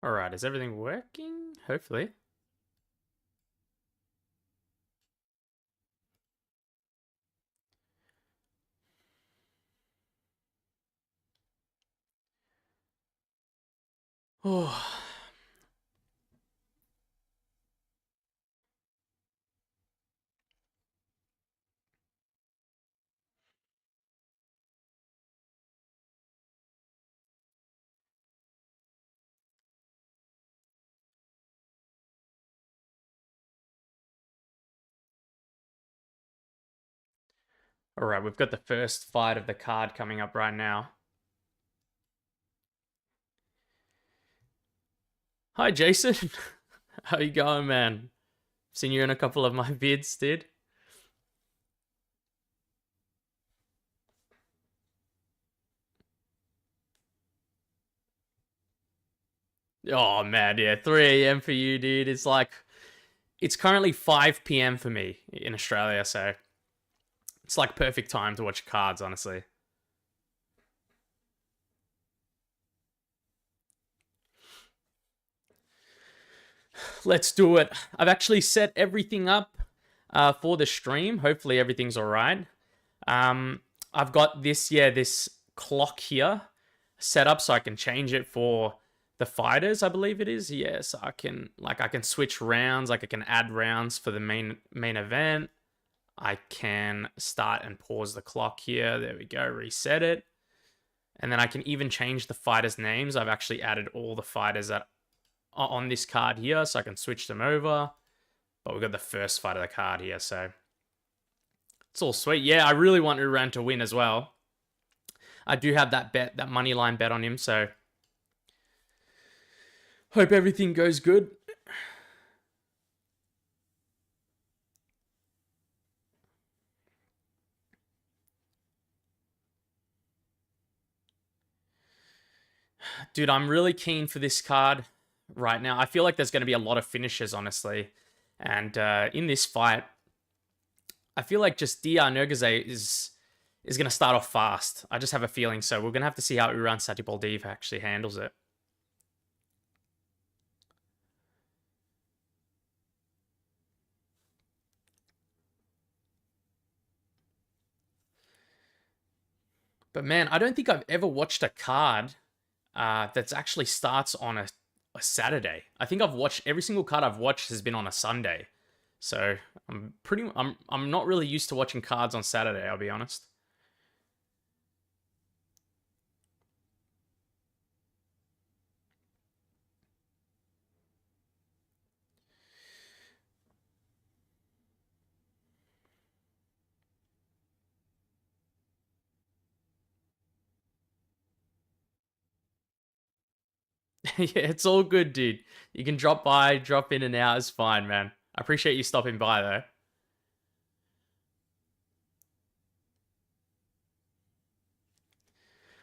Alright, is everything working? Hopefully. Oh. Alright, we've got the first fight of the card coming up right now. Hi, Jason. How you going, man? Seen you in a couple of my vids, dude. Oh, man, yeah. 3 a.m. for you, dude. It's currently 5 p.m. for me in Australia, so it's like perfect time to watch cards, honestly. Let's do it. I've actually set everything up for the stream. Hopefully everything's all right. I've got this clock here set up so I can change it for the fighters, I believe it is. Yeah, so I can switch rounds, like I can add rounds for the main event. I can start and pause the clock here. There we go, reset it. And then I can even change the fighters' names. I've actually added all the fighters that are on this card here, so I can switch them over. But we've got the first fight of the card here, so it's all sweet. Yeah, I really want Uran to win as well. I do have that money line bet on him, so hope everything goes good. Dude, I'm really keen for this card right now. I feel like there's going to be a lot of finishes, honestly. And in this fight, I feel like just Diyar Nurgozhay is going to start off fast. I just have a feeling so. We're going to have to see how Uran Satybaldiev actually handles it. But man, I don't think I've ever watched a card that's actually starts on a Saturday. I think I've watched every single card I've watched has been on a Sunday. So I'm not really used to watching cards on Saturday, I'll be honest. Yeah, it's all good, dude. You can drop by, drop in and out. It's fine, man. I appreciate you stopping by, though.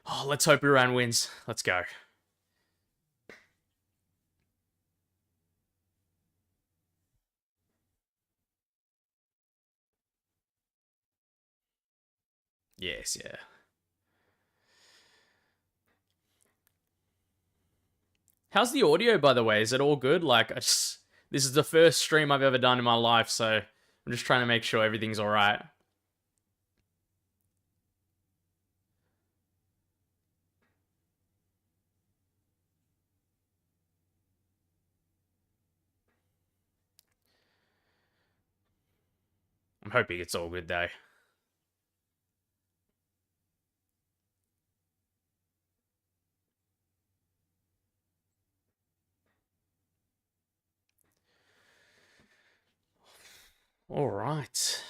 Oh, let's hope Uran wins. Let's go. Yes, yeah. How's the audio, by the way? Is it all good? Like, this is the first stream I've ever done in my life, so I'm just trying to make sure everything's all right. I'm hoping it's all good, though. All right.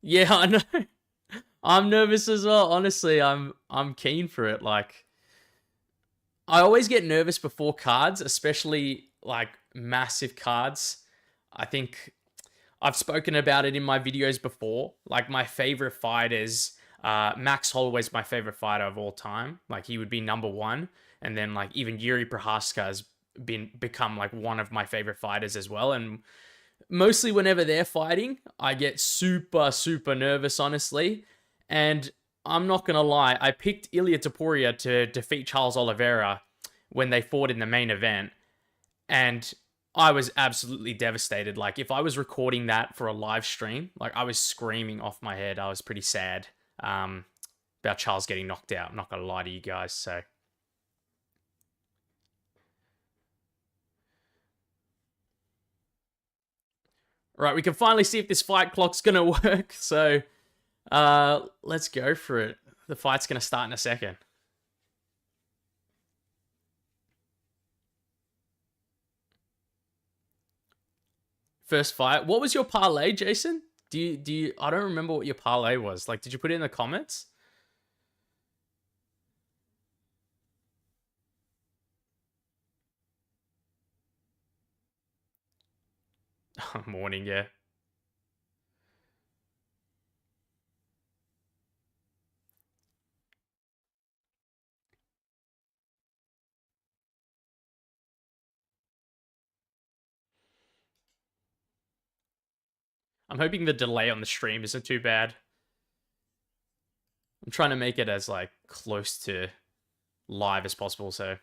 Yeah, I know. I'm nervous as well. Honestly, I'm keen for it. Like, I always get nervous before cards, especially like massive cards. I think I've spoken about it in my videos before. Like, my favorite fighters, Max Holloway's my favorite fighter of all time. Like, he would be number one. And then like even Yuri Prohaska has become like one of my favorite fighters as well. And mostly whenever they're fighting, I get super, super nervous, honestly. And I'm not going to lie. I picked Ilia Topuria to defeat Charles Oliveira when they fought in the main event. And I was absolutely devastated. Like, if I was recording that for a live stream, like, I was screaming off my head. I was pretty sad about Charles getting knocked out. I'm not going to lie to you guys, so... Right, we can finally see if this fight clock's going to work. So, let's go for it. The fight's going to start in a second. First fight. What was your parlay, Jason? Do you I don't remember what your parlay was. Like, did you put it in the comments? Morning, yeah. I'm hoping the delay on the stream isn't too bad. I'm trying to make it as, like, close to live as possible, so...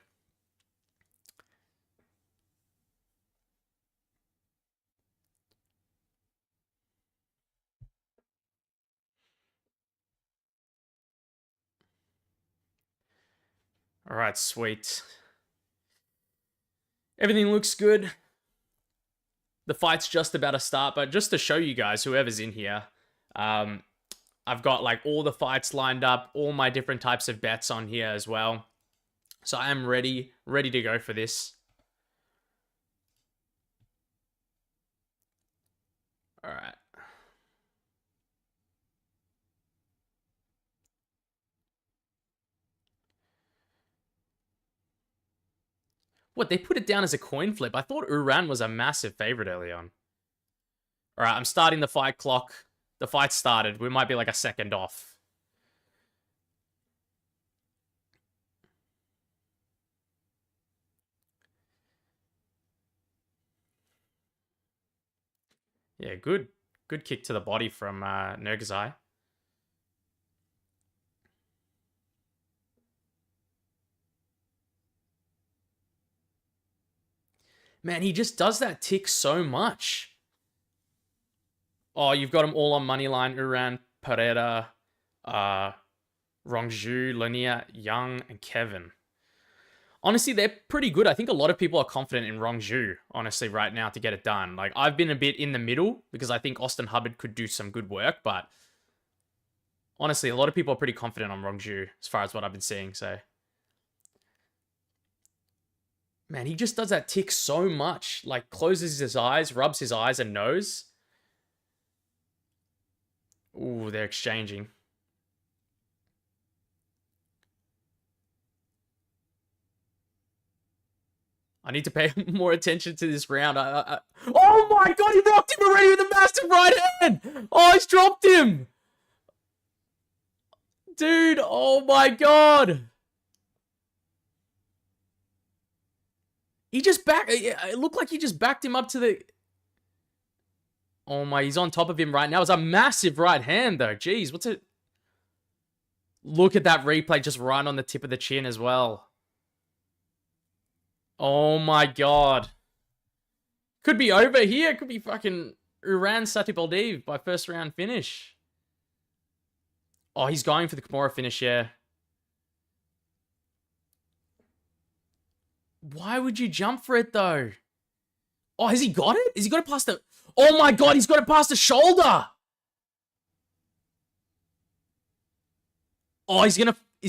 Alright, sweet. Everything looks good. The fight's just about to start, but just to show you guys, whoever's in here, I've got, like, all the fights lined up, all my different types of bets on here as well. So I am ready to go for this. Alright. What, they put it down as a coin flip? I thought Uran was a massive favorite early on. Alright, I'm starting the fight clock. The fight started. We might be like a second off. Yeah, good kick to the body from Nurgozhay. Man, he just does that tick so much. Oh, you've got them all on moneyline. Uran, Pereira, Rongzhu, Lanier, Zhang, and Kevin. Honestly, they're pretty good. I think a lot of people are confident in Rongzhu, honestly, right now to get it done. Like, I've been a bit in the middle because I think Austin Hubbard could do some good work, but honestly, a lot of people are pretty confident on Rongzhu as far as what I've been seeing, so... Man, he just does that tick so much. Like, closes his eyes, rubs his eyes and nose. Ooh, they're exchanging. I need to pay more attention to this round. Oh my god, he rocked him already with a massive right hand! Oh, he's dropped him! Dude, oh my god! He just it looked like he just backed him up to the... Oh my, he's on top of him right now. It's a massive right hand though. Jeez, what's it? Look at that replay just right on the tip of the chin as well. Oh my god. Could be over here. Could be fucking Uran Satybaldiev by first round finish. Oh, he's going for the Kimura finish, yeah. Why would you jump for it, though? Oh, has he got it? Has he got it past the... Oh my god, he's got it past the shoulder! Oh, is he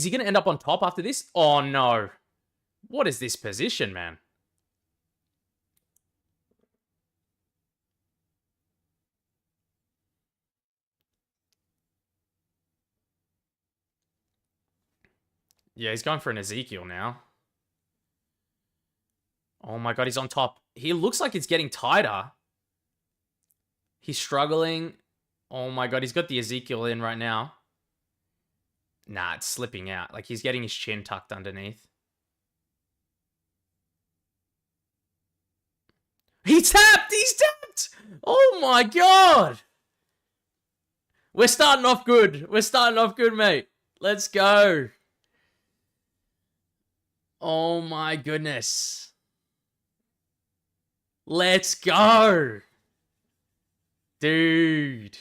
gonna end up on top after this? Oh, no. What is this position, man? Yeah, he's going for an Ezekiel now. Oh my god, he's on top. He looks like it's getting tighter. He's struggling. Oh my god, he's got the Ezekiel in right now. Nah, it's slipping out. Like, he's getting his chin tucked underneath. He's tapped! He's tapped! Oh my god! We're starting off good. We're starting off good, mate. Let's go. Oh my goodness. Let's go. Dude.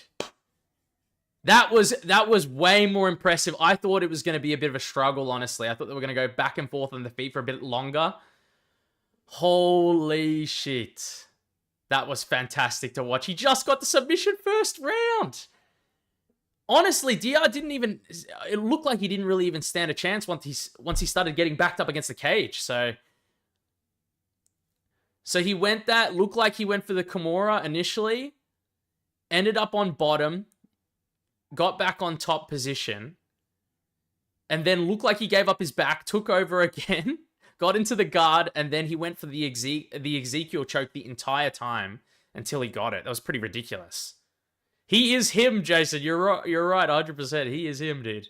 That was way more impressive. I thought it was going to be a bit of a struggle, honestly. I thought they were going to go back and forth on the feet for a bit longer. Holy shit. That was fantastic to watch. He just got the submission first round. Honestly, Diyar didn't even... It looked like he didn't really even stand a chance once he started getting backed up against the cage. So he went that. Looked like he went for the Kimura initially. Ended up on bottom. Got back on top position. And then looked like he gave up his back. Took over again. Got into the guard. And then he went for the Ezekiel choke the entire time until he got it. That was pretty ridiculous. He is him, Jason. You're right, 100%. He is him, dude.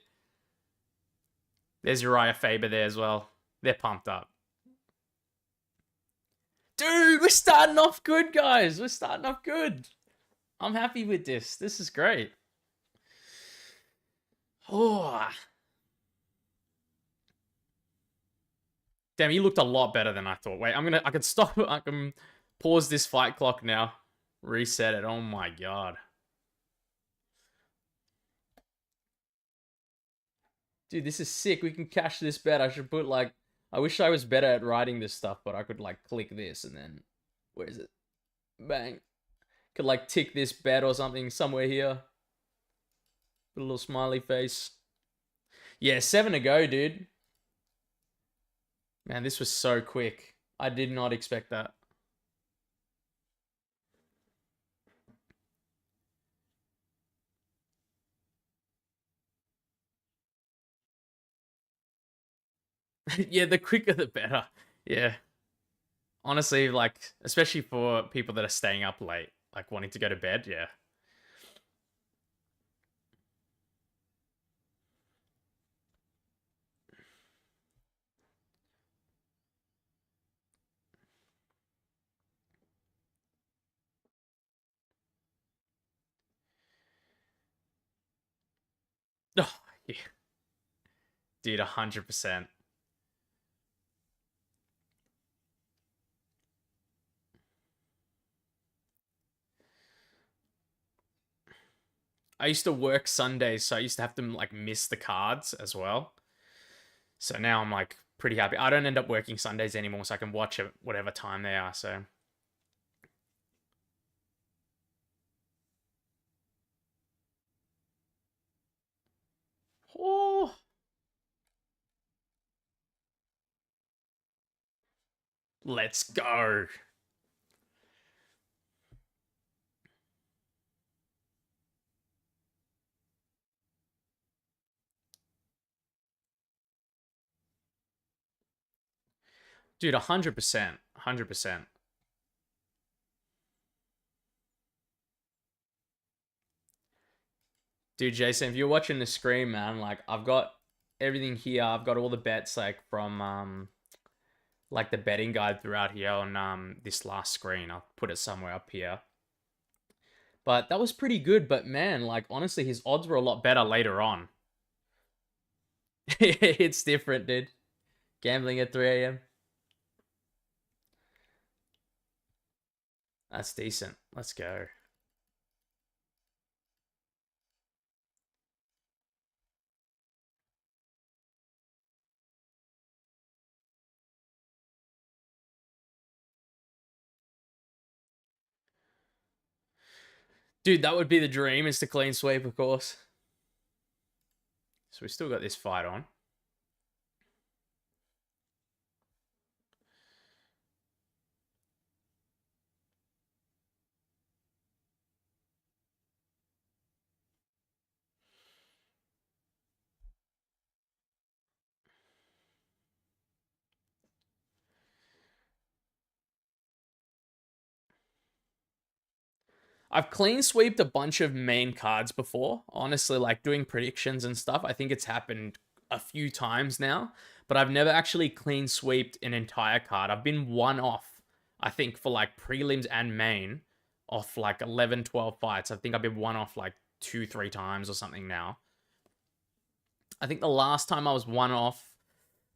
There's Uriah Faber there as well. They're pumped up. Dude, we're starting off good, guys. We're starting off good. I'm happy with this. This is great. Oh. Damn, he looked a lot better than I thought. Wait, I can stop. I can pause this fight clock now. Reset it. Oh my god. Dude, this is sick. We can cash this bet. I should put, like... I wish I was better at writing this stuff, but I could, like, click this and then... Where is it? Bang. Could, like, tick this bet or something somewhere here. Put a little smiley face. Yeah, 7 to go, dude. Man, this was so quick. I did not expect that. Yeah, the quicker the better. Yeah. Honestly, like, especially for people that are staying up late, like wanting to go to bed, yeah. Oh, yeah. Dude, 100%. I used to work Sundays, so I used to have to, like, miss the cards as well. So now I'm, like, pretty happy. I don't end up working Sundays anymore, so I can watch it whatever time they are, so... Oh! Let's go! Dude, 100%. 100%. Dude, Jason, if you're watching the screen, man, like, I've got everything here. I've got all the bets, like, from, like, the betting guide throughout here on, this last screen. I'll put it somewhere up here. But that was pretty good. But, man, like, honestly, his odds were a lot better later on. It's different, dude. Gambling at 3 a.m. That's decent. Let's go. Dude, that would be the dream, is to clean sweep, of course. So we still got this fight on. I've clean sweeped a bunch of main cards before. Honestly, like doing predictions and stuff. I think it's happened a few times now, but I've never actually clean sweeped an entire card. I've been one off, I think, for like prelims and main off like 11, 12 fights. I think I've been one off like 2, 3 times or something now. I think the last time I was one off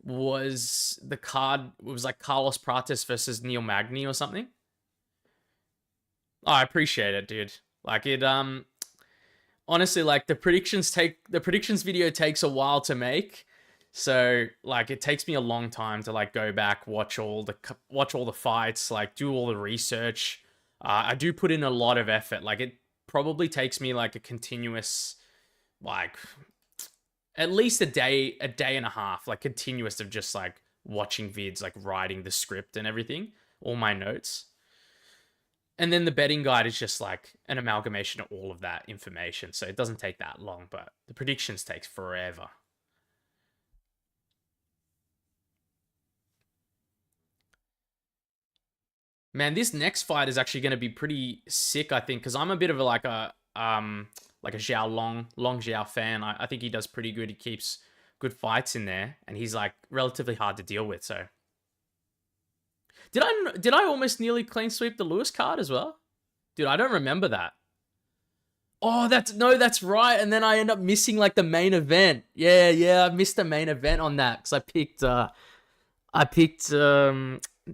was the card. It was like Carlos Prates versus Neil Magny or something. Oh, I appreciate it, dude. Like it, honestly, like the predictions video takes a while to make. So like it takes me a long time to like go back, watch all the fights, like do all the research. I do put in a lot of effort. Like it probably takes me like a continuous, like at least a day and a half, like continuous of just like watching vids, like writing the script and everything, all my notes. And then the betting guide is just like an amalgamation of all of that information. So it doesn't take that long, but the predictions takes forever. Man, this next fight is actually going to be pretty sick, I think, because I'm a bit of like a Xiao Long Xiao fan. I think he does pretty good. He keeps good fights in there, and he's like relatively hard to deal with. So, did I almost nearly clean sweep the Lewis card as well? Dude, I don't remember that. Oh, that's right. And then I end up missing like the main event. Yeah, I missed the main event on that because I picked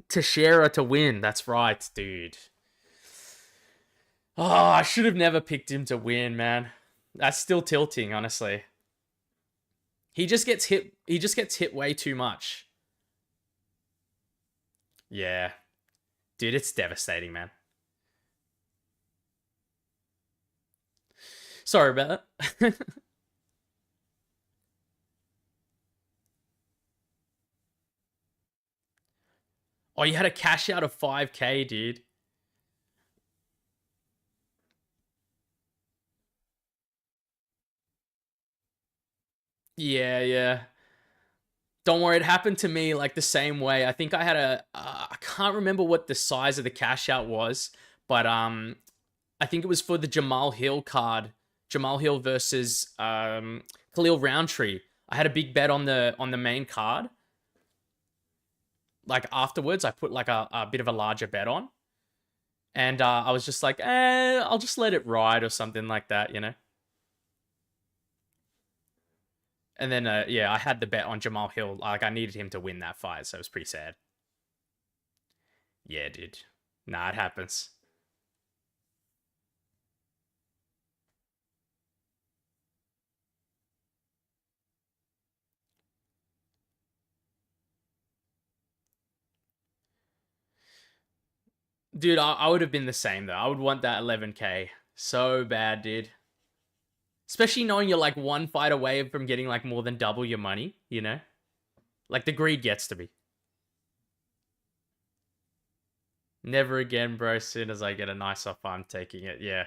Teixeira to win. That's right, dude. Oh, I should have never picked him to win, man. That's still tilting, honestly. He just gets hit. He just gets hit way too much. Yeah, dude, it's devastating, man. Sorry about that. Oh, you had a cash out of 5K, dude. Yeah. Don't worry, it happened to me like the same way. I think I had I can't remember what the size of the cash out was, but I think it was for the Jamal Hill card. Jamal Hill versus Khalil Roundtree. I had a big bet on the main card. Like afterwards, I put like a bit of a larger bet on. And I was just like, I'll just let it ride or something like that, you know? And then, yeah, I had the bet on Jamal Hill. Like, I needed him to win that fight, so it was pretty sad. Yeah, dude. Nah, it happens. Dude, I would have been the same, though. I would want that 11K so bad, dude. Especially knowing you're, like, one fight away from getting, like, more than double your money, you know? Like, the greed gets to me. Never again, bro. As soon as I get a nice offer, I'm taking it. Yeah.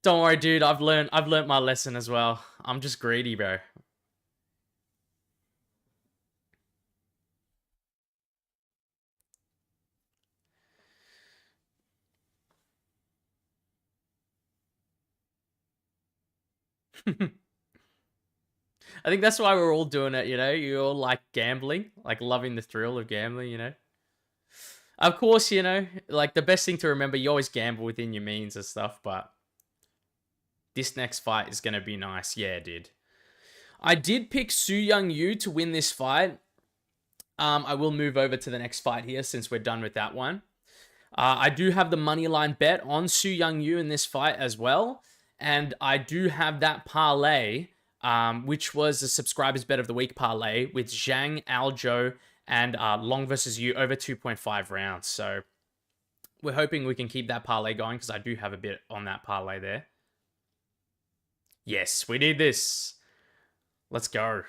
Don't worry, dude. I've learned my lesson as well. I'm just greedy, bro. I think that's why we're all doing it, you know? You all like gambling, like loving the thrill of gambling, you know? Of course, you know, like the best thing to remember, you always gamble within your means and stuff, but this next fight is going to be nice. Yeah, dude. I did pick Su Young Yu to win this fight. I will move over to the next fight here since we're done with that one. I do have the money line bet on Su Young Yu in this fight as well. And I do have that parlay, which was the subscribers bet of the week parlay with Zhang, Aljo, and Long versus Yu over 2.5 rounds. So we're hoping we can keep that parlay going because I do have a bit on that parlay there. Yes, we need this. Let's go.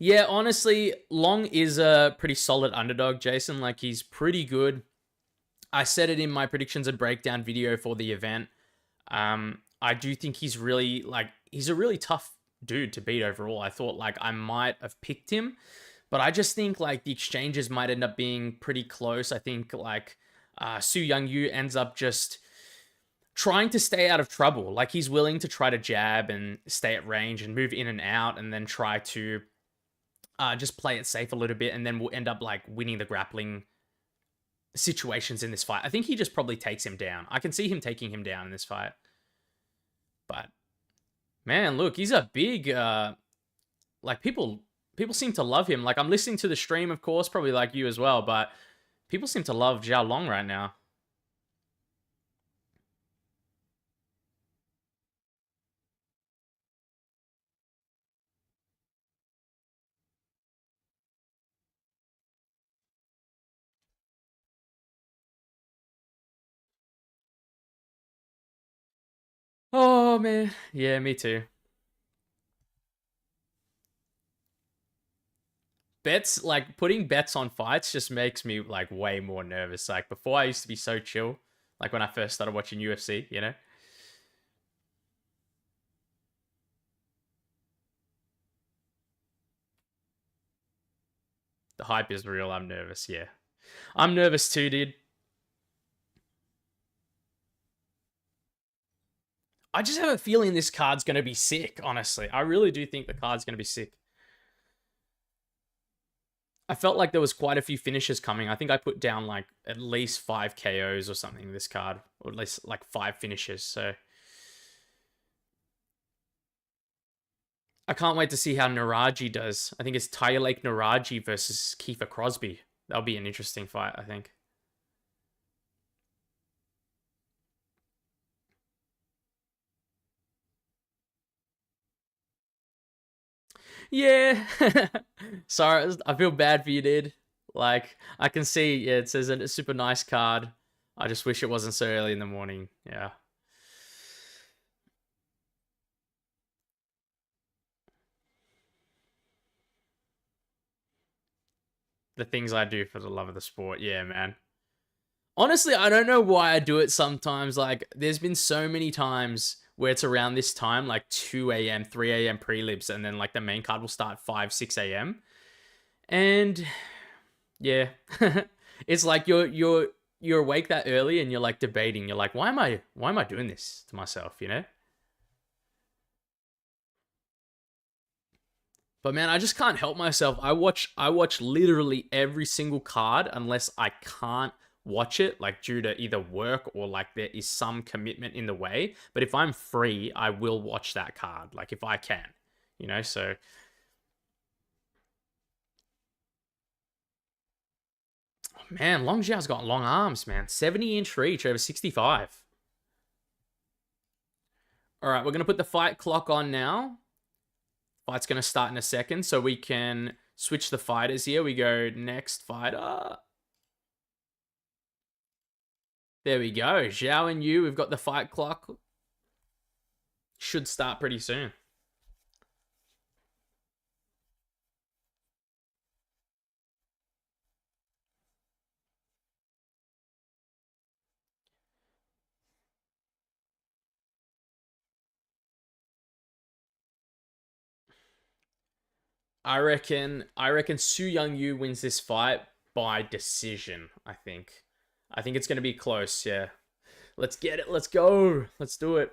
Yeah, honestly, Long is a pretty solid underdog, Jason. Like, he's pretty good. I said it in my predictions and breakdown video for the event. I do think he's really, like, he's a really tough dude to beat overall. I thought, like, I might have picked him, but I just think, like, the exchanges might end up being pretty close. I think, like, Su Young Yu ends up just trying to stay out of trouble. Like he's willing to try to jab and stay at range and move in and out and then try to just play it safe a little bit, and then we'll end up like winning the grappling situations in this fight. I think he just probably takes him down. I can see him taking him down in this fight. But man, look, he's a big like people seem to love him. Like I'm listening to the stream, of course, probably like you as well, but people seem to love Zhao Long right now. Oh man, yeah, me too. Bets, like putting bets on fights just makes me like way more nervous. Like before I used to be so chill, like when I first started watching UFC, you know? The hype is real. I'm nervous, yeah. I'm nervous too, dude. I just have a feeling this card's going to be sick, honestly. I really do think the card's going to be sick. I felt like there was quite a few finishes coming. I think I put down like at least 5 KOs or something this card, or at least like 5 finishes. So I can't wait to see how Nueraji does. I think it's Taiyilake Nueraji versus Kiefer Crosbie. That'll be an interesting fight, I think. Yeah. Sorry, I feel bad for you, dude. Like, I can see, yeah, it says a super nice card. I just wish it wasn't so early in the morning. Yeah. The things I do for the love of the sport. Yeah, man. Honestly, I don't know why I do it sometimes. Like, there's been so many times where it's around this time, like 2 a.m., 3 a.m. prelims, and then like the main card will start 5, 6 a.m. And yeah, it's like you're awake that early and you're like debating. You're like, why am I doing this to myself? You know. But man, I just can't help myself. I watch literally every single card unless I can't watch it, like due to either work or like there is some commitment in the way. But if I'm free, I will watch that card, like if I can, you know. So man, Long Zhao's got long arms, man. 70-inch reach over 65. All right, we're gonna put the fight clock on now. Fight's gonna start in a second, so we can switch the fighters here. We go next fighter. There we go. Xiao and you, we've got the fight clock. Should start pretty soon. I reckon Su Young Yu wins this fight by decision, I think. I think it's gonna be close, yeah. Let's get it. Let's go. Let's do it.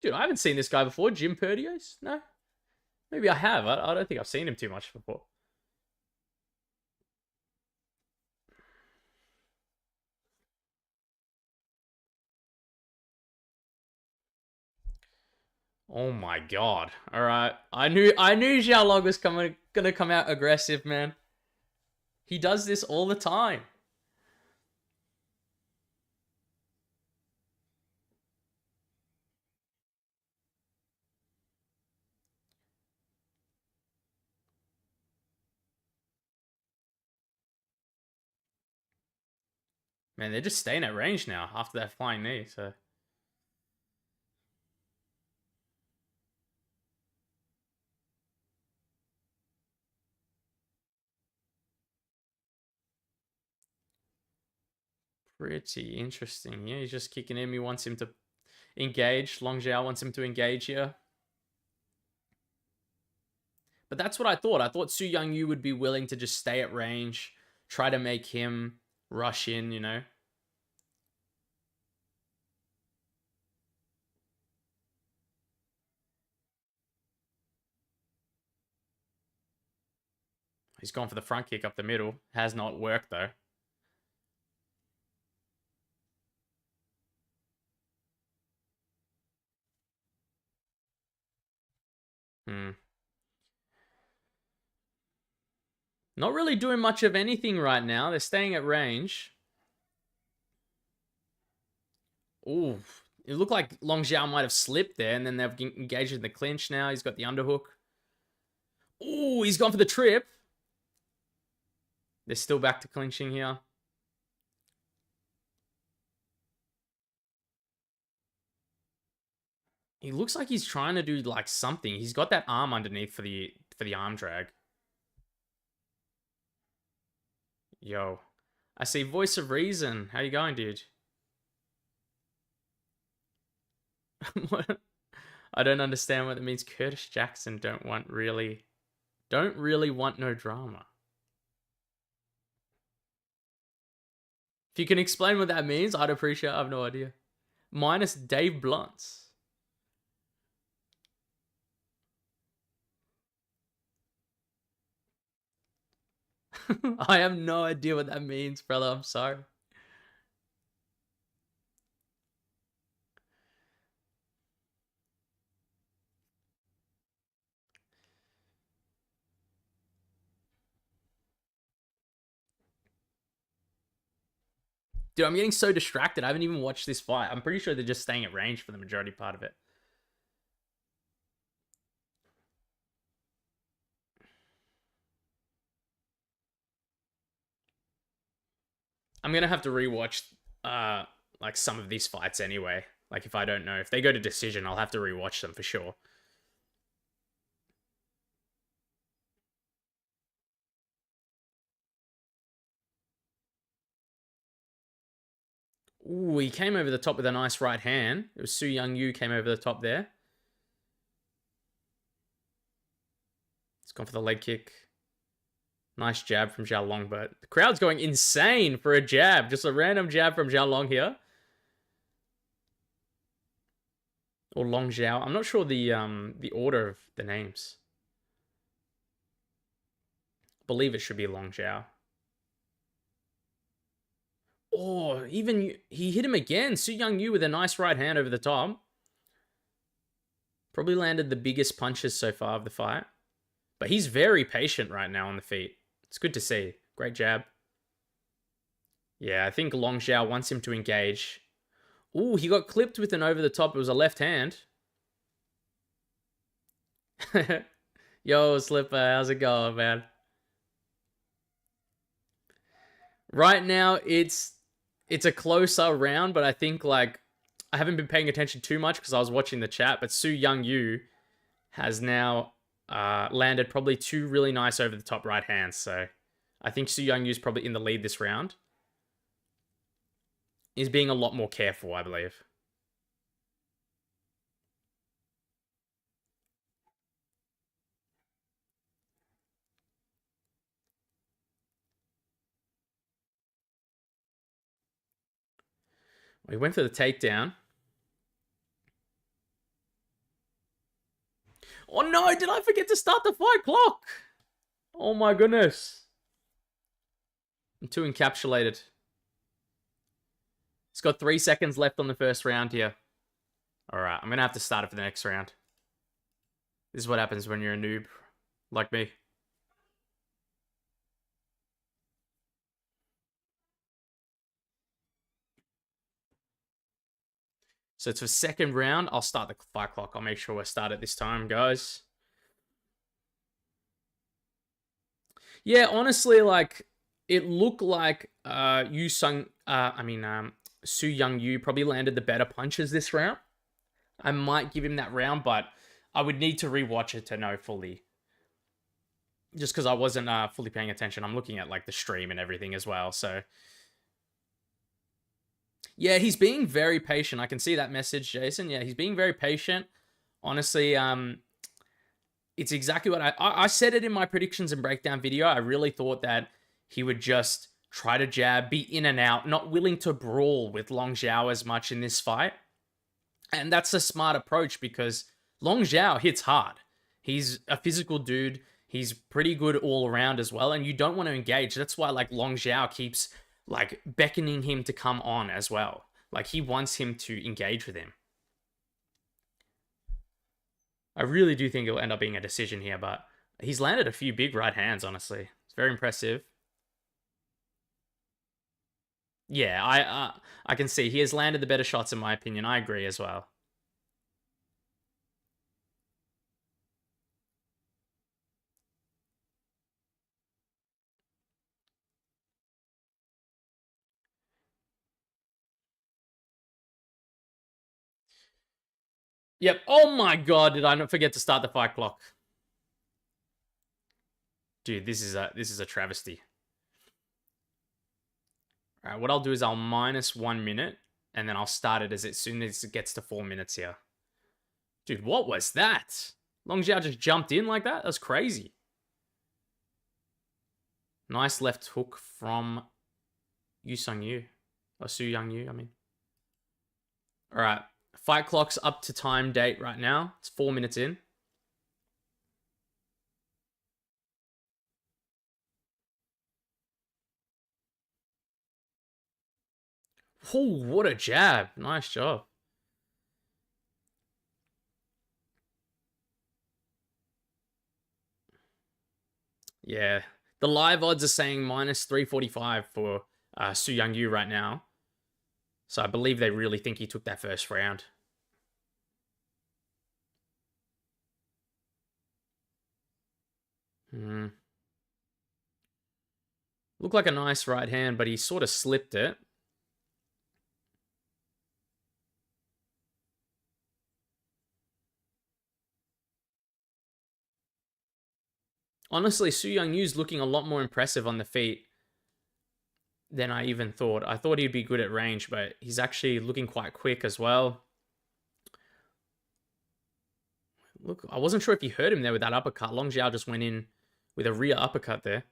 Dude, I haven't seen this guy before. Jim Perdios? No? Maybe I have. I don't think I've seen him too much before. Oh my god. Alright. I knew Xiao Long was gonna come out aggressive, man. He does this all the time. Man, they're just staying at range now after that flying knee, so. Pretty interesting. Yeah, he's just kicking him. He wants him to engage. Rongzhu wants him to engage here. But that's what I thought. I thought Su Yangyu would be willing to just stay at range, try to make him rush in, you know. He's gone for the front kick up the middle. Has not worked, though. Not really doing much of anything right now. They're staying at range. Ooh. It looked like Rongzhu might have slipped there, and then they've engaged in the clinch now. He's got the underhook. Ooh, he's gone for the trip. They're still back to clinching here. He looks like he's trying to do like something. He's got that arm underneath for the arm drag. Yo. I see Voice of Reason. How you going, dude? I don't understand what it means. Curtis Jackson don't really want no drama. If you can explain what that means, I'd appreciate it. I have no idea. Minus Dave Blunts. I have no idea what that means, brother. I'm sorry. Dude, I'm getting so distracted. I haven't even watched this fight. I'm pretty sure they're just staying at range for the majority part of it. I'm going to have to rewatch like some of these fights anyway. Like if I don't know. If they go to decision, I'll have to rewatch them for sure. Ooh, he came over the top with a nice right hand. It was Su Yangyu came over the top there. It's gone for the leg kick. Nice jab from Zhao Long, but the crowd's going insane for a jab. Just a random jab from Zhao Long here. Or Long Zhao. I'm not sure the order of the names. I believe it should be Long Zhao. Oh, even he hit him again. Su Yangyu with a nice right hand over the top. Probably landed the biggest punches so far of the fight. But he's very patient right now on the feet. It's good to see. Great jab. Yeah, I think Long Zhao wants him to engage. Ooh, he got clipped with an over the top. It was a left hand. Yo, Slipper, how's it going, man? Right now, it's a closer round, but I think, like, I haven't been paying attention too much because I was watching the chat, but Su Yangyu has now landed probably two really nice over-the-top right hands, so I think Su Yangyu is probably in the lead this round. He's being a lot more careful, I believe. He went for the takedown. Oh no, did I forget to start the fight clock? Oh my goodness. I'm too encapsulated. It's got 3 seconds left on the first round here. Alright, I'm going to have to start it for the next round. This is what happens when you're a noob like me. So it's for second round. I'll start the fight clock. I'll make sure we start it this time, guys. Yeah, honestly, like, it looked like Su Yangyu probably landed the better punches this round. I might give him that round, but I would need to rewatch it to know fully. Just because I wasn't fully paying attention. I'm looking at, like, the stream and everything as well, so... Yeah, he's being very patient. I can see that message, Jason. Yeah, he's being very patient. Honestly, it's exactly what I said it in my predictions and breakdown video. I really thought that he would just try to jab, be in and out, not willing to brawl with Rongzhu as much in this fight. And that's a smart approach because Rongzhu hits hard. He's a physical dude. He's pretty good all around as well, and you don't want to engage. That's why like Rongzhu keeps like beckoning him to come on as well. Like he wants him to engage with him. I really do think it'll end up being a decision here, but he's landed a few big right hands, honestly. It's very impressive. Yeah, I can see he has landed the better shots in my opinion. I agree as well. Yep. Oh my god, did I not forget to start the fight clock? Dude, this is a travesty. All right, what I'll do is I'll minus 1 minute and then I'll start it as soon as it gets to 4 minutes here. Dude, what was that? Rongzhu just jumped in like that? That's crazy. Nice left hook from Yu Sung Yu. Or Su Young Yu, I mean. All right. Fight clock's up to time date right now. It's 4 minutes in. Oh, what a jab. Nice job. Yeah. The live odds are saying minus 345 for Su Young Yu right now. So I believe they really think he took that first round. Looked like a nice right hand, but he sort of slipped it. Honestly, Su Young Yu's looking a lot more impressive on the feet than I even thought. I thought he'd be good at range, but he's actually looking quite quick as well. Look, I wasn't sure if he hurt him there with that uppercut. Rongzhu just went in with a rear uppercut there.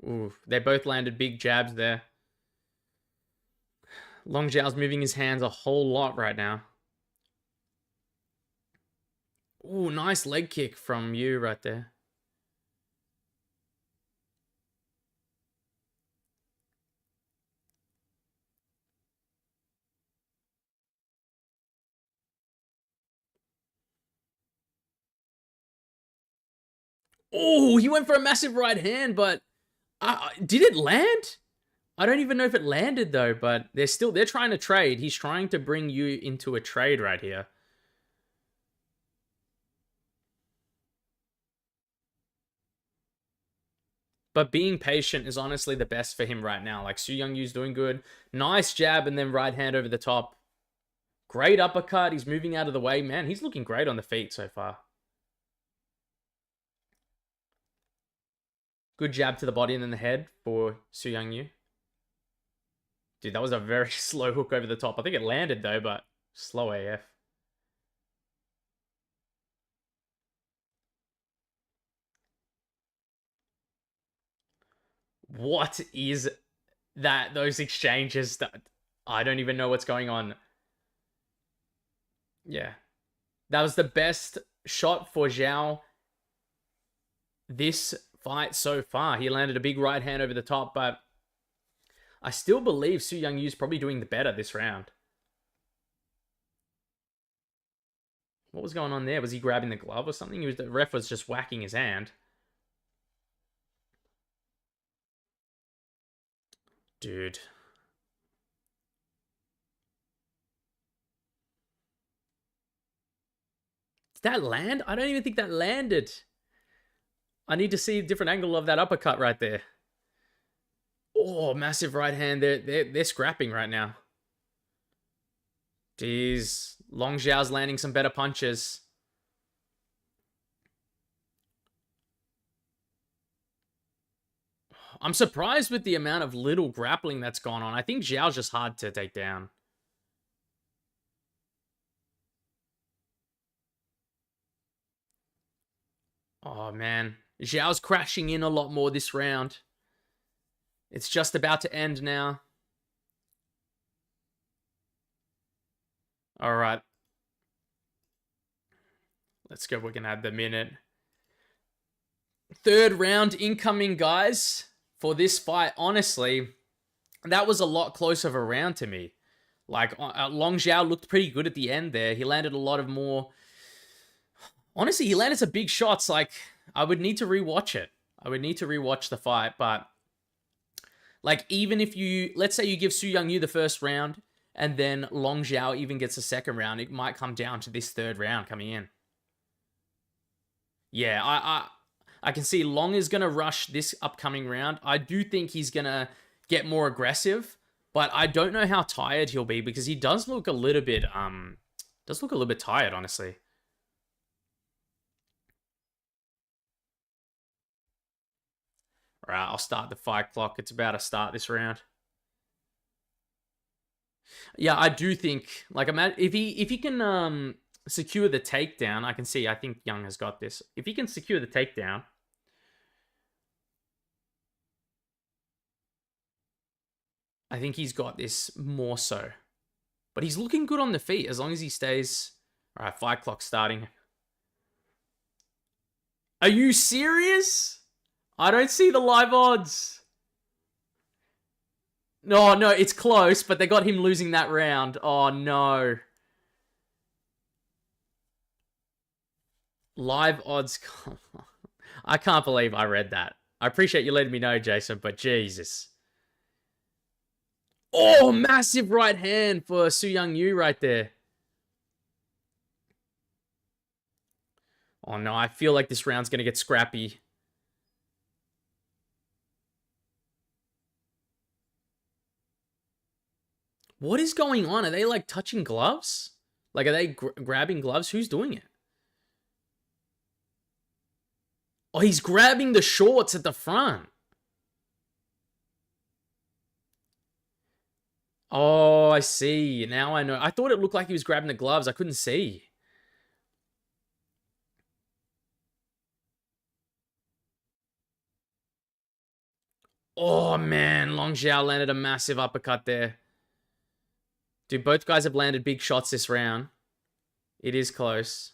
Ooh, they both landed big jabs there. Rongzhu's moving his hands a whole lot right now. Ooh, nice leg kick from you right there. Oh, he went for a massive right hand, but did it land? I don't even know if it landed though, but they're trying to trade. He's trying to bring you into a trade right here. But being patient is honestly the best for him right now. Like Su Young Yu's doing good. Nice jab and then right hand over the top. Great uppercut. He's moving out of the way. Man, he's looking great on the feet so far. Good jab to the body and then the head for Su Young Yu. Dude, that was a very slow hook over the top. I think it landed though, but slow AF. What is that? Those exchanges that I don't even know what's going on. Yeah. That was the best shot for Xiao this fight so far. He landed a big right hand over the top, but I still believe Su Young Yu's probably doing the better this round. What was going on there? Was he grabbing the glove or something? The ref was just whacking his hand. Dude. Did that land? I don't even think that landed. I need to see a different angle of that uppercut right there. Oh, massive right hand. They're scrapping right now. Jeez. Long Zhao's landing some better punches. I'm surprised with the amount of little grappling that's gone on. I think Xiao's just hard to take down. Oh, man. Xiao's crashing in a lot more this round. It's just about to end now. All right. Let's go. We're going to add the minute. Third round incoming, guys, for this fight. Honestly, that was a lot closer of a round to me. Like, Long Zhao looked pretty good at the end there. He landed a lot of more... Honestly, he landed some big shots. Like, I would need to rewatch it. I would need to rewatch the fight, but... Like, even if you... Let's say you give Su Youngyu the first round, and then Long Zhao even gets the second round, it might come down to this third round coming in. Yeah, I can see Long is going to rush this upcoming round. I do think he's going to get more aggressive, but I don't know how tired he'll be because he does look a little bit tired, honestly. All right, I'll start the fight clock. It's about to start this round. Yeah, I do think, like, if he can secure the takedown, I think Young has got this. If he can secure the takedown, I think he's got this more so. But he's looking good on the feet as long as he stays. All right, fight clock starting. Are you serious? I don't see the live odds. No, it's close, but they got him losing that round. Oh, no. Live odds. I can't believe I read that. I appreciate you letting me know, Jason, but Jesus. Oh, massive right hand for Su Youngyu right there. Oh, no, I feel like this round's going to get scrappy. What is going on? Are they, like, touching gloves? Like, are they grabbing gloves? Who's doing it? Oh, he's grabbing the shorts at the front. Oh, I see. Now I know. I thought it looked like he was grabbing the gloves. I couldn't see. Oh, man. Long Zhao landed a massive uppercut there. Dude, both guys have landed big shots this round. It is close.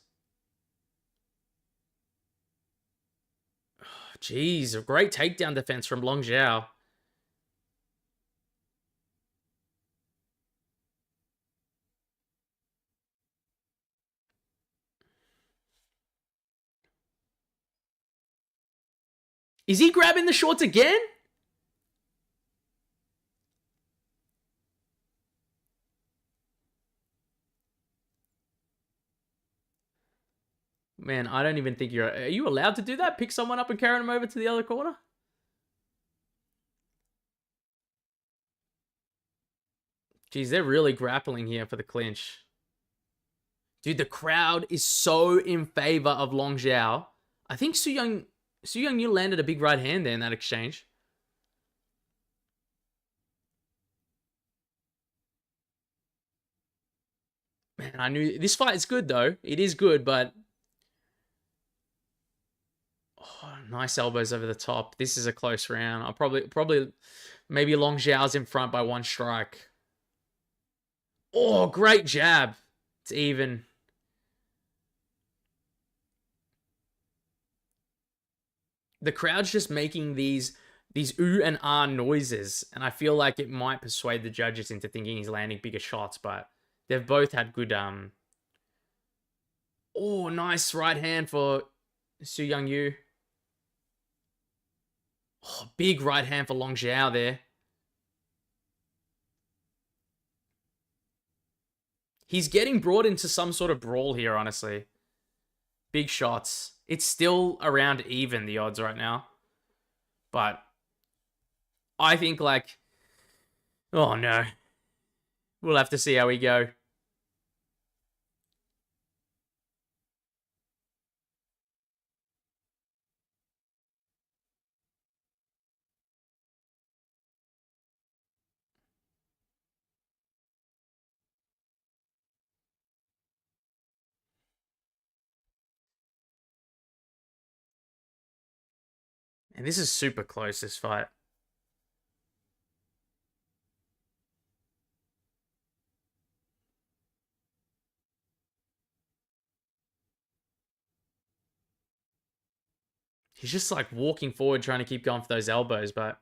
Jeez, a great takedown defense from Long Zhao. Is he grabbing the shorts again? Man, I don't even think are you allowed to do that? Pick someone up and carry them over to the other corner? Jeez, they're really grappling here for the clinch. Dude, the crowd is so in favor of Long Zhao. I think Su Youngyu landed a big right hand there in that exchange. Man, I knew this fight is good though. It is good, but oh, nice elbows over the top. This is a close round. I'll probably maybe Long Zhao's in front by one strike. Oh, great jab. It's even. The crowd's just making these ooh and ah noises, and I feel like it might persuade the judges into thinking he's landing bigger shots, but they've both had good Oh, nice right hand for Su Youngyu. Oh, big right hand for Long Zhao there. He's getting brought into some sort of brawl here, honestly. Big shots. It's still around even, the odds right now. But I think, like... Oh, no. We'll have to see how we go. And this is super close, this fight. He's just like walking forward, trying to keep going for those elbows, but...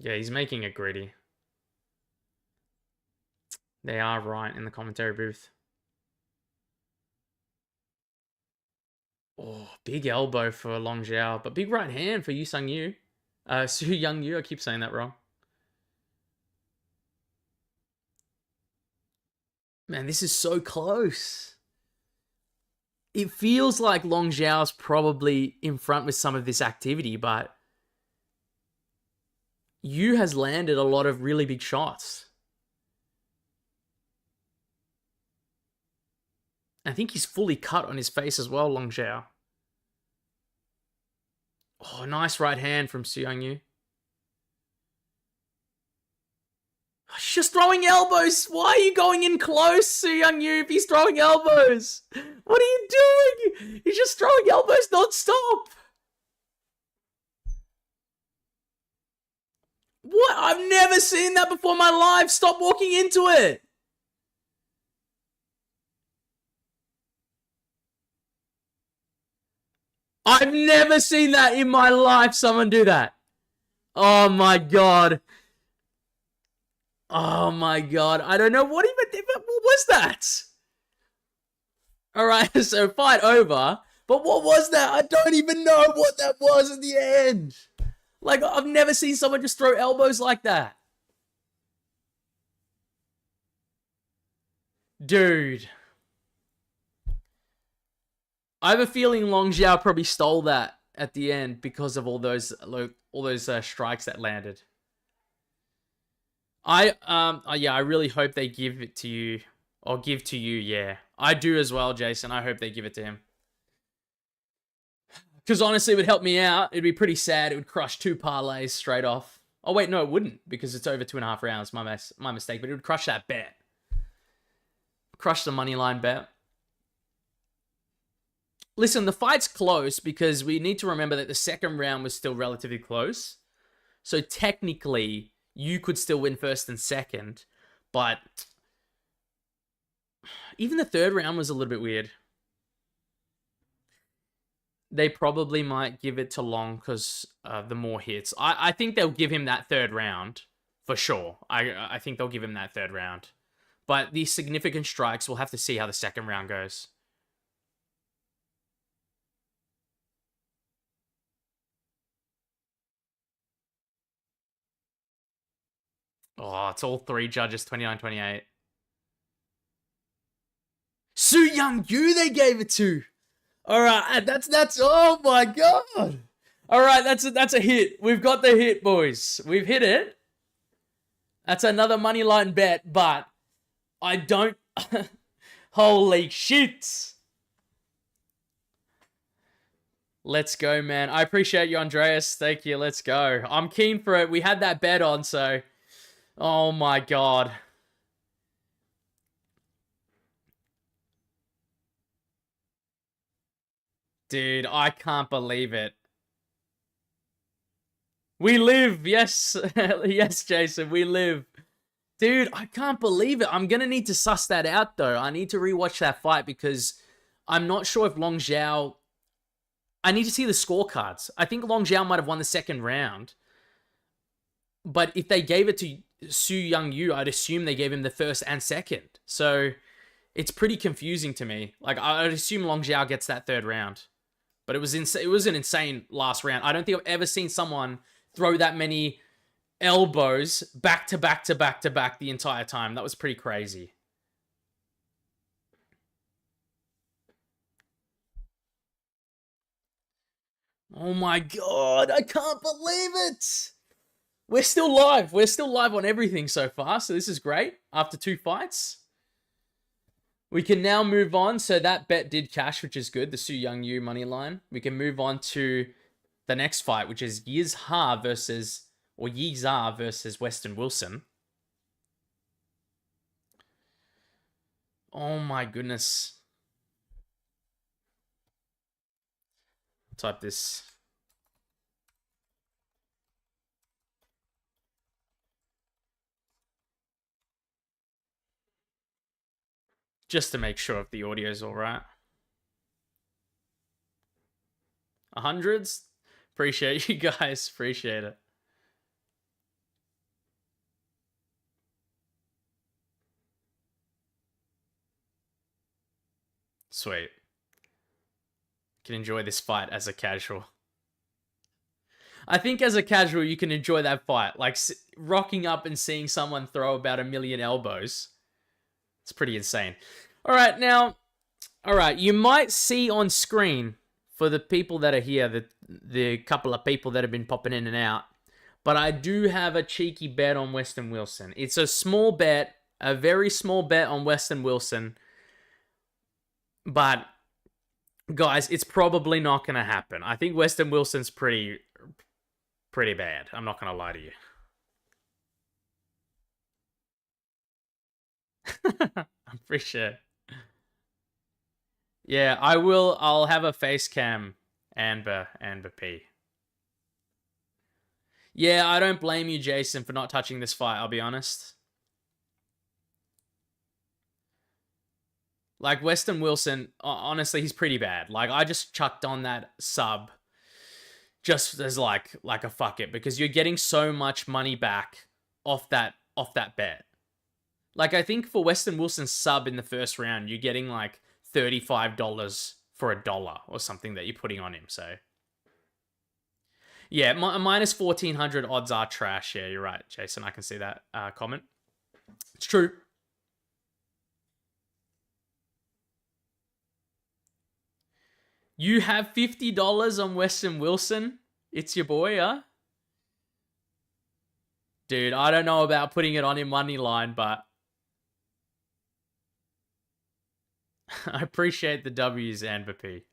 Yeah, he's making it gritty. They are right in the commentary booth. Oh, big elbow for Rongzhu, but big right hand for Su Young Yu, I keep saying that wrong. Man, this is so close. It feels like Rongzhu's probably in front with some of this activity, but Yu has landed a lot of really big shots. I think he's fully cut on his face as well, Rongzhu. Oh, nice right hand from Su Young Yu. He's just throwing elbows. Why are you going in close, Su Young Yu, if he's throwing elbows? What are you doing? He's just throwing elbows non-stop. What? I've never seen that before in my life. Stop walking into it. I've never seen that in my life, someone do that. Oh my god. Oh my god. I don't know what was that? Alright, so fight over. But what was that? I don't even know what that was at the end. Like, I've never seen someone just throw elbows like that. Dude. I have a feeling Rongzhu probably stole that at the end because of all those strikes that landed. I really hope they give it to you, or give to you. Yeah, I do as well, Jason. I hope they give it to him, because honestly, it would help me out. It'd be pretty sad. It would crush 2 parlays straight off. Oh wait, no, it wouldn't, because it's over 2.5 rounds. My mistake. But it would crush that bet. Crush the money line bet. Listen, the fight's close because we need to remember that the second round was still relatively close. So technically, you could still win first and second. But even the third round was a little bit weird. They probably might give it to Long because the more hits. I think they'll give him that third round for sure. I think they'll give him that third round. But these significant strikes, we'll have to see how the second round goes. Oh, it's all 3 judges, 29-28. Su Young Yu they gave it to. All right, that's oh my god. All right, that's a hit. We've got the hit, boys. We've hit it. That's another money line bet, but I don't holy shit. Let's go, man. I appreciate you, Andreas. Thank you. Let's go. I'm keen for it. We had that bet on, so oh my god. Dude, I can't believe it. We live. Yes. Yes, Jason, we live. Dude, I can't believe it. I'm going to need to suss that out, though. I need to rewatch that fight because I'm not sure if Rongzhu... I need to see the scorecards. I think Rongzhu might have won the second round. But if they gave it to Su Young Yu, I'd assume they gave him the first and second. So it's pretty confusing to me. Like, I'd assume Rongzhu gets that third round. But it was an insane last round. I don't think I've ever seen someone throw that many elbows back to back to back to back the entire time. That was pretty crazy. Oh my god, I can't believe it! We're still live. We're still live on everything so far, so this is great. After 2 fights. We can now move on. So that bet did cash, which is good. The Su Young Yu money line. We can move on to the next fight, which is Yizha versus Westin Wilson. Oh my goodness. Type this. Just to make sure if the audio's alright. Hundreds? Appreciate you guys. Appreciate it. Sweet. Can enjoy this fight as a casual. I think as a casual, you can enjoy that fight. Like, rocking up and seeing someone throw about 1,000,000 elbows. It's pretty insane. All right, you might see on screen, for the people that are here, the couple of people that have been popping in and out, but I do have a cheeky bet on Westin Wilson. It's a small bet, a very small bet on Westin Wilson, but guys, it's probably not going to happen. I think Westin Wilson's pretty bad. I'm not going to lie to you. I'm pretty sure. Yeah, I'll have a face cam, Amber P. Yeah, I don't blame you, Jason, for not touching this fight, I'll be honest. Like, Westin Wilson, honestly, he's pretty bad. Like, I just chucked on that sub just as like a fuck it, because you're getting so much money back off that bet. Like, I think for Westin Wilson's sub in the first round, you're getting like $35 for $1 or something that you're putting on him. So yeah, minus 1,400 odds are trash. Yeah, you're right, Jason. I can see that comment. It's true. You have $50 on Westin Wilson? It's your boy, huh? Dude, I don't know about putting it on him money line, but I appreciate the W's, Amber P.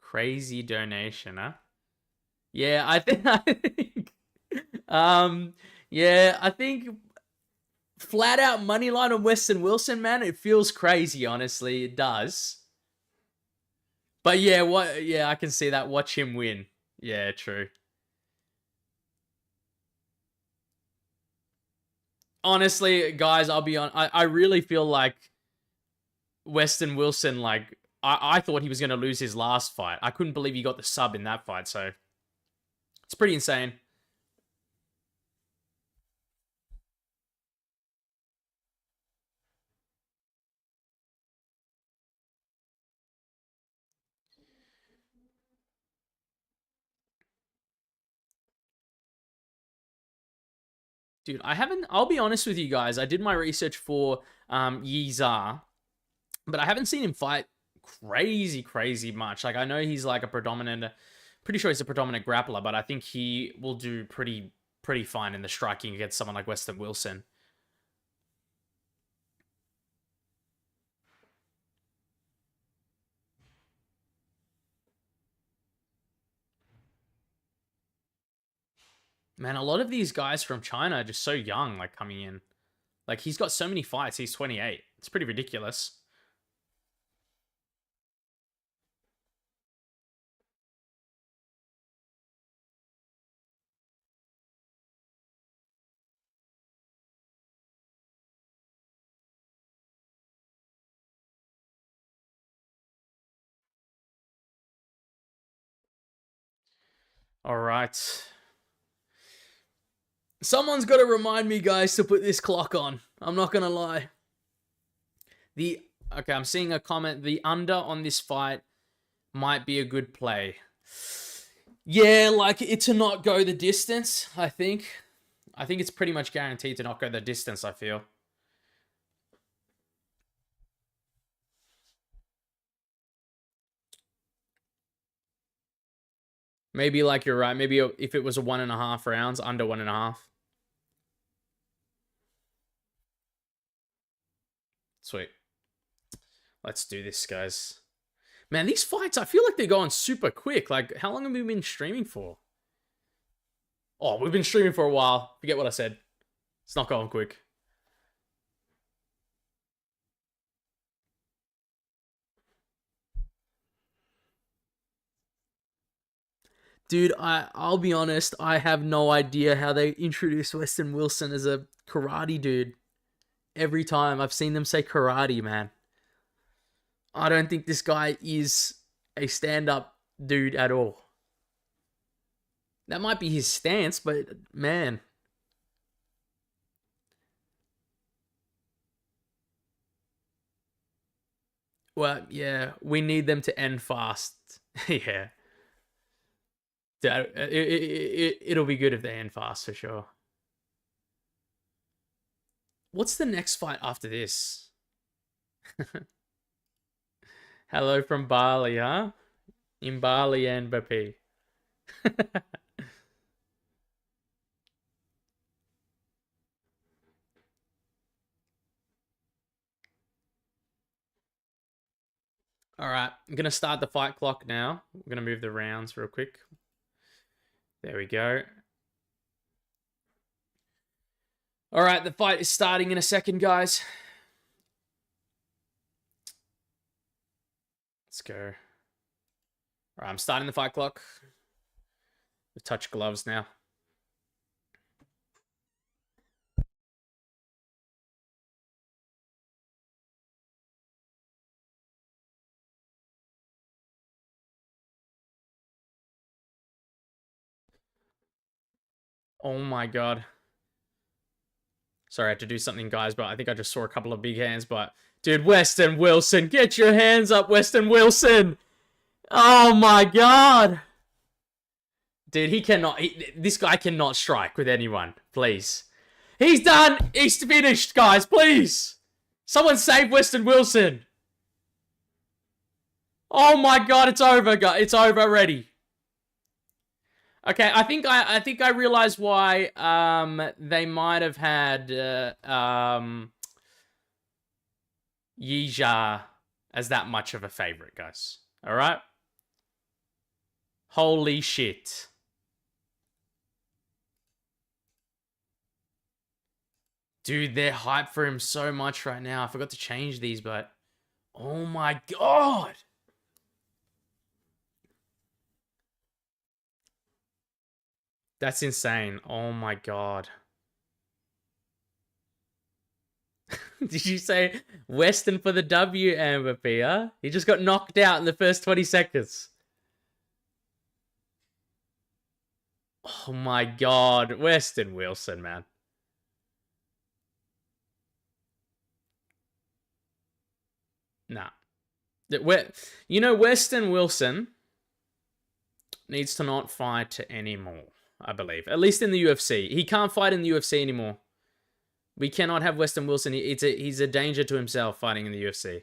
Crazy donation, huh? Yeah, I think yeah, I think flat out money line on Westin Wilson, man, it feels crazy, honestly. It does. But yeah, I can see that. Watch him win. Yeah, true. Honestly, guys, I'll be on. I really feel like Westin Wilson, like, I thought he was going to lose his last fight. I couldn't believe he got the sub in that fight, so it's pretty insane. Dude, I'll be honest with you guys, I did my research for Yizha, but I haven't seen him fight crazy much. Like, I know he's like pretty sure he's a predominant grappler, but I think he will do pretty fine in the striking against someone like Westin Wilson. Man, a lot of these guys from China are just so young, like, coming in. Like, he's got so many fights, he's 28. It's pretty ridiculous. All right. Someone's got to remind me, guys, to put this clock on. I'm not going to lie. Okay, I'm seeing a comment. The under on this fight might be a good play. Yeah, like, it to not go the distance, I think. I think it's pretty much guaranteed to not go the distance, I feel. Maybe, like, you're right. Maybe if it was a 1.5 rounds, under 1.5. Sweet. Let's do this, guys. Man, these fights, I feel like they're going super quick. Like, how long have we been streaming for? Oh, we've been streaming for a while. Forget what I said. It's not going quick. Dude, I'll be honest, I have no idea how they introduced Westin Wilson as a karate dude. Every time I've seen them say karate, man. I don't think this guy is a stand-up dude at all. That might be his stance, but man. Well, yeah, we need them to end fast. Yeah. It'll be good if they end fast for sure. What's the next fight after this? Hello from Bali, huh? In Bali and Bapi. All right, I'm going to start the fight clock now. I'm going to move the rounds real quick. There we go. All right, the fight is starting in a second, guys. Let's go. All right, I'm starting the fight clock. We touch gloves now. Oh my god. Sorry, I had to do something, guys, but I think I just saw a couple of big hands. But, dude, Westin Wilson, get your hands up, Westin Wilson. Oh my god. Dude, he cannot. This guy cannot strike with anyone. Please. He's done. He's finished, guys. Please. Someone save Westin Wilson. Oh my god, it's over, guys. It's over already. Okay, I think I realized why they might have had Yizha as that much of a favorite, guys. All right? Holy shit. Dude, they're hyped for him so much right now. I forgot to change these, but oh my god. That's insane. Oh my god. Did you say Westin for the W, MVP, huh? He just got knocked out in the first 20 seconds. Oh my god. Westin Wilson, man. Nah. You know, Westin Wilson needs to not fight anymore, I believe. At least in the UFC. He can't fight in the UFC anymore. We cannot have Westin Wilson. He's a danger to himself fighting in the UFC.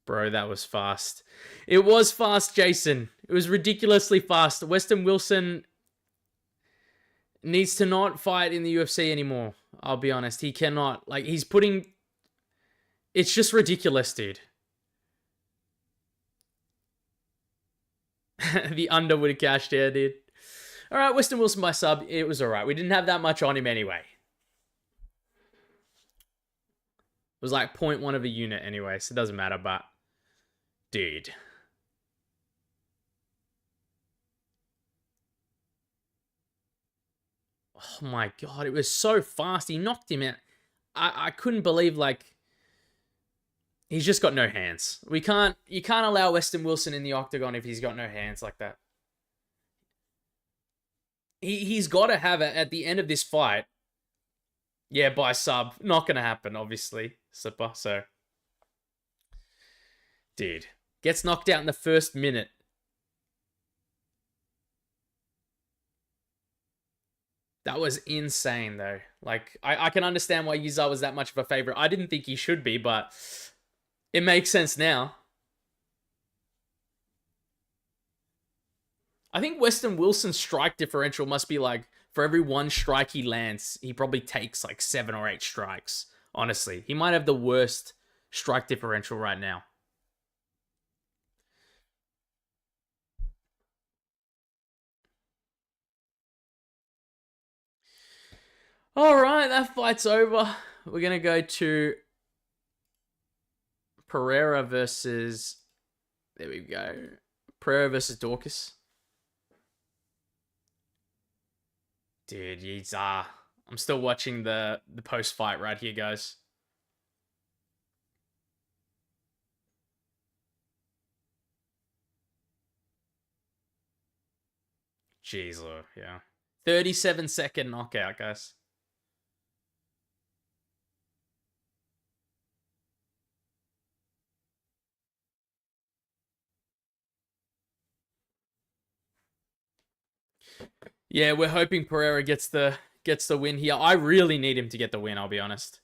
Bro, that was fast. It was fast, Jason. It was ridiculously fast. Westin Wilson needs to not fight in the UFC anymore. I'll be honest. He cannot. Like, he's putting... It's just ridiculous, dude. The under would have cashed there, dude. All right, Westin Wilson by sub. It was all right. We didn't have that much on him anyway. It was like 0.1 of a unit anyway, so it doesn't matter, but... Dude. Oh my god, it was so fast. He knocked him out. I couldn't believe, like... He's just got no hands. You can't allow Westin Wilson in the octagon if he's got no hands like that. He's got to have it at the end of this fight. Yeah, by sub. Not going to happen, obviously. Slipper, so... Dude. Gets knocked out in the first minute. That was insane, though. Like, I can understand why Yizha was that much of a favorite. I didn't think he should be, but... It makes sense now. I think Westin Wilson's strike differential must be like, for every one strike he lands, he probably takes like 7 or 8 strikes. Honestly, he might have the worst strike differential right now. All right, that fight's over. We're going to go to Pereira versus... There we go. Pereira versus Daukaus. Dude, Yizha. I'm still watching the post-fight right here, guys. Jeez, yeah. 37-second knockout, guys. Yeah, we're hoping Pereira gets the win here. I really need him to get the win, I'll be honest.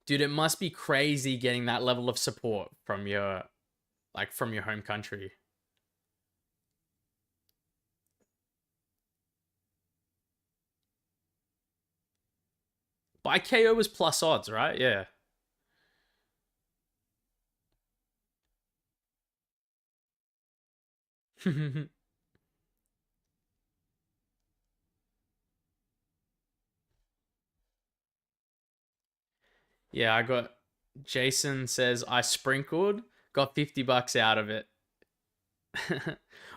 Dude, it must be crazy getting that level of support from your home country. By KO was plus odds, right? Yeah. Yeah, I got... Jason says, I sprinkled, got $50 out of it.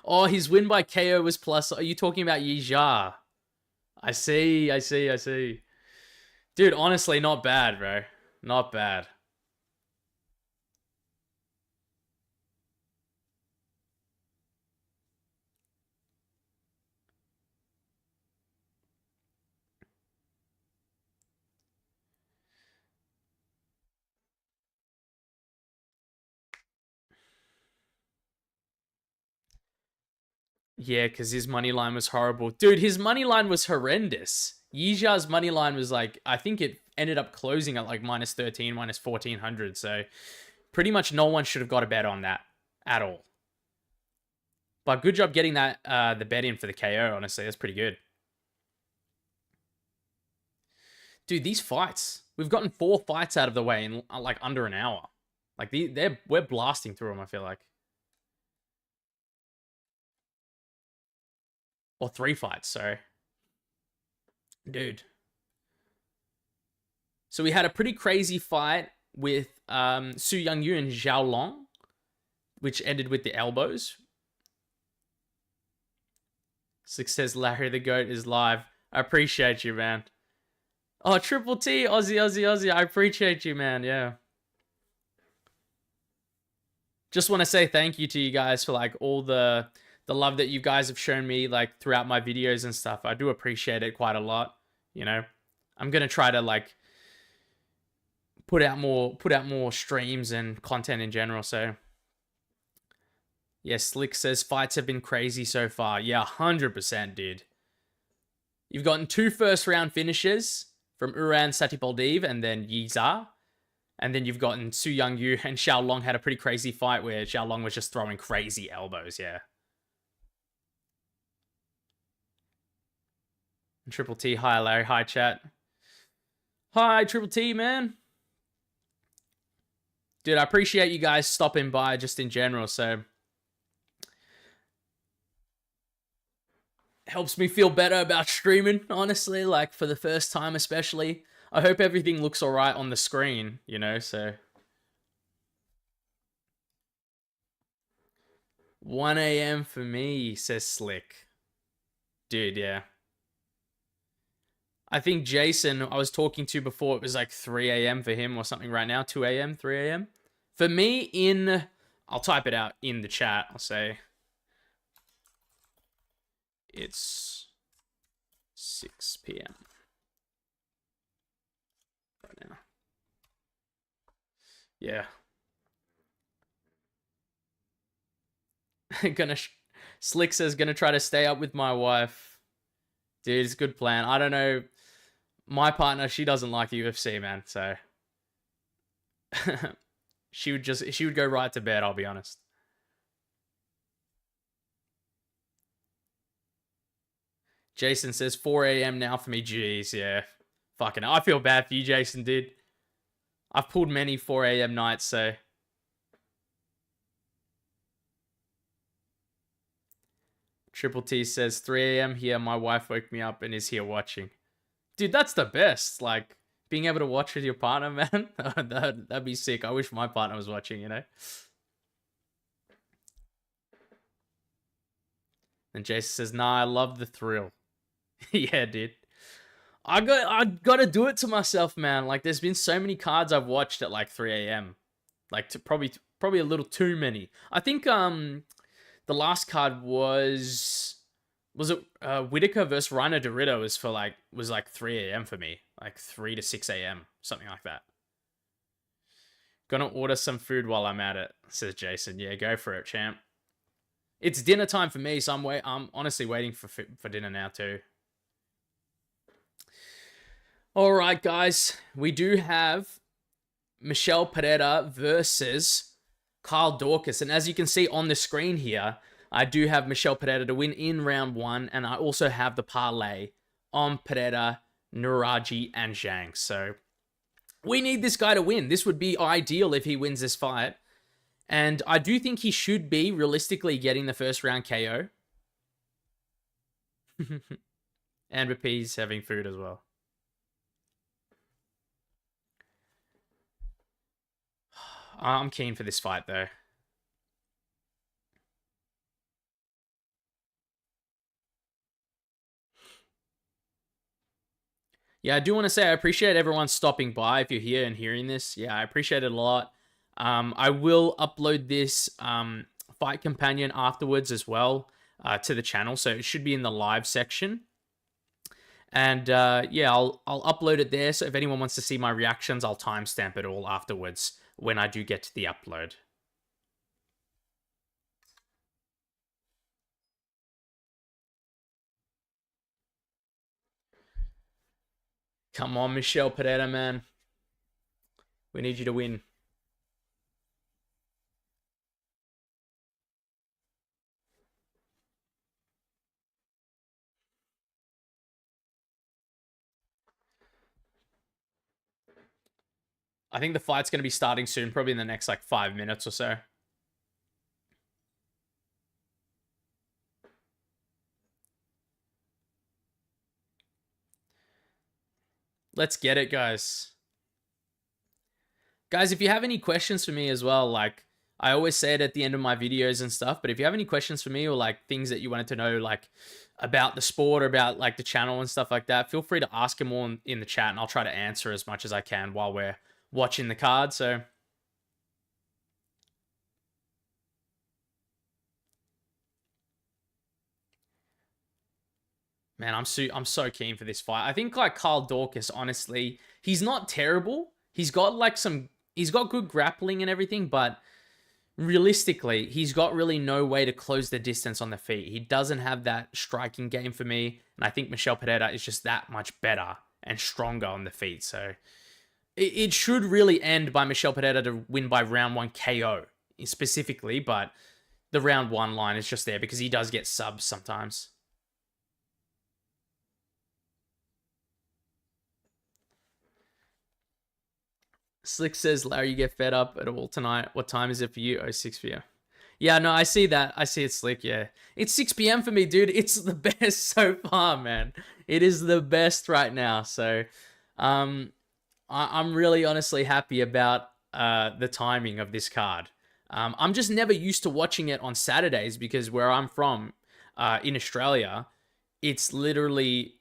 Oh, his win by KO was plus... Are you talking about Yizha? I see. Dude, honestly, not bad, bro. Not bad. Yeah, because his money line was horrible. Dude, his money line was horrendous. Yizha's money line was like, I think it ended up closing at like minus 13, minus 1400. So pretty much no one should have got a bet on that at all. But good job getting that the bet in for the KO, honestly. That's pretty good. Dude, these fights, we've gotten 4 fights out of the way in like under an hour. Like we're blasting through them, I feel like. Or 3 fights, sorry. Dude. So we had a pretty crazy fight with Su Yangyu and Zhao Long, which ended with the elbows. Six says Larry the Goat is live. I appreciate you, man. Oh, Triple T, Aussie. I appreciate you, man. Yeah. Just want to say thank you to you guys for like all the love that you guys have shown me like throughout my videos and stuff. I do appreciate it quite a lot. You know, I'm gonna try to like put out more streams and content in general. So yeah, Slick says fights have been crazy so far. Yeah, 100%, dude. You've gotten 2 first-round finishes from Uran, Satybaldiev, and then Yizha. And then you've gotten Su Yangyu and Xiao Long had a pretty crazy fight where Xiao Long was just throwing crazy elbows, yeah. And Triple T, hi Larry, hi chat. Hi Triple T, man. Dude, I appreciate you guys stopping by just in general, so helps me feel better about streaming, honestly, like for the first time especially. I hope everything looks alright on the screen, you know, so 1 a.m. for me, says Slick. Dude, yeah. I think Jason, I was talking to before, it was like 3 a.m. for him or something right now. 2 a.m., 3 a.m. For me, I'll type it out in the chat. I'll say it's 6 p.m. right now. Yeah. Slick says, gonna try to stay up with my wife. Dude, it's a good plan. I don't know. My partner, she doesn't like the UFC, man. So she would go right to bed, I'll be honest. Jason says 4 a.m. now for me. Jeez, yeah. Fucking, I feel bad for you, Jason, dude. I've pulled many 4 a.m. nights, so. Triple T says 3 a.m. here. My wife woke me up and is here watching. Dude, that's the best. Like, being able to watch with your partner, man. That'd be sick. I wish my partner was watching, you know? And Jason says, nah, I love the thrill. Yeah, dude. I gotta do it to myself, man. Like, there's been so many cards I've watched at like 3 a.m. Like, probably a little too many. I think the last card was it Whitaker versus Reiner Dorito was like 3 a.m. for me, like 3 to 6 a.m. something like that. Gonna order some food while I'm at it, says Jason. Yeah, go for it, champ. It's dinner time for me, so I'm honestly waiting for dinner now too. All right, guys, we do have Michel Pereira versus Kyle Daukaus, and as you can see on the screen here, I do have Michel Pereira to win in round 1, and I also have the parlay on Pereira, Nueraji, and Zhang. So we need this guy to win. This would be ideal if he wins this fight. And I do think he should be realistically getting the first round KO. And P's having food as well. I'm keen for this fight, though. Yeah, I do want to say I appreciate everyone stopping by if you're here and hearing this. Yeah, I appreciate it a lot. I will upload this fight companion afterwards as well to the channel, so it should be in the live section. And yeah, I'll upload it there, so if anyone wants to see my reactions, I'll timestamp it all afterwards when I do get to the upload. Come on, Michel Pereira, man. We need you to win. I think the fight's going to be starting soon, probably in the next like 5 minutes or so. Let's get it, guys. Guys, if you have any questions for me as well, like I always say it at the end of my videos and stuff, but if you have any questions for me or like things that you wanted to know, like about the sport or about like the channel and stuff like that, feel free to ask them all in the chat and I'll try to answer as much as I can while we're watching the card. So man, I'm so keen for this fight. I think like Kyle Daukaus, honestly, he's not terrible. He's got good grappling and everything, but realistically, he's got really no way to close the distance on the feet. He doesn't have that striking game for me, and I think Michel Pereira is just that much better and stronger on the feet. So it should really end by Michel Pereira to win by round 1 KO specifically, but the round 1 line is just there because he does get subs sometimes. Slick says, Larry, you get fed up at all tonight. What time is it for you? Oh, 6 p.m. Yeah, no, I see that. I see it, Slick, yeah. It's 6 p.m. for me, dude. It's the best so far, man. It is the best right now. So, I'm really honestly happy about the timing of this card. I'm just never used to watching it on Saturdays because where I'm from, in Australia, it's literally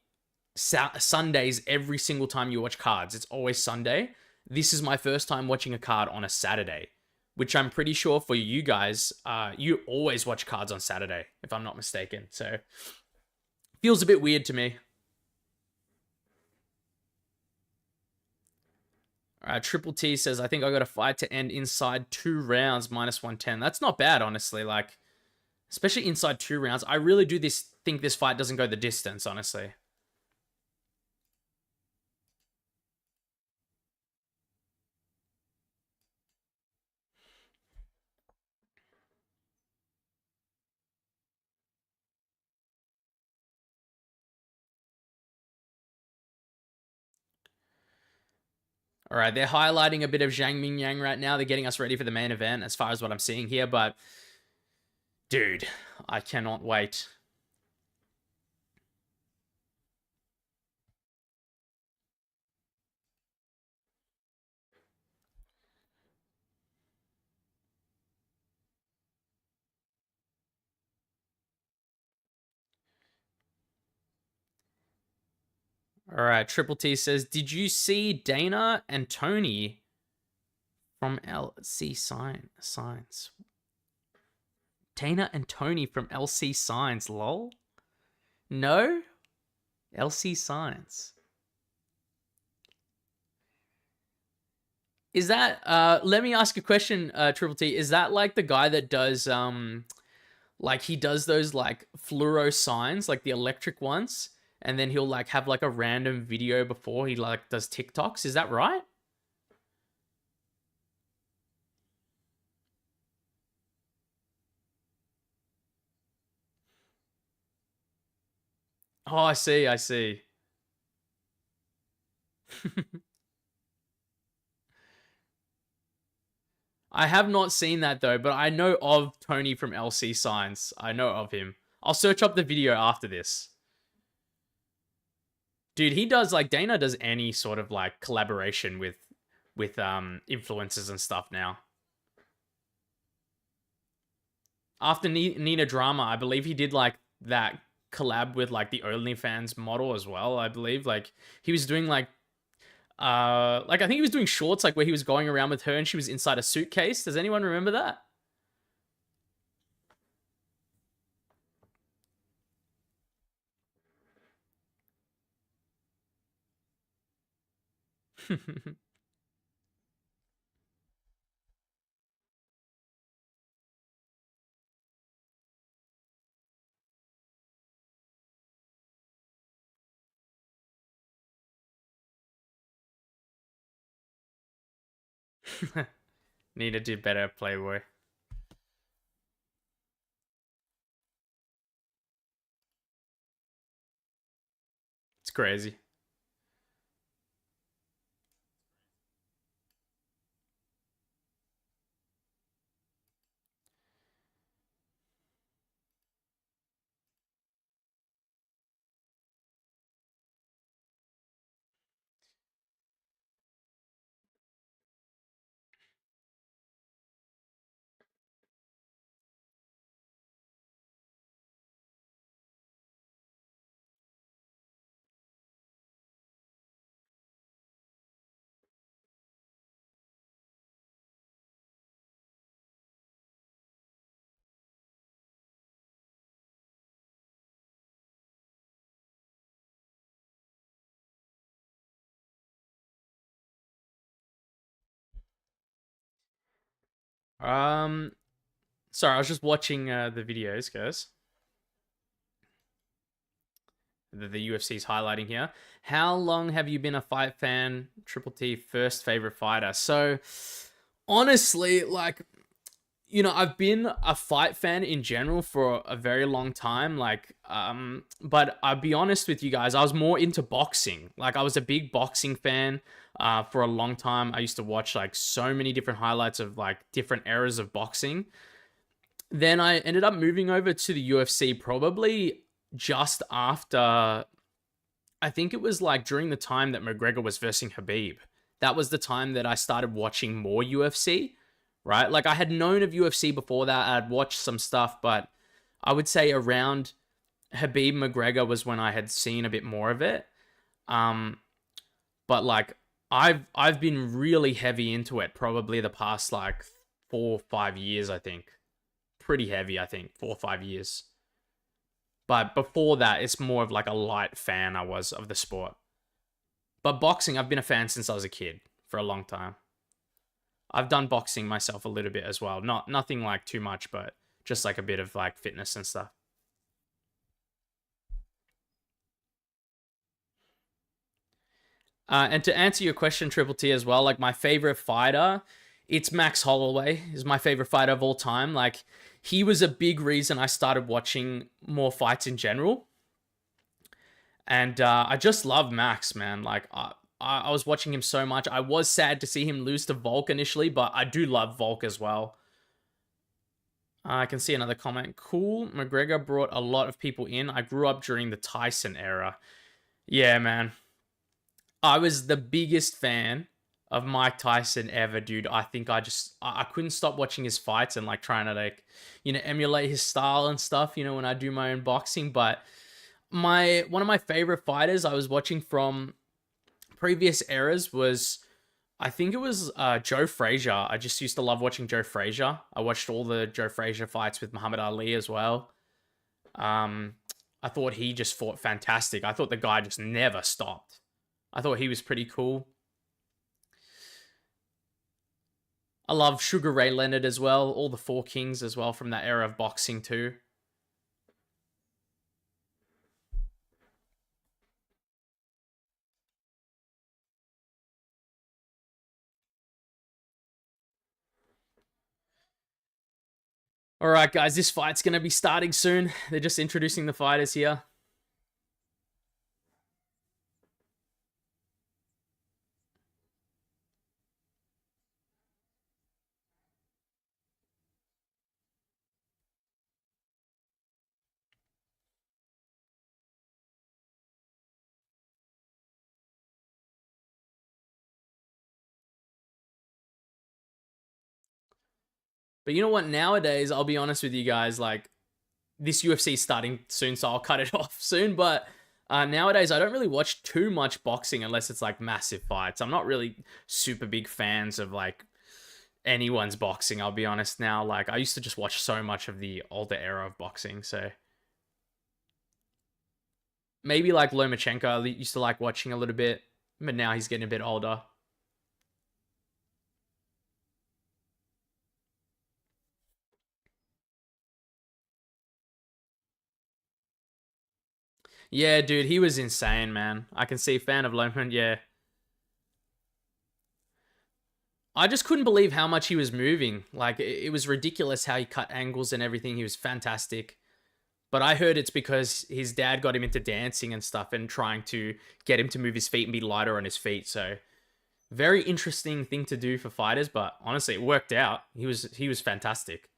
Sundays every single time you watch cards. It's always Sunday. This is my first time watching a card on a Saturday, which I'm pretty sure for you guys, you always watch cards on Saturday, if I'm not mistaken. So, feels a bit weird to me. Triple T says, I think I got a fight to end inside 2 rounds, minus 110. That's not bad, honestly. Like, especially inside 2 rounds. I really do think this fight doesn't go the distance, honestly. All right, they're highlighting a bit of Zhang Mingyang right now. They're getting us ready for the main event as far as what I'm seeing here. But, dude, I cannot wait. All right, Triple T says, did you see Dana and Tony from LC Science? Dana and Tony from LC Science, lol? No? LC Science. Is that, let me ask a question, Triple T. Is that like the guy that does, like he does those like fluoro signs, like the electric ones? And then he'll like have like a random video before he like does TikToks. Is that right? Oh, I see. I see. I have not seen that though, but I know of Tony from LC Signs. I know of him. I'll search up the video after this. Dude, he does like Dana does any sort of like collaboration with influencers and stuff now. After Nina Drama, I believe he did like that collab with like the OnlyFans model as well. I believe like he was doing like I think he was doing shorts like where he was going around with her and she was inside a suitcase. Does anyone remember that? Need to do better, Playboy. It's crazy. Um, sorry, I was just watching the videos, guys. The UFC's highlighting here. How long have you been a fight fan? Triple T, first favorite fighter. So, honestly, like, you know, I've been a fight fan in general for a very long time. Like, but I'll be honest with you guys, I was more into boxing. Like, I was a big boxing fan for a long time. I used to watch like so many different highlights of like different eras of boxing. Then I ended up moving over to the UFC probably just after, I think it was like during the time that McGregor was versing Khabib. That was the time that I started watching more UFC, right? Like I had known of UFC before that. I'd watched some stuff, but I would say around Khabib McGregor was when I had seen a bit more of it. But like I've been really heavy into it probably the past like 4 or 5 years, I think. Pretty heavy, I think, 4 or 5 years. But before that, it's more of like a light fan I was of the sport. But boxing, I've been a fan since I was a kid for a long time. I've done boxing myself a little bit as well. Nothing like too much, but just like a bit of like fitness and stuff. And to answer your question, Triple T, as well, like my favorite fighter, it's Max Holloway, is my favorite fighter of all time. Like he was a big reason I started watching more fights in general. And I just love Max, man. Like I was watching him so much. I was sad to see him lose to Volk initially, but I do love Volk as well. I can see another comment. Cool. McGregor brought a lot of people in. I grew up during the Tyson era. Yeah, man. I was the biggest fan of Mike Tyson ever, dude. I think I couldn't stop watching his fights and like trying to like, emulate his style and stuff, when I do my own boxing. But one of my favorite fighters I was watching from previous eras was, I think it was Joe Frazier. I just used to love watching Joe Frazier. I watched all the Joe Frazier fights with Muhammad Ali as well. I thought he just fought fantastic. I thought the guy just never stopped. I thought he was pretty cool. I love Sugar Ray Leonard as well. All the Four Kings as well from that era of boxing too. All right, guys, this fight's going to be starting soon. They're just introducing the fighters here. But you know what? Nowadays, I'll be honest with you guys, like, this UFC is starting soon, so I'll cut it off soon. But nowadays, I don't really watch too much boxing unless it's, like, massive fights. I'm not really super big fans of, like, anyone's boxing, I'll be honest now. Like, I used to just watch so much of the older era of boxing, so... Maybe, like, Lomachenko, I used to like watching a little bit, but now he's getting a bit older. Yeah, dude, he was insane, man. I can see fan of Loman, yeah. I just couldn't believe how much he was moving. Like, it was ridiculous how he cut angles and everything. He was fantastic. But I heard it's because his dad got him into dancing and stuff and trying to get him to move his feet and be lighter on his feet. So, very interesting thing to do for fighters, but honestly, it worked out. He was fantastic.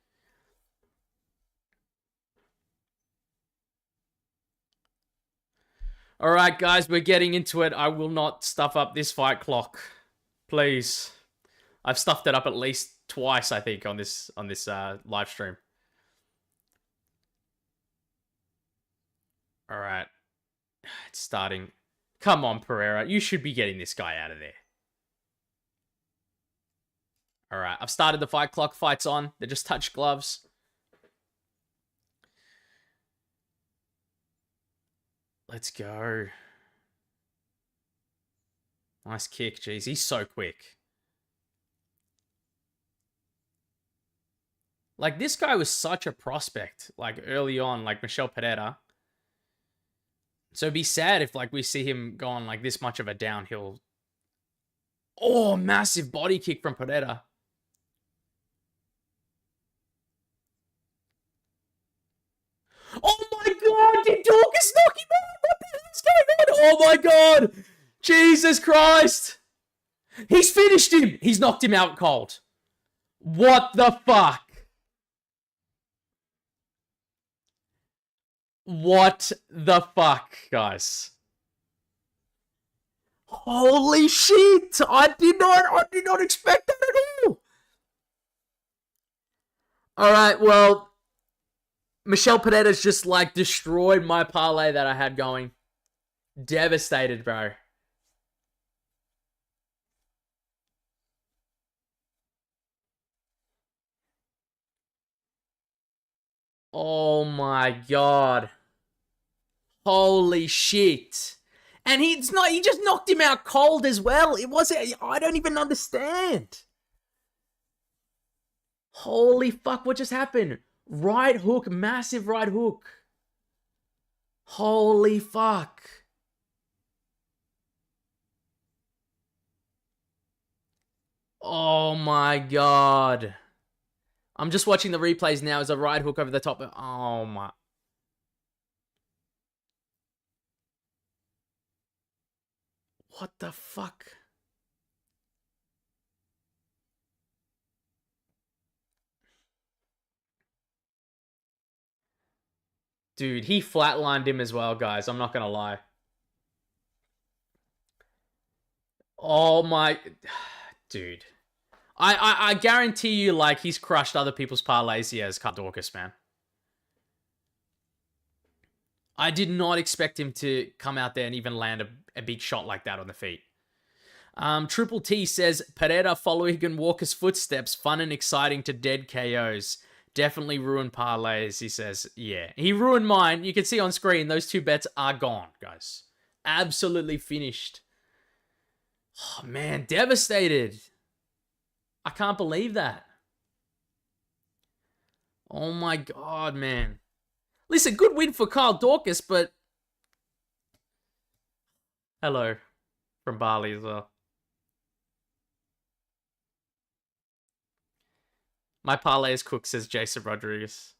All right, guys, we're getting into it. I will not stuff up this fight clock. Please. I've stuffed it up at least twice, I think, on this live stream. All right. It's starting. Come on, Pereira. You should be getting this guy out of there. All right. I've started the fight clock. Fight's on. They're just touch gloves. Let's go. Nice kick. Jeez, he's so quick. Like, this guy was such a prospect, like, early on, like Michel Pereira. So it'd be sad if, like, we see him go on, like, this much of a downhill. Oh, massive body kick from Pereira. Oh my god, did Daukaus knock him out? What the hell's going on? Oh my god! Jesus Christ! He's finished him! He's knocked him out cold. What the fuck? What the fuck, guys? Holy shit! I did not expect that at all. All right, well, Michel Pereira's just like destroyed my parlay that I had going. Devastated, bro. Oh my god. Holy shit. And he just knocked him out cold as well. I don't even understand. Holy fuck, what just happened? Right hook, massive right hook. Holy fuck. Oh my god. I'm just watching the replays now as a right hook over the top. Oh my. What the fuck? Dude, he flatlined him as well, guys. I'm not gonna lie. Oh my... Dude. I guarantee you, like, he's crushed other people's parlays he has, Daukaus, man. I did not expect him to come out there and even land a big shot like that on the feet. Triple T says, Pereira following in Walker's footsteps, fun and exciting to dead KOs. Definitely ruined parlays, he says. Yeah, he ruined mine. You can see on screen, those 2 bets are gone, guys. Absolutely finished. Oh, man, devastated. I can't believe that. Oh, my God, man. Listen, good win for Daukaus, but... Hello. From Bali as well. My parlay is cooked, says Jason Rodriguez.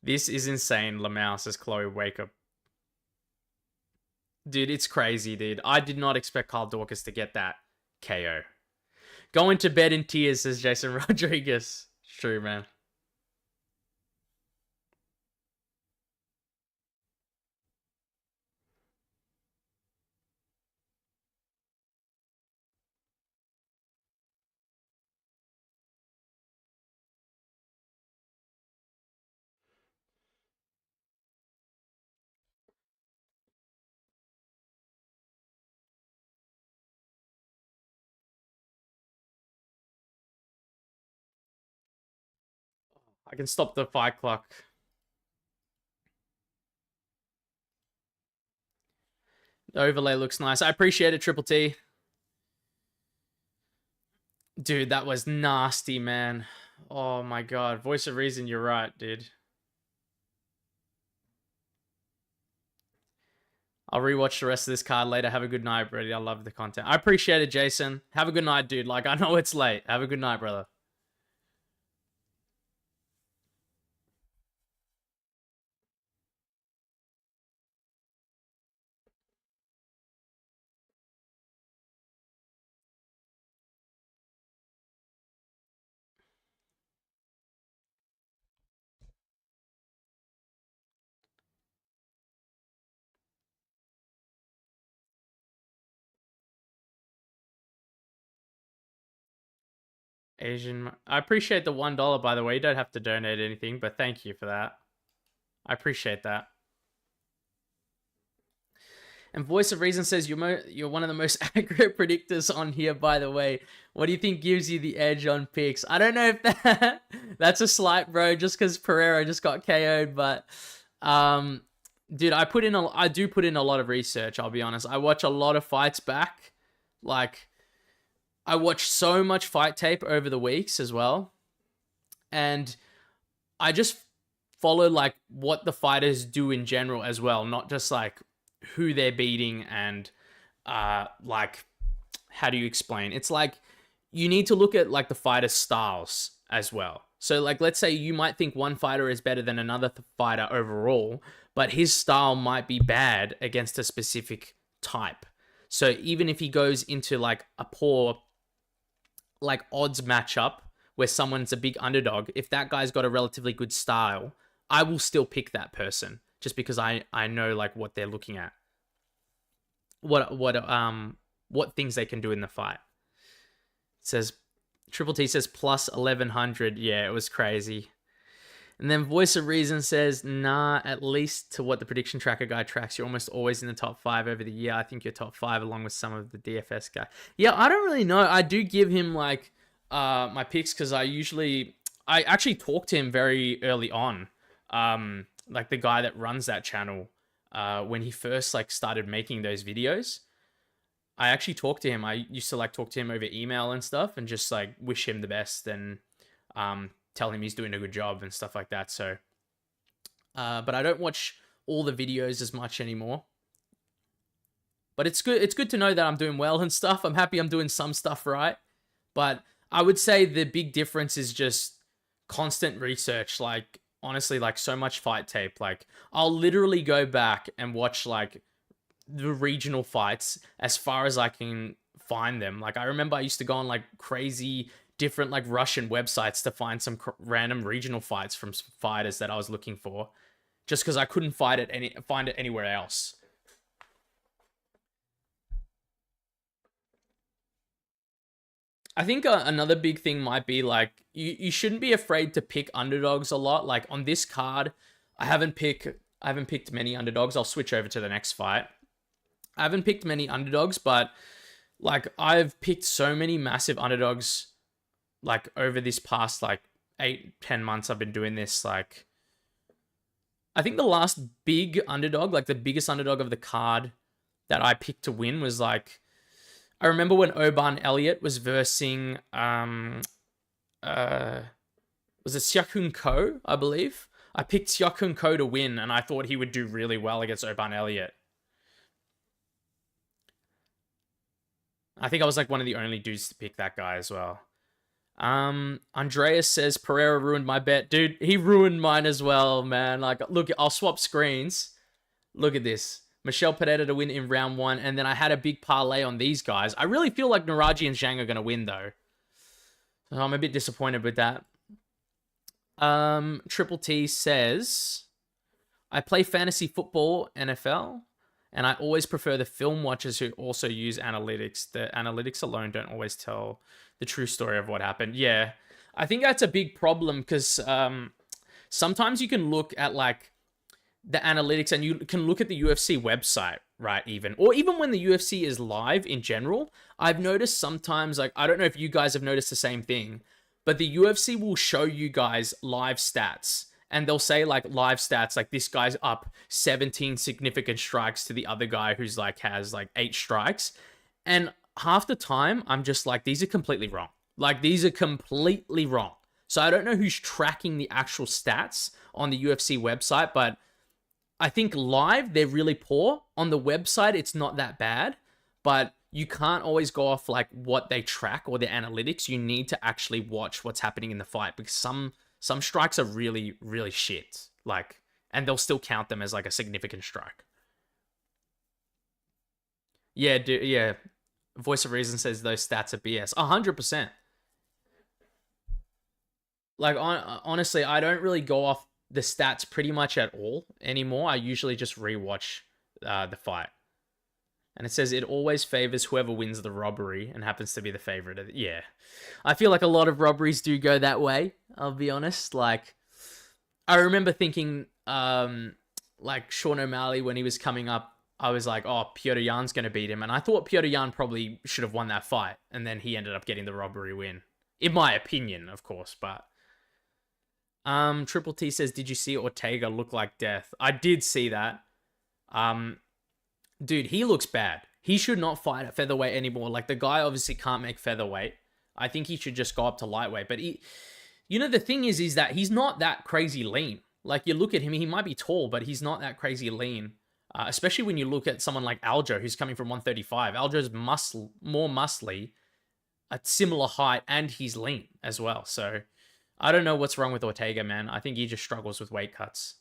This is insane, Lamau, says Chloe. Wake up. Dude, it's crazy, dude. I did not expect Daukaus to get that KO. Going to bed in tears, says Jason Rodriguez. It's true, man. I can stop the fight clock. The overlay looks nice. I appreciate it, Triple T. Dude, that was nasty, man. Oh my God. Voice of reason, you're right, dude. I'll rewatch the rest of this card later. Have a good night, Brady. I love the content. I appreciate it, Jason. Have a good night, dude. Like, I know it's late. Have a good night, brother. Asian. I appreciate the $1, by the way. You don't have to donate anything, but thank you for that. I appreciate that. And Voice of Reason says you're one of the most accurate predictors on here, by the way. What do you think gives you the edge on picks? I don't know if that's a slight, bro, just because Pereira just got KO'd, but dude, I do put in a lot of research, I'll be honest. I watch a lot of fights back. Like, I watch so much fight tape over the weeks as well. And I just follow like what the fighters do in general as well, not just like who they're beating and like, how do you explain? It's like you need to look at like the fighter styles as well. So like, let's say you might think one fighter is better than another fighter overall, but his style might be bad against a specific type. So even if he goes into like a poor like odds matchup where someone's a big underdog, if that guy's got a relatively good style, I will still pick that person just because I know like what they're looking at. What things they can do in the fight. It says Triple T says plus 1100. Yeah, it was crazy. And then Voice of Reason says, nah, at least to what the prediction tracker guy tracks, you're almost always in the top 5 over the year. I think you're top 5 along with some of the DFS guy. Yeah, I don't really know. I do give him like my picks because I actually talk to him very early on. Like the guy that runs that channel, when he first like started making those videos, I actually talked to him. I used to like talk to him over email and stuff and just like wish him the best and tell him he's doing a good job and stuff like that. So, but I don't watch all the videos as much anymore. But it's good. It's good to know that I'm doing well and stuff. I'm happy I'm doing some stuff right. But I would say the big difference is just constant research. Like, honestly, like so much fight tape. Like, I'll literally go back and watch like the regional fights as far as I can find them. Like, I remember I used to go on like crazy different like Russian websites to find some random regional fights from fighters that I was looking for, just because I couldn't find it anywhere else. I think another big thing might be like you shouldn't be afraid to pick underdogs a lot. Like on this card, I haven't picked many underdogs. I'll switch over to the next fight. I haven't picked many underdogs, but like I've picked so many massive underdogs like over this past like 8-10 months I've been doing this. Like I think the last big underdog, like the biggest underdog of the card that I picked to win was like, I remember when Oban Elliott was versing, was it Xiao Ko, I believe? I picked Xiao Ko to win, and I thought he would do really well against Oban Elliott. I think I was like one of the only dudes to pick that guy as well. Andreas says Pereira ruined my bet. Dude, he ruined mine as well, man. Like, look, I'll swap screens. Look at this. Michel Pereira to win in round 1, and then I had a big parlay on these guys. I really feel like Nueraji and Zhang are going to win, though. So I'm a bit disappointed with that. Triple T says, I play fantasy football, NFL, and I always prefer the film watchers who also use analytics. The analytics alone don't always tell the true story of what happened. Yeah, I think that's a big problem because sometimes you can look at like the analytics and you can look at the UFC website, right? Or even when the UFC is live in general, I've noticed sometimes, like, I don't know if you guys have noticed the same thing, but the UFC will show you guys live stats and they'll say like live stats, like this guy's up 17 significant strikes to the other guy who's like has like 8 strikes. And half the time I'm just like, these are completely wrong. Like these are completely wrong. So I don't know who's tracking the actual stats on the UFC website, but I think live, they're really poor. On the website, it's not that bad, but you can't always go off like what they track or their analytics. You need to actually watch what's happening in the fight because some strikes are really, really shit. Like, and they'll still count them as like a significant strike. Yeah, yeah. Voice of Reason says those stats are BS. 100%. Like, honestly, I don't really go off the stats pretty much at all anymore. I usually just rewatch the fight. And it says it always favors whoever wins the robbery and happens to be the favorite. Yeah. I feel like a lot of robberies do go that way, I'll be honest. Like, I remember thinking, like, Sean O'Malley, when he was coming up, I was like, oh, Petr Yan's going to beat him. And I thought Petr Yan probably should have won that fight. And then he ended up getting the robbery win. In my opinion, of course, but... Triple T says, did you see Ortega look like death? I did see that. Dude, he looks bad. He should not fight at featherweight anymore. Like, the guy obviously can't make featherweight. I think he should just go up to lightweight. But he, you know, the thing is that he's not that crazy lean. Like, you look at him, he might be tall, but he's not that crazy lean. Especially when you look at someone like Aljo, who's coming from 135. Aljo's more muscly, a similar height, and he's lean as well. So... I don't know what's wrong with Ortega, man. I think he just struggles with weight cuts.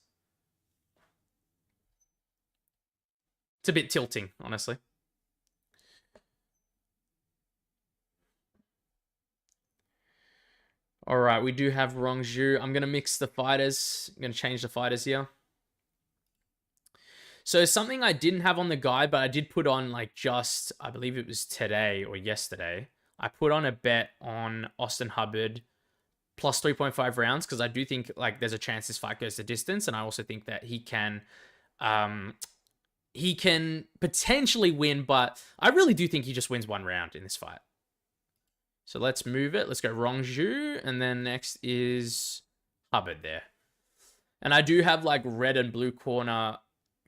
It's a bit tilting, honestly. All right, we do have Rongzhu. I'm going to mix the fighters. I'm going to change the fighters here. So something I didn't have on the guide, but I did put on like just, I believe it was today or yesterday. I put on a bet on Austin Hubbard plus 3.5 rounds because I do think like there's a chance this fight goes the distance, and I also think that he can potentially win, but I really do think he just wins 1 round in this fight. So let's move it. Let's go Rongzhu, and then next is Hubbard there. And I do have like red and blue corner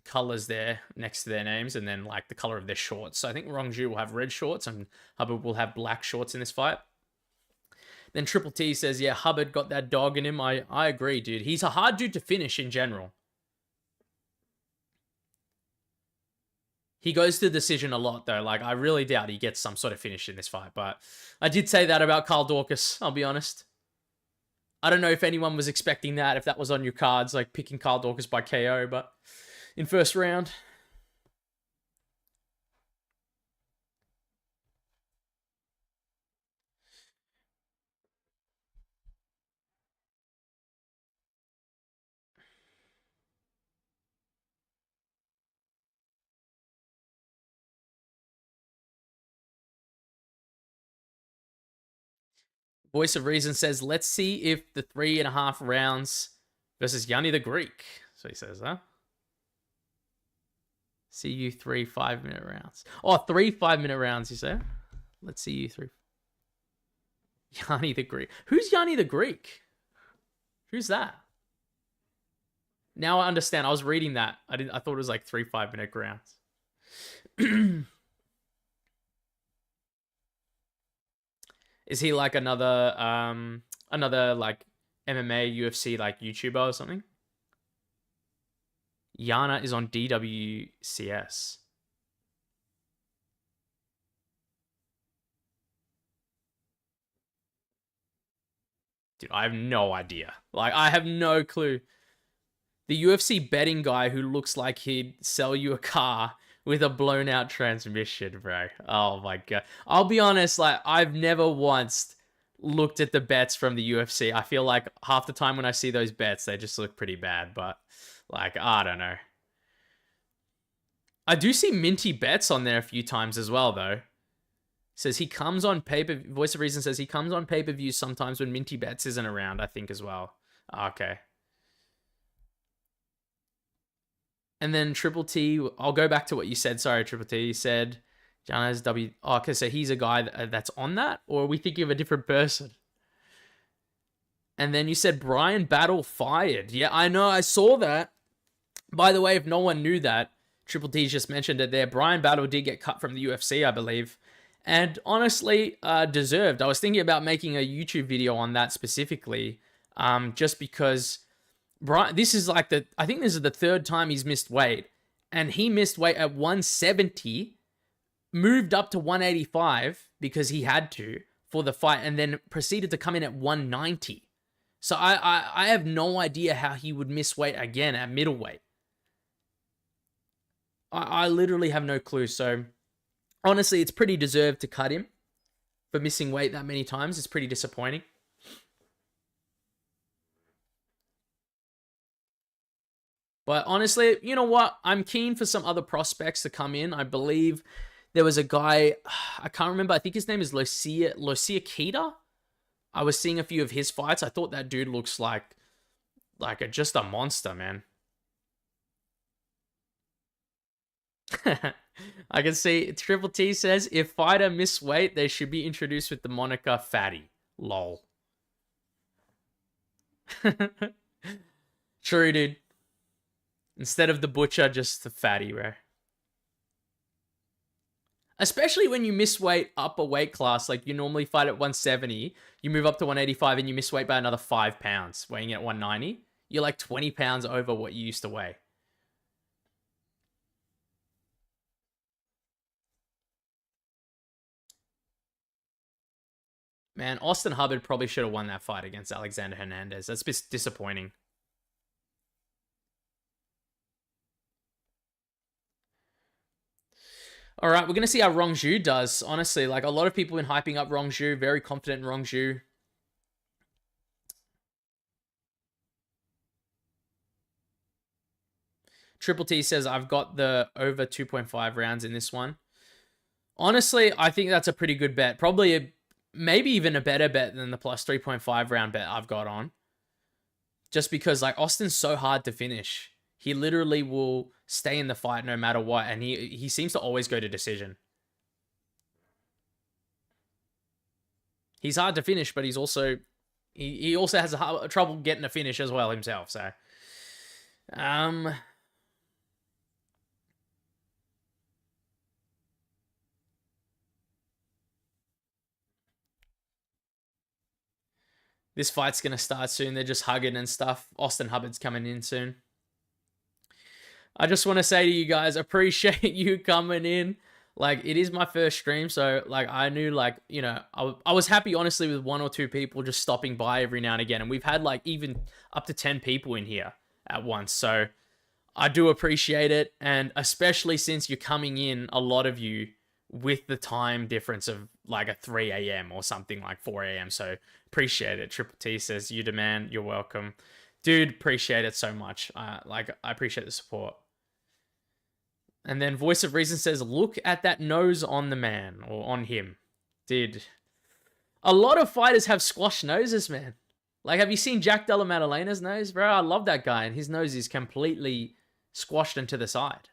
colors there next to their names, and then like the color of their shorts. So I think Rongzhu will have red shorts and Hubbard will have black shorts in this fight. Then Triple T says, yeah, Hubbard got that dog in him. I agree, dude. He's a hard dude to finish in general. He goes to decision a lot, though. Like, I really doubt he gets some sort of finish in this fight. But I did say that about Carl Daukaus, I'll be honest. I don't know if anyone was expecting that, if that was on your cards, like picking Carl Daukaus by KO, but in first round. Voice of Reason says, let's see if the 3.5 rounds versus Yanni the Greek. So he says, huh? See you 3 5-minute rounds. Oh, 3 5-minute rounds, you say? Let's see you 3. Yanni the Greek. Who's Yanni the Greek? Who's that? Now I understand. I was reading that. I thought it was like 3 5-minute rounds. Is he like another like MMA UFC like YouTuber or something? Yana is on DWCS. Dude, I have no idea. Like, I have no clue. The UFC betting guy who looks like he'd sell you a car with a blown out transmission, bro. Oh my god. I'll be honest, like, I've never once looked at the bets from the UFC. I feel like half the time when I see those bets, they just look pretty bad, but like, I don't know. I do see minty bets on there a few times as well, though. Says he comes on Voice of Reason says he comes on pay-per-view sometimes when Minty Bets isn't around, I think, as well. Okay. And then Triple T, I'll go back to what you said. Sorry, Triple T. You said Jana's W. Oh, okay, so he's a guy that's on that? Or are we thinking of a different person? And then you said Brian Battle fired. Yeah, I know. I saw that. By the way, if no one knew that, Triple T just mentioned it there. Brian Battle did get cut from the UFC, I believe. And honestly, deserved. I was thinking about making a YouTube video on that specifically, just because Brian, this is like I think this is the 3rd time he's missed weight, and he missed weight at 170, moved up to 185 because he had to for the fight, and then proceeded to come in at 190. So I have no idea how he would miss weight again at middleweight. I literally have no clue. So honestly, it's pretty deserved to cut him for missing weight that many times. It's pretty disappointing. But honestly, you know what? I'm keen for some other prospects to come in. I believe there was a guy, I can't remember. I think his name is Lucia Kita. I was seeing a few of his fights. I thought that dude looks like just a monster, man. I can see Triple T says, if fighter miss weight, they should be introduced with the moniker fatty. Lol. True, dude. Instead of the butcher, just the fatty, bro. Especially when you miss weight up a weight class, like you normally fight at 170, you move up to 185 and you miss weight by another 5 pounds, weighing at 190. You're like 20 pounds over what you used to weigh. Man, Austin Hubbard probably should have won that fight against Alexander Hernandez. That's just disappointing. All right, we're going to see how Rongzhu does. Honestly, like a lot of people have been hyping up Rongzhu, very confident in Rongzhu. Triple T says, I've got the over 2.5 rounds in this one. Honestly, I think that's a pretty good bet. Probably maybe even a better bet than the plus 3.5 round bet I've got on. Just because like Austin's so hard to finish. He literally will stay in the fight no matter what, and he seems to always go to decision. He's hard to finish, but he's also he also has trouble getting a finish as well himself. So, this fight's gonna start soon. They're just hugging and stuff. Austin Hubbard's coming in soon. I just want to say to you guys, appreciate you coming in. Like, it is my first stream, so like I knew, like, you know, I was happy honestly with 1 or 2 people just stopping by every now and again, and we've had like even up to 10 people in here at once. So I do appreciate it, and especially since you're coming in, a lot of you, with the time difference of like a 3 a.m. or something like 4 a.m. So appreciate it. Triple T says, you demand, you're welcome. Dude, appreciate it so much. Like, I appreciate the support. And then Voice of Reason says, look at that nose on the man, or on him. Dude, a lot of fighters have squashed noses, man. Like, have you seen Jack Della Maddalena's nose, bro? I love that guy, and his nose is completely squashed into the side.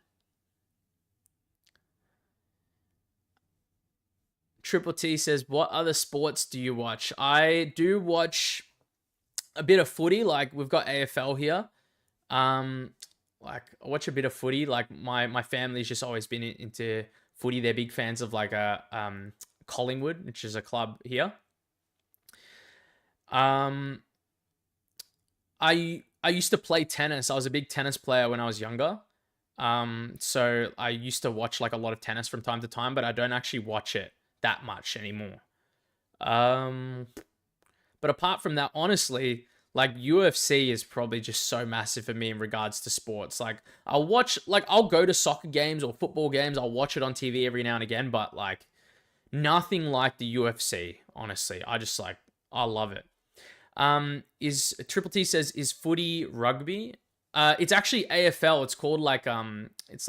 Triple T says, what other sports do you watch? I do watch a bit of footy. Like, we've got AFL here. Like, I watch a bit of footy. Like, my family's just always been into footy. They're big fans of like Collingwood, which is a club here. I used to play tennis. I was a big tennis player when I was younger. So I used to watch like a lot of tennis from time to time, but I don't actually watch it that much anymore. But apart from that, honestly, like UFC is probably just so massive for me in regards to sports. Like, I'll go to soccer games or football games. I'll watch it on TV every now and again, but like nothing like the UFC, honestly. I love it. Is Triple T says, is footy rugby? It's actually AFL. It's called like, it's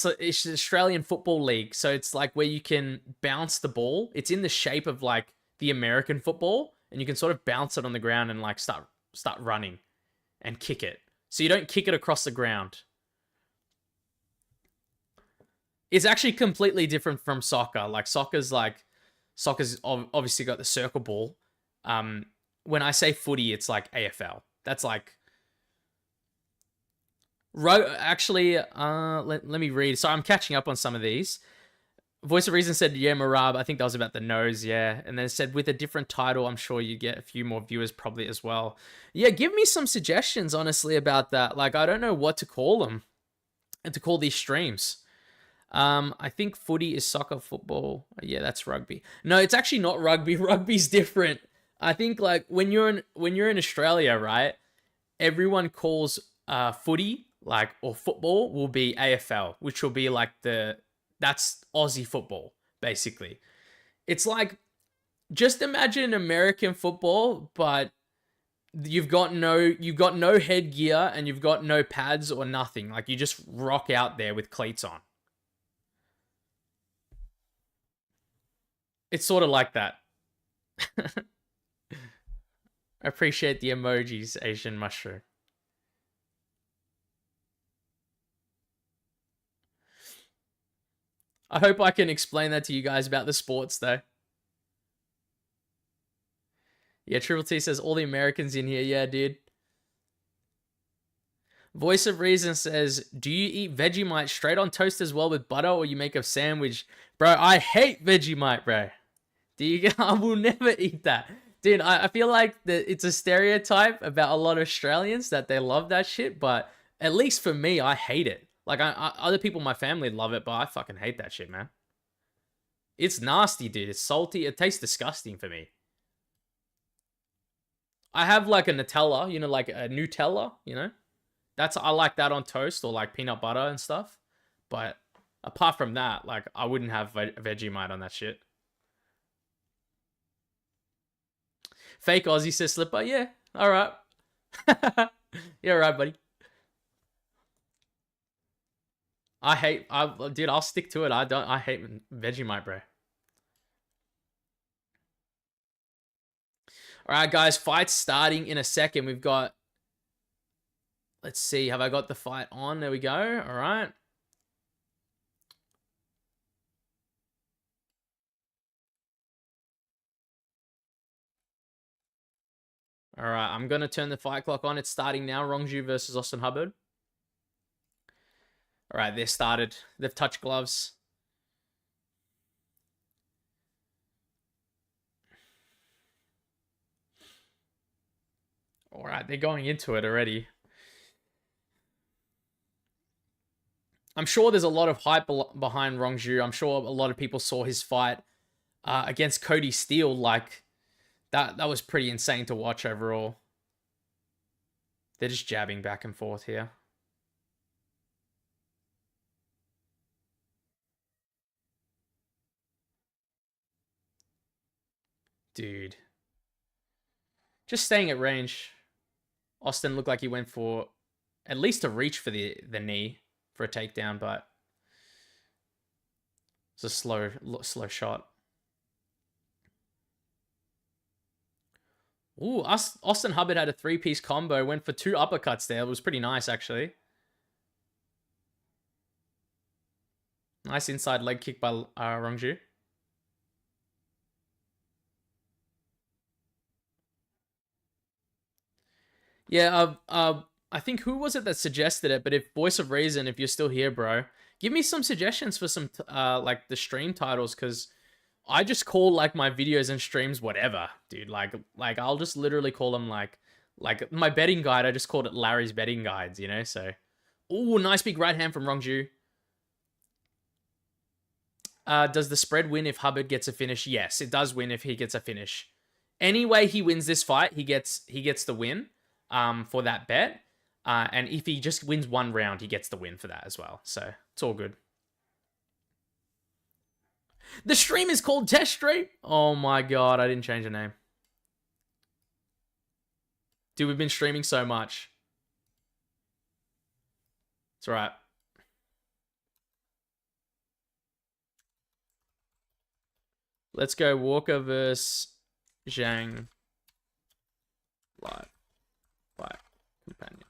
the Australian Football League. So it's like where you can bounce the ball. It's in the shape of like the American football, and you can sort of bounce it on the ground and like start running and kick it. So you don't kick it across the ground. It's actually completely different from soccer. Like soccer's obviously got the circle ball. When I say footy, it's like AFL. That's like actually, let me read. So I'm catching up on some of these. Voice of Reason said, yeah, Marab. I think that was about the nose, yeah. And then it said, with a different title, I'm sure you get a few more viewers probably as well. Yeah, give me some suggestions, honestly, about that. Like, I don't know what to call them and to call these streams. I think footy is soccer, football. Yeah, that's rugby. No, it's actually not rugby. Rugby's different. I think like when you're in Australia, right? Everyone calls footy like, or football will be AFL, which will be like that's Aussie football, basically. It's like, just imagine American football, but you've got no headgear and you've got no pads or nothing. Like, you just rock out there with cleats on. It's sort of like that. I appreciate the emojis, Asian Mushroom. I hope I can explain that to you guys about the sports, though. Yeah, Triple T says, all the Americans in here. Yeah, dude. Voice of Reason says, do you eat Vegemite straight on toast as well with butter, or you make a sandwich? Bro, I hate Vegemite, bro. I will never eat that. Dude, I feel like it's a stereotype about a lot of Australians that they love that shit, but at least for me, I hate it. Like, other people in my family love it, but I fucking hate that shit, man. It's nasty, dude. It's salty. It tastes disgusting for me. I have like a Nutella, like a Nutella, I like that on toast, or like peanut butter and stuff. But apart from that, like, I wouldn't have Vegemite on that shit. Fake Aussie says slipper. Yeah, all right. Yeah, all right, buddy. Dude, I'll stick to it. I hate Vegemite, bro. All right, guys, fight's starting in a second. We've got, let's see, have I got the fight on? There we go. All right. All right, I'm going to turn the fight clock on. It's starting now. Rongzhu versus Austin Hubbard. All right, they're started. They've touched gloves. All right, they're going into it already. I'm sure there's a lot of hype behind Rongzhu. I'm sure a lot of people saw his fight against Cody Steele. Like, that was pretty insane to watch overall. They're just jabbing back and forth here. Dude. Just staying at range. Austin looked like he went for at least a reach for the knee for a takedown, but it's a slow shot. Ooh, Austin Hubbard had a 3-piece combo, went for 2 uppercuts there. It was pretty nice, actually. Nice inside leg kick by Rongzhu. Yeah, I think, who was it that suggested it? But if Voice of Reason, if you're still here, bro, give me some suggestions for some like the stream titles, because I just call like my videos and streams whatever, dude. Like I'll just literally call them like my betting guide. I just called it Larry's betting guides, you know. So, ooh, nice big right hand from Rongzhu. Does the spread win if Hubbard gets a finish? Yes, it does win if he gets a finish. Any way he wins this fight, he gets the win for that bet. And if he just wins 1 round, he gets the win for that as well. So it's all good. The stream is called Test Stream. Oh my god, I didn't change the name. Dude, we've been streaming so much. It's alright. Let's go Walker versus Zhang. Live fight companion.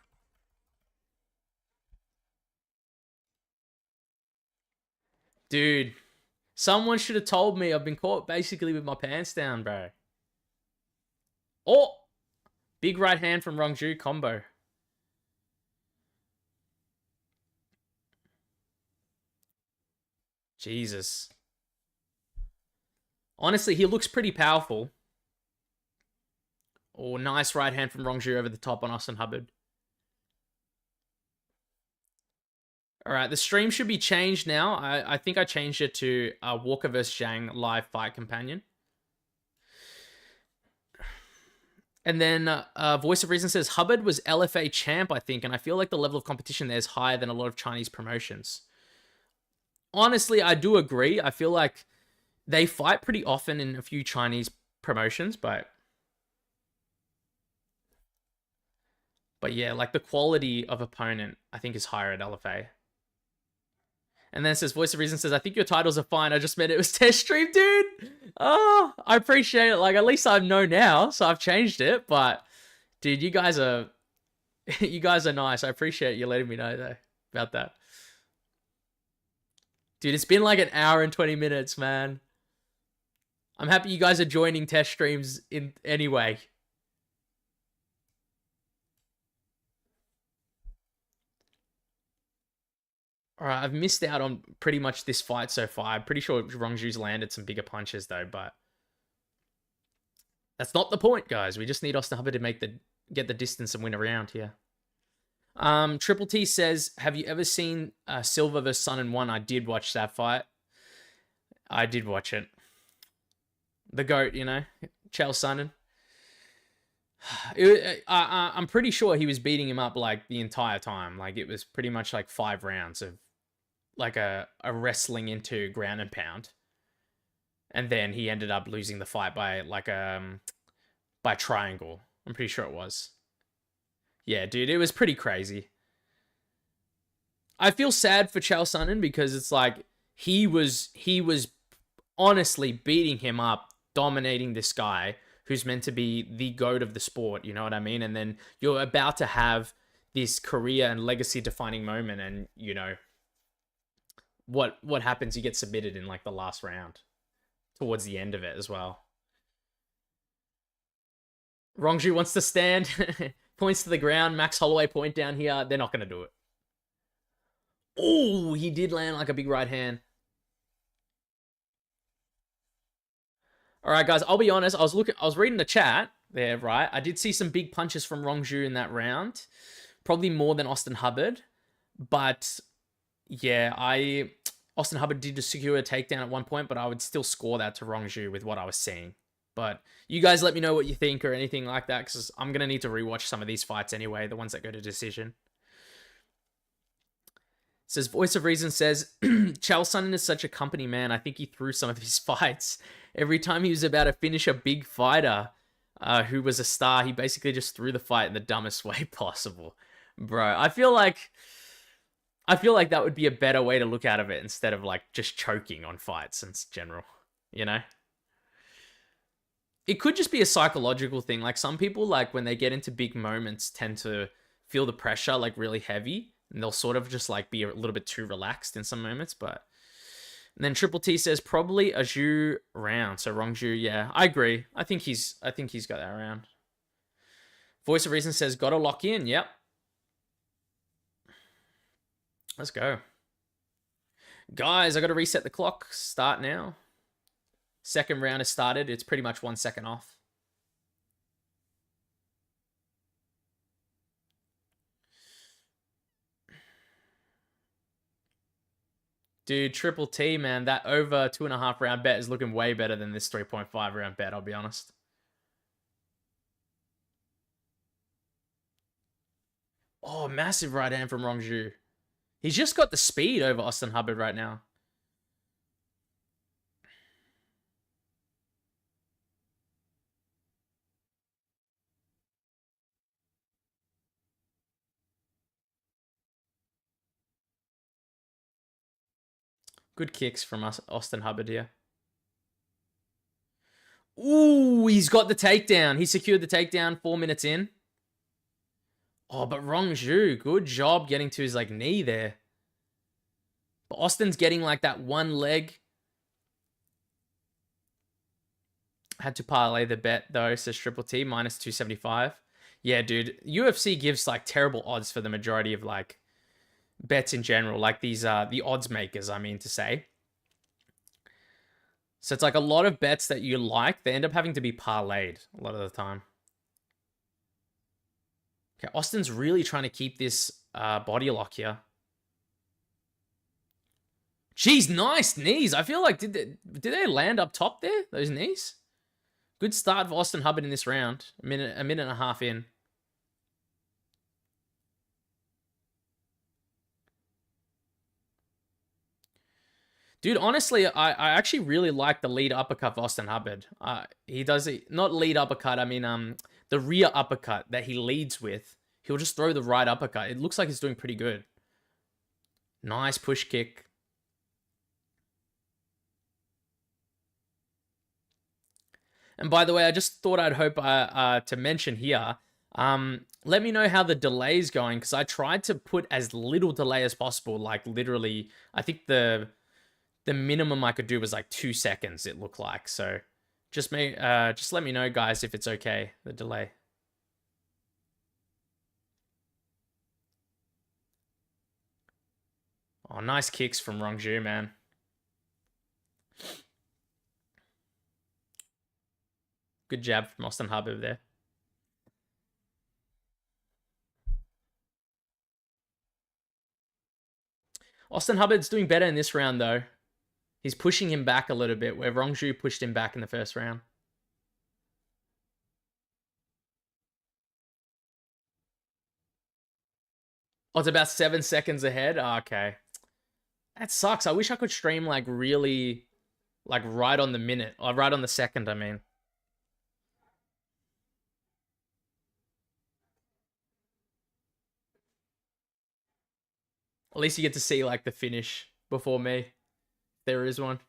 Dude, someone should have told me. I've been caught basically with my pants down, bro. Oh! Big right hand from Rongzhu combo. Jesus. Honestly, he looks pretty powerful. Oh, nice right hand from Rongzhu over the top on Austin Hubbard. Alright, the stream should be changed now. I think I changed it to Walker vs. Zhang live fight companion. And then Voice of Reason says, Hubbard was LFA champ, I think, and I feel like the level of competition there is higher than a lot of Chinese promotions. Honestly, I do agree. I feel like they fight pretty often in a few Chinese promotions, but yeah, like the quality of opponent, I think, is higher at LFA. And then it says, Voice of Reason says, I think your titles are fine. I just meant it was test stream, dude. Oh, I appreciate it. Like, at least I know now, so I've changed it. But, dude, you guys are nice. I appreciate you letting me know, though, about that. Dude, it's been like an hour and 20 minutes, man. I'm happy you guys are joining test streams in anyway. Alright, I've missed out on pretty much this fight so far. I'm pretty sure Rongzhu's landed some bigger punches, though, but that's not the point, guys. We just need Austin Hubbard to get the distance and win a round here. Triple T says, have you ever seen Silva vs. Sun and 1? I did watch that fight. I did watch it. The GOAT, you know? Chael Sonnen. I'm pretty sure he was beating him up like the entire time. Like, it was pretty much like 5 rounds of like a wrestling into ground and pound. And then he ended up losing the fight by like by triangle. I'm pretty sure it was. Yeah, dude, it was pretty crazy. I feel sad for Chael Sonnen because it's like he was honestly beating him up, dominating this guy who's meant to be the GOAT of the sport, you know what I mean? And then you're about to have this career and legacy defining moment, and you know what happens? You get submitted in like the last round, towards the end of it as well. Rongzhu wants to stand, points to the ground. Max Holloway point down here. They're not going to do it. Oh, he did land like a big right hand. All right, guys, I'll be honest. I was reading the chat there, right? I did see some big punches from Rongzhu in that round. Probably more than Austin Hubbard. But Yeah, Austin Hubbard did secure a takedown at one point, but I would still score that to Rongzhu with what I was seeing. But you guys let me know what you think or anything like that, because I'm going to need to rewatch some of these fights anyway, the ones that go to decision. It says, Voice of Reason says, Chael Sonnen is such a company man. I think he threw some of his fights. Every time he was about to finish a big fighter who was a star, he basically just threw the fight in the dumbest way possible. Bro, I feel like that would be a better way to look out of it instead of like just choking on fights in general, you know? It could just be a psychological thing. Like some people, like when they get into big moments, tend to feel the pressure like really heavy, and they'll sort of just like be a little bit too relaxed in some moments. But and then Triple T says probably a Zhu round. So Rongzhu, yeah, I agree. I think he's got that round. Voice of Reason says gotta lock in. Yep. Let's go. Guys, I gotta reset the clock. Start now. Second round has started. It's pretty much 1 second off. Dude, Triple T, man, that over 2.5 round bet is looking way better than this 3.5 round bet, I'll be honest. Oh, massive right hand from Rongzhu. He's just got the speed over Austin Hubbard right now. Good kicks from Austin Hubbard here. Ooh, he's got the takedown. He secured the takedown 4 minutes in. Oh, but Rongzhu, good job getting to his like knee there. But Austin's getting like that one leg. Had to parlay the bet though, says Triple T, minus 275. Yeah, dude, UFC gives like terrible odds for the majority of like bets in general, like these the odds makers, I mean to say. So it's like a lot of bets that you like, they end up having to be parlayed a lot of the time. Okay, Austin's really trying to keep this body lock here. Jeez, nice knees. I feel like did they land up top there? Those knees. Good start for Austin Hubbard in this round. A minute and a half in. Dude, honestly, I actually really like the lead uppercut of Austin Hubbard. He does it, not lead uppercut, I mean the rear uppercut that he leads with. He'll just throw the right uppercut. It looks like he's doing pretty good. Nice push kick. And by the way, I just thought I'd hope to mention here, let me know how the delay is going, because I tried to put as little delay as possible. Like literally, I think the minimum I could do was like 2 seconds, it looked like. So just let me know, guys, if it's okay, the delay. Oh, nice kicks from Rongzhu, man. Good jab from Austin Hubbard there. Austin Hubbard's doing better in this round, though. He's pushing him back a little bit, where Rongzhu pushed him back in the first round. Oh, it's about 7 seconds ahead? Oh, okay. That sucks. I wish I could stream, like, really, like, right on the minute. Or right on the second, I mean. At least you get to see, like, the finish before me. There is one.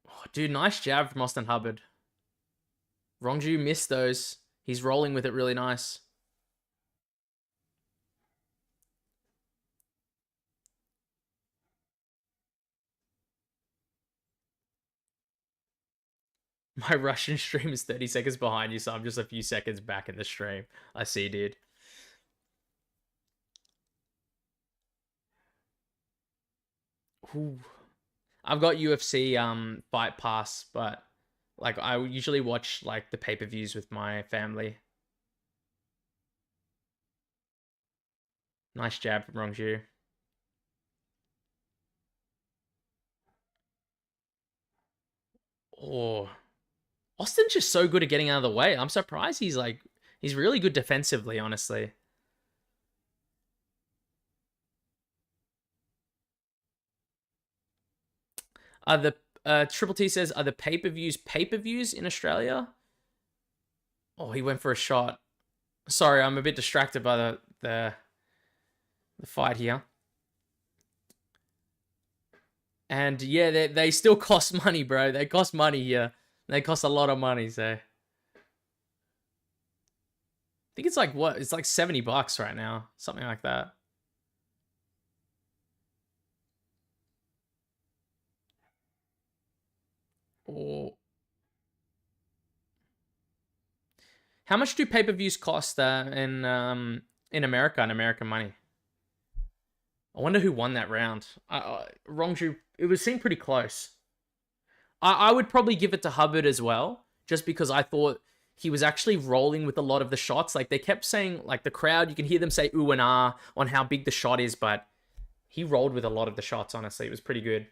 Oh, dude, nice jab from Austin Hubbard. Rongzhu missed those. He's rolling with it really nice. My Russian stream is 30 seconds behind you, so I'm just a few seconds back in the stream. I see, dude. Ooh. I've got UFC Fight Pass, but like I usually watch like the pay-per-views with my family. Nice jab from Rongzhu. Oh, Austin's just so good at getting out of the way. I'm surprised he's really good defensively, honestly. Are the Triple T says, are the pay-per-views in Australia? Oh, he went for a shot. Sorry, I'm a bit distracted by the fight here. And yeah, they still cost money, bro. They cost money here. They cost a lot of money, so. I think it's like, what? It's like $70 right now. Something like that. Oh. How much do pay-per-views cost in America, in American money? I wonder who won that round. Rongzhu, it seemed pretty close. I would probably give it to Hubbard as well, just because I thought he was actually rolling with a lot of the shots. Like, they kept saying, like, the crowd, you can hear them say ooh and ah on how big the shot is, but he rolled with a lot of the shots, honestly. It was pretty good.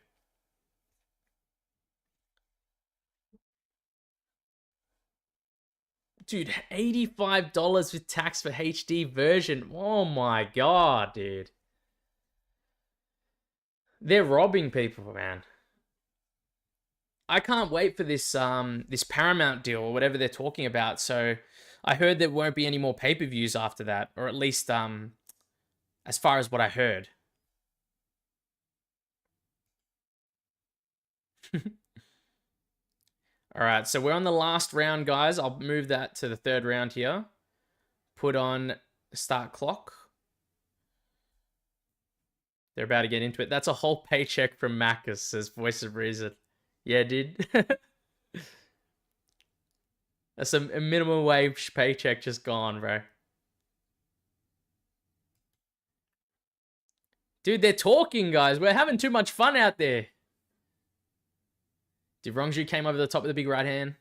Dude, $85 with tax for HD version. Oh my god, dude. They're robbing people, man. I can't wait for this Paramount deal or whatever they're talking about. So I heard there won't be any more pay-per-views after that, or at least as far as what I heard. All right, so we're on the last round, guys. I'll move that to the third round here. Put on start clock. They're about to get into it. That's a whole paycheck from Macus, says Voice of Reason. Yeah, dude. That's a minimum wage paycheck just gone, bro. Dude, they're talking, guys. We're having too much fun out there. Dude, Rongzhu came over the top with a big right hand.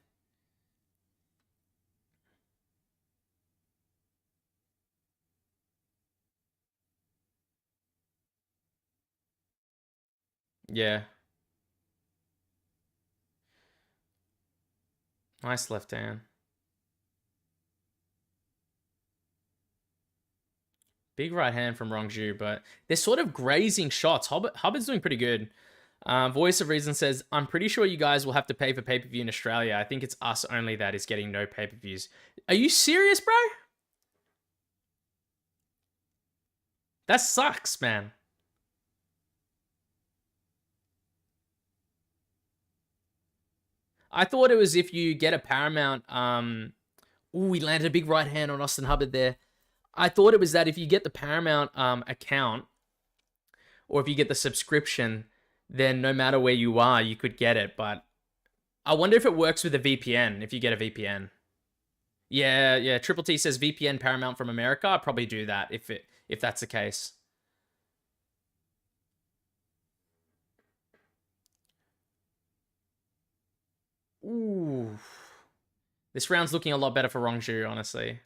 Yeah. Nice left hand. Big right hand from Rongzhu, but they're sort of grazing shots. Hubbard's doing pretty good. Voice of Reason says, I'm pretty sure you guys will have to pay for pay-per-view in Australia. I think it's us only that is getting no pay-per-views. Are you serious, bro? That sucks, man. I thought it was if you get a Paramount. Ooh, he landed a big right hand on Austin Hubbard there. I thought it was that if you get the Paramount account, or if you get the subscription, then no matter where you are, you could get it. But I wonder if it works with a VPN, if you get a VPN. Yeah. Triple T says VPN Paramount from America. I'll probably do that if that's the case. Ooh. This round's looking a lot better for Rongzhu, honestly.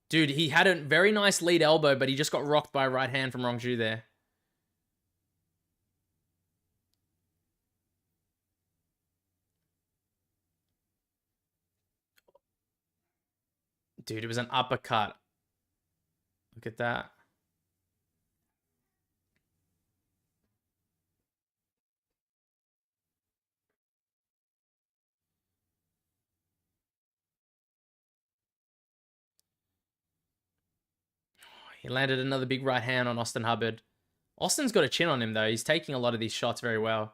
Dude, he had a very nice lead elbow, but he just got rocked by a right hand from Rongzhu there. Dude, it was an uppercut. Look at that. He landed another big right hand on Austin Hubbard. Austin's got a chin on him, though. He's taking a lot of these shots very well.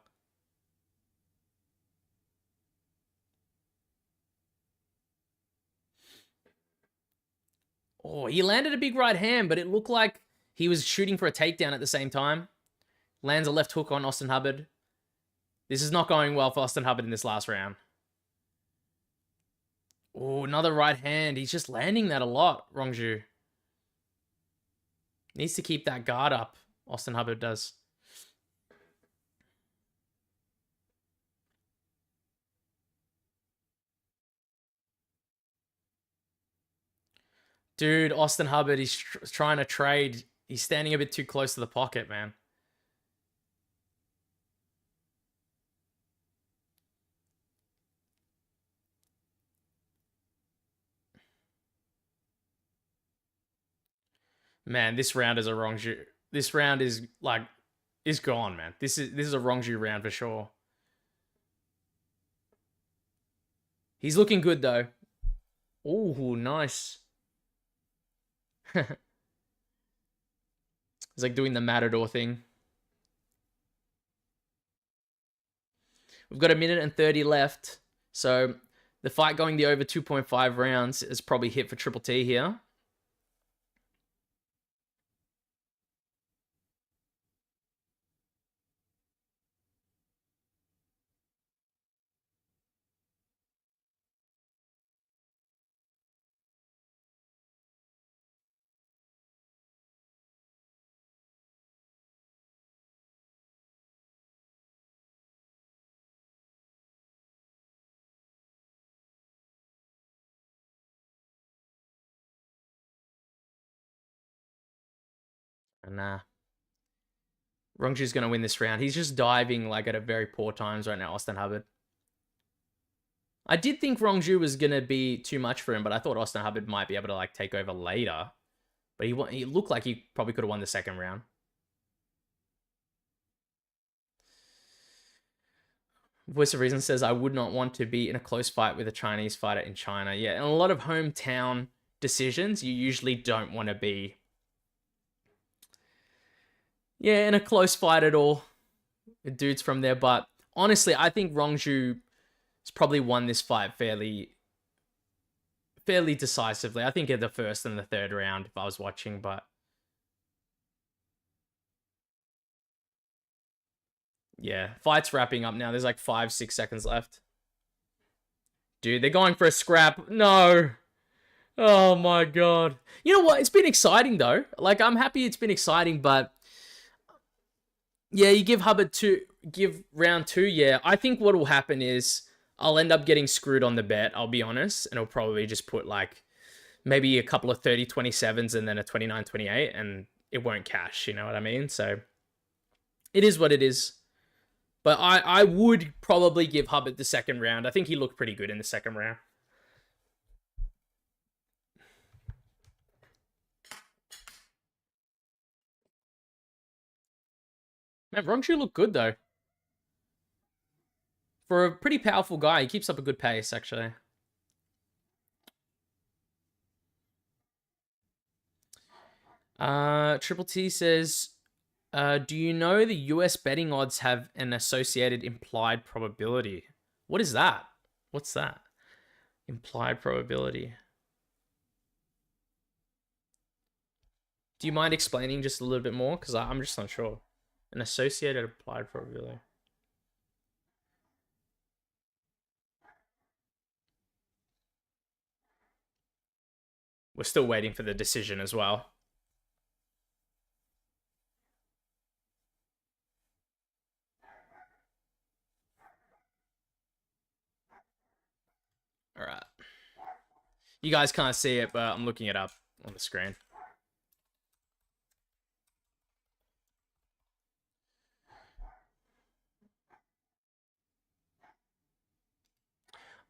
Oh, he landed a big right hand, but it looked like he was shooting for a takedown at the same time. Lands a left hook on Austin Hubbard. This is not going well for Austin Hubbard in this last round. Oh, another right hand. He's just landing that a lot, Rongzhu. Needs to keep that guard up. Austin Hubbard does. Dude, Austin Hubbard, he's trying to trade. He's standing a bit too close to the pocket, man. Man, this round is a Rongzhu. This round is like is gone, man. This is a Rongzhu round for sure. He's looking good though. Oh, nice. He's like doing the Matador thing. We've got 1:30 left. So the fight going the over 2.5 rounds is probably hit for Triple T here. Nah. Rongzhu's going to win this round. He's just diving like at a very poor times right now, Austin Hubbard. I did think Rongzhu was going to be too much for him, but I thought Austin Hubbard might be able to like take over later. But he looked like he probably could have won the second round. Voice of Reason says, I would not want to be in a close fight with a Chinese fighter in China. Yeah, and a lot of hometown decisions, you usually don't want to be in a close fight at all with dudes from there. But honestly, I think Rongzhu has probably won this fight fairly decisively. I think in the first and the third round if I was watching, but yeah, fight's wrapping up now. There's like 5-6 seconds left. Dude, they're going for a scrap. No. Oh my god. You know what? It's been exciting though. Like, I'm happy it's been exciting, but yeah, you give Hubbard give round 2. Yeah, I think what will happen is I'll end up getting screwed on the bet, I'll be honest, and I'll probably just put like maybe a couple of 30-27s and then a 29-28, and it won't cash, you know what I mean? So it is what it is. But I would probably give Hubbard the second round. I think he looked pretty good in the second round. Man, Rongzhu looked good though. For a pretty powerful guy, he keeps up a good pace, actually. Triple T says, do you know the US betting odds have an associated implied probability? What is that? What's that? Implied probability. Do you mind explaining just a little bit more? Because I'm just unsure. An associated implied probability. We're still waiting for the decision as well. All right. You guys can't see it, but I'm looking it up on the screen.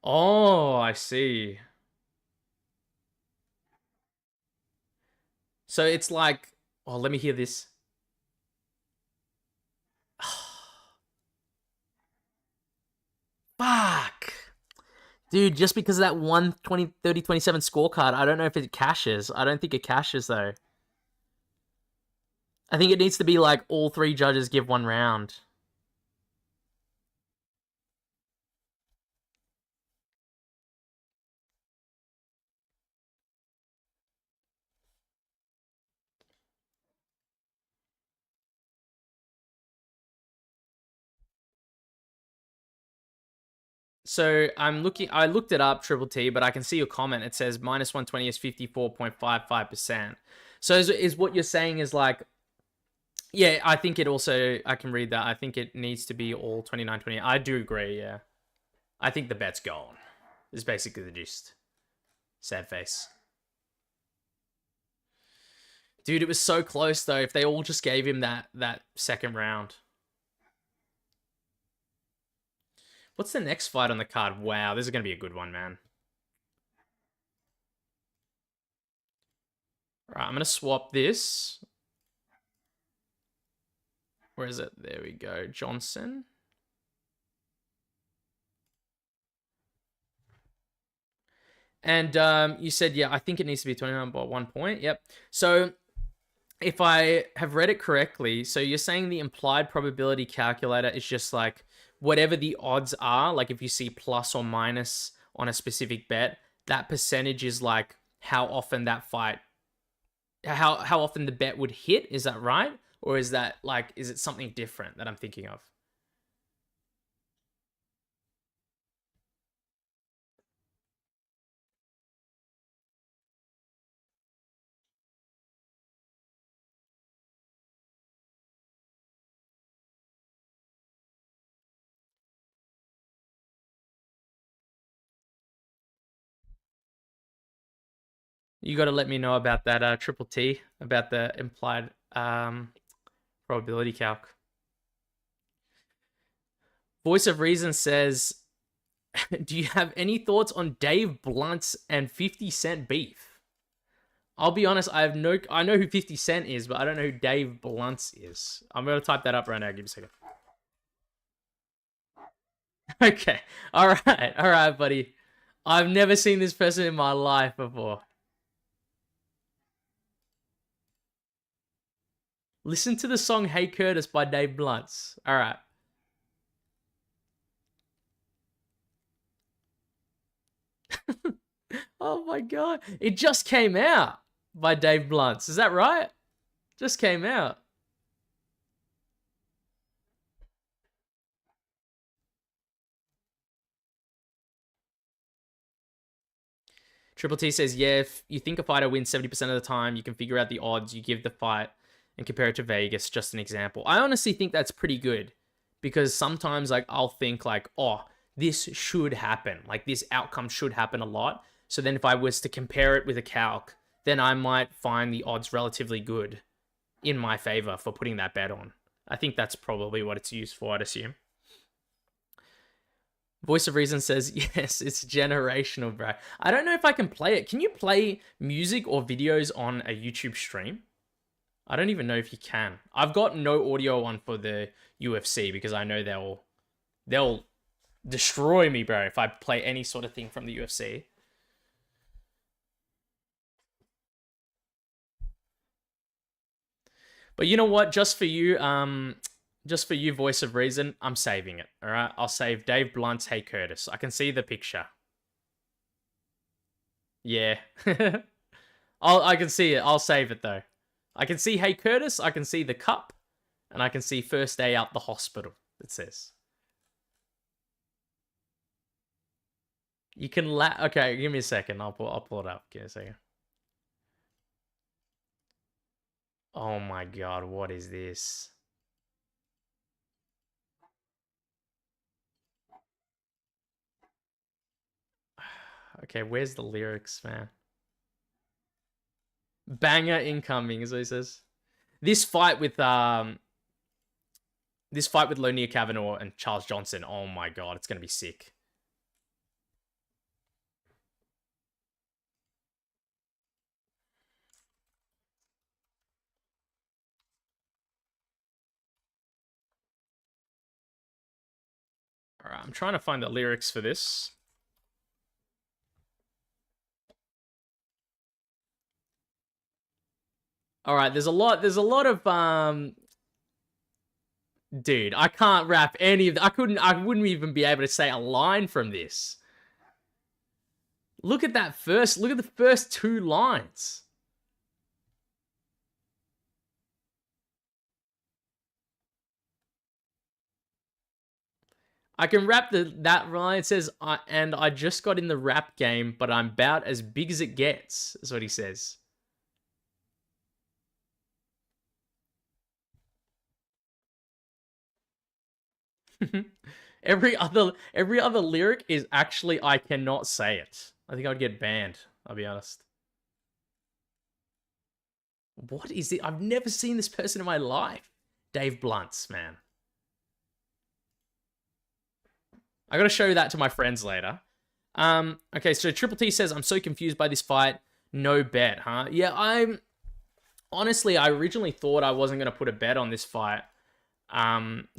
Oh, I see. So it's like, oh, let me hear this. Fuck. Dude, just because of that 120, 30, 27 scorecard, I don't know if it cashes. I don't think it cashes, though. I think it needs to be like all 3 judges give 1 round. So I looked it up, Triple T, but I can see your comment. It says minus 120 is 54.55%. So is what you're saying is like, yeah, I think it also, I can read that. I think it needs to be all 29-20. I do agree, yeah. I think the bet's gone. Is basically the gist. Sad face. Dude, it was so close though. If they all just gave him that second round. What's the next fight on the card? Wow, this is going to be a good one, man. All right, I'm going to swap this. Where is it? There we go. Johnson. And you said, yeah, I think it needs to be 29 by 1 point. Yep. So if I have read it correctly, so you're saying the implied probability calculator is just like whatever the odds are, like if you see plus or minus on a specific bet, that percentage is like how often that fight, how often the bet would hit. Is that right? Or is that like, is it something different that I'm thinking of? You got to let me know about that triple T, about the implied probability calc. Voice of Reason says, do you have any thoughts on Dave Blunt's and 50 Cent beef? I'll be honest, I know who 50 Cent is, but I don't know who Dave Blunt's is. I'm going to type that up right now. Give me a second. Okay. All right, buddy. I've never seen this person in my life before. Listen to the song Hey Curtis by Dave Blunt's. All right. Oh my god. It just came out by Dave Blunt's. Is that right? Just came out. Triple T says, yeah, if you think a fighter wins 70% of the time, you can figure out the odds, you give the fight and compare it to Vegas, just an example. I honestly think that's pretty good because sometimes like I'll think like, oh, this should happen. Like this outcome should happen a lot. So then if I was to compare it with a calc, then I might find the odds relatively good in my favor for putting that bet on. I think that's probably what it's used for, I'd assume. Voice of Reason says, yes, it's generational, bro. I don't know if I can play it. Can you play music or videos on a YouTube stream? I don't even know if you can. I've got no audio on for the UFC because I know they'll destroy me, bro, if I play any sort of thing from the UFC. But you know what? Just for you, Voice of Reason, I'm saving it. All right, I'll save Dave Blunt's Hey Curtis. I can see the picture. Yeah, I can see it. I'll save it though. I can see Hey Curtis. I can see the cup, and I can see first day out the hospital. It says. You can okay, give me a second. I'll pull it up. Give me a second. Oh my god, what is this? Okay, where's the lyrics, man? Banger incoming, is what he says. This fight with Lonia Kavanagh and Charles Johnson. Oh my god, it's gonna be sick. All right, I'm trying to find the lyrics for this. All right, there's a lot of dude, I can't rap any of I wouldn't even be able to say a line from this. Look at the first two lines. I can rap that line. It says, and I just got in the rap game, but I'm about as big as it gets, is what he says. every other lyric is actually I cannot say it. I think I'd get banned, I'll be honest. What is it? I've never seen this person in my life. Dave Blunts, man. I gotta show that to my friends later. Okay, so Triple T says, I'm so confused by this fight. No bet, huh? Yeah, honestly, I originally thought I wasn't gonna put a bet on this fight.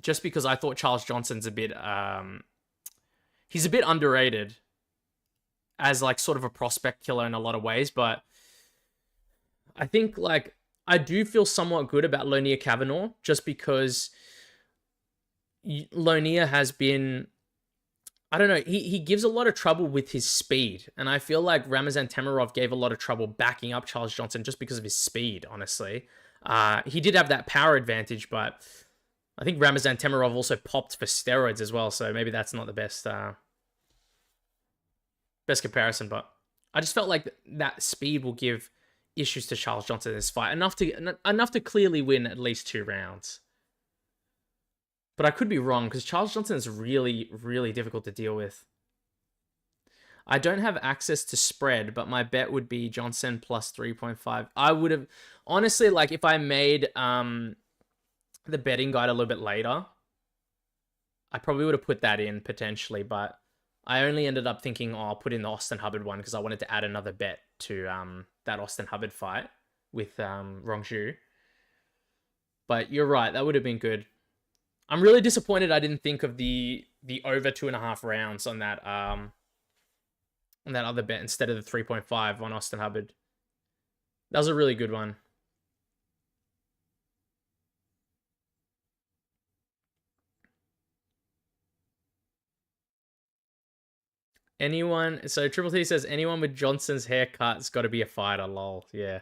Just because I thought Charles Johnson's a bit, he's a bit underrated as like sort of a prospect killer in a lot of ways, but I think like I do feel somewhat good about Lonia Kavanagh just because Lonia has been, I don't know, he gives a lot of trouble with his speed, and I feel like Ramazan Temirov gave a lot of trouble backing up Charles Johnson just because of his speed, honestly. He did have that power advantage, but I think Ramazan Temirov also popped for steroids as well, so maybe that's not the best best comparison, but I just felt like that speed will give issues to Charles Johnson in this fight, enough to clearly win at least 2 rounds. But I could be wrong, because Charles Johnson is really, really difficult to deal with. I don't have access to spread, but my bet would be Johnson plus 3.5. I would have, honestly, like, if I made the betting guide a little bit later, I probably would have put that in, potentially, but I only ended up thinking, oh, I'll put in the Austin Hubbard one, because I wanted to add another bet to that Austin Hubbard fight with Rongzhu. But you're right, that would have been good. I'm really disappointed I didn't think of the over 2.5 rounds on that other bet instead of the 3.5 on Austin Hubbard. That was a really good one. Anyone, so Triple T says anyone with Johnson's haircut's got to be a fighter, lol. Yeah.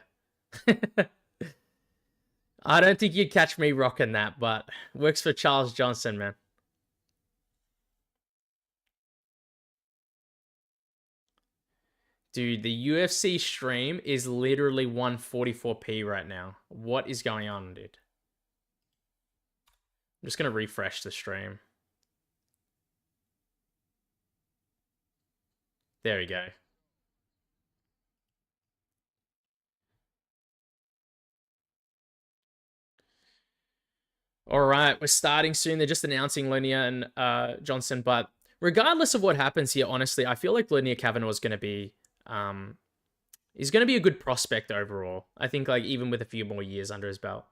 I don't think you'd catch me rocking that, but works for Charles Johnson, man. Dude, the UFC stream is literally 144p right now. What is going on, dude? I'm just going to refresh the stream. There we go. All right, we're starting soon. They're just announcing Lonia and Johnson, but regardless of what happens here, honestly, I feel like Lonia Kavanagh is going to be he's going to be a good prospect overall. I think like even with a few more years under his belt.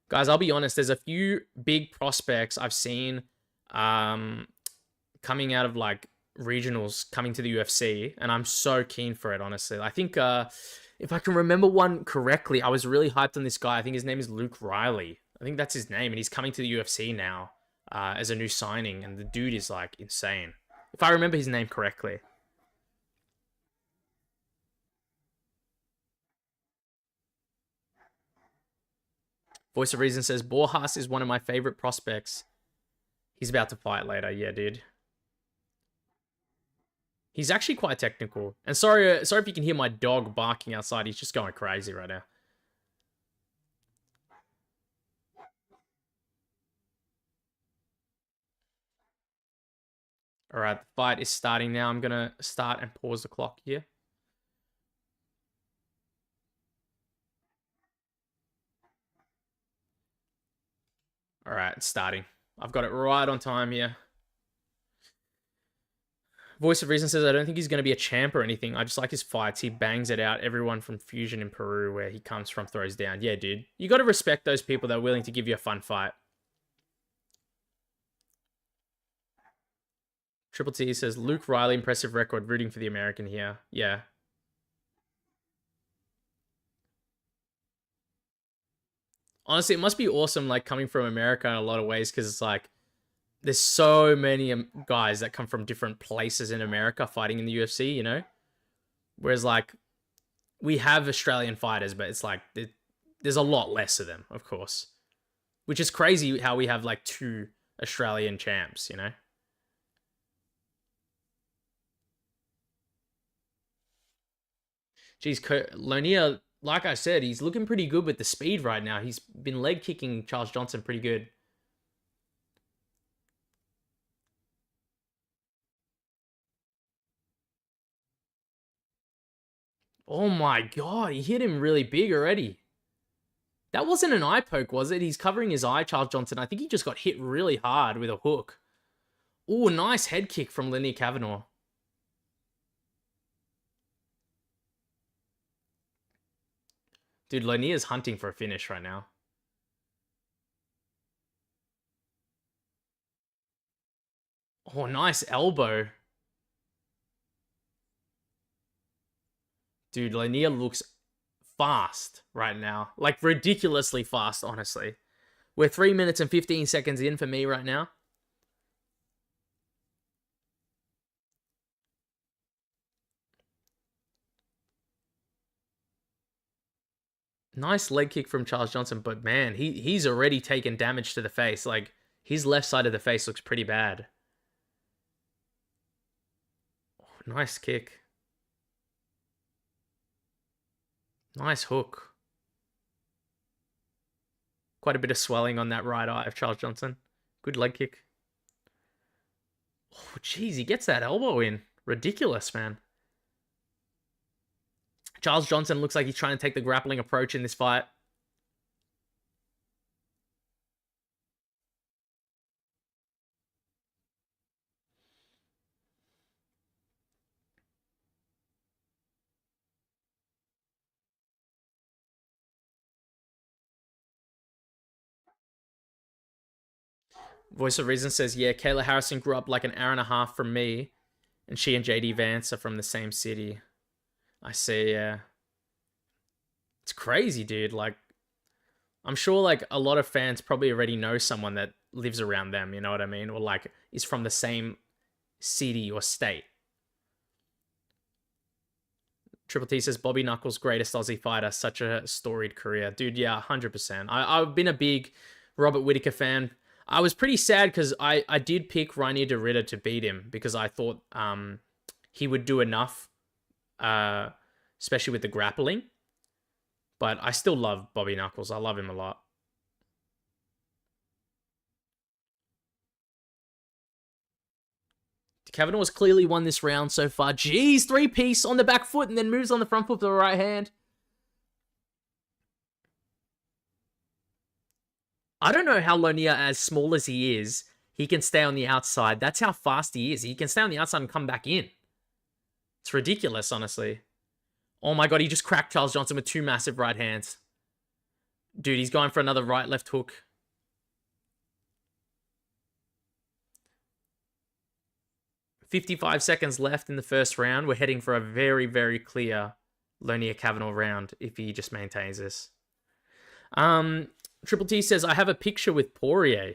Guys, I'll be honest, there's a few big prospects I've seen coming out of like regionals coming to the UFC, and I'm so keen for it, honestly. I think if I can remember one correctly, I was really hyped on this guy. I think his name is Luke Riley. I think that's his name, and he's coming to the UFC now as a new signing, and the dude is like insane. If I remember his name correctly. Voice of Reason says, Borjas is one of my favorite prospects. He's about to fight later. Yeah, dude. He's actually quite technical. And sorry if you can hear my dog barking outside. He's just going crazy right now. All right, the fight is starting now. I'm going to start and pause the clock here. All right, it's starting. I've got it right on time here. Voice of Reason says, I don't think he's going to be a champ or anything. I just like his fights. He bangs it out. Everyone from Fusion in Peru, where he comes from, throws down. Yeah, dude. You got to respect those people that are willing to give you a fun fight. Triple T says, Luke Riley, impressive record. Rooting for the American here. Yeah. Honestly, it must be awesome, like, coming from America in a lot of ways, because it's like, there's so many guys that come from different places in America fighting in the UFC, you know? Whereas, like, we have Australian fighters, but it's like, there's a lot less of them, of course. Which is crazy how we have, like, 2 Australian champs, you know? Geez, Lonia, like I said, he's looking pretty good with the speed right now. He's been leg kicking Charles Johnson pretty good. Oh my god, he hit him really big already. That wasn't an eye poke, was it? He's covering his eye, Charles Johnson. I think he just got hit really hard with a hook. Oh, nice head kick from Linear Kavanagh. Dude, Linear's hunting for a finish right now. Oh, nice elbow. Dude, Linear looks fast right now. Like, ridiculously fast, honestly. We're 3 minutes and 15 seconds in for me right now. Nice leg kick from Charles Johnson, but man, he's already taken damage to the face. Like, his left side of the face looks pretty bad. Oh, nice kick. Nice hook. Quite a bit of swelling on that right eye of Charles Johnson. Good leg kick. Oh, jeez, he gets that elbow in. Ridiculous, man. Charles Johnson looks like he's trying to take the grappling approach in this fight. Voice of Reason says, yeah, Kayla Harrison grew up like an hour and a half from me, and she and JD Vance are from the same city. I see, yeah. It's crazy, dude. Like, I'm sure like a lot of fans probably already know someone that lives around them, you know what I mean? Or like is from the same city or state. Triple T says Bobby Knuckles, greatest Aussie fighter, such a storied career. Dude, yeah, 100%. I've been a big Robert Whittaker fan. I was pretty sad because I did pick Rainier de Ritter to beat him because I thought he would do enough, especially with the grappling. But I still love Bobby Knuckles. I love him a lot. Kavanagh has clearly won this round so far. Jeez, 3-piece on the back foot and then moves on the front foot to the right hand. I don't know how Lonier, as small as he is, he can stay on the outside. That's how fast he is. He can stay on the outside and come back in. It's ridiculous, honestly. Oh my god, he just cracked Charles Johnson with 2 massive right hands. Dude, he's going for another right-left hook. $55 seconds left in the first round. We're heading for a very, very clear Lonier Kavanagh round if he just maintains this. Triple T says, I have a picture with Poirier.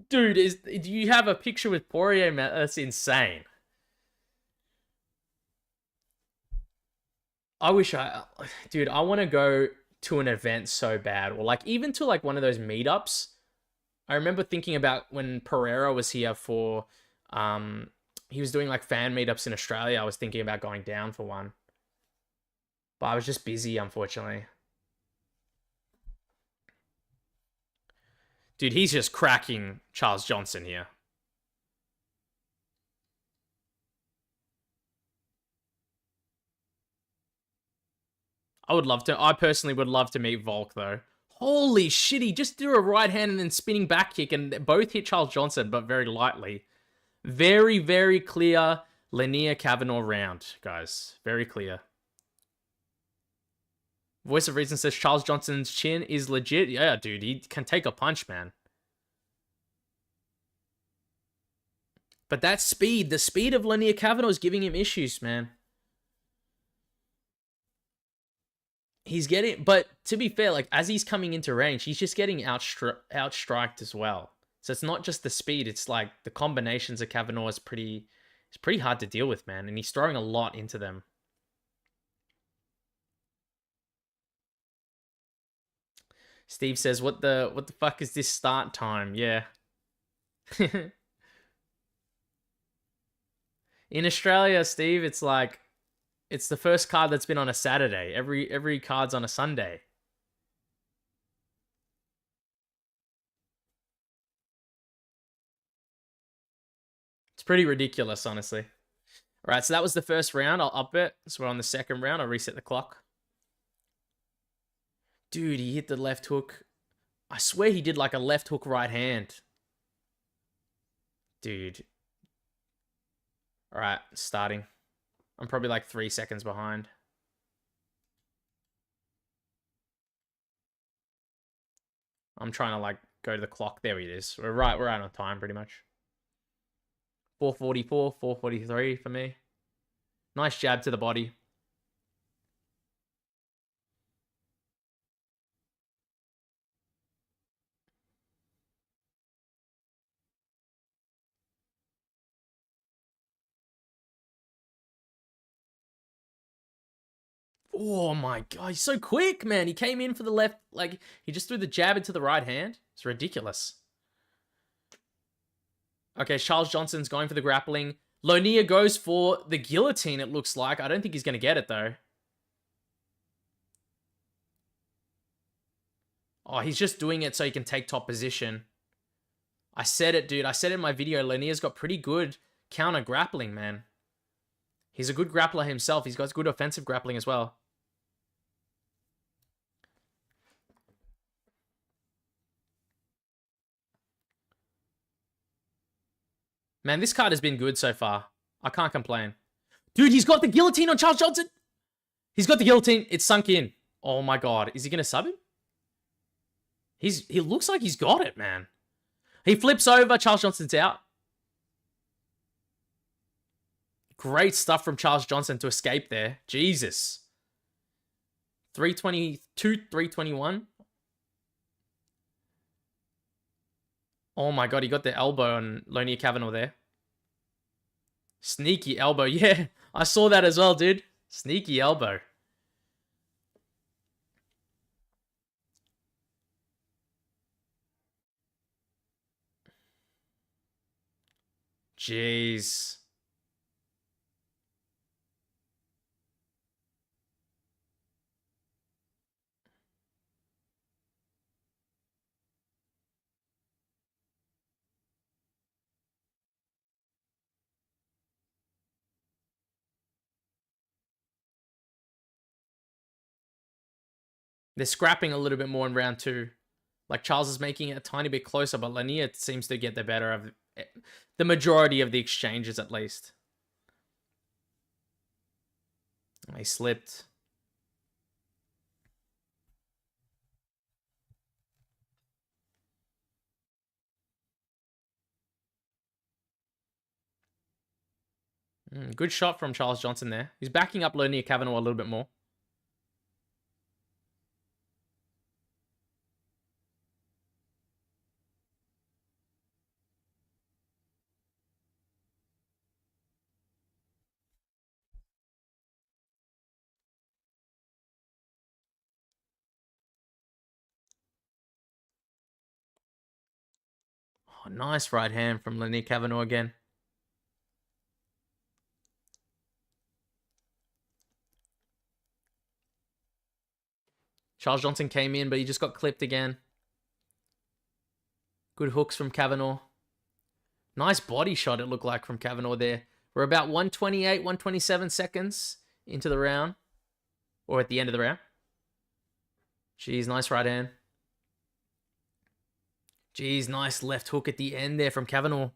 Dude, do you have a picture with Poirier, man? That's insane. Dude, I want to go to an event so bad. Or like even to like one of those meetups. I remember thinking about when Pereira was here for, he was doing like fan meetups in Australia. I was thinking about going down for one. But I was just busy, unfortunately. Dude, he's just cracking Charles Johnson here. I personally would love to meet Volk, though. Holy shit, he just threw a right hand and then spinning back kick, and both hit Charles Johnson, but very lightly. Very, very clear Linear Kavanagh round, guys. Very clear. Voice of Reason says Charles Johnson's chin is legit. Yeah, dude, he can take a punch, man. But that speed, the speed of Linear Kavanagh is giving him issues, man. He's getting, but to be fair, like as he's coming into range, he's just getting outstriked as well. So it's not just the speed; it's like the combinations of Kavanagh is it's pretty hard to deal with, man. And he's throwing a lot into them. Steve says, "What the fuck is this start time?" Yeah. In Australia, Steve, it's like it's the first card that's been on a Saturday. Every card's on a Sunday. It's pretty ridiculous, honestly. All right, so that was the first round. I'll up it. So we're on the second round. I'll reset the clock. Dude, he hit the left hook. I swear he did like a left hook right hand. Dude. All right, starting. I'm probably like 3 seconds behind. I'm trying to like go to the clock. There it is. We're right on time pretty much. 4:44, 4:43 for me. Nice jab to the body. Oh my god, he's so quick, man. He came in for the left, like, he just threw the jab into the right hand. It's ridiculous. Okay, Charles Johnson's going for the grappling. Lonia goes for the guillotine, it looks like. I don't think he's going to get it, though. Oh, he's just doing it so he can take top position. I said it, dude. I said it in my video. Lonia's got pretty good counter grappling, man. He's a good grappler himself. He's got good offensive grappling as well. Man, this card has been good so far. I can't complain. Dude, he's got the guillotine on Charles Johnson. He's got the guillotine. It's sunk in. Oh my god. Is he going to sub him? He looks like he's got it, man. He flips over. Charles Johnson's out. Great stuff from Charles Johnson to escape there. Jesus. 322, 321. Oh my god, he got the elbow on Lonia Kavanagh there. Sneaky elbow. Yeah, I saw that as well, dude. Sneaky elbow. Jeez. They're scrapping a little bit more in round 2. Like, Charles is making it a tiny bit closer, but Lonia seems to get the better of the majority of the exchanges, at least. He slipped. Good shot from Charles Johnson there. He's backing up Lonia Kavanagh a little bit more. Oh, nice right hand from Lonia Kavanagh again. Charles Johnson came in, but he just got clipped again. Good hooks from Kavanagh. Nice body shot, it looked like, from Kavanagh there. We're about 128, 127 seconds into the round. Or at the end of the round. Jeez, nice right hand. Jeez, nice left hook at the end there from Kavanagh.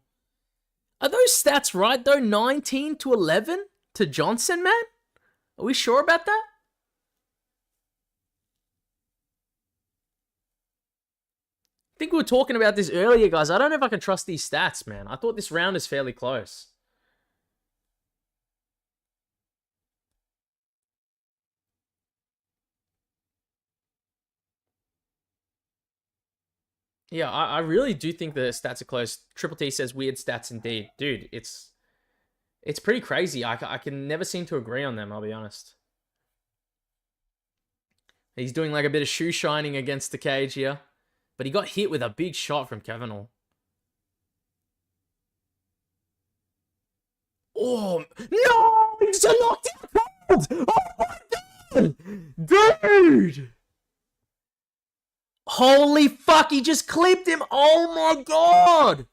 Are those stats right, though? 19 to 11 to Johnson, man? Are we sure about that? I think we were talking about this earlier, guys. I don't know if I can trust these stats, man. I thought this round is fairly close. Yeah, I really do think the stats are close. Triple T says weird stats indeed. Dude, it's pretty crazy. I can never seem to agree on them, I'll be honest. He's doing like a bit of shoe shining against the cage here. But he got hit with a big shot from Kavanagh. Oh, no! He's a knocked out! Oh my god! Dude! Holy fuck, he just clipped him! Oh my god!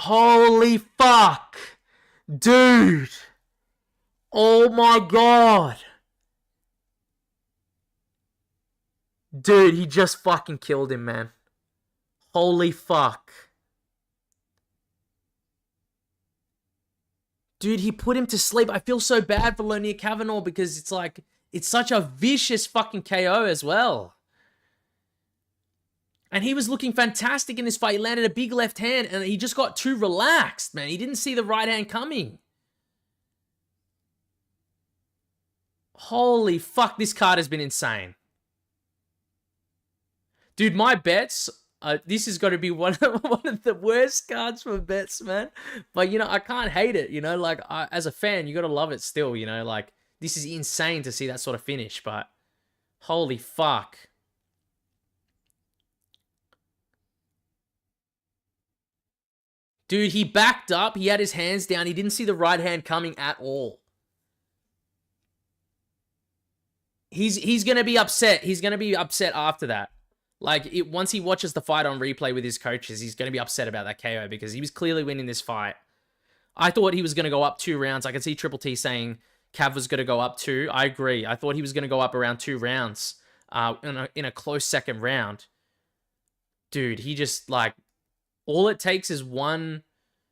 Holy fuck. Dude. Oh my god. Dude, he just fucking killed him, man. Holy fuck. Dude, he put him to sleep. I feel so bad for Lonier Kavanagh because it's like, it's such a vicious fucking KO as well. And he was looking fantastic in this fight. He landed a big left hand and he just got too relaxed, man. He didn't see the right hand coming. Holy fuck, this card has been insane. Dude, my bets, this is going to be one of the worst cards for bets, man. But, you know, I can't hate it, you know. Like, as a fan, you got to love it still, you know. Like, this is insane to see that sort of finish, but holy fuck. Dude, he backed up. He had his hands down. He didn't see the right hand coming at all. He's going to be upset. He's going to be upset after that. Like, once he watches the fight on replay with his coaches, he's going to be upset about that KO because he was clearly winning this fight. I thought he was going to go up 2 rounds. I could see Triple T saying Cav was going to go up 2. I agree. I thought he was going to go up around 2 rounds in a close second round. Dude, he just, like, all it takes is 1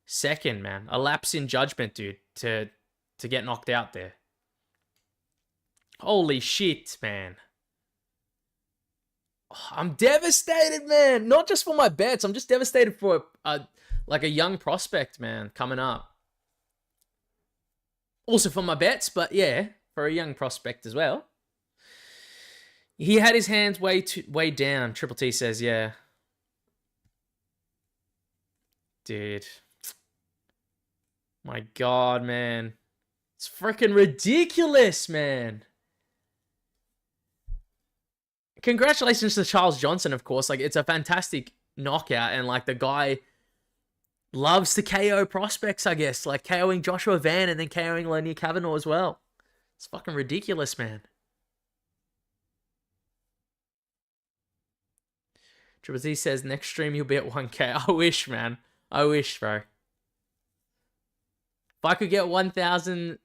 second, man. A lapse in judgment, dude, to get knocked out there. Holy shit, man. I'm devastated, man. Not just for my bets. I'm just devastated for like a young prospect, man, coming up. Also for my bets, but yeah, for a young prospect as well. He had his hands way down. Triple T says, yeah. Dude. My God, man. It's freaking ridiculous, man. Congratulations to Charles Johnson, of course. Like, it's a fantastic knockout, and like the guy loves to KO prospects, I guess. Like KOing Joshua Van and then KOing Lonier Kavanagh as well. It's fucking ridiculous, man. Triple Z says next stream you'll be at 1K. I wish, man. I wish, bro. If I could get 1,000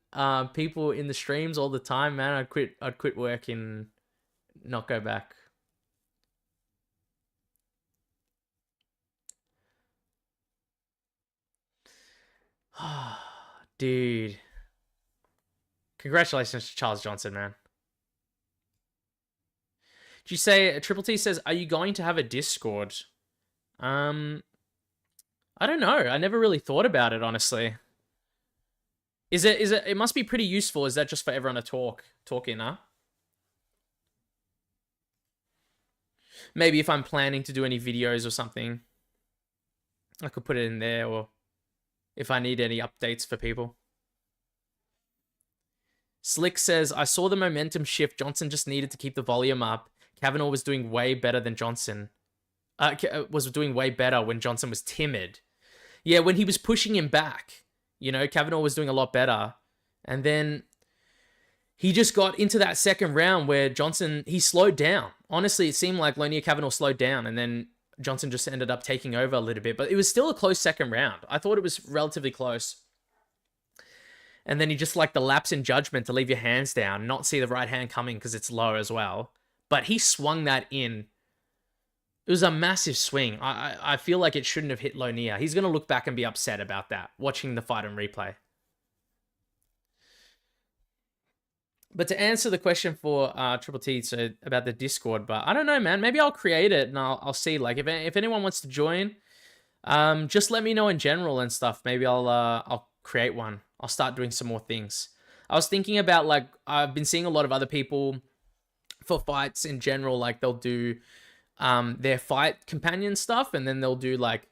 people in the streams all the time, man, I'd quit work and not go back. Dude. Congratulations to Charles Johnson, man. Did you say, Triple T says, are you going to have a Discord? I don't know. I never really thought about it, honestly. It must be pretty useful. Is that just for everyone to talk in, huh? Maybe if I'm planning to do any videos or something, I could put it in there, or if I need any updates for people. Slick says, I saw the momentum shift. Johnson just needed to keep the volume up. Kavanagh was doing way better than Johnson. Was doing way better when Johnson was timid. Yeah, when he was pushing him back, you know, Kavanagh was doing a lot better. And then he just got into that second round where Johnson, he slowed down. Honestly, it seemed like Lonier Kavanagh slowed down, and then Johnson just ended up taking over a little bit. But it was still a close second round. I thought it was relatively close. And then you just like the lapse in judgment to leave your hands down, not see the right hand coming because it's low as well. But he swung that in. It was a massive swing. I feel like it shouldn't have hit Lonier. He's going to look back and be upset about that, watching the fight on replay. But to answer the question for Triple T, so about the Discord, but I don't know, man. Maybe I'll create it and I'll see. Like, if anyone wants to join, just let me know in general and stuff. Maybe I'll create one. I'll start doing some more things. I was thinking about, like, I've been seeing a lot of other people for fights in general. Like, they'll do their fight companion stuff, and then they'll do like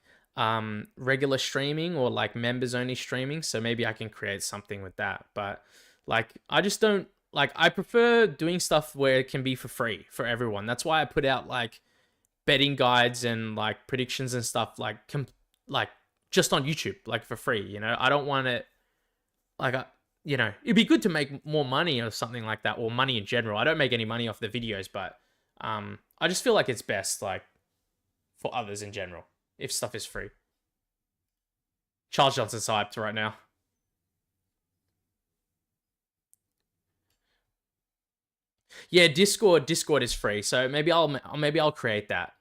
regular streaming or like members only streaming. So maybe I can create something with that. But like, I just don't. Like, I prefer doing stuff where it can be for free for everyone. That's why I put out, like, betting guides and, like, predictions and stuff, like just on YouTube, like, for free, you know? I don't want it, like, you know, it'd be good to make more money or something like that, or money in general. I don't make any money off the videos, but I just feel like it's best, like, for others in general, if stuff is free. Charles Johnson's hyped right now. Yeah, Discord is free, so maybe I'll create that.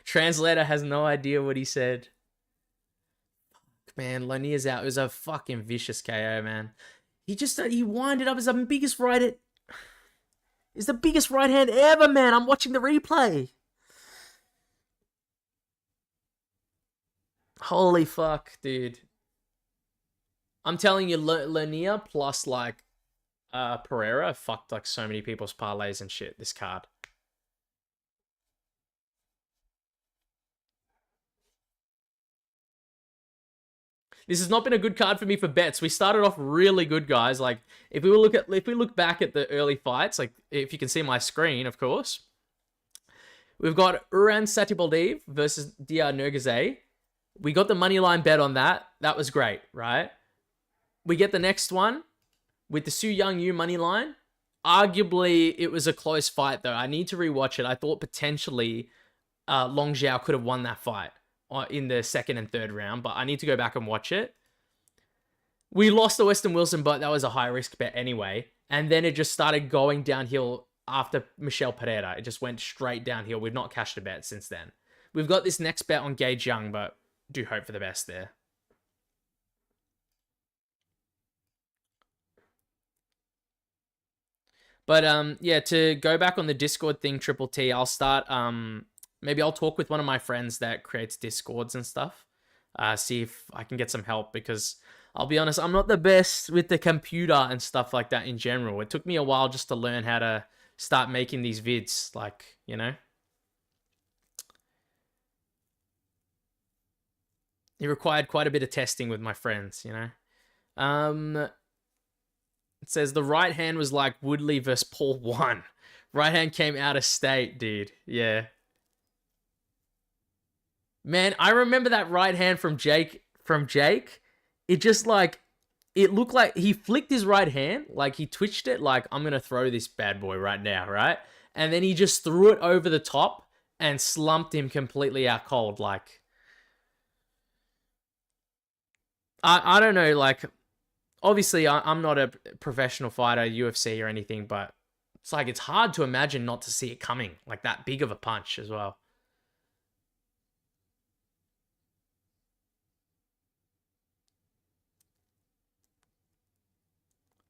Translator has no idea what he said. Man, Lonier's out. It was a fucking vicious KO, man. He winded up as the biggest right hand. It's the biggest right hand ever, man. I'm watching the replay. Holy fuck, dude. I'm telling you, Lonier plus like Pereira fucked like so many people's parlays and shit, this card. This has not been a good card for me for bets. We started off really good, guys. Like if we look back at the early fights, like if you can see my screen, of course, we've got Uran Satybaldiev versus Diyar Nurgozhay. We got the money line bet on that. That was great, right? We get the next one with the Su Young Yu money line. Arguably, it was a close fight though. I need to rewatch it. I thought potentially Rongzhu could have won that fight in the second and third round, but I need to go back and watch it. We lost the Westin Wilson, but that was a high risk bet anyway. And then it just started going downhill after Michel Pereira. It just went straight downhill. We've not cashed a bet since then. We've got this next bet on Gage Young, but do hope for the best there. But yeah, to go back on the Discord thing, Triple T, I'll start maybe I'll talk with one of my friends that creates Discords and stuff. See if I can get some help, because I'll be honest, I'm not the best with the computer and stuff like that in general. It took me a while just to learn how to start making these vids, like, you know. It required quite a bit of testing with my friends, you know. It says the right hand was like Woodley versus Paul 1. Right hand came out of state, dude. Yeah. Man, I remember that right hand from Jake. It just like, it looked like he flicked his right hand, like he twitched it, like I'm gonna throw this bad boy right now, right? And then he just threw it over the top and slumped him completely out cold. Like, I don't know, like, obviously I'm not a professional fighter, UFC or anything, but it's like, it's hard to imagine not to see it coming, like that big of a punch as well.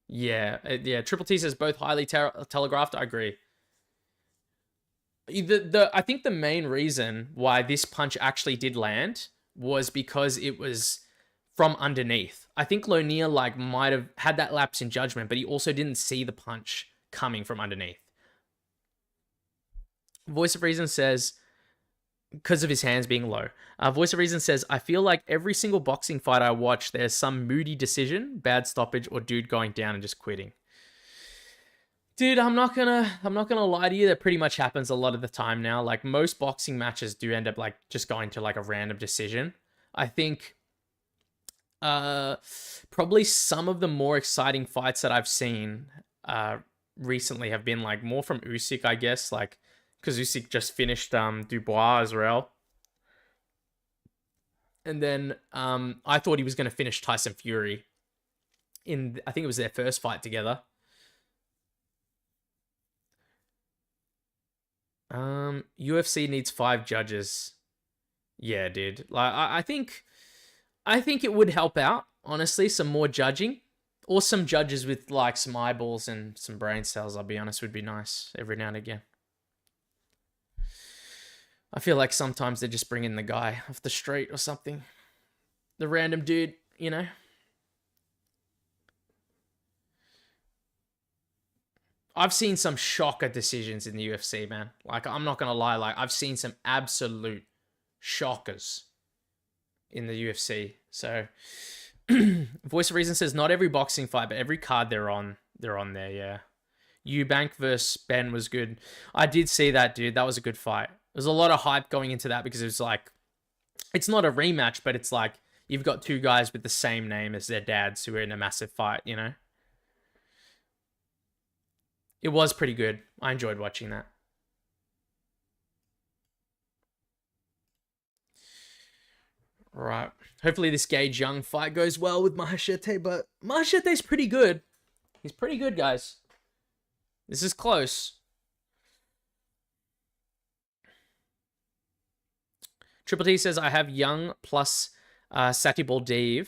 Yeah, yeah. Triple T says both highly telegraphed. I agree. I think the main reason why this punch actually did land was because it was from underneath. I think Lonier like might have had that lapse in judgment, but he also didn't see the punch coming from underneath. Voice of Reason says, because of his hands being low. Voice of Reason says, I feel like every single boxing fight I watch, there's some moody decision, bad stoppage, or dude going down and just quitting. Dude, I'm not gonna lie to you. That pretty much happens a lot of the time now. Like most boxing matches do end up like just going to like a random decision. I think probably some of the more exciting fights that I've seen recently have been like more from Usyk, I guess, like because Usyk just finished Dubois as well. And then I thought he was going to finish Tyson Fury in, I think it was their first fight together. UFC needs 5 judges. Yeah, dude. Like I think it would help out, honestly, some more judging. Or some judges with like some eyeballs and some brain cells, I'll be honest, would be nice every now and again. I feel like sometimes they just bring in the guy off the street or something. The random dude, you know? I've seen some shocker decisions in the UFC, man. Like, I'm not going to lie. Like, I've seen some absolute shockers in the UFC. So, Voice of Reason says, not every boxing fight, but every card they're on there, yeah. Eubank versus Ben was good. I did see that, dude. That was a good fight. There's a lot of hype going into that because it's like, it's not a rematch, but it's like, you've got 2 guys with the same name as their dads who are in a massive fight, you know? It was pretty good. I enjoyed watching that. All right. Hopefully this Gage Young fight goes well with Mahashete, but Mahachete's pretty good. He's pretty good, guys. This is close. Triple T says, I have Young plus Satybaldiev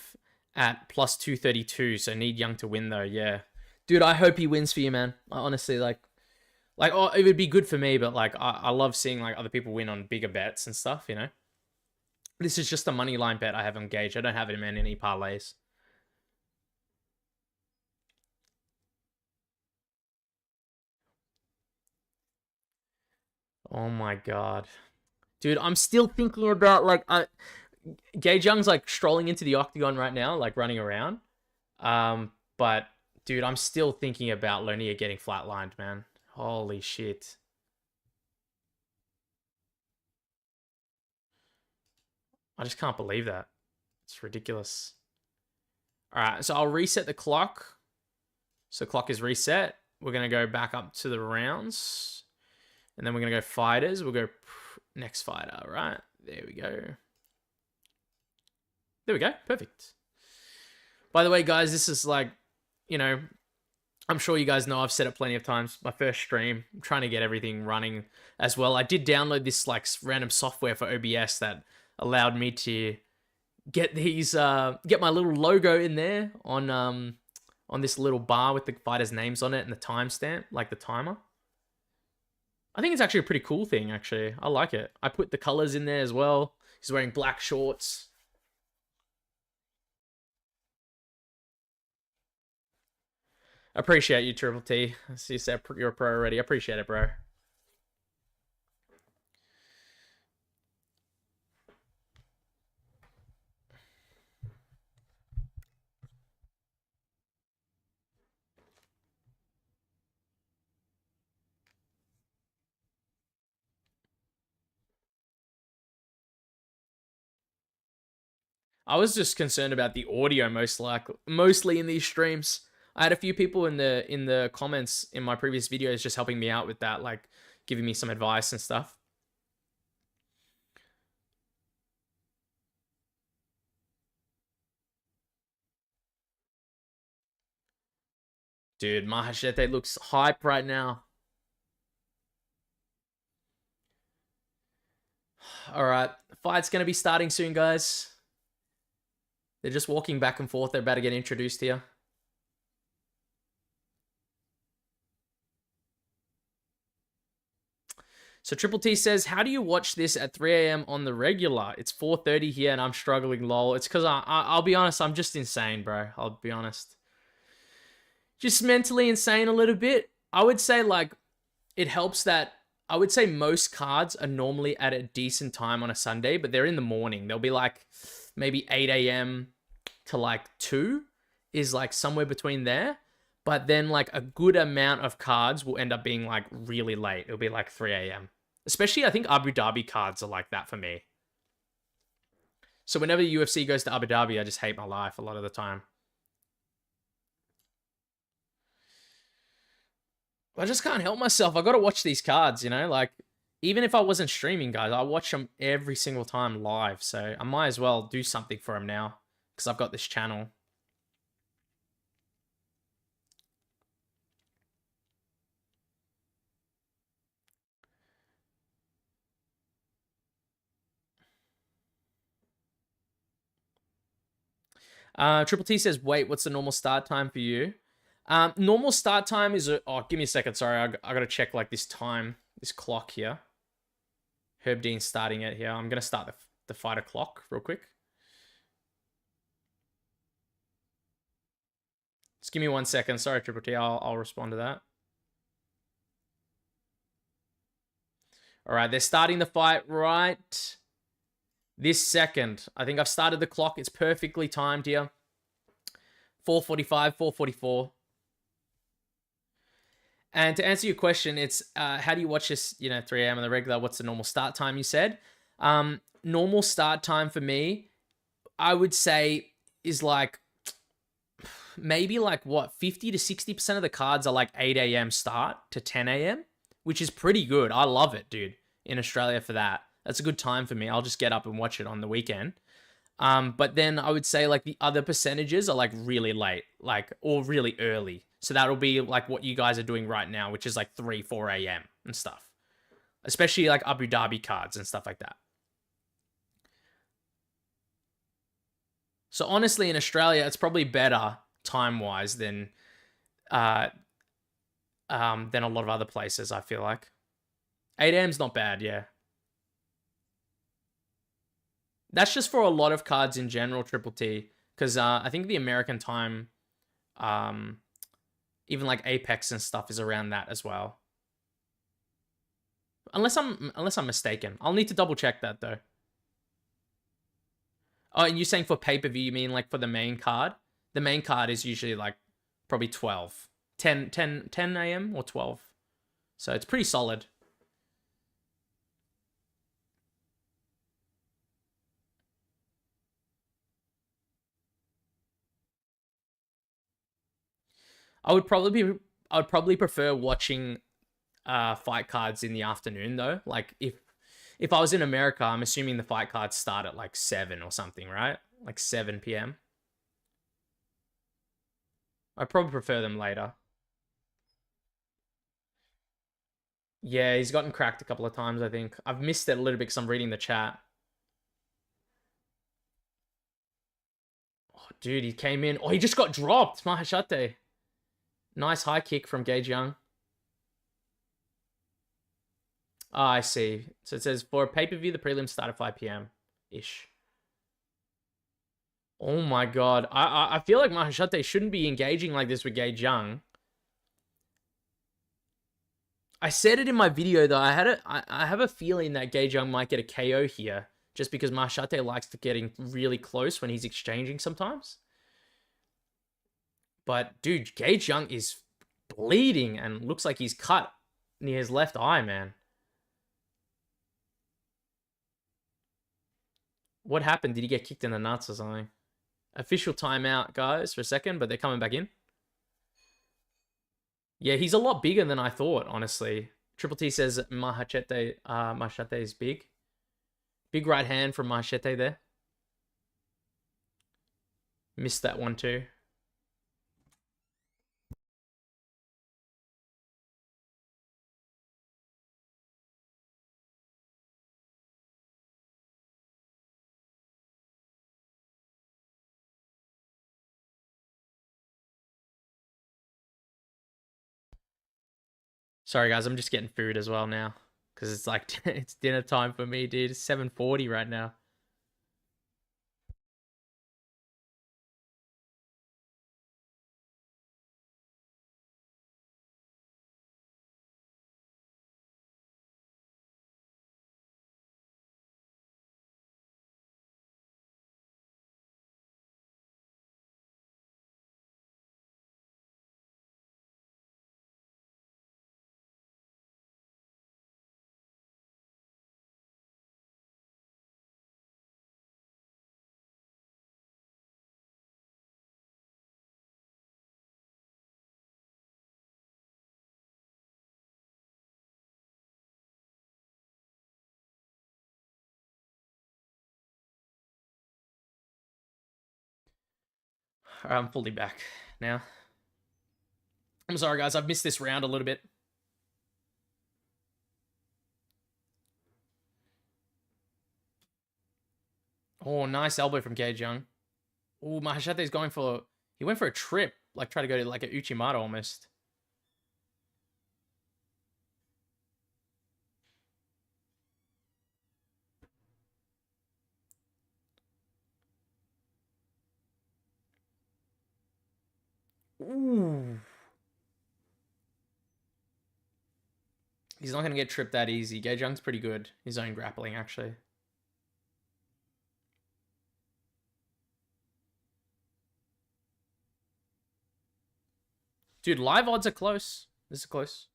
at plus 232, so need Young to win, though. Yeah. Dude, I hope he wins for you, man. I honestly, oh, it would be good for me, but, like, I love seeing, like, other people win on bigger bets and stuff, you know? This is just a money line bet I have on Gage. I don't have him in any parlays. Oh, my God. Dude, I'm still thinking about, like, Gage Young's, like, strolling into the octagon right now, like, running around. But, dude, I'm still thinking about Lonia getting flatlined, man. Holy shit. I just can't believe that. It's ridiculous. All right, so I'll reset the clock. So clock is reset. We're going to go back up to the rounds. And then we're going to go fighters. We'll go next fighter, right? There we go. There we go. Perfect. By the way, guys, this is like, you know, I'm sure you guys know I've said it plenty of times. My first stream, I'm trying to get everything running as well. I did download this like random software for OBS that allowed me to get these, get my little logo in there on this little bar with the fighters' names on it and the timestamp, like the timer. I think it's actually a pretty cool thing, actually. I like it. I put the colors in there as well. He's wearing black shorts. Appreciate you, Triple T. I see you said you're a pro already. I appreciate it, bro. I was just concerned about the audio mostly in these streams. I had a few people in the comments in my previous videos just helping me out with that, like giving me some advice and stuff. Dude, Mahashete looks hype right now. All right, fight's going to be starting soon, guys. They're just walking back and forth. They're about to get introduced here. So Triple T says, how do you watch this at 3 a.m. on the regular? It's 4:30 here and I'm struggling, lol. It's because I'll be honest, I'm just insane, bro. I'll be honest. Just mentally insane a little bit. I would say, like, it helps that I would say most cards are normally at a decent time on a Sunday, but they're in the morning. They'll be like maybe 8 a.m. to like 2 is like somewhere between there. But then like a good amount of cards will end up being like really late. It'll be like 3 a.m. Especially I think Abu Dhabi cards are like that for me. So whenever the UFC goes to Abu Dhabi, I just hate my life a lot of the time. I just can't help myself. I got to watch these cards, you know? Like, even if I wasn't streaming, guys, I watch them every single time live. So I might as well do something for them now because I've got this channel. Triple T says, wait, what's the normal start time for you? Normal start time is... oh, give me a second. Sorry, I got to check like this time, this clock here. Herb Dean's starting it here. I'm going to start the fighter clock real quick. Just give me 1 second. Sorry, Triple T. I'll respond to that. All right, they're starting the fight right this second. I think I've started the clock. It's perfectly timed here. 4:45, 4:44. And to answer your question, it's how do you watch this, 3 a.m. on the regular? What's the normal start time, you said? Normal start time for me, I would say, is like maybe like what, 50 to 60% of the cards are like 8 a.m. start to 10 a.m., which is pretty good. I love it, dude, in Australia for that. That's a good time for me. I'll just get up and watch it on the weekend. But then I would say like the other percentages are like really late, like or really early. So that'll be like what you guys are doing right now, which is like 3, 4 a.m. and stuff. Especially like Abu Dhabi cards and stuff like that. So honestly, in Australia, it's probably better time-wise uh than a lot of other places, I feel like. 8 a.m. is not bad, yeah. That's just for a lot of cards in general, Triple T. Because I think the American time, um, even like Apex and stuff, is around that as well. Unless I'm mistaken. I'll need to double check that though. Oh, and you're saying for pay-per-view, you mean like for the main card? The main card is usually like probably 12. 10 a.m. or 12. So it's pretty solid. I would probably prefer watching fight cards in the afternoon though. Like if I was in America, I'm assuming the fight cards start at like 7 or something, right? Like 7 p.m. I'd probably prefer them later. Yeah, he's gotten cracked a couple of times, I think. I've missed it a little bit because I'm reading the chat. Oh, dude, he came in. Oh, he just got dropped. Mahashete. Nice high kick from Gage Young. Oh, I see. So it says, for pay-per-view, the prelims start at 5 p.m. ish. Oh my god. I feel like Mahashete shouldn't be engaging like this with Gage Young. I said it in my video though. I have a feeling that Gage Young might get a KO here, just because Mahashete likes to getting really close when he's exchanging sometimes. But dude, Gage Young is bleeding and looks like he's cut near his left eye, man. What happened? Did he get kicked in the nuts or something? Official timeout, guys, for a second, but they're coming back in. Yeah, he's a lot bigger than I thought, honestly. Triple T says Mahashete is big. Big right hand from Mahashete there. Missed that one too. Sorry, guys, I'm just getting food as well now. Because it's like, it's dinner time for me, dude. It's 7:40 right now. I'm fully back now. I'm sorry, guys. I've missed this round a little bit. Oh, nice elbow from Gage Young. Oh, Mahachete's going for... He went for a trip. Like, try to go to like a Uchimata almost. Ooh. He's not going to get tripped that easy. Gage Young's pretty good. His own grappling, actually. Dude, live odds are close. This is close.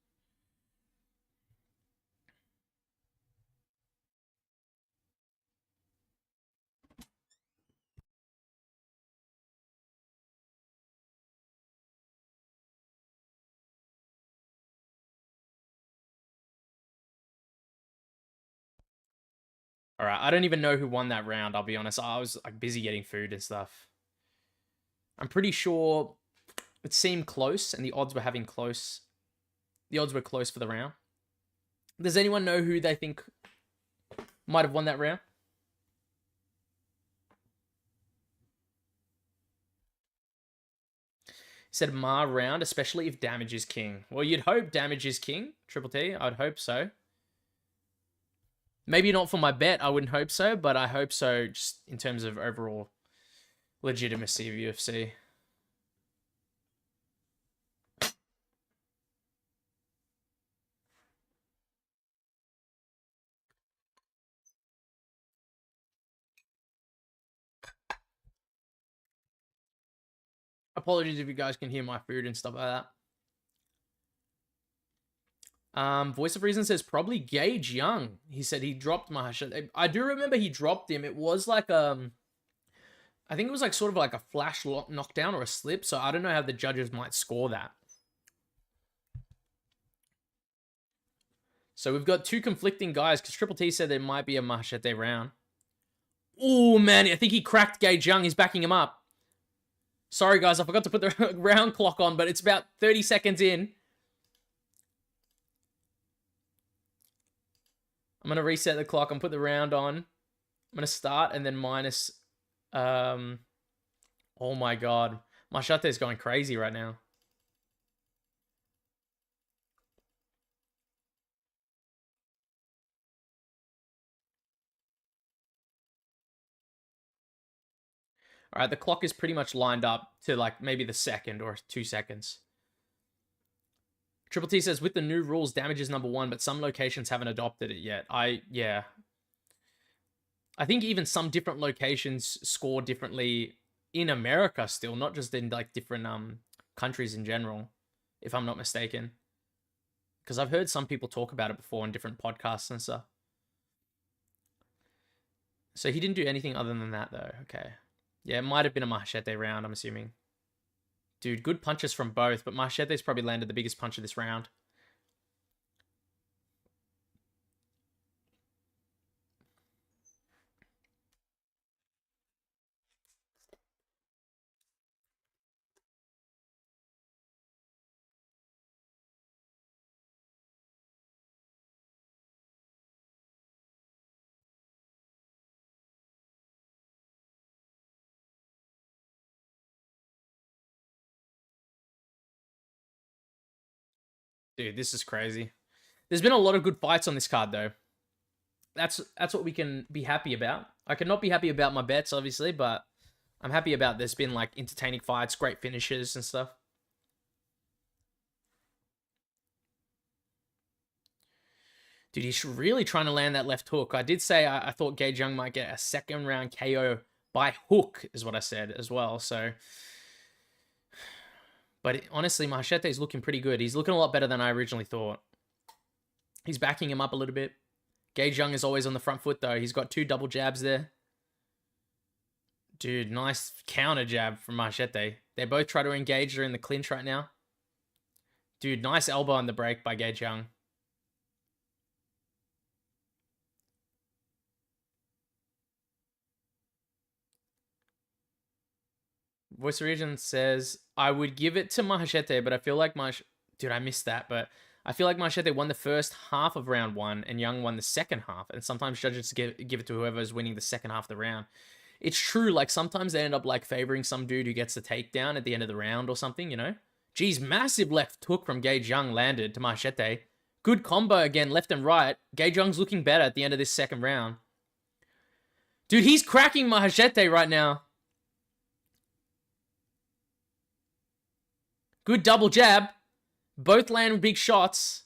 All right, I don't even know who won that round, I'll be honest. I was like busy getting food and stuff. I'm pretty sure it seemed close and the odds were close. The odds were close for the round. Does anyone know who they think might have won that round? He said Ma round, especially if damage is king. Well, you'd hope damage is king, Triple T. I'd hope so. Maybe not for my bet, I wouldn't hope so, but I hope so just in terms of overall legitimacy of UFC. Apologies if you guys can hear my food and stuff like that. Voice of Reason says probably Gage Young. He said he dropped Mahashete. I do remember he dropped him. It was like I think it was like sort of like a flash knockdown or a slip. So I don't know how the judges might score that. So we've got two conflicting guys because Triple T said there might be a Mahashete round. Oh man, I think he cracked Gage Young. He's backing him up. Sorry guys, I forgot to put the round clock on, but it's about 30 seconds in. I'm going to reset the clock and put the round on. I'm going to start and then minus... oh my god. Mahashete is going crazy right now. Alright, the clock is pretty much lined up to like maybe the second or 2 seconds. Triple T says, with the new rules, damage is number one, but some locations haven't adopted it yet. Yeah. I think even some different locations score differently in America still, not just in like different countries in general, if I'm not mistaken. Because I've heard some people talk about it before in different podcasts and stuff. So he didn't do anything other than that though. Okay. Yeah, it might have been a Mahashete round, I'm assuming. Dude, good punches from both, but Mahachete's probably landed the biggest punch of this round. Dude, this is crazy. There's been a lot of good fights on this card, though. That's what we can be happy about. I cannot be happy about my bets, obviously, but I'm happy about there's been, like, entertaining fights, great finishes and stuff. Dude, he's really trying to land that left hook. I did say I thought Gage Young might get a second round KO by hook, is what I said as well, so... But honestly, Mahashete is looking pretty good. He's looking a lot better than I originally thought. He's backing him up a little bit. Gage Young is always on the front foot, though. He's got 2 double jabs there. Dude, nice counter jab from Mahashete. They both try to engage. They're in the clinch right now. Dude, nice elbow on the break by Gage Young. Voice of Region says, I would give it to Mahashete, but I feel like Dude, I missed that, but I feel like Mahashete won the first half of round 1 and Young won the second half. And sometimes judges give it to whoever's winning the second half of the round. It's true, like sometimes they end up like favoring some dude who gets the takedown at the end of the round or something, you know? Geez, massive left hook from Gage Young landed to Mahashete. Good combo again, left and right. Gage Young's looking better at the end of this second round. Dude, he's cracking Mahashete right now. Good double jab. Both land big shots.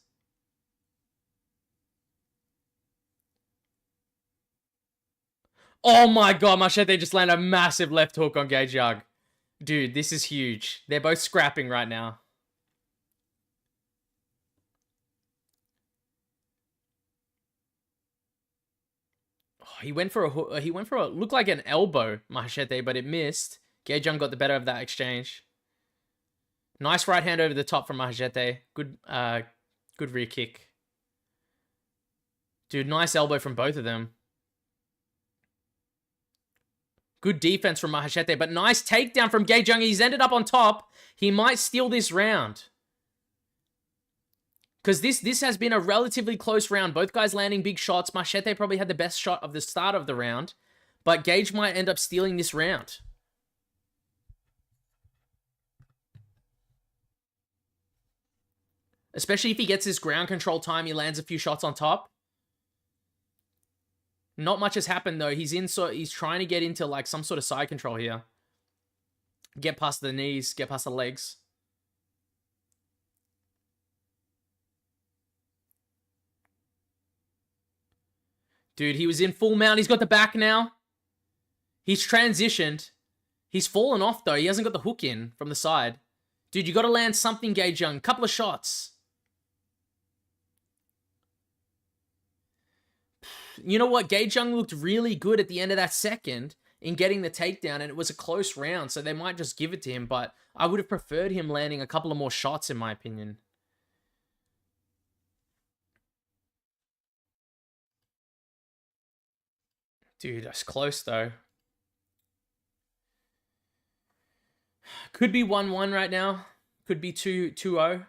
Oh my god, Mahashete just landed a massive left hook on Gage Young. Dude, this is huge. They're both scrapping right now. Oh, he went for a looked like an elbow, Mahashete, but it missed. Gage Young got the better of that exchange. Nice right hand over the top from Mahashete. Good rear kick. Dude, nice elbow from both of them. Good defense from Mahashete, but nice takedown from Zhang. He's ended up on top. He might steal this round. Because this has been a relatively close round. Both guys landing big shots. Mahashete probably had the best shot of the start of the round. But Gage might end up stealing this round. Especially if he gets his ground control time, he lands a few shots on top. Not much has happened though. He's trying to get into like some sort of side control here. Get past the knees, get past the legs. Dude, he was in full mount. He's got the back now. He's transitioned. He's fallen off though. He hasn't got the hook in from the side. Dude, you got to land something, Zhang. Couple of shots. You know what? Zhang looked really good at the end of that second in getting the takedown, and it was a close round, so they might just give it to him, but I would have preferred him landing a couple of more shots, in my opinion. Dude, that's close, though. Could be 1-1 right now. Could be 2-0.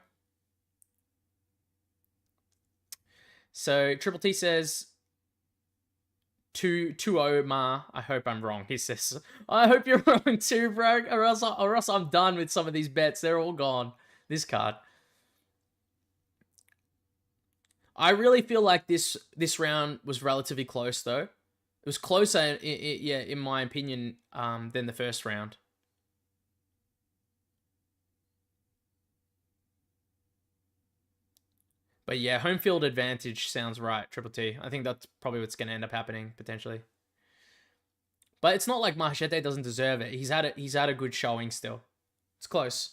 So, Triple T says... 2-0 Ma. I hope I'm wrong. He says, I hope you're wrong too, bro. Or else I'm done with some of these bets. They're all gone. This card. I really feel like this round was relatively close, though. It was closer, in my opinion, than the first round. But yeah, home field advantage sounds right, Triple T. I think that's probably what's going to end up happening, potentially. But it's not like Mahashete doesn't deserve it. He's had a good showing still. It's close.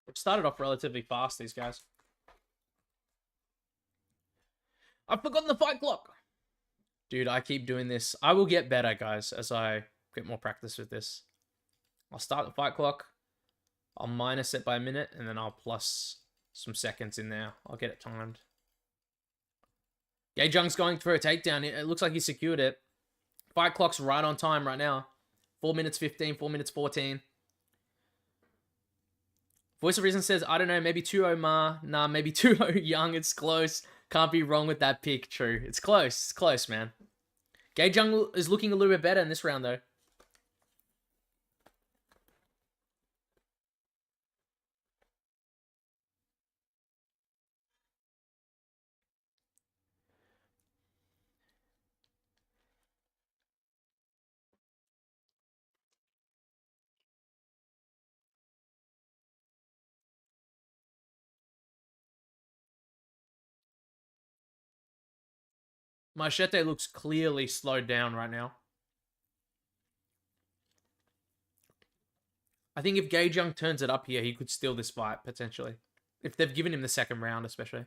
It started off relatively fast, these guys. I've forgotten the fight clock. Dude, I keep doing this. I will get better, guys, as I get more practice with this. I'll start the fight clock. I'll minus it by a minute, and then I'll plus some seconds in there. I'll get it timed. Zhang's going for a takedown. It looks like he secured it. Fight clock's right on time right now. 4 minutes 15, 4 minutes 14. Voice of Reason says, I don't know, maybe 2-0 Ma. Nah, maybe 2-0 Young. It's close. Can't be wrong with that pick. True. It's close. It's close, man. Zhang is looking a little bit better in this round, though. Mahashete looks clearly slowed down right now. I think if Zhang turns it up here, he could steal this fight, potentially. If they've given him the second round, especially.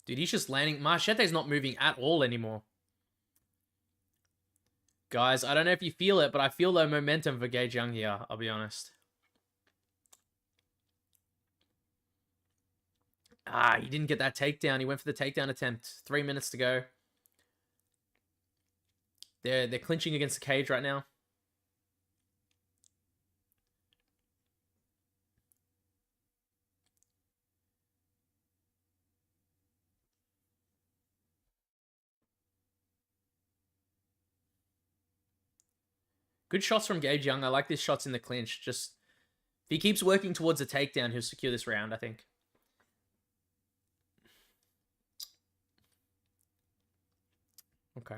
Dude, he's just landing. Mahachete's not moving at all anymore. Guys, I don't know if you feel it, but I feel the momentum for Zhang here, I'll be honest. Ah, he didn't get that takedown. He went for the takedown attempt. 3 minutes to go. They're clinching against the cage right now. Good shots from Zhang. I like these shots in the clinch. Just, if he keeps working towards the takedown, he'll secure this round, I think. Okay.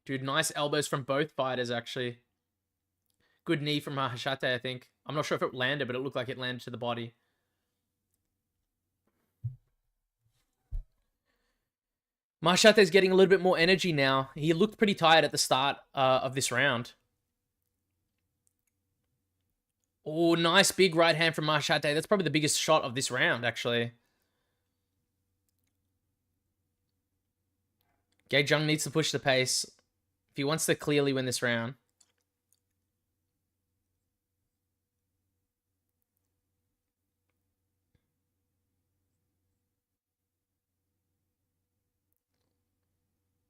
Dude, nice elbows from both fighters, actually. Good knee from Mahashete, I think. I'm not sure if it landed, but it looked like it landed to the body. Mahachete's getting a little bit more energy now. He looked pretty tired at the start of this round. Oh, nice big right hand from Mahashete. That's probably the biggest shot of this round, actually. Zhang needs to push the pace if he wants to clearly win this round.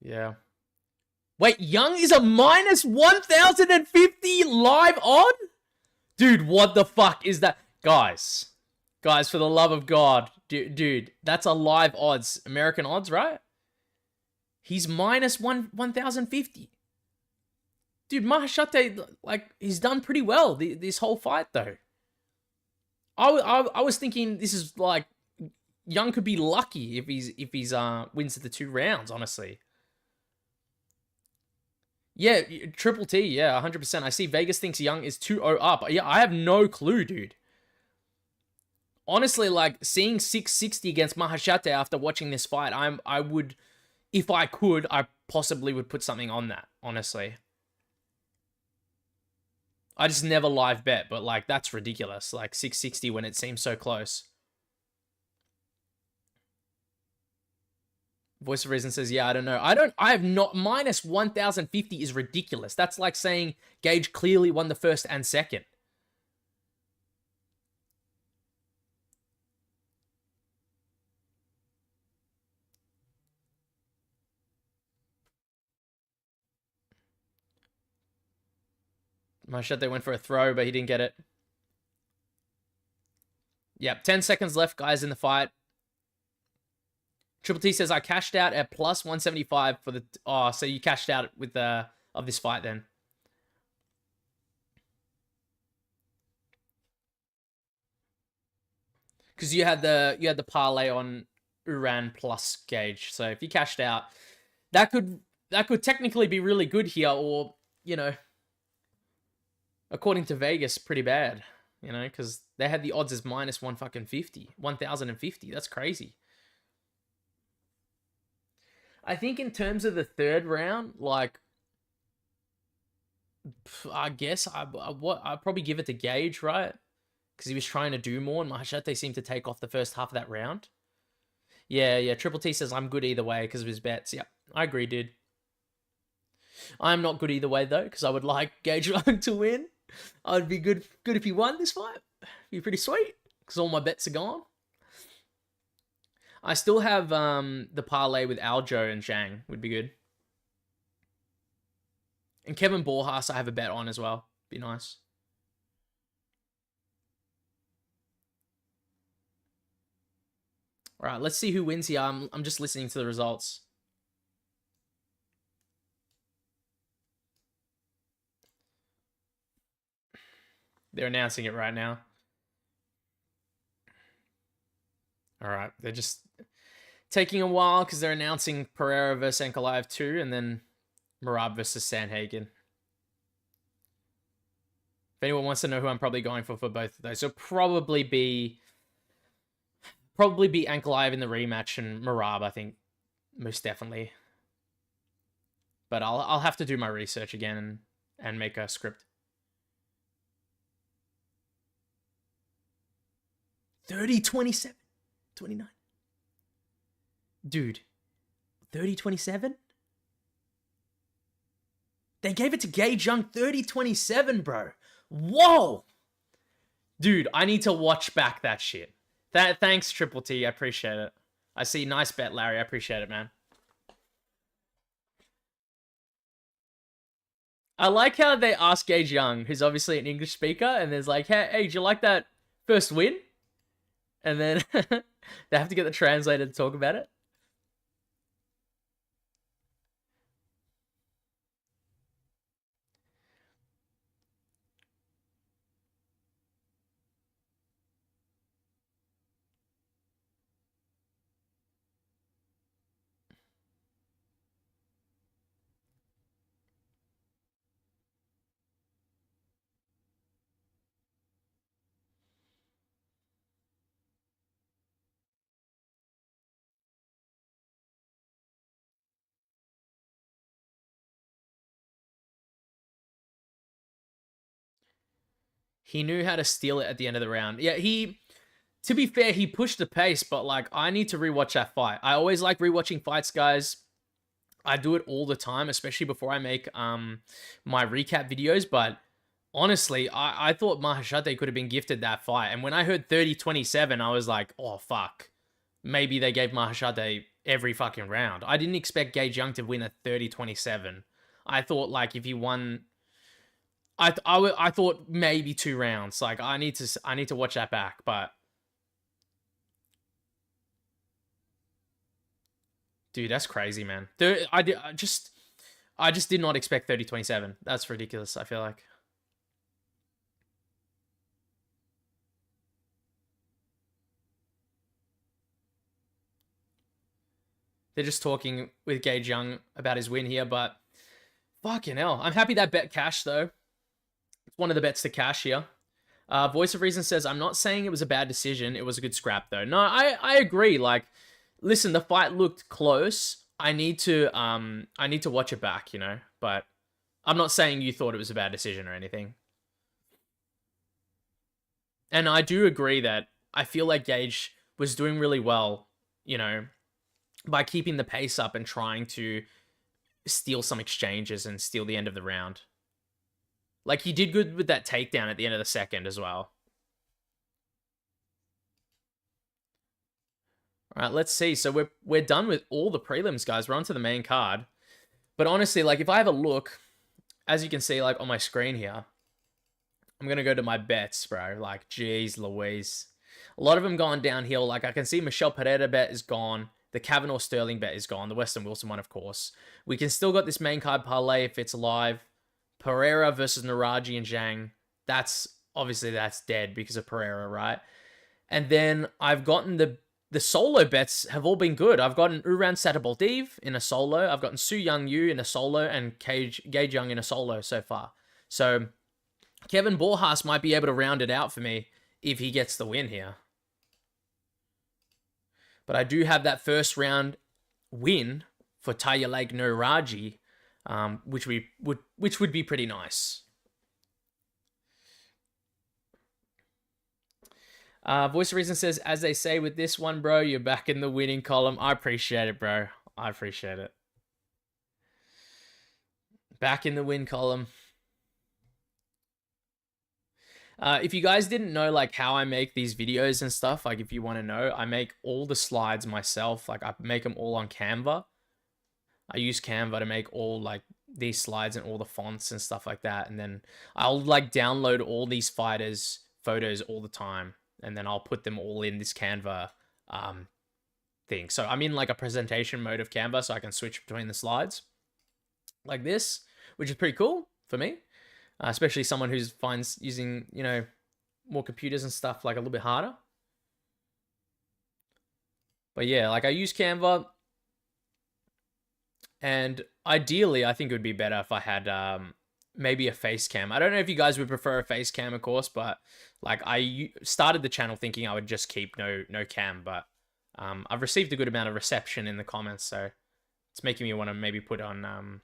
Yeah. Wait, Young is a minus 1,050 live odd? Dude, what the fuck is that? Guys, for the love of God. Dude, that's a live odds. American odds, right? He's minus 1,050. Dude, Mahashete, like, he's done pretty well this whole fight, though. I was thinking this is, like, Young could be lucky if he's wins the 2 rounds, honestly. Yeah, Triple T, yeah, 100%. I see Vegas thinks Young is 2-0 up. Yeah, I have no clue, dude. Honestly, like, seeing 660 against Mahashete after watching this fight, I would, if I could, I possibly would put something on that, honestly. I just never live bet, but, like, that's ridiculous. Like, 660 when it seems so close. Voice of Reason says, yeah, I don't know. I have not, minus 1,050 is ridiculous. That's like saying Gage clearly won the first and second. Mahashete went for a throw, but he didn't get it. Yep, 10 seconds left, guys, in the fight. Triple T says, I cashed out at plus 175 for the... Oh, so you cashed out with the of this fight then. Because you had the parlay on Uran plus Gage. So if you cashed out, that could technically be really good here, or, you know, according to Vegas, pretty bad. You know, because they had the odds as minus 1,050. That's crazy. I think in terms of the third round, like, I guess I'd probably give it to Gage, right? Because he was trying to do more, and Mahashete seemed to take off the first half of that round. Yeah. Triple T says I'm good either way because of his bets. Yep, I agree, dude. I'm not good either way, though, because I would like Gage to win. I'd be good if he won this fight. Be pretty sweet, because all my bets are gone. I still have the parlay with Aljo and Zhang. Would be good. And Kevin Borjas I have a bet on as well. Be nice. All right, let's see who wins here. I'm just listening to the results. They're announcing it right now. All right, they're just taking a while because they're announcing Pereira versus Ankalaev 2 and then Merab versus Sandhagen. If anyone wants to know who I'm probably going for both of those, it'll probably be Ankalaev in the rematch and Merab, I think, most definitely. But I'll have to do my research again and make a script. 30, 27, 29. Dude, 30, 27? They gave it to Gage Young 30, 27, bro. Whoa! Dude, I need to watch back that shit. Thanks, Triple T. I appreciate it. I see. Nice bet, Larry. I appreciate it, man. I like how they ask Gage Young, who's obviously an English speaker, and there's like, hey, do you like that first win? And then they have to get the translator to talk about it. He knew how to steal it at the end of the round. Yeah, to be fair, he pushed the pace, but like I need to rewatch that fight. I always like rewatching fights, guys. I do it all the time, especially before I make my recap videos, but honestly, I thought Mahashete could have been gifted that fight. And when I heard 30-27, I was like, oh fuck. Maybe they gave Mahashete every fucking round. I didn't expect Zhang to win at 30-27. I thought like if he won, I thought maybe 2 rounds. Like I need to watch that back, but dude, that's crazy, man. I just did not expect 30-27. That's ridiculous, I feel like. They're just talking with Zhang about his win here, but fucking hell. I'm happy that bet cashed, though. It's one of the bets to cash here. Voice of Reason says, I'm not saying it was a bad decision. It was a good scrap, though. No, I agree. Like, listen, the fight looked close. I need to watch it back, you know? But I'm not saying you thought it was a bad decision or anything. And I do agree that I feel like Gage was doing really well, you know, by keeping the pace up and trying to steal some exchanges and steal the end of the round. Like, he did good with that takedown at the end of the second as well. All right, let's see. So we're done with all the prelims, guys. We're on to the main card. But honestly, like, if I have a look, as you can see, like, on my screen here, I'm going to go to my bets, bro. Like, geez Louise. A lot of them gone downhill. Like, I can see Michel Pereira bet is gone. The Kavanagh Sterling bet is gone. The Westin Wilson one, of course. We can still got this main card parlay if it's live. Pereira versus Nueraji and Zhang. Obviously that's dead because of Pereira, right? And then I've gotten the solo bets have all been good. I've gotten Uran Satybaldiev in a solo. I've gotten Su Young Yu in a solo and Zhang in a solo so far. So Kevin Borjas might be able to round it out for me if he gets the win here. But I do have that first round win for Taiyilake Nueraji, which would be pretty nice. Voice of Reason says, as they say with this one, bro, you're back in the winning column. I appreciate it, bro. I appreciate it. Back in the win column. If you guys didn't know, like, how I make these videos and stuff, like, if you want to know, I make all the slides myself. Like, I make them all on Canva. I use Canva to make all, like, these slides and all the fonts and stuff like that. And then I'll, like, download all these fighters' photos all the time. And then I'll put them all in this Canva thing. So I'm in, like, a presentation mode of Canva, so I can switch between the slides. Like this, which is pretty cool for me. Especially someone who finds using, you know, more computers and stuff like a little bit harder. But yeah, like I use Canva. And ideally, I think it would be better if I had maybe a face cam. I don't know if you guys would prefer a face cam, of course, but like I started the channel thinking I would just keep no cam. But I've received a good amount of reception in the comments, so it's making me want to maybe put on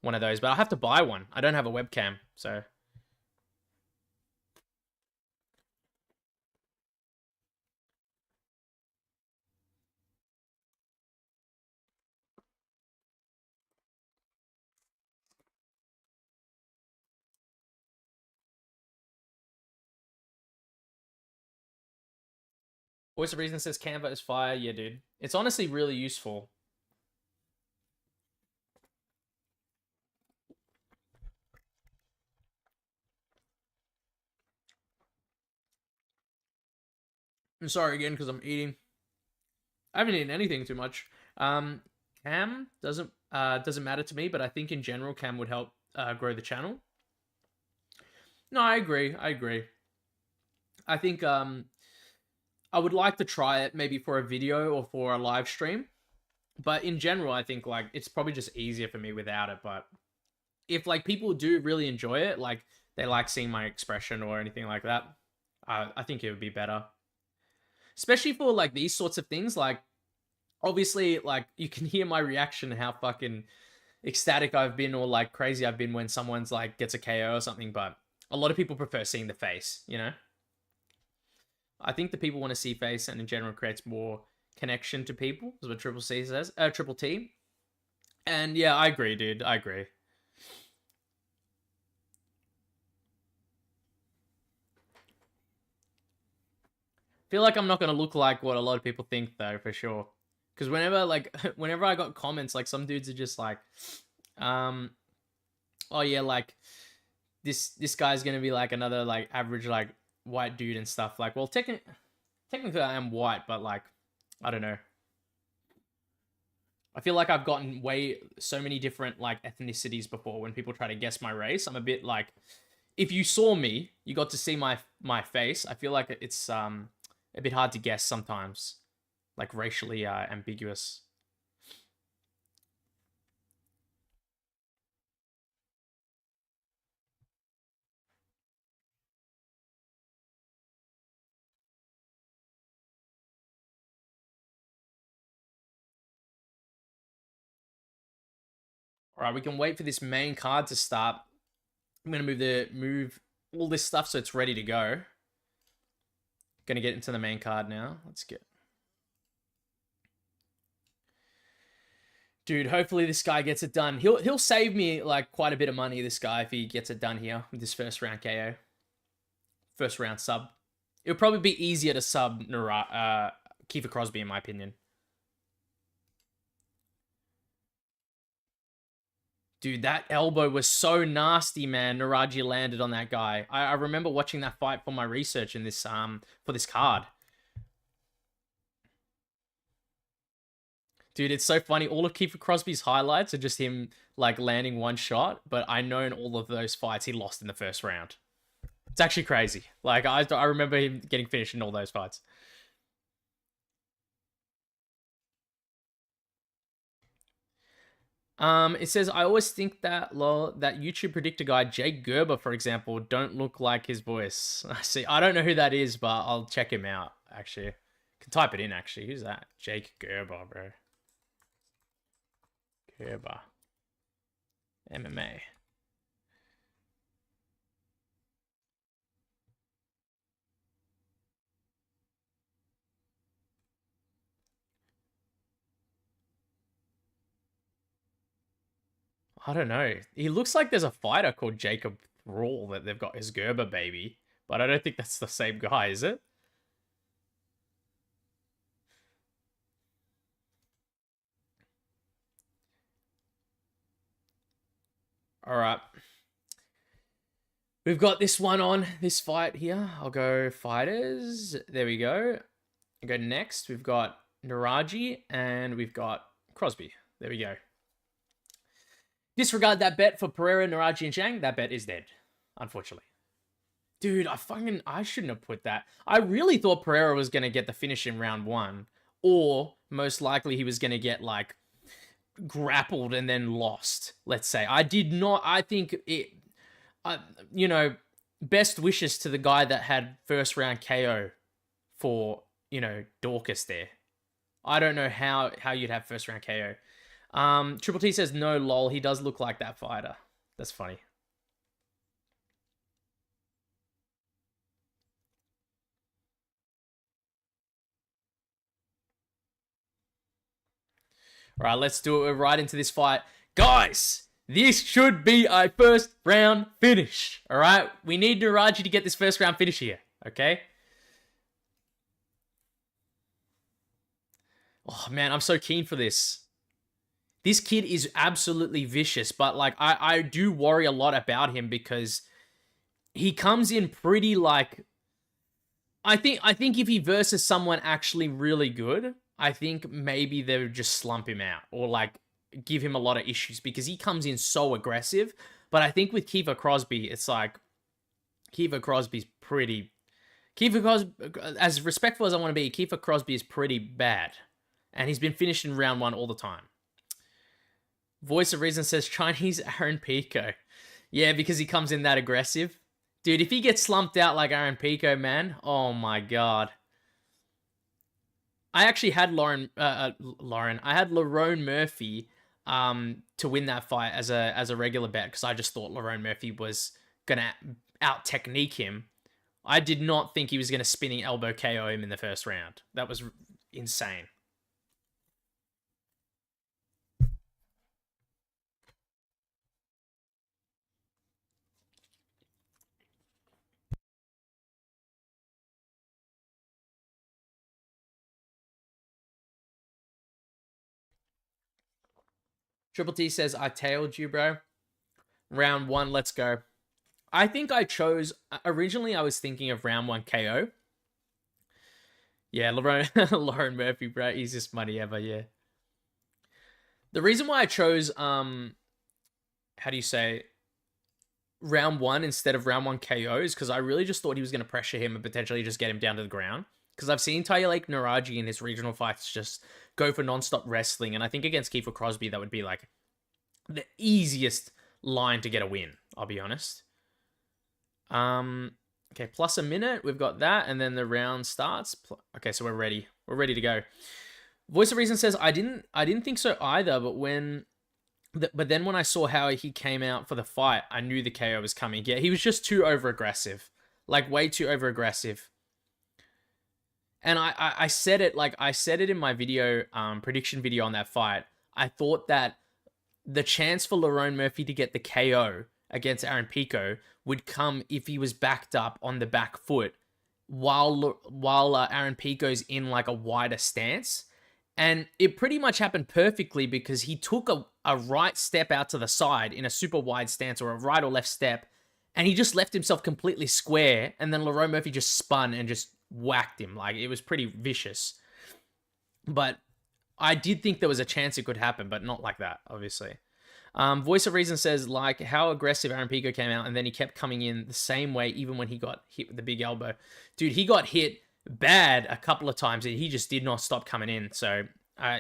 one of those, but I'll have to buy one. I don't have a webcam, so. Voice of Reason says Canva is fire. Yeah, dude. It's honestly really useful. I'm sorry again because I'm eating. I haven't eaten anything too much. Cam doesn't matter to me, but I think in general Cam would help grow the channel. No, I agree. I think I would like to try it maybe for a video or for a live stream. But in general, I think like it's probably just easier for me without it. But if like people do really enjoy it, like they like seeing my expression or anything like that, I think it would be better. Especially for like these sorts of things, like obviously like you can hear my reaction how fucking ecstatic I've been or like crazy I've been when someone's like gets a KO or something, but A lot of people prefer seeing the face, you know? I think the people want to see face, and in general creates more connection to people, is what Triple C says. Triple T. And yeah, I agree, dude. I agree. Feel like I'm not gonna look like what a lot of people think though, for sure. Because whenever I got comments, like some dudes are just like, oh yeah, like this guy's gonna be like another like average like white dude and stuff. Like, well, technically I am white, but like, I don't know. I feel like I've gotten so many different like ethnicities before. When people try to guess my race, I'm a bit like, if you saw me, you got to see my face. I feel like it's a bit hard to guess sometimes, like racially ambiguous. All right, we can wait for this main card to start. I'm gonna move all this stuff so it's ready to go. Gonna get into the main card now. Let's get. Dude, hopefully this guy gets it done. He'll save me like quite a bit of money, this guy, if he gets it done here with this first round KO. First round sub. It'll probably be easier to sub Kiefer Crosbie, in my opinion. Dude, that elbow was so nasty, man. Nueraji landed on that guy. I remember watching that fight for my research in this for this card. Dude, it's so funny. All of Kiefer Crosbie's highlights are just him like landing one shot, but I know in all of those fights he lost in the first round. It's actually crazy. Like I remember him getting finished in all those fights. It says, I always think that that YouTube predictor guy, Jake Gerber, for example, don't look like his voice. See, I don't know who that is, but I'll check him out, actually. Can type it in, actually. Who's that? Jake Gerber, bro. Gerber. MMA. I don't know. He looks like there's a fighter called Jacob Thrall that they've got his Gerber baby, but I don't think that's the same guy, is it? All right. We've got this one on this fight here. I'll go fighters. There we go. I'll go next. We've got Nueraji and we've got Crosbie. There we go. Disregard that bet for Pereira, Nueraji, and Zhang. That bet is dead, unfortunately. Dude, I shouldn't have put that. I really thought Pereira was going to get the finish in round one. Or, most likely, he was going to get, like, grappled and then lost, let's say. I think it... you know, best wishes to the guy that had first round KO for, you know, Daukaus there. I don't know how you'd have first round KO. Triple T says, no, lol, he does look like that fighter. That's funny. All right, let's do it. We're right into this fight. Guys, this should be a first round finish. All right, we need Nueraji to get this first round finish here. Okay. Oh, man, I'm so keen for this. This kid is absolutely vicious, but, like, I do worry a lot about him because he comes in pretty, like... I think if he versus someone actually really good, I think maybe they would just slump him out or, like, give him a lot of issues because he comes in so aggressive. But I think with Kiefer Crosbie, it's like... Kiefer Crosbie's pretty... as respectful as I want to be, Kiefer Crosbie is pretty bad. And he's been finished in round one all the time. Voice of Reason says Chinese Aaron Pico. Yeah, because he comes in that aggressive. Dude, if he gets slumped out like Aaron Pico, man, oh my god. I actually had I had Lerone Murphy to win that fight as a regular bet because I just thought Lerone Murphy was gonna out-technique him. I did not think he was going to spinning elbow KO him in the first round. That was insane. Triple T says, I tailed you, bro. Round 1, let's go. I think I chose... Originally, I was thinking of round 1 KO. Yeah, Lauren Murphy, bro. Easiest money ever, yeah. The reason why I chose... how do you say... round 1 instead of round 1 KO is because I really just thought he was going to pressure him and potentially just get him down to the ground. Because I've seen Taiyilake Nueraji in his regional fights just go for non-stop wrestling. And I think against Kiefer Crosbie, that would be like the easiest line to get a win, I'll be honest. Okay, plus a minute. We've got that. And then the round starts. Okay, so we're ready. We're ready to go. Voice of Reason says, I didn't think so either, but then when I saw how he came out for the fight, I knew the KO was coming. Yeah, he was just too over-aggressive. Like, way too over-aggressive. And I said it, like, I said it in my video, prediction video on that fight. I thought that the chance for Lerone Murphy to get the KO against Aaron Pico would come if he was backed up on the back foot while Aaron Pico's in, like, a wider stance. And it pretty much happened perfectly because he took a right step out to the side in a super wide stance, or a right or left step, and he just left himself completely square, and then Lerone Murphy just spun and just whacked him. Like, it was pretty vicious. But I did think there was a chance it could happen, but not like that, obviously. Voice of Reason says, like, how aggressive Aaron Pico came out, and then he kept coming in the same way even when he got hit with the big elbow. Dude, he got hit bad a couple of times, and he just did not stop coming in. So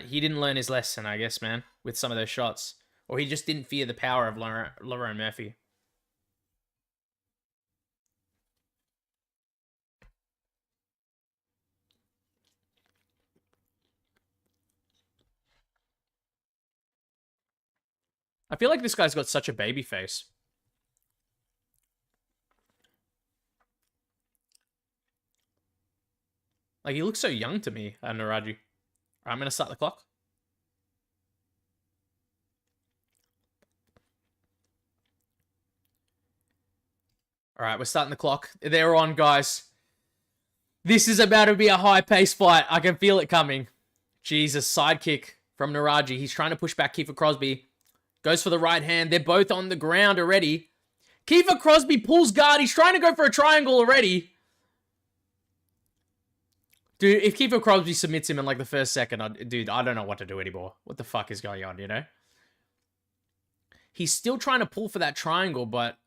he didn't learn his lesson, I guess, man, with some of those shots. Or he just didn't fear the power of Lerone Murphy. I feel like this guy's got such a baby face. Like, he looks so young to me, Nueraji. Alright, I'm going to start the clock. Alright, we're starting the clock. They're on, guys. This is about to be a high-paced fight. I can feel it coming. Jesus, sidekick from Nueraji. He's trying to push back Kiefer Crosbie. Goes for the right hand. They're both on the ground already. Kiefer Crosbie pulls guard. He's trying to go for a triangle already. Dude, if Kiefer Crosbie submits him in like the first second, dude, I don't know what to do anymore. What the fuck is going on, you know? He's still trying to pull for that triangle, but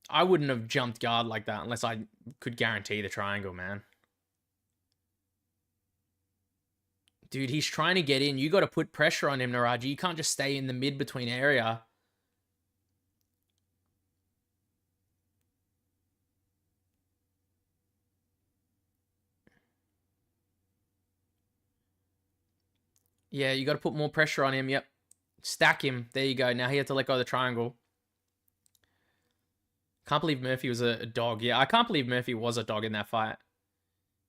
I wouldn't have jumped guard like that unless I could guarantee the triangle, man. Dude, he's trying to get in. You got to put pressure on him, Nueraji. You can't just stay in the mid-between area. Yeah, you got to put more pressure on him. Yep. Stack him. There you go. Now he had to let go of the triangle. Can't believe Murphy was a dog. Yeah, I can't believe Murphy was a dog in that fight.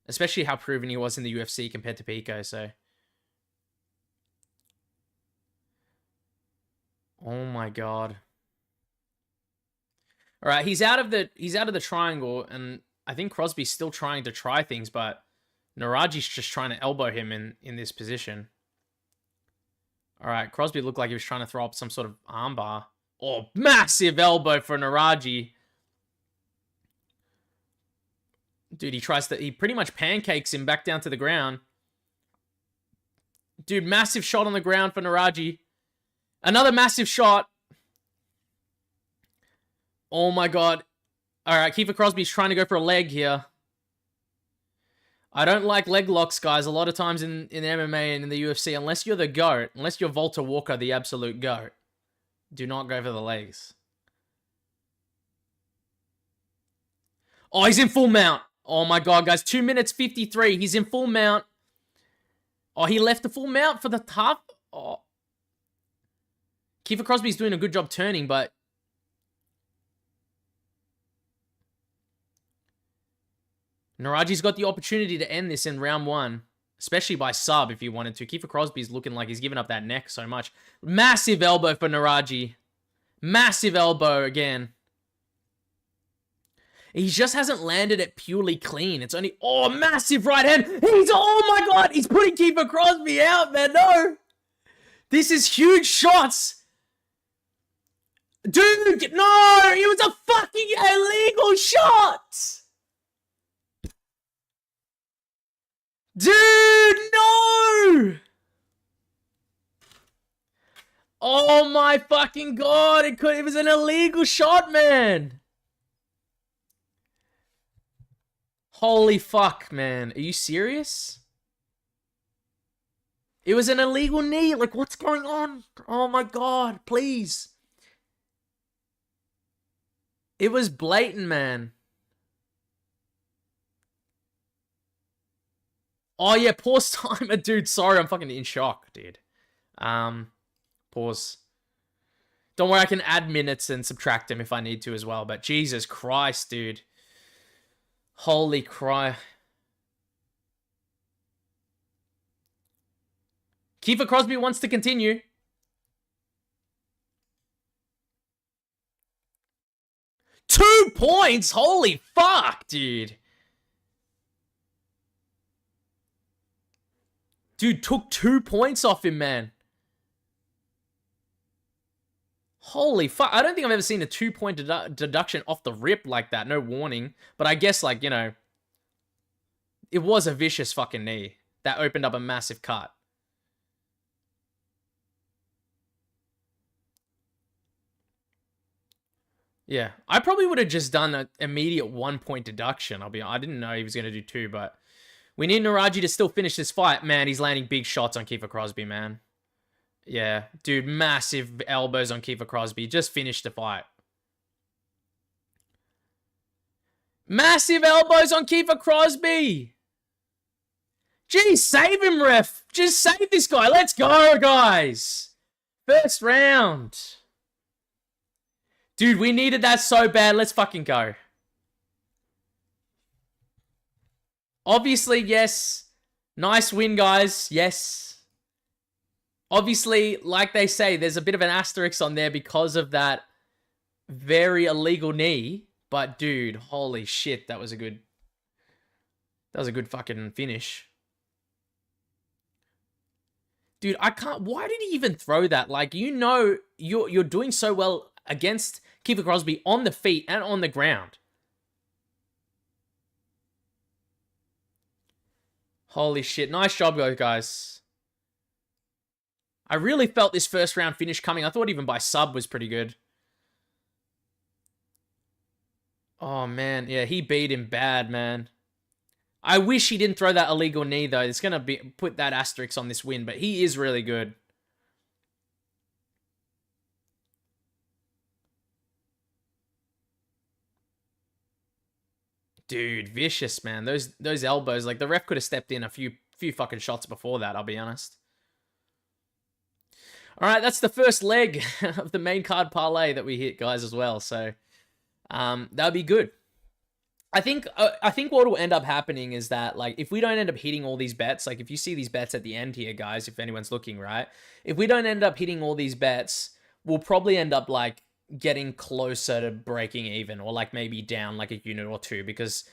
Especially how proven he was in the UFC compared to Pico, so... Oh my god. All right, he's out of the triangle, and I think Crosby's still trying to try things, but Nueraji's just trying to elbow him in this position. All right, Crosbie looked like he was trying to throw up some sort of armbar. Oh, massive elbow for Nueraji. Dude, he pretty much pancakes him back down to the ground. Dude, massive shot on the ground for Nueraji. Another massive shot. Oh my god. Alright, Kiefer Crosby's trying to go for a leg here. I don't like leg locks, guys. A lot of times in MMA and in the UFC, unless you're the GOAT, unless you're Walter Walker, the absolute GOAT, do not go for the legs. Oh, he's in full mount. Oh my god, guys. 2 minutes 53. He's in full mount. Oh, he left the full mount for the tough. Oh. Kiefer Crosbie's doing a good job turning, but... Nueraji's got the opportunity to end this in round 1. Especially by sub if he wanted to. Kiefer Crosbie's looking like he's giving up that neck so much. Massive elbow for Nueraji. Massive elbow again. He just hasn't landed it purely clean. It's only... Oh, massive right hand. Oh my god. He's putting Kiefer Crosbie out, man. No. This is huge shots. Dude, no. It was a fucking illegal shot. Dude, no. Oh my fucking god. It was an illegal shot, man. Holy fuck, man. Are you serious? It was an illegal knee. Like, what's going on? Oh my god, please. It was blatant, man. Oh yeah, pause timer, dude. Sorry, I'm fucking in shock, dude. Pause. Don't worry, I can add minutes and subtract them if I need to as well. But Jesus Christ, dude. Holy cry. Kiefer Crosbie wants to continue. Two points? Holy fuck, dude. Dude took 2 points off him, man. Holy fuck. I don't think I've ever seen a 2-point deduction off the rip like that. No warning. But I guess, like, you know, it was a vicious fucking knee. That opened up a massive cut. Yeah. I probably would have just done an immediate 1-point deduction. I didn't know he was going to do 2, but we need Nueraji to still finish this fight. Man, he's landing big shots on Kiefer Crosbie, man. Yeah, dude, massive elbows on Kiefer Crosbie. Just finished the fight. Massive elbows on Kiefer Crosbie. Geez, save him, ref. Just save this guy. Let's go, guys. First round. Dude, we needed that so bad. Let's fucking go. Obviously, yes. Nice win, guys. Yes. Obviously, like they say, there's a bit of an asterisk on there because of that very illegal knee. But, dude, holy shit, that was a good fucking finish. Dude, I can't... Why did he even throw that? Like, you know, you're doing so well against Kiefer Crosbie on the feet and on the ground. Holy shit. Nice job, guys. I really felt this first round finish coming. I thought even by sub was pretty good. Oh, man. Yeah, he beat him bad, man. I wish he didn't throw that illegal knee, though. It's going to put that asterisk on this win, but he is really good. Dude, vicious, man. Those elbows, like, the ref could have stepped in a few fucking shots before that, I'll be honest. All right, that's the first leg of the main card parlay that we hit, guys, as well. So that'll be good. I think what will end up happening is that, like, if we don't end up hitting all these bets, like, if you see these bets at the end here, guys, if anyone's looking, right? If we don't end up hitting all these bets, we'll probably end up, like, getting closer to breaking even, or, like, maybe down, like, a unit or two, because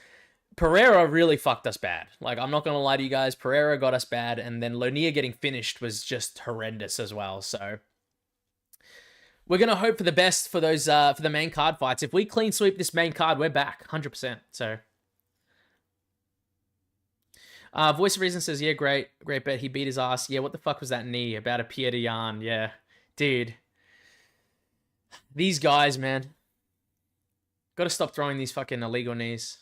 Pereira really fucked us bad. Like, I'm not going to lie to you guys. Pereira got us bad, and then Lonier getting finished was just horrendous as well. So we're going to hope for the best for those for the main card fights. If we clean sweep this main card, we're back 100%. So Voice of Reason says, yeah, great bet. He beat his ass. Yeah, what the fuck was that knee about a Pierre de Yarn? Yeah, dude. These guys, man. Got to stop throwing these fucking illegal knees.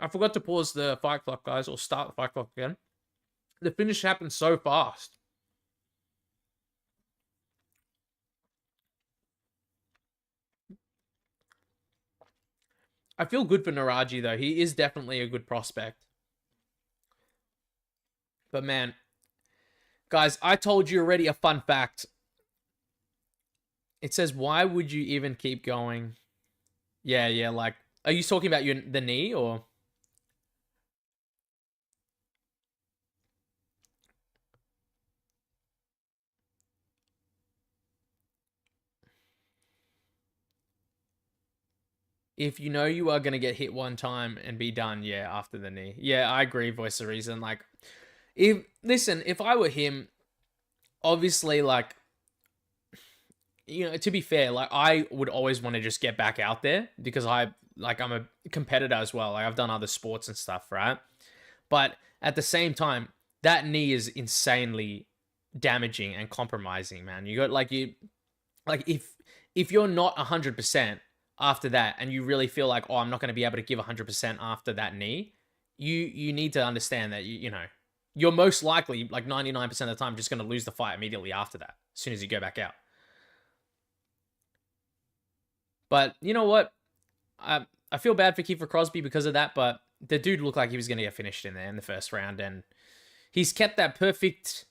I forgot to pause the fight clock, guys, or start the fight clock again. The finish happened so fast. I feel good for Nueraji, though. He is definitely a good prospect. But man, guys, I told you already a fun fact. It says, why would you even keep going? Yeah, like, are you talking about the knee, or? If you know you are going to get hit one time and be done, yeah, after the knee. Yeah, I agree, voice of reason. Like, if I were him, obviously, like, to be fair, like, I would always want to just get back out there because I'm a competitor as well. Like, I've done other sports and stuff, right? But at the same time, that knee is insanely damaging and compromising, man. If you're not 100% after that and you really feel like, oh, I'm not going to be able to give 100% after that knee, you need to understand that you're most likely, like, 99% of the time, just going to lose the fight immediately after that, as soon as you go back out. But you know what? I feel bad for Kiefer Crosbie because of that, but the dude looked like he was going to get finished in there in the first round, and he's kept that perfect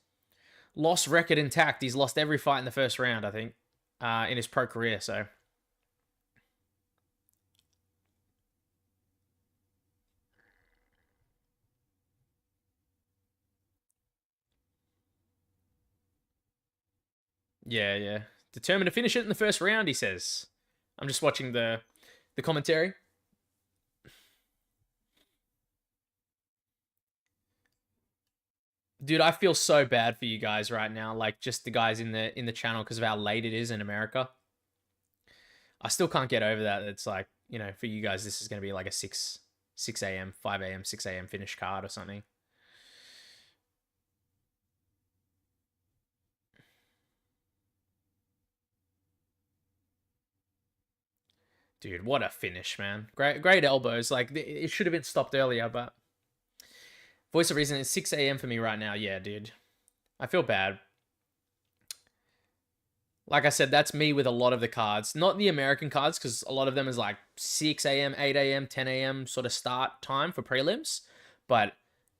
loss record intact. He's lost every fight in the first round, I think, in his pro career, so... Yeah. Determined to finish it in the first round, he says. I'm just watching the commentary. Dude, I feel so bad for you guys right now, like, just the guys in the channel, because of how late it is in America. I still can't get over that. It's like, for you guys, this is going to be like a 6 a.m., 5 a.m., 6 a.m. finish card or something. Dude, what a finish, man. Great elbows. Like, it should have been stopped earlier, but... Voice of reason, it's 6 a.m. for me right now. Yeah, dude. I feel bad. Like I said, that's me with a lot of the cards. Not the American cards, because a lot of them is like 6 a.m., 8 a.m., 10 a.m. sort of start time for prelims. But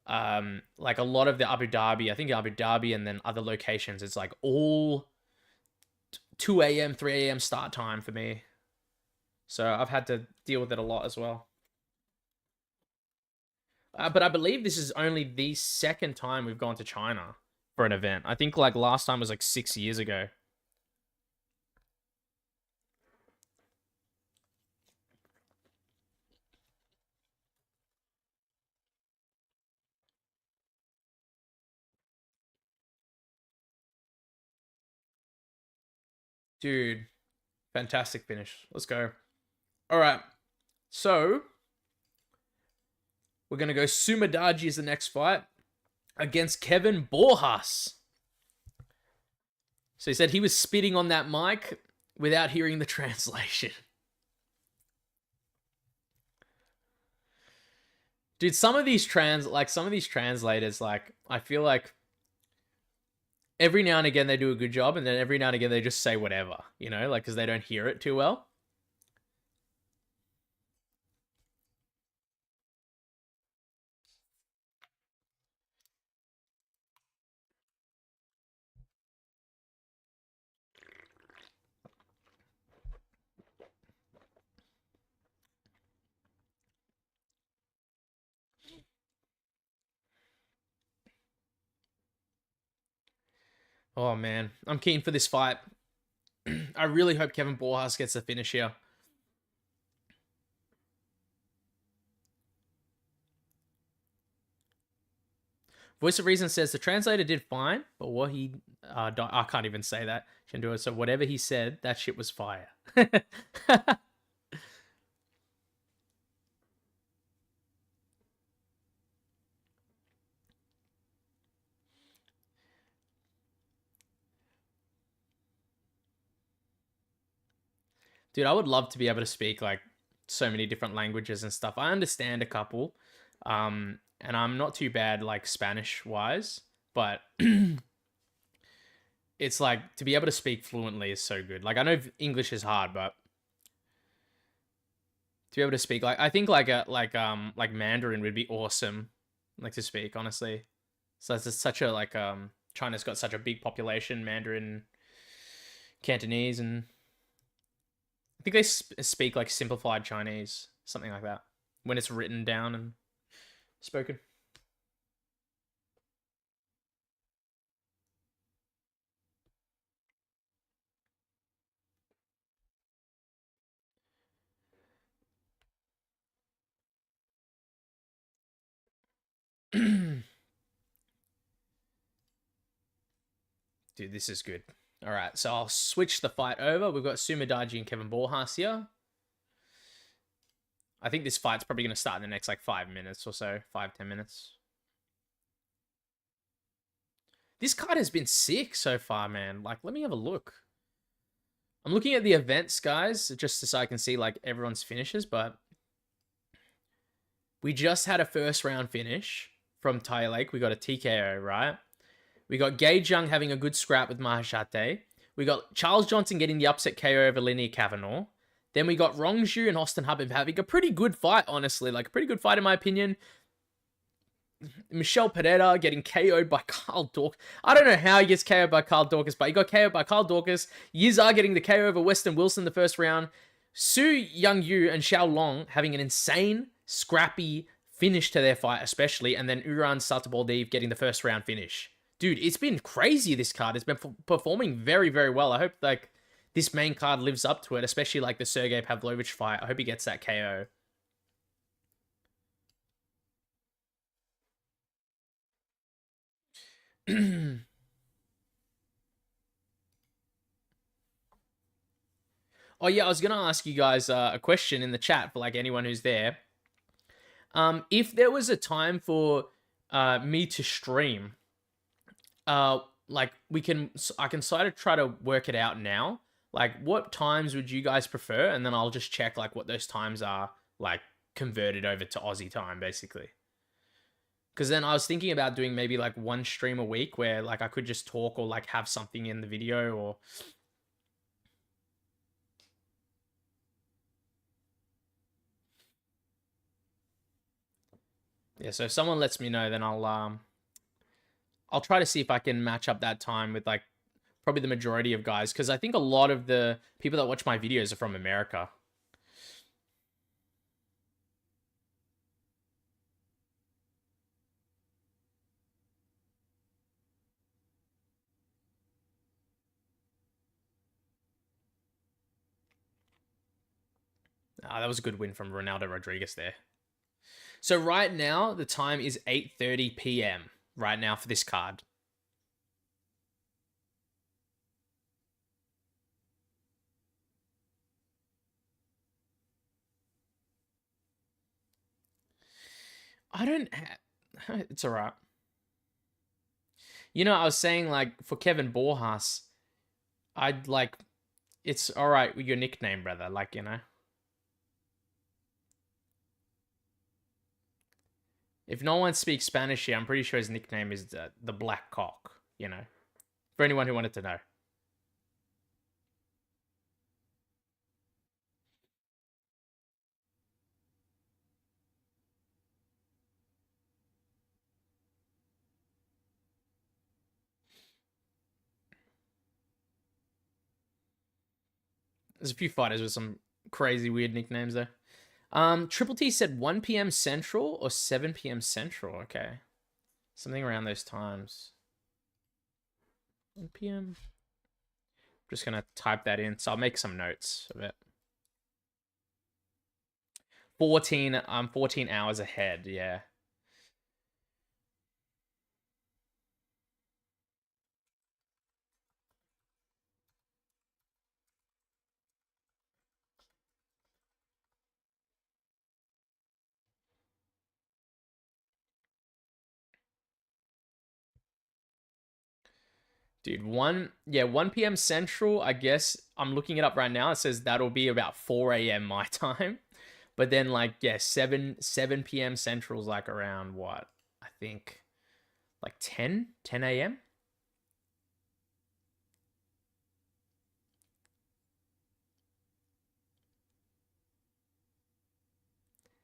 like a lot of the Abu Dhabi, I think Abu Dhabi and then other locations, it's like all 2 a.m., 3 a.m. start time for me. So I've had to deal with it a lot as well. But I believe this is only the second time we've gone to China for an event. I think like last time was like 6 years ago. Dude, fantastic finish. Let's go. All right. So we're going to go Sumudaerji as the next fight against Kevin Borjas. So he said he was spitting on that mic without hearing the translation. Dude, some of these translators, like, I feel like every now and again they do a good job, and then every now and again they just say whatever, like, because they don't hear it too well. Oh man, I'm keen for this fight. I really hope Kevin Borjas gets the finish here. Voice of Reason says the translator did fine, but what he... I can't even say that. So whatever he said, that shit was fire. Dude, I would love to be able to speak, like, so many different languages and stuff. I understand a couple, and I'm not too bad like Spanish wise, but it's like to be able to speak fluently is so good. Like I know English is hard, but to be able to speak like I think like Mandarin would be awesome, like to speak honestly. So it's just such a like China's got such a big population, Mandarin, Cantonese, and I think they speak like simplified Chinese, something like that, when it's written down and spoken. Dude, this is good. All right, so I'll switch the fight over. We've got Sumudaerji and Kevin Borjas here. I think this fight's probably going to start in the next like 5 minutes or so, 5-10 minutes. This card has been sick so far, man. Like, let me have a look. I'm looking at the events, guys, just so I can see like everyone's finishes, but we just had a first round finish from Taiyilake. We got a TKO, right? We got Zhang having a good scrap with Mahashete. We got Charles Johnson getting the upset KO over Linear Kavanagh. Then we got Rongzhu and Austin Hubbard having a pretty good fight, honestly. Like, a pretty good fight in my opinion. Michel Pereira getting KO'd by Carl Daukaus. I don't know how he gets KO'd by Carl Daukaus, but he got KO'd by Carl Daukaus. Yizha getting the KO over Westin Wilson in the first round. Su Young-Yu and Xiao Long having an insane, scrappy finish to their fight, especially. And then Uran Satybaldiev getting the first round finish. Dude, it's been crazy, this card. It's been performing very, very well. I hope, like, this main card lives up to it, especially, like, the Sergei Pavlovich fight. I hope he gets that KO. Oh, yeah, I was going to ask you guys a question in the chat for, like, anyone who's there. If there was a time for me to stream, like, I can sort of try to work it out now. Like, what times would you guys prefer? And then I'll just check, like, what those times are, like, converted over to Aussie time, basically. Because then I was thinking about doing maybe, like, one stream a week where, like, I could just talk or, like, have something in the video or... Yeah, so if someone lets me know, then I'll try to see if I can match up that time with, like, probably the majority of guys. Because I think a lot of the people that watch my videos are from America. That was a good win from Ronaldo Rodriguez there. So right now, the time is 8:30 p.m. right now for this card. I don't... It's alright. You know, I was saying, like, for Kevin Borjas, I'd, like... It's alright with your nickname, brother. Like, you know... If no one speaks Spanish here, I'm pretty sure his nickname is the Black Cock, you know? For anyone who wanted to know. There's a few fighters with some crazy weird nicknames there. Triple T said 1 p.m. Central or 7 p.m. Central. Okay. Something around those times. 1 p.m. Just going to type that in. So I'll make some notes of it. 14 hours ahead. Yeah. Dude, 1 p.m. Central, I guess. I'm looking it up right now. It says that'll be about 4 a.m. my time. But then like, yeah, 7 p.m. Central's like around what? I think like 10 a.m.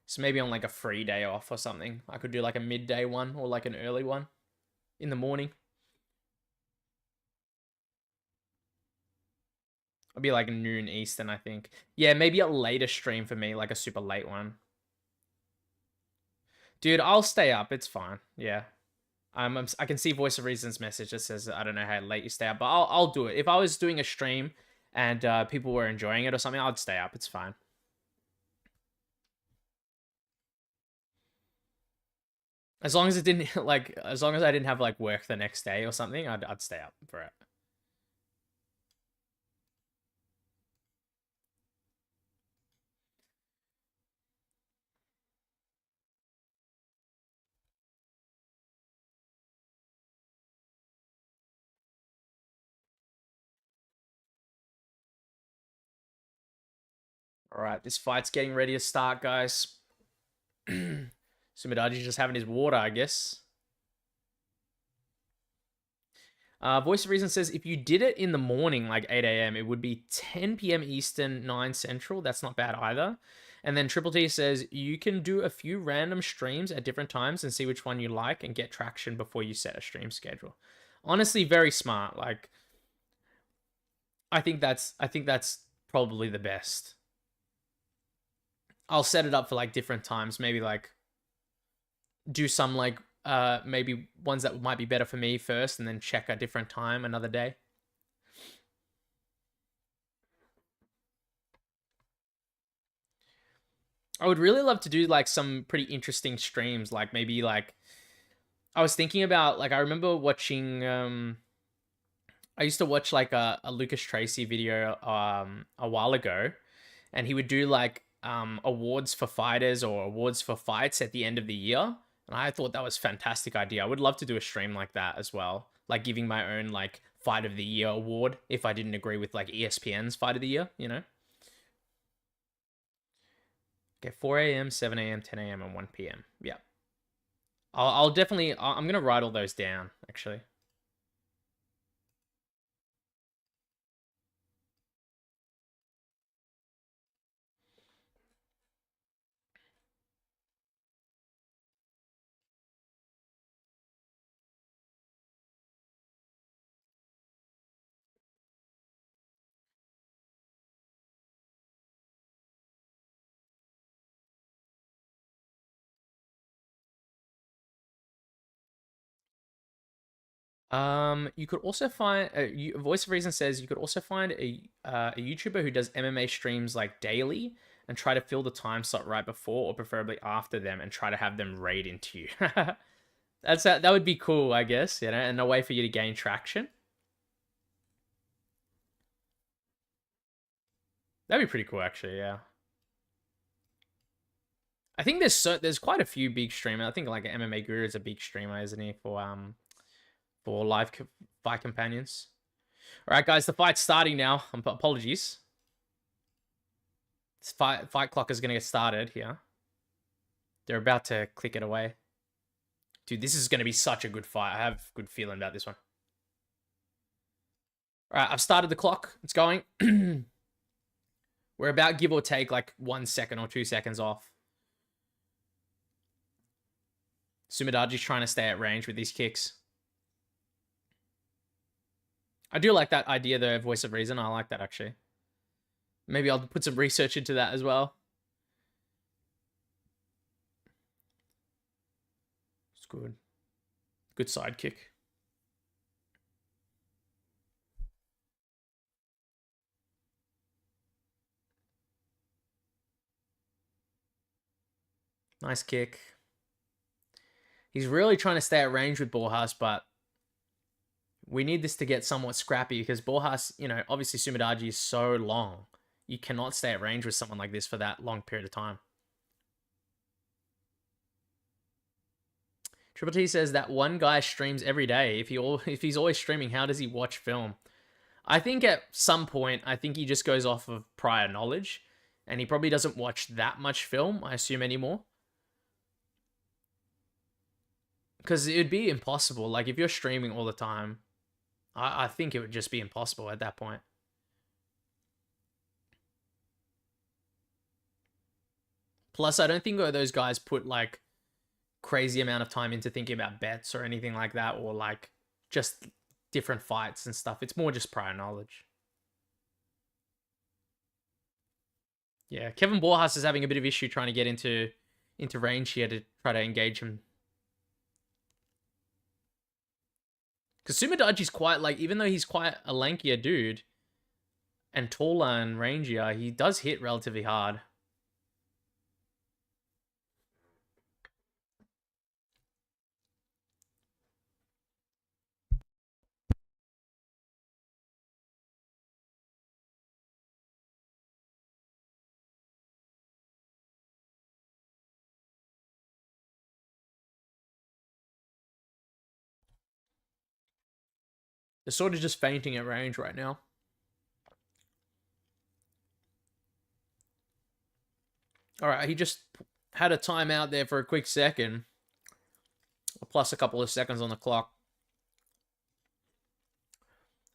So maybe on like a free day off or something, I could do like a midday one or like an early one in the morning. It'll be like noon Eastern, I think. Yeah, maybe a later stream for me, like a super late one. Dude, I'll stay up. It's fine. Yeah. I can see Voice of Reason's message that says I don't know how late you stay up, but I'll do it. If I was doing a stream and people were enjoying it or something, I'd stay up. It's fine. As long as it didn't like, as long as I didn't have like work the next day or something, I'd stay up for it. All right, this fight's getting ready to start, guys. Sumudaerji just having his water, I guess. Voice of Reason says if you did it in the morning, like 8 a.m., it would be 10 p.m. Eastern, 9 Central. That's not bad either. And then Triple T says you can do a few random streams at different times and see which one you like and get traction before you set a stream schedule. Honestly, very smart. Like, I think that's probably the best. I'll set it up for like different times. Maybe like do some like maybe ones that might be better for me first and then check a different time another day. I would really love to do like some pretty interesting streams, like maybe like I was thinking about like I remember watching I used to watch like a Lucas Tracy video a while ago, and he would do like awards for fighters or awards for fights at the end of the year. And I thought that was a fantastic idea. I would love to do a stream like that as well. Like giving my own like fight of the year award if I didn't agree with like ESPN's fight of the year, you know? Okay, 4 a.m., 7 a.m., 10 a.m., and 1 p.m. Yeah. I'll definitely, I'm going to write all those down, actually. You could also find Voice of Reason says you could also find a YouTuber who does MMA streams like daily and try to fill the time slot right before or preferably after them and try to have them raid into you. That would be cool, I guess, you know, and a way for you to gain traction. That'd be pretty cool, actually. Yeah. I think there's quite a few big streamers. I think like MMA Guru is a big streamer, isn't he? For live fight companions. All right, guys, the fight's starting now. Apologies. This fight clock is gonna get started here. They're about to click it away. Dude, this is gonna be such a good fight. I have a good feeling about this one. All right, I've started the clock. It's going. We're about give or take like 1 second or 2 seconds off. Sumudaerji's trying to stay at range with these kicks. I do like that idea, though, Voice of Reason. I like that, actually. Maybe I'll put some research into that as well. It's good. Good sidekick. Nice kick. He's really trying to stay at range with Borjas, but we need this to get somewhat scrappy because Borjas, you know, obviously Sumudaerji is so long. You cannot stay at range with someone like this for that long period of time. Triple T says that one guy streams every day. If he's always streaming, how does he watch film? I think at some point, I think he just goes off of prior knowledge. And he probably doesn't watch that much film, I assume, anymore. Because it would be impossible. Like, if you're streaming all the time, I think it would just be impossible at that point. Plus, I don't think those guys put, like, crazy amount of time into thinking about bets or anything like that, or, like, just different fights and stuff. It's more just prior knowledge. Yeah, Kevin Borjas is having a bit of issue trying to get into range here to try to engage him. Because Sumudaerji's quite, like, even though he's quite a lankier dude and taller and rangier, he does hit relatively hard. They're sort of just fainting at range right now. All right, he just had a timeout there for a quick second, plus a couple of seconds on the clock.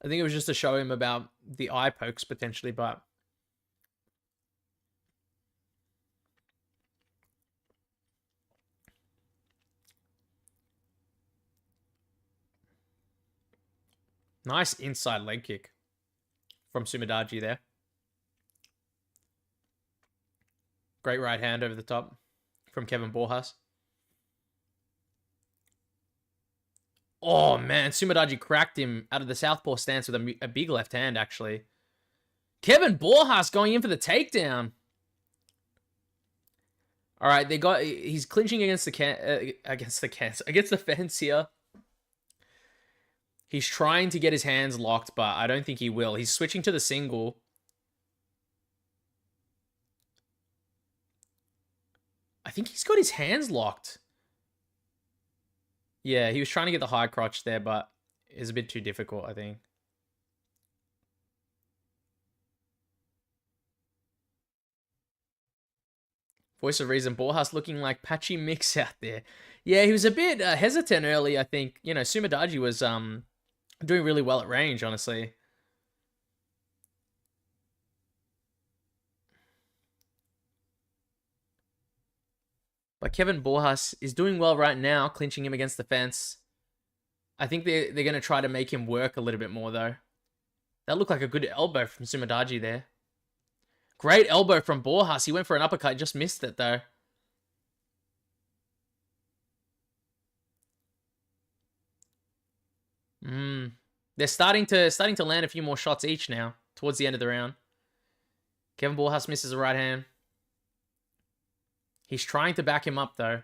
I think it was just to show him about the eye pokes potentially, but nice inside leg kick from Sumudaerji there. Great right hand over the top from Kevin Borjas. Oh, man. Sumudaerji cracked him out of the southpaw stance with a big left hand, actually. Kevin Borjas going in for the takedown. All right, he's clinching against the fence here. He's trying to get his hands locked, but I don't think he will. He's switching to the single. I think he's got his hands locked. Yeah, he was trying to get the high crotch there, but it's a bit too difficult, I think. Voice of reason, Borjas looking like patchy mix out there. Yeah, he was a bit hesitant early, I think. You know, Sumudaerji was doing really well at range, honestly. But Kevin Borjas is doing well right now, clinching him against the fence. I think they're going to try to make him work a little bit more, though. That looked like a good elbow from Sumudaerji there. Great elbow from Borjas. He went for an uppercut, just missed it, though. They're starting to land a few more shots each now, towards the end of the round. Kevin Borjas misses a right hand. He's trying to back him up, though.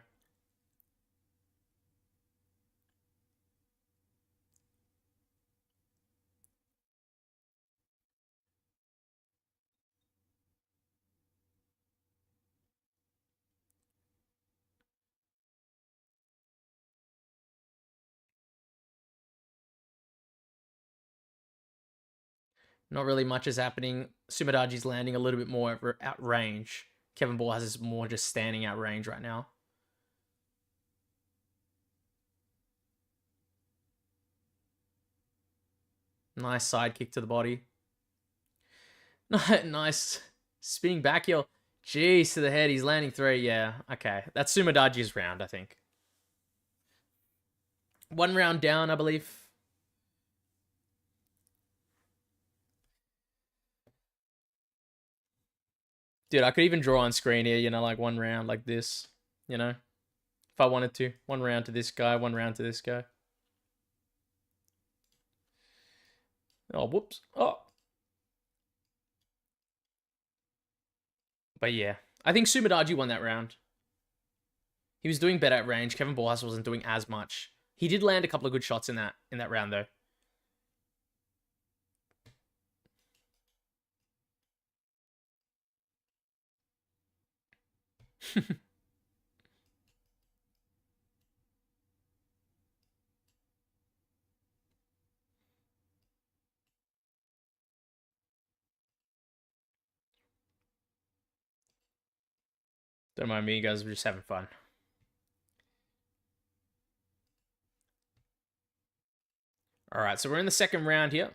Not really much is happening. Sumudaerji's landing a little bit more at range. Kevin Borjas is more just standing at range right now. Nice side kick to the body. Nice spinning back heel. Jeez, to the head. He's landing 3. Yeah, okay. That's Sumudaerji's round, I think. 1 round down, I believe. Dude, I could even draw on screen here, you know, like 1 round like this, you know, if I wanted to. 1 round to this guy, 1 round to this guy. Oh, whoops. Oh. But yeah, I think Sumudaerji won that round. He was doing better at range. Kevin Borjas wasn't doing as much. He did land a couple of good shots in that round, though. Don't mind me, guys. We're just having fun. All right, so we're in the second round here.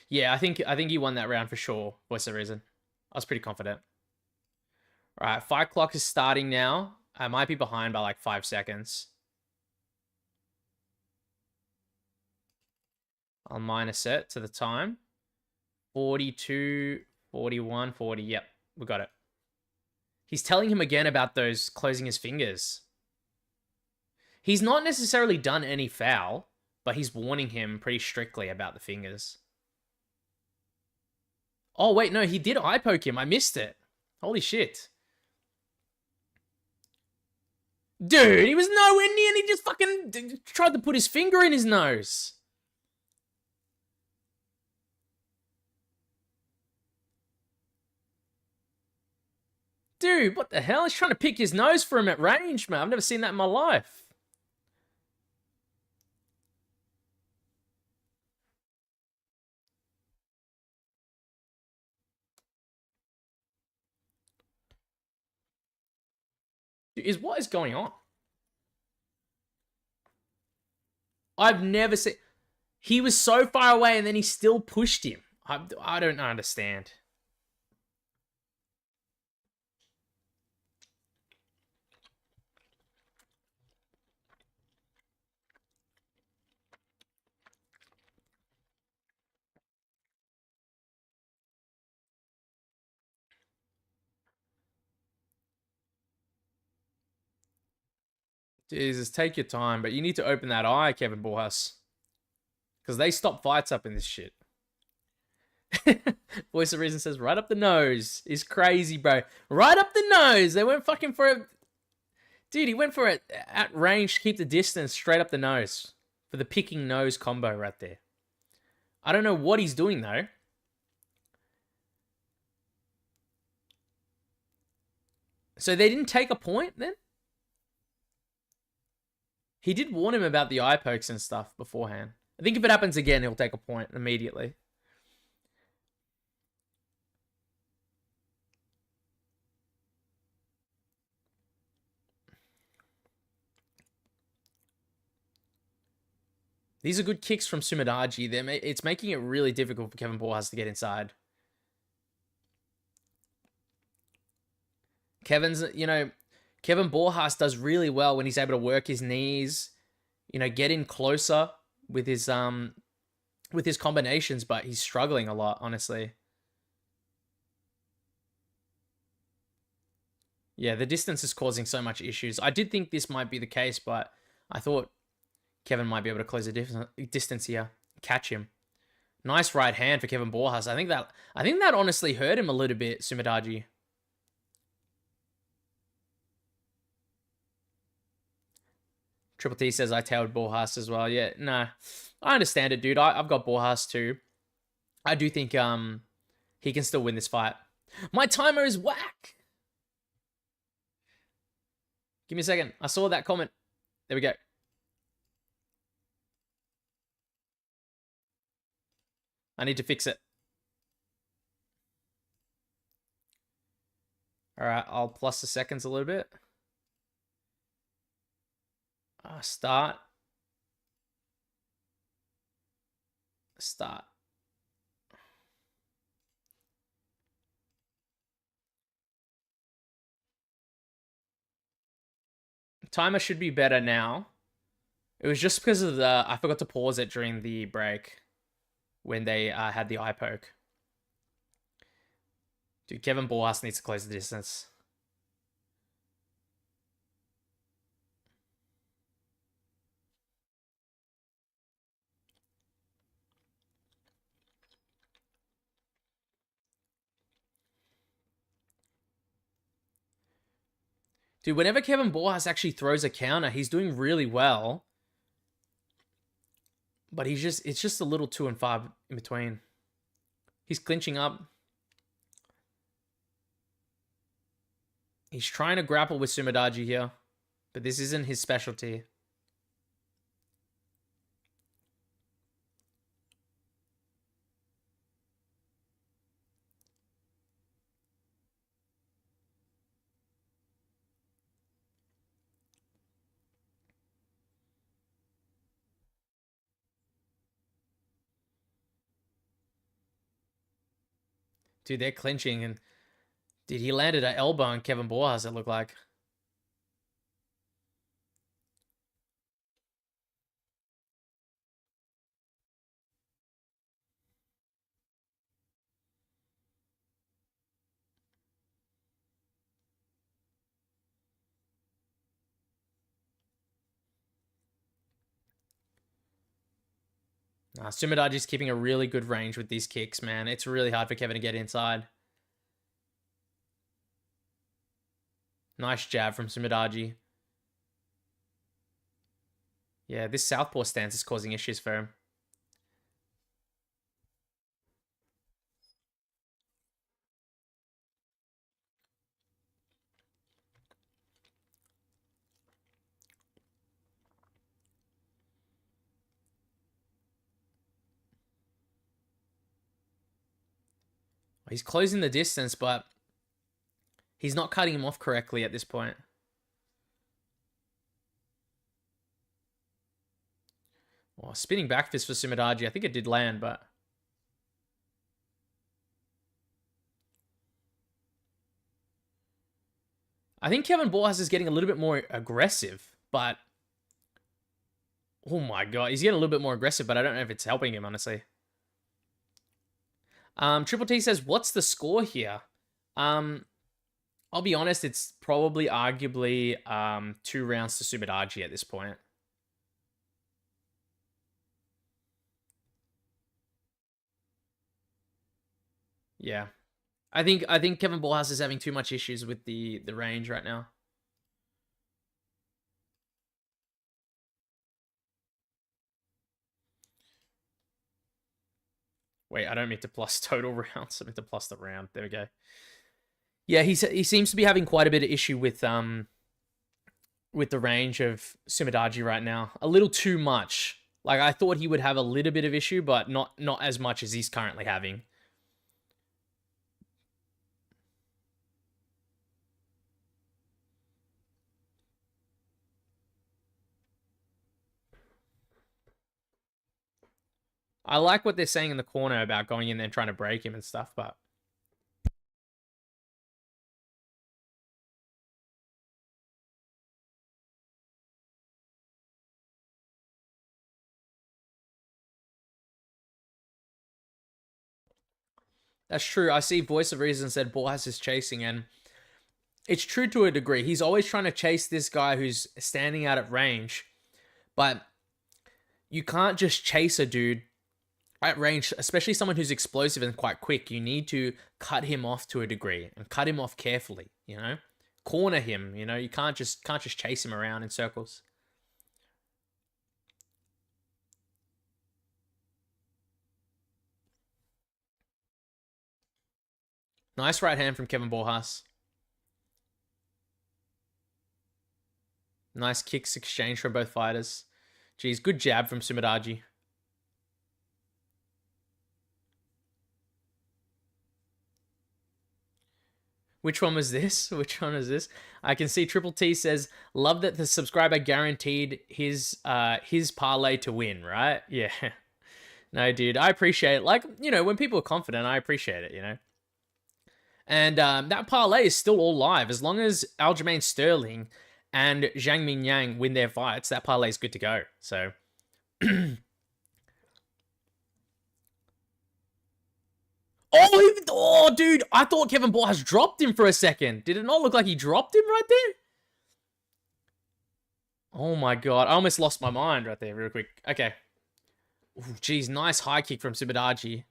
Yeah, I think he won that round for sure. Voice of reason. I was pretty confident. All right, fight clock is starting now. I might be behind by like 5 seconds. I'll minus it to the time. 42, 41, 40. Yep, we got it. He's telling him again about those closing his fingers. He's not necessarily done any foul, but he's warning him pretty strictly about the fingers. Oh, wait, no, he did eye poke him. I missed it. Holy shit. Dude, he was nowhere near and he just fucking tried to put his finger in his nose. Dude, what the hell? He's trying to pick his nose for him at range, man. I've never seen that in my life. Dude, what is going on? I've never seen... He was so far away and then he still pushed him. I don't understand. Jesus, take your time, but you need to open that eye, Kevin Borjas. Because they stop fights up in this shit. Voice of Reason says, right up the nose. Is crazy, bro. Right up the nose. They went fucking for it. Dude, he went for it at range to keep the distance straight up the nose. For the picking nose combo right there. I don't know what he's doing, though. So they didn't take a point, then? He did warn him about the eye pokes and stuff beforehand. I think if it happens again, he'll take a point immediately. These are good kicks from Sumudaerji. It's making it really difficult for Kevin Borjas to get inside. Kevin Borjas does really well when he's able to work his knees, get in closer with his combinations, but he's struggling a lot, honestly. Yeah, the distance is causing so much issues. I did think this might be the case, but I thought Kevin might be able to close the distance here, catch him. Nice right hand for Kevin Borjas. I think that honestly hurt him a little bit, Sumudaerji. Triple T says I tailed Borjas as well. Yeah, no, I understand it, dude. I've got Borjas too. I do think he can still win this fight. My timer is whack. Give me a second. I saw that comment. There we go. I need to fix it. All right, I'll plus the seconds a little bit. Start. Timer should be better now. It was just because of I forgot to pause it during the break when they had the eye poke. Dude, Kevin Borjas needs to close the distance. Dude, whenever Kevin Borjas actually throws a counter, he's doing really well. But it's just a little 2 and 5 in between. He's clinching up. He's trying to grapple with Sumudaerji here. But this isn't his specialty. Dude, they're clinching. And dude, he landed an elbow on Kevin Borjas, it looked like. Sumudaerji's keeping a really good range with these kicks, man. It's really hard for Kevin to get inside. Nice jab from Sumudaerji. Yeah, this southpaw stance is causing issues for him. He's closing the distance, but he's not cutting him off correctly at this point. Oh, spinning back fist for Sumudaerji. I think it did land, but... I think Kevin Borjas is getting a little bit more aggressive, but... Oh my god, he's getting a little bit more aggressive, but I don't know if it's helping him, honestly. Triple T says, what's the score here? I'll be honest, it's probably arguably 2 rounds to Sumudaerji at this point. Yeah. I think Kevin Borjas is having too much issues with the range right now. Wait, I don't mean to plus total rounds. I meant to plus the round. There we go. Yeah, he seems to be having quite a bit of issue with the range of Sumudaerji right now. A little too much. Like, I thought he would have a little bit of issue, but not as much as he's currently having. I like what they're saying in the corner about going in there and trying to break him and stuff, but... That's true. I see Voice of Reason said Borjas is chasing, and it's true to a degree. He's always trying to chase this guy who's standing out at range, but you can't just chase a dude at range, especially someone who's explosive and quite quick. You need to cut him off to a degree and cut him off carefully, you know? Corner him, you know? You can't just chase him around in circles. Nice right hand from Kevin Borjas. Nice kicks exchange from both fighters. Geez, good jab from Sumudaerji. Which one was this? Which one is this? I can see Triple T says, love that the subscriber guaranteed his parlay to win, right? Yeah. No, dude, I appreciate it. Like, you know, when people are confident, I appreciate it, you know? And that parlay is still all live. As long as Aljamain Sterling and Zhang Mingyang win their fights, that parlay is good to go. So... Oh, dude, I thought Kevin Borjas dropped him for a second. Did it not look like he dropped him right there? Oh my god, I almost lost my mind right there real quick. Okay. Jeez, nice high kick from Sumudaerji.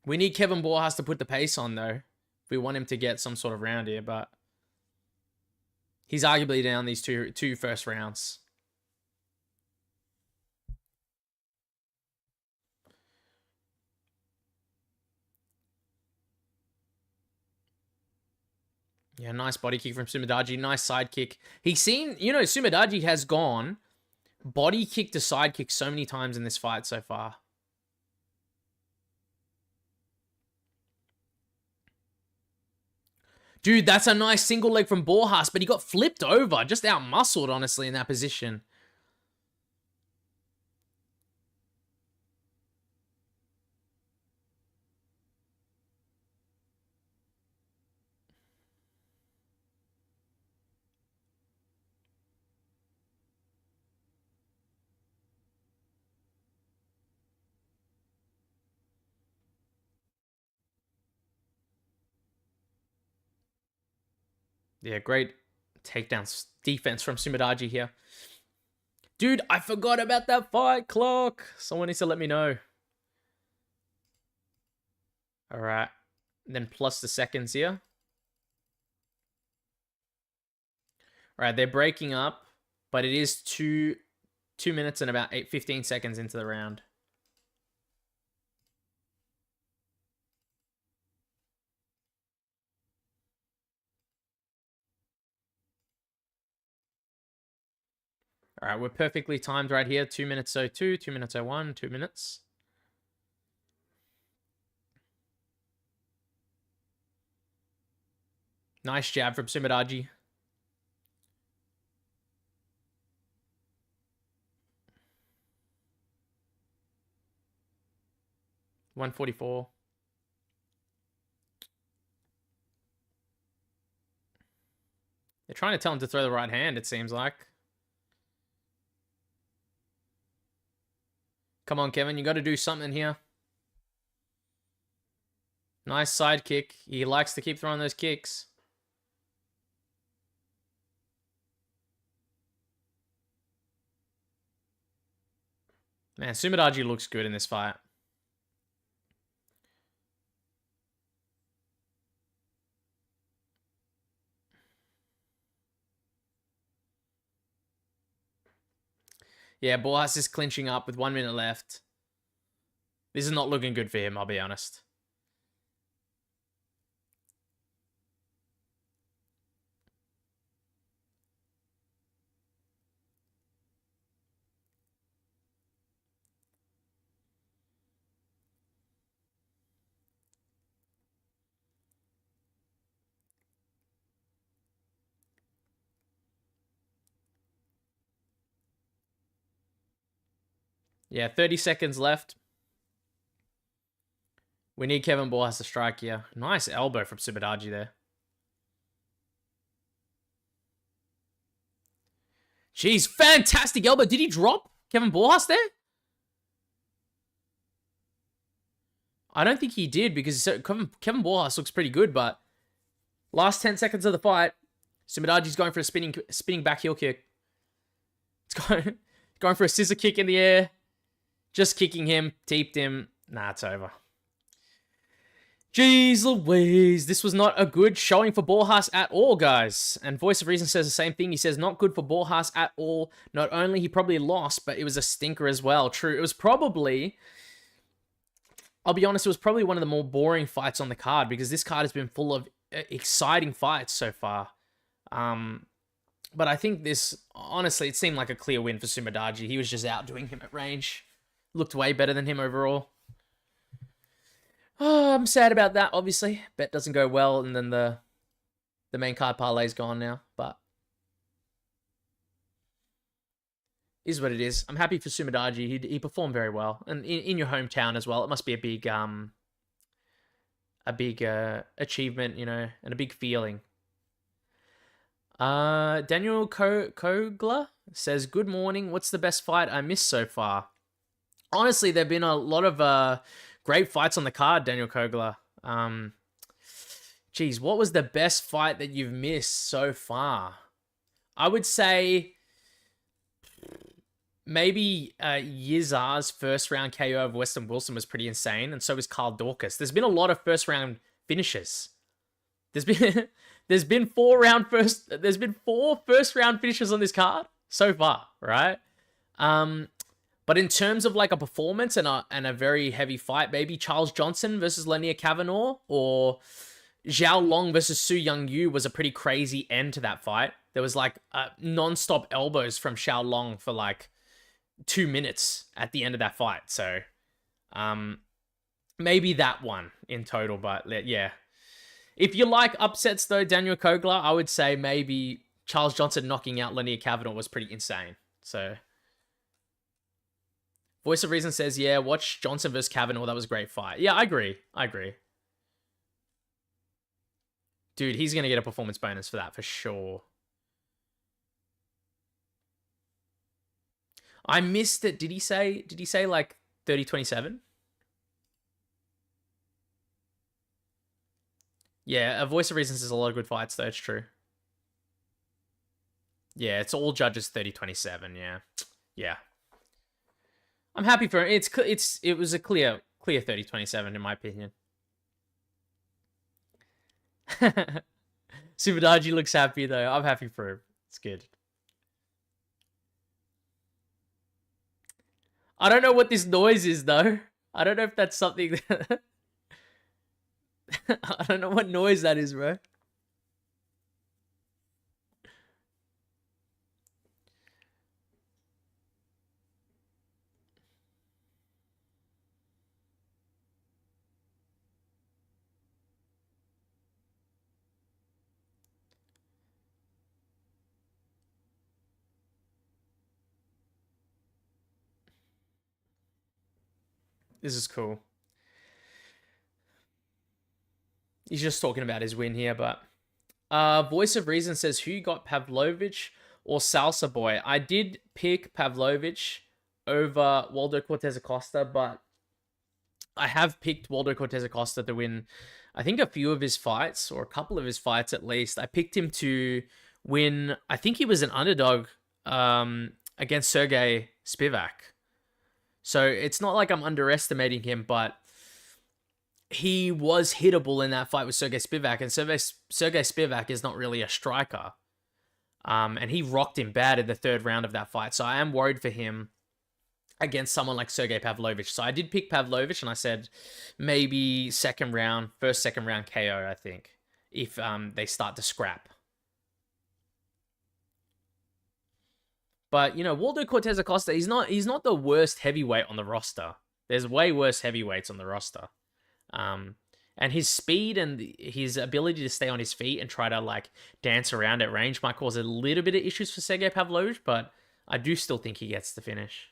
We need Kevin Borjas to put the pace on, though. If we want him to get some sort of round here, but... he's arguably down these two first rounds. Yeah, nice body kick from Sumudaerji. Nice side kick. He's seen, you know, Sumudaerji has gone body kick to side kick so many times in this fight so far. Dude, that's a nice single leg from Borjas, but he got flipped over. Just out-muscled, honestly, in that position. Yeah, great takedown defense from Sumudaerji here. Dude, I forgot about that fight clock. Someone needs to let me know. All right. Then plus the seconds here. All right, they're breaking up, but it is 2 minutes and about 15 seconds into the round. All right, we're perfectly timed right here. 2 minutes 02, 2 minutes 01, 2 minutes. Nice jab from Sumudaerji. $144. They're trying to tell him to throw the right hand, it seems like. Come on, Kevin, you got to do something here. Nice side kick. He likes to keep throwing those kicks. Man, Sumudaerji looks good in this fight. Yeah, Borjas is clinching up with 1 minute left. This is not looking good for him, I'll be honest. Yeah, 30 seconds left. We need Kevin Borjas to strike here. Nice elbow from Sumudaerji there. Jeez, fantastic elbow. Did he drop Kevin Borjas there? I don't think he did because Kevin Borjas looks pretty good, but last 10 seconds of the fight, Sumudaerji's going for a spinning back heel kick. It's going for a scissor kick in the air. Just kicking him, teeped him. Nah, it's over. Jeez Louise, this was not a good showing for Borjas at all, guys. And Voice of Reason says the same thing. He says, not good for Borjas at all. Not only he probably lost, but it was a stinker as well. True, it was probably... I'll be honest, it was probably one of the more boring fights on the card because this card has been full of exciting fights so far. But I think this, honestly, it seemed like a clear win for Sumudaerji. He was just outdoing him at range. Looked way better than him overall. Oh, I'm sad about that, obviously. Bet doesn't go well, and then the main card parlay's gone now, but is what it is. I'm happy for Sumudaerji. He performed very well, and in your hometown as well. It must be a big achievement, you know, and a big feeling. Daniel Kogler says, good morning. What's the best fight I missed so far? Honestly, there have been a lot of great fights on the card, Daniel Kogler. Geez, what was the best fight that you've missed so far? I would say maybe Yizha's first round KO of Westin Wilson was pretty insane, and so was Carl Daukaus. There's been a lot of first round finishes. There's been four first round finishes on this card so far, right? But in terms of like a performance and a very heavy fight, maybe Charles Johnson versus Lanier Kavanagh or Zhao Long versus Su Young-yu was a pretty crazy end to that fight. There was like non-stop elbows from Xiao Long for like 2 minutes at the end of that fight. So maybe that one in total, but yeah. If you like upsets though, Daniel Kogler, I would say maybe Charles Johnson knocking out Lanier Kavanagh was pretty insane. So Voice of Reason says, yeah, watch Johnson versus Kavanagh. That was a great fight. Yeah, I agree. Dude, he's going to get a performance bonus for that for sure. I missed it. Did he say like 30-27? Yeah, a Voice of Reason says a lot of good fights though. It's true. Yeah, it's all judges 30-27. Yeah, yeah. I'm happy for him. It was a clear 30-27 in my opinion. Sumudaerji looks happy though. I'm happy for him. It's good. I don't know what this noise is though. I don't know if that's something that... I don't know what noise that is, bro. This is cool. He's just talking about his win here, but Voice of Reason says, who got, Pavlovich or Salsa Boy? I did pick Pavlovich over Waldo Cortes-Acosta, but I have picked Waldo Cortes-Acosta to win, I think, a few of his fights, or a couple of his fights at least. I picked him to win, I think he was an underdog against Sergei Spivak. So it's not like I'm underestimating him, but he was hittable in that fight with Sergei Spivak, and Sergei Spivak is not really a striker. And he rocked him bad in the third round of that fight. So I am worried for him against someone like Sergei Pavlovich. So I did pick Pavlovich, and I said maybe second round KO, I think, if they start to scrap. But, you know, Waldo Cortes-Acosta, he's not the worst heavyweight on the roster. There's way worse heavyweights on the roster. And his speed and his ability to stay on his feet and try to, like, dance around at range might cause a little bit of issues for Sergei Pavlovich, but I do still think he gets the finish.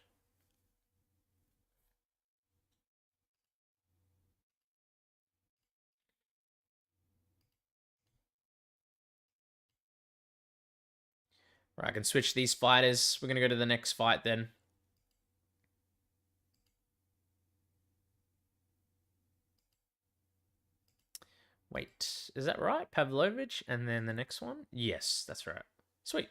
Right, I can switch these fighters. We're going to go to the next fight then. Wait, is that right? Pavlovich, and then the next one? Yes, that's right. Sweet.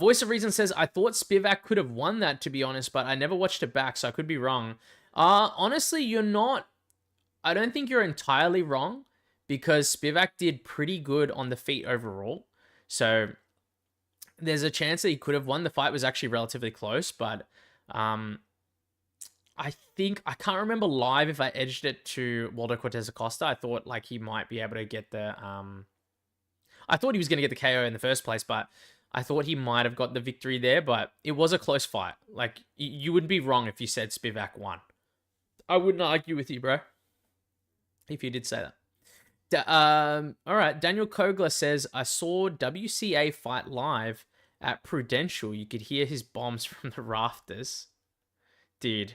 Voice of Reason says, I thought Spivak could have won that, to be honest, but I never watched it back, so I could be wrong. Honestly, you're not... I don't think you're entirely wrong, because Spivak did pretty good on the feet overall. So there's a chance that he could have won. The fight was actually relatively close, but I think, I can't remember live if I edged it to Waldo Cortes-Acosta. I thought, like, he might be able to get the... I thought he was going to get the KO in the first place, but I thought he might have got the victory there, but it was a close fight. Like, you wouldn't be wrong if you said Spivak won. I wouldn't argue with you, bro, if you did say that. All right, Daniel Kogler says, I saw WCA fight live at Prudential. You could hear his bombs from the rafters. Dude.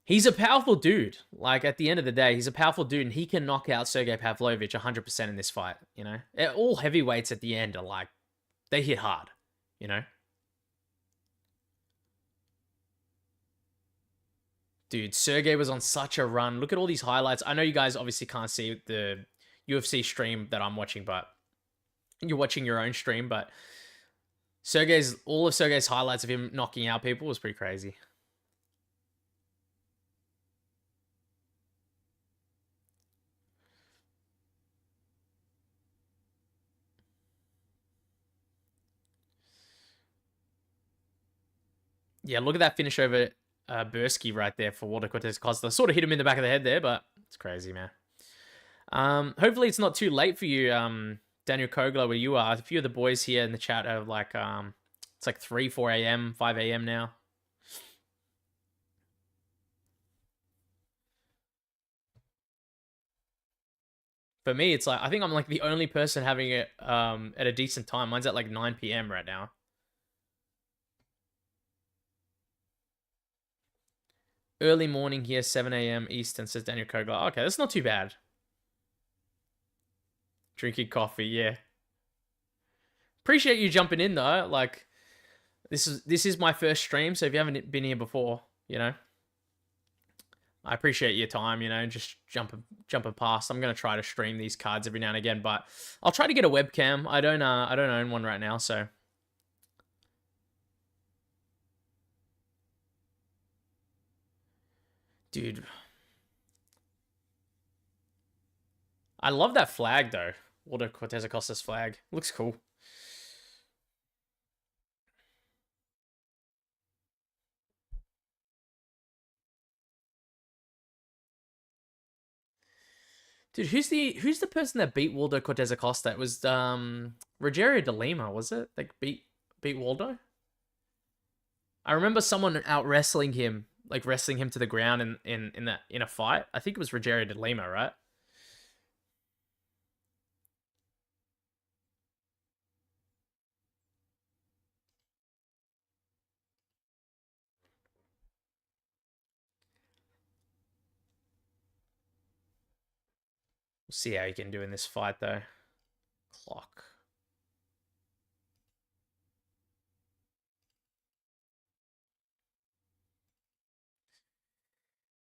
He's a powerful dude. Like, at the end of the day, he's a powerful dude, and he can knock out Sergei Pavlovich 100% in this fight, you know? All heavyweights at the end are like, they hit hard, you know? Dude, Sergei was on such a run. Look at all these highlights. I know you guys obviously can't see the UFC stream that I'm watching, but you're watching your own stream, but all of Sergei's highlights of him knocking out people was pretty crazy. Yeah, look at that finish over Bursky right there for Waldo Cortes-Acosta. Sort of hit him in the back of the head there, but it's crazy, man. Hopefully it's not too late for you, Daniel Kogler, where you are. A few of the boys here in the chat are like, it's like 3, 4 a.m., 5 a.m. now. For me, it's like, I think I'm like the only person having it at a decent time. Mine's at like 9 p.m. right now. Early morning here, 7 a.m. Eastern, says Daniel Kogler. Okay, that's not too bad. Drinking coffee, yeah. Appreciate you jumping in though. Like, this is my first stream, so if you haven't been here before, you know, I appreciate your time, you know, just jumping past. I'm gonna try to stream these cards every now and again, but I'll try to get a webcam. I don't own one right now, so Dude, I love that flag though. Waldo Cortes-Acosta's flag. Looks cool. Dude, who's the person that beat Waldo Cortes-Acosta? It was Rogerio de Lima, was it? Like beat Waldo? I remember someone out wrestling him, like wrestling him to the ground in a fight. I think it was Rogerio de Lima, right? We'll see how he can do in this fight though. Clock.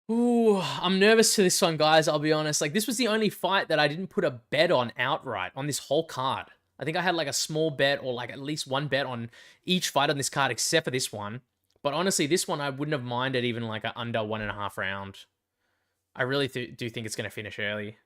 Ooh, I'm nervous to this one, guys. I'll be honest. Like, this was the only fight that I didn't put a bet on outright on this whole card. I think I had like a small bet or like at least one bet on each fight on this card except for this one. But honestly, this one I wouldn't have minded even like an under 1.5 round. I really do think it's going to finish early.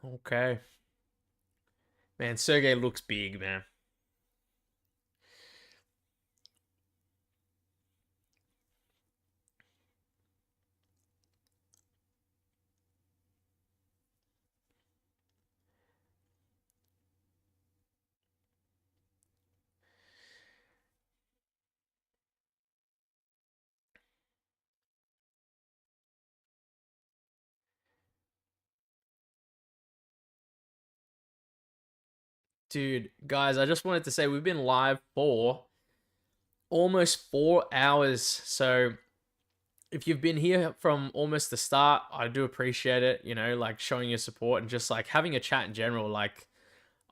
Okay. Man, Sergei looks big, man. Dude, guys, I just wanted to say we've been live for almost 4 hours. So if you've been here from almost the start, I do appreciate it, like showing your support and just like having a chat in general. Like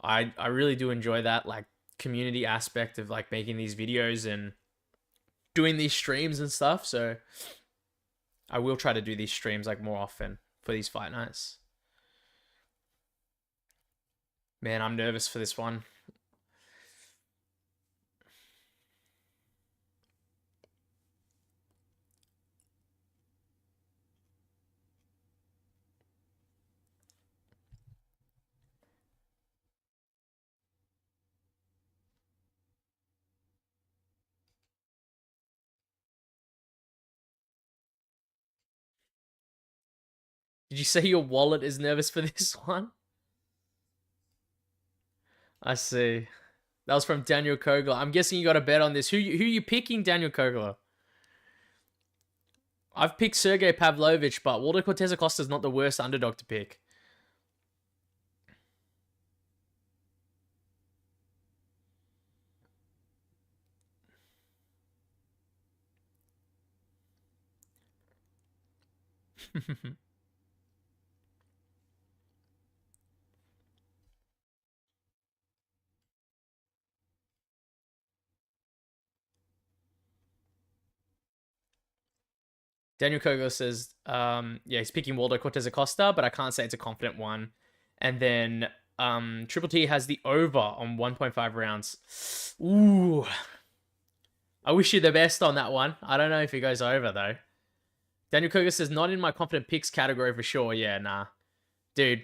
I really do enjoy that like community aspect of like making these videos and doing these streams and stuff. So I will try to do these streams like more often for these fight nights. Man, I'm nervous for this one. Did you say your wallet is nervous for this one? I see. That was from Daniel Kogler. I'm guessing you got a bet on this. Who you picking, Daniel Kogler? I've picked Sergei Pavlovich, but Waldo Cortes-Acosta is not the worst underdog to pick. Daniel Kogler says, yeah, he's picking Waldo Cortes-Acosta, but I can't say it's a confident one. And then Triple T has the over on 1.5 rounds. Ooh. I wish you the best on that one. I don't know if he goes over, though. Daniel Kogler says, not in my confident picks category for sure. Yeah, nah. Dude,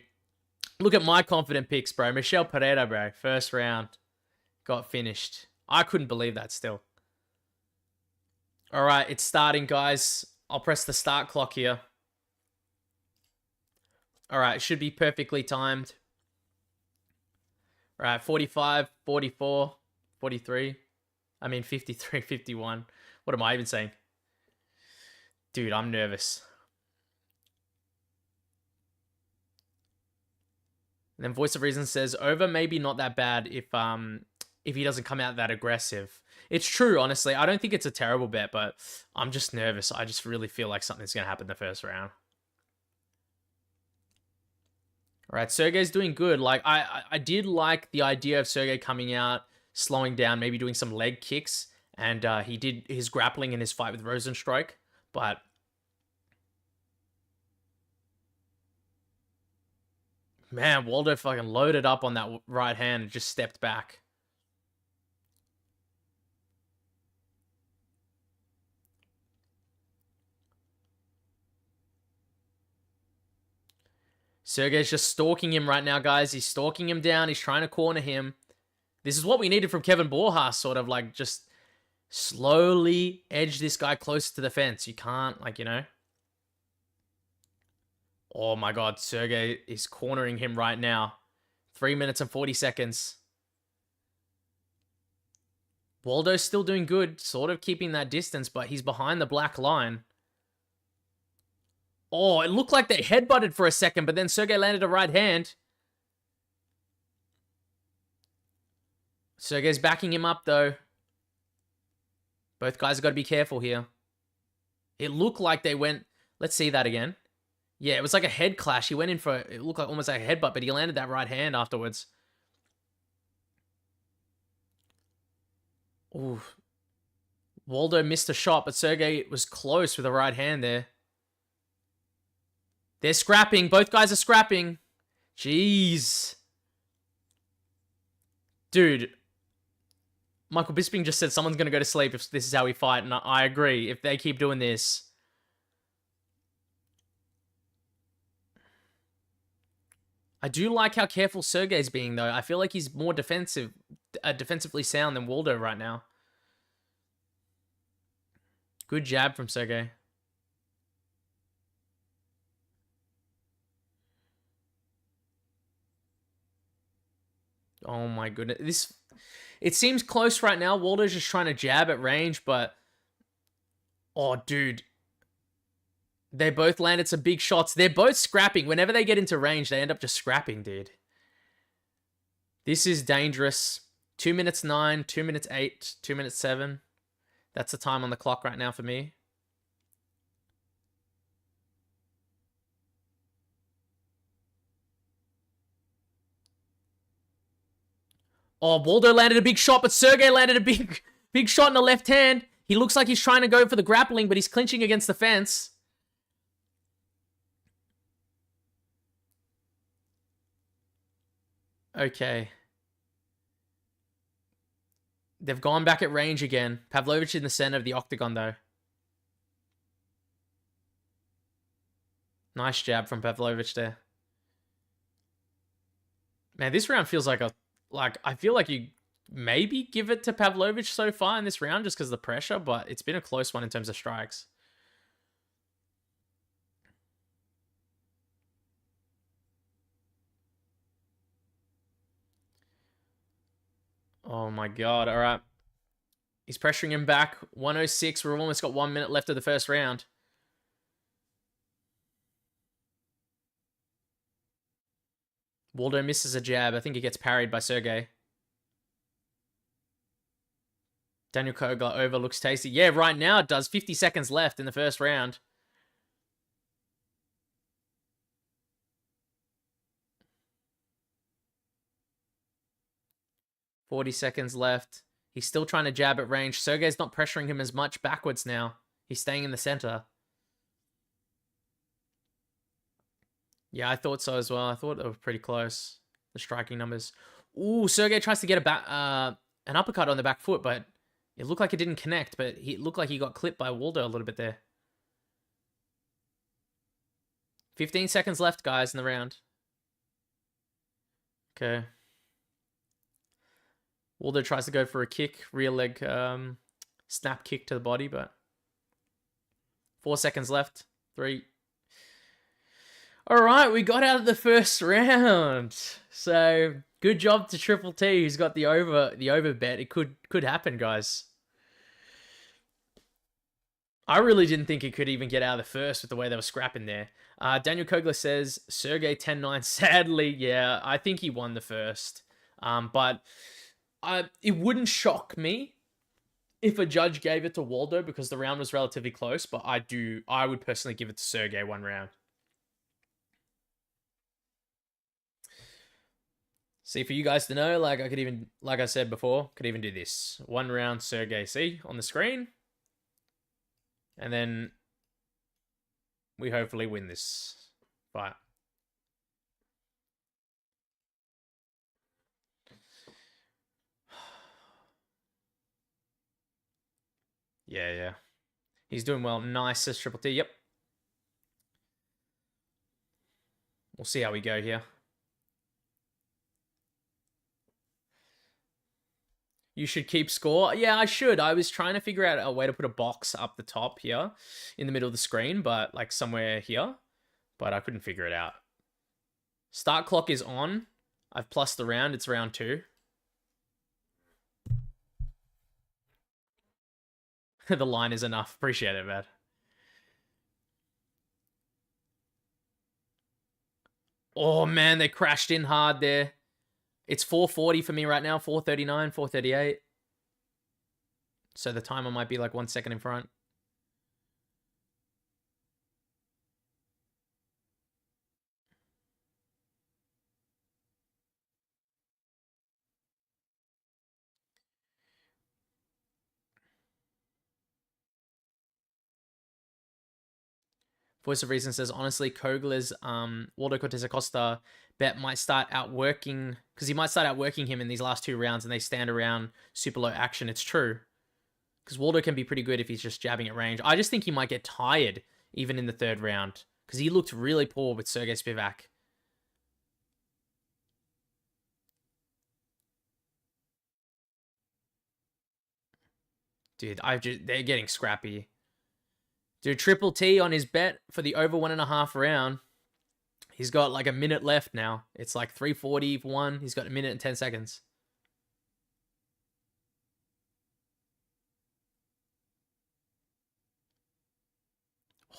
look at my confident picks, bro. Michel Pereira, bro. First round. Got finished. I couldn't believe that still. All right, it's starting, guys. I'll press the start clock here. All right, it should be perfectly timed. All right, 45, 44, 43. I mean, 53, 51. What am I even saying? Dude, I'm nervous. And then Voice of Reason says, over maybe not that bad if he doesn't come out that aggressive. It's true, honestly. I don't think it's a terrible bet, but I'm just nervous. I just really feel like something's going to happen in the first round. All right, Sergei's doing good. Like, I did like the idea of Sergei coming out, slowing down, maybe doing some leg kicks. And he did his grappling in his fight with Rosenstrike. But man, Waldo fucking loaded up on that right hand and just stepped back. Sergei's just stalking him right now, guys. He's stalking him down. He's trying to corner him. This is what we needed from Kevin Borjas, sort of like just slowly edge this guy closer to the fence. You can't, like, you know. Oh my god, Sergei is cornering him right now. 3 minutes and 40 seconds. Waldo's still doing good, sort of keeping that distance, but he's behind the black line. Oh, it looked like they headbutted for a second, but then Sergei landed a right hand. Sergei's backing him up, though. Both guys have got to be careful here. It looked like they went... Let's see that again. Yeah, it was like a head clash. He went in for... It looked like almost like a headbutt, but he landed that right hand afterwards. Ooh. Waldo missed a shot, but Sergei was close with a right hand there. They're scrapping. Both guys are scrapping. Jeez. Dude. Michael Bisping just said someone's going to go to sleep if this is how we fight. And I agree. If they keep doing this. I do like how careful Sergei's being, though. I feel like he's more defensively sound than Waldo right now. Good jab from Sergei. Oh my goodness. It seems close right now. Waldo's just trying to jab at range, but... Oh, dude. They both landed some big shots. They're both scrapping. Whenever they get into range, they end up just scrapping, dude. This is dangerous. 2 minutes 9, 2 minutes 8, 2 minutes 7. That's the time on the clock right now for me. Oh, Waldo landed a big shot, but Sergei landed a big shot in the left hand. He looks like he's trying to go for the grappling, but he's clinching against the fence. Okay. They've gone back at range again. Pavlovich in the center of the octagon, though. Nice jab from Pavlovich there. Man, this round feels like a... Like, I feel like you maybe give it to Pavlovich so far in this round just because of the pressure, but it's been a close one in terms of strikes. Oh my god, all right. He's pressuring him back. 106. We've almost got 1 minute left of the first round. Waldo misses a jab. I think he gets parried by Sergei. Daniel Kogler over looks tasty. Yeah, right now it does. 50 seconds left in the first round. $40 seconds left. He's still trying to jab at range. Sergei's not pressuring him as much backwards now. He's staying in the center. Yeah, I thought so as well. I thought they were pretty close, the striking numbers. Ooh, Sergei tries to get an uppercut on the back foot, but it looked like it didn't connect, but it looked like he got clipped by Waldo a little bit there. 15 seconds left, guys, in the round. Okay. Waldo tries to go for a kick, rear leg snap kick to the body, but 4 seconds left. 3. All right, we got out of the first round. So good job to Triple T, who's got the over bet. It could happen, guys. I really didn't think he could even get out of the first with the way they were scrapping there. Daniel Kogler says, Sergei 10-9. Sadly, yeah, I think he won the first. But it wouldn't shock me if a judge gave it to Waldo because the round was relatively close. But I would personally give it to Sergei one round. See, for you guys to know, like I said before, could even do this. One round Sergei, see, on the screen. And then we hopefully win this fight. Yeah. He's doing well. Nice, says Triple T. Yep. We'll see how we go here. You should keep score. Yeah, I should. I was trying to figure out a way to put a box up the top here in the middle of the screen, but like somewhere here. But I couldn't figure it out. Start clock is on. I've plussed the round. It's round 2. The line is enough. Appreciate it, man. Oh, man, they crashed in hard there. It's 4:40 for me right now. 4:39, 4:38. So the timer might be like 1 second in front. Voice of Reason says, honestly, Kogler's Waldo Cortes-Acosta bet might start outworking, because he might start outworking him in these last 2 rounds and they stand around super low action. It's true. Because Waldo can be pretty good if he's just jabbing at range. I just think he might get tired even in the 3rd round, because he looked really poor with Sergei Spivak. Dude, they're getting scrappy. Dude, Triple T on his bet for the over 1.5 round. He's got like a minute left now. It's like 3:40 for one. He's got a minute and 10 seconds.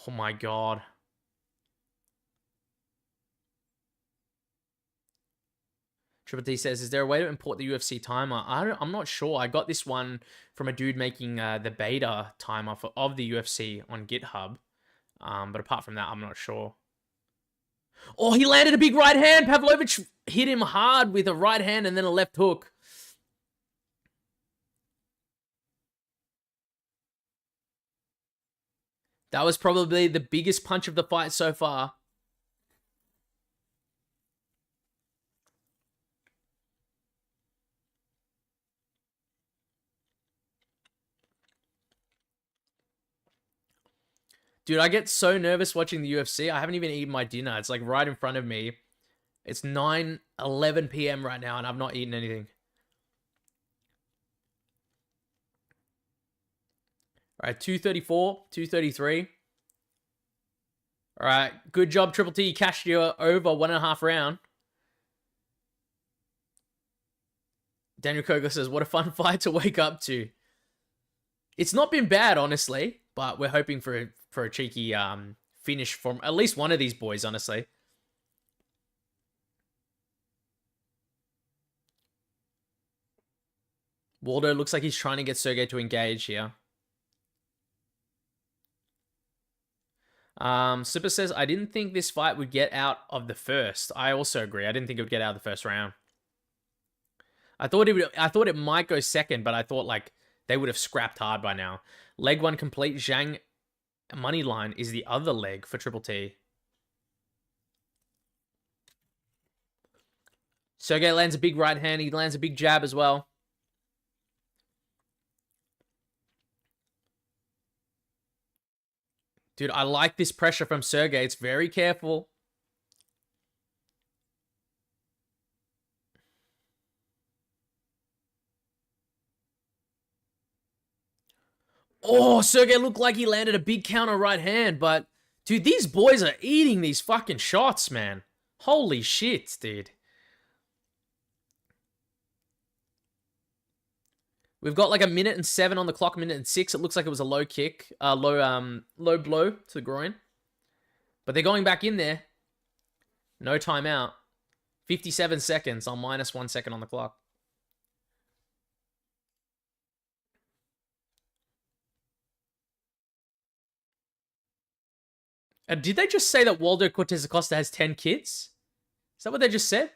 Oh my God. Triple T says, is there a way to import the UFC timer? I'm not sure. I got this one from a dude making the beta timer of the UFC on GitHub. But apart from that, I'm not sure. Oh, he landed a big right hand. Pavlovich hit him hard with a right hand and then a left hook. That was probably the biggest punch of the fight so far. Dude, I get so nervous watching the UFC. I haven't even eaten my dinner. It's like right in front of me. It's 9:11 p.m. right now and I've not eaten anything. All right, 2:34, 2:33. All right, good job, Triple T. You cashed your over 1.5 round. Daniel Kogler says, what a fun fight to wake up to. It's not been bad, honestly, but we're hoping for a cheeky finish from at least one of these boys, honestly. Waldo looks like he's trying to get Sergei to engage here. Super says, I didn't think this fight would get out of the first. I also agree. I didn't think it would get out of the first round. I thought it might go second, but I thought like they would have scrapped hard by now. Leg 1 complete. Zhang money line is the other leg for Triple T. Sergei lands a big right hand. He lands a big jab as well. Dude, I like this pressure from Sergei. It's very careful. Oh, Sergei looked like he landed a big counter right hand, but dude, these boys are eating these fucking shots, man. Holy shit, dude. We've got like a minute and 7 on the clock, minute and 6. It looks like it was a low kick, low blow to the groin. But they're going back in there. No timeout. 57 seconds on minus 1 second on the clock. And did they just say that Waldo Cortes-Acosta has 10 kids? Is that what they just said?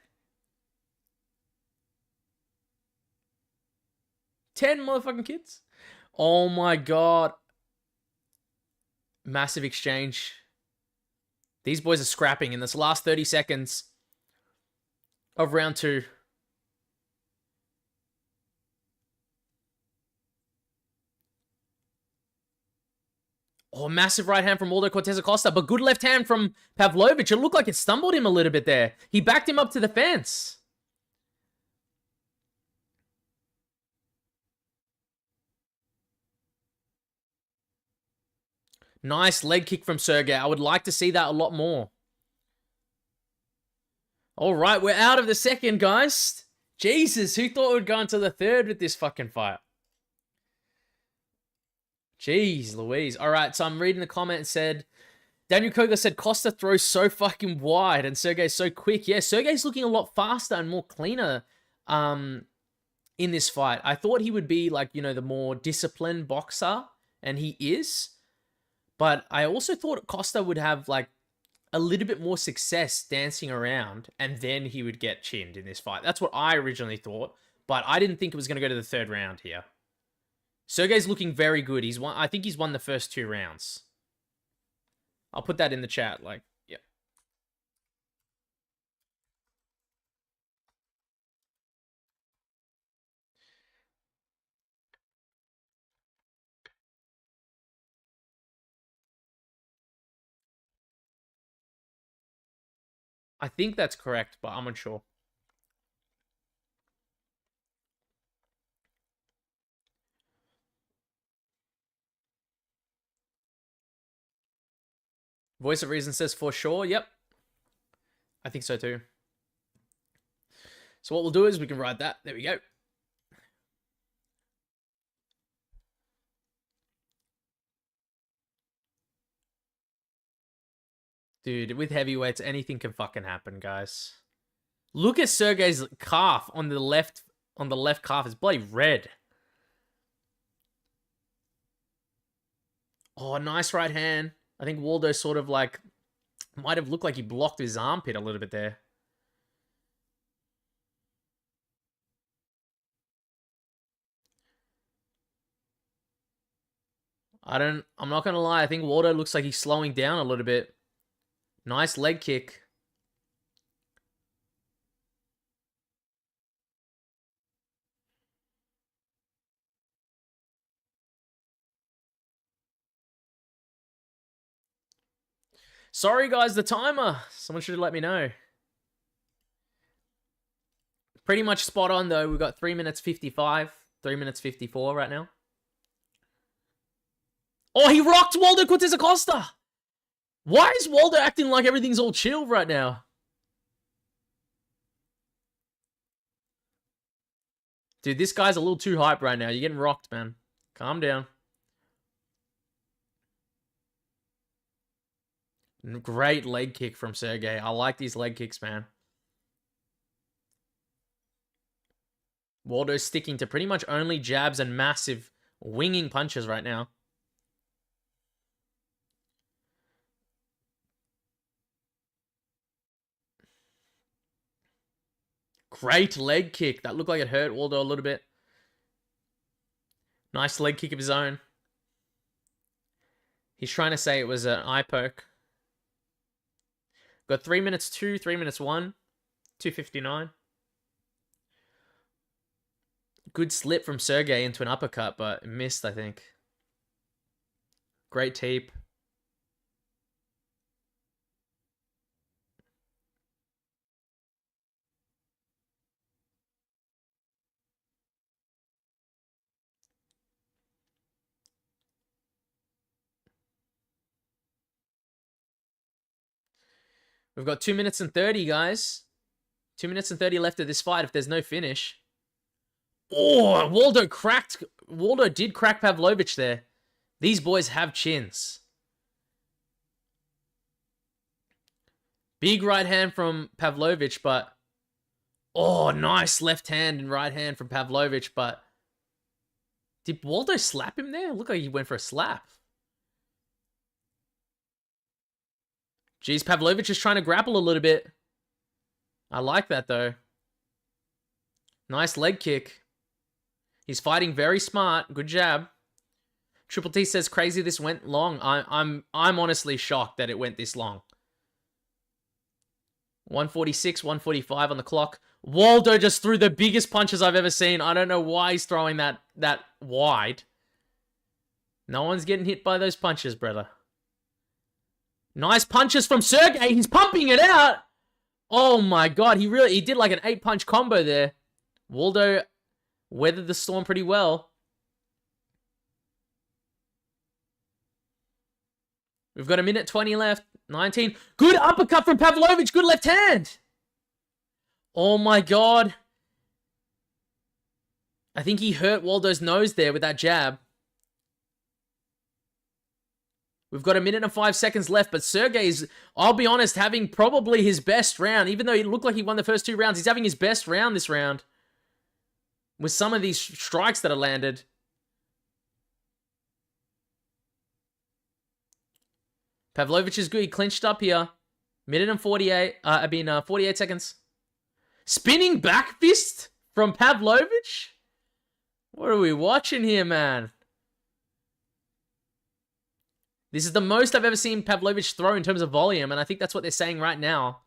10 motherfucking kids? Oh my god. Massive exchange. These boys are scrapping in this last 30 seconds of round 2. Oh, massive right hand from Waldo Cortes-Acosta, but good left hand from Pavlovich. It looked like it stumbled him a little bit there. He backed him up to the fence. Nice leg kick from Sergei. I would like to see that a lot more. All right, we're out of the second, guys. Jesus, who thought we'd go into the third with this fucking fight? Jeez Louise. All right, so I'm reading the comment and said, Daniel Kogler said, Costa throws so fucking wide and Sergei's so quick. Yeah, Sergei's looking a lot faster and more cleaner in this fight. I thought he would be like, you know, the more disciplined boxer, and he is. But I also thought Costa would have like a little bit more success dancing around and then he would get chinned in this fight. That's what I originally thought, but I didn't think it was going to go to the third round here. Sergei's looking very good. I think he's won the first 2 rounds. I'll put that in the chat. Like, yeah. I think that's correct, but I'm unsure. Voice of Reason says for sure. Yep. I think so too. So what we'll do is we can ride that. There we go. Dude, with heavyweights, anything can fucking happen, guys. Look at Sergei's calf on the left calf. It's bloody red. Oh, nice right hand. I think Waldo sort of like might have looked like he blocked his armpit a little bit there. I'm not going to lie. I think Waldo looks like he's slowing down a little bit. Nice leg kick. Sorry, guys, the timer. Someone should have let me know. Pretty much spot on, though. We've got 3 minutes 55, 3 minutes 54 right now. Oh, he rocked Waldo Cortes-Acosta. Why is Waldo acting like everything's all chill right now? Dude, this guy's a little too hype right now. You're getting rocked, man. Calm down. Great leg kick from Sergei. I like these leg kicks, man. Waldo's sticking to pretty much only jabs and massive winging punches right now. Great leg kick. That looked like it hurt Waldo a little bit. Nice leg kick of his own. He's trying to say it was an eye poke. Got 3 minutes 2, 3 minutes 1. 2:59. Good slip from Sergei into an uppercut, but missed, I think. Great tape. We've got 2 minutes and 30, guys. 2 minutes and 30 left of this fight if there's no finish. Oh, Waldo did crack Pavlovich there. These boys have chins. Big right hand from Pavlovich, but... Oh, nice left hand and right hand from Pavlovich, but... Did Waldo slap him there? Look like he went for a slap. Jeez, Pavlovich is trying to grapple a little bit. I like that, though. Nice leg kick. He's fighting very smart. Good jab. Triple T says, crazy this went long. I'm honestly shocked that it went this long. 146, 145 on the clock. Waldo just threw the biggest punches I've ever seen. I don't know why he's throwing that wide. No one's getting hit by those punches, brother. Nice punches from Sergei. He's pumping it out. Oh my god, he did like an 8-punch combo there. Waldo weathered the storm pretty well. We've got a minute 20 left. 19. Good uppercut from Pavlovich. Good left hand. Oh my god. I think he hurt Waldo's nose there with that jab. We've got a minute and 5 seconds left, but Sergei's, I'll be honest, having probably his best round. Even though he looked like he won the first 2 rounds, he's having his best round this round. With some of these strikes that are landed. Pavlovich is good. He clinched up here. Minute and 48. 48 seconds. Spinning back fist from Pavlovich? What are we watching here, man? This is the most I've ever seen Pavlovich throw in terms of volume, and I think that's what they're saying right now.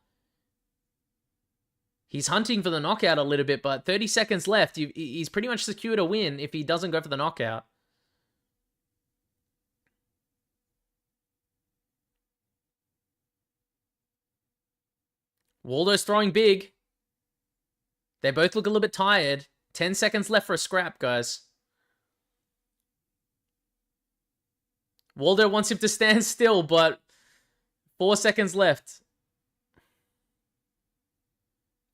He's hunting for the knockout a little bit, but 30 seconds left. He's pretty much secured a win if he doesn't go for the knockout. Waldo's throwing big. They both look a little bit tired. 10 seconds left for a scrap, guys. Waldo wants him to stand still, but 4 seconds left.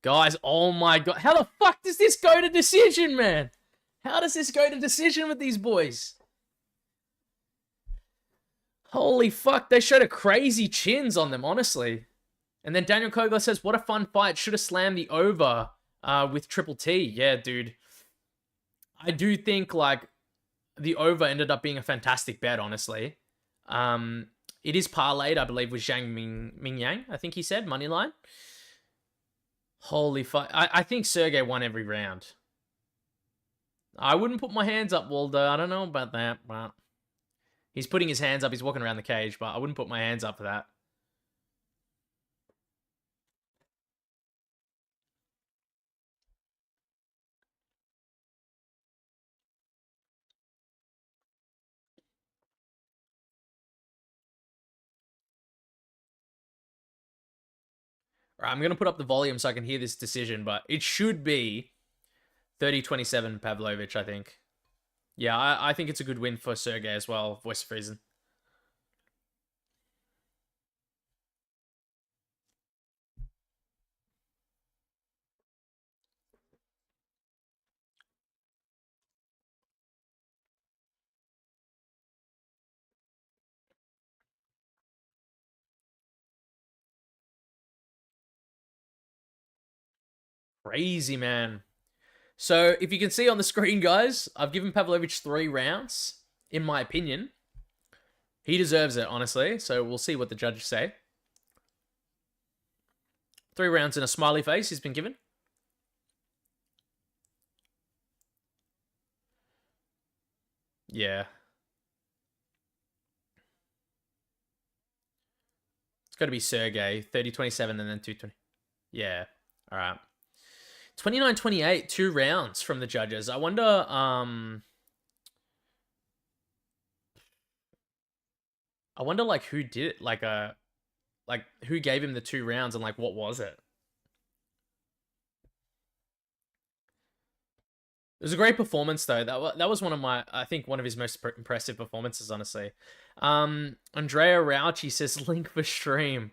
Guys, oh my god. How the fuck does this go to decision, man? How does this go to decision with these boys? Holy fuck, they showed a crazy chins on them, honestly. And then Daniel Kogler says, what a fun fight. Should have slammed the over with Triple T. Yeah, dude. I do think, like, the over ended up being a fantastic bet, honestly. It is parlayed, I believe, with Zhang Mingyang, I think he said, moneyline. Holy fuck. I think Sergei won every round. I wouldn't put my hands up, Waldo. I don't know about that, but... He's putting his hands up. He's walking around the cage, but I wouldn't put my hands up for that. Right, I'm going to put up the volume so I can hear this decision, but it should be 30-27 Pavlovich, I think. Yeah, I think it's a good win for Sergei as well, voice of reason. Crazy, man. So, if you can see on the screen, guys, I've given Pavlovich 3 rounds, in my opinion. He deserves it, honestly, so we'll see what the judges say. 3 rounds and a smiley face he's been given. Yeah. It's got to be Sergei. 30-27 and then 2-20. Yeah. All right. 29-28, 2 rounds from the judges. I wonder, like, who did it? Like, who gave him the 2 rounds and, like, what was it? It was a great performance, though. That was one of my, I think, one of his most impressive performances, honestly. Andrea Rauchi says, link for stream.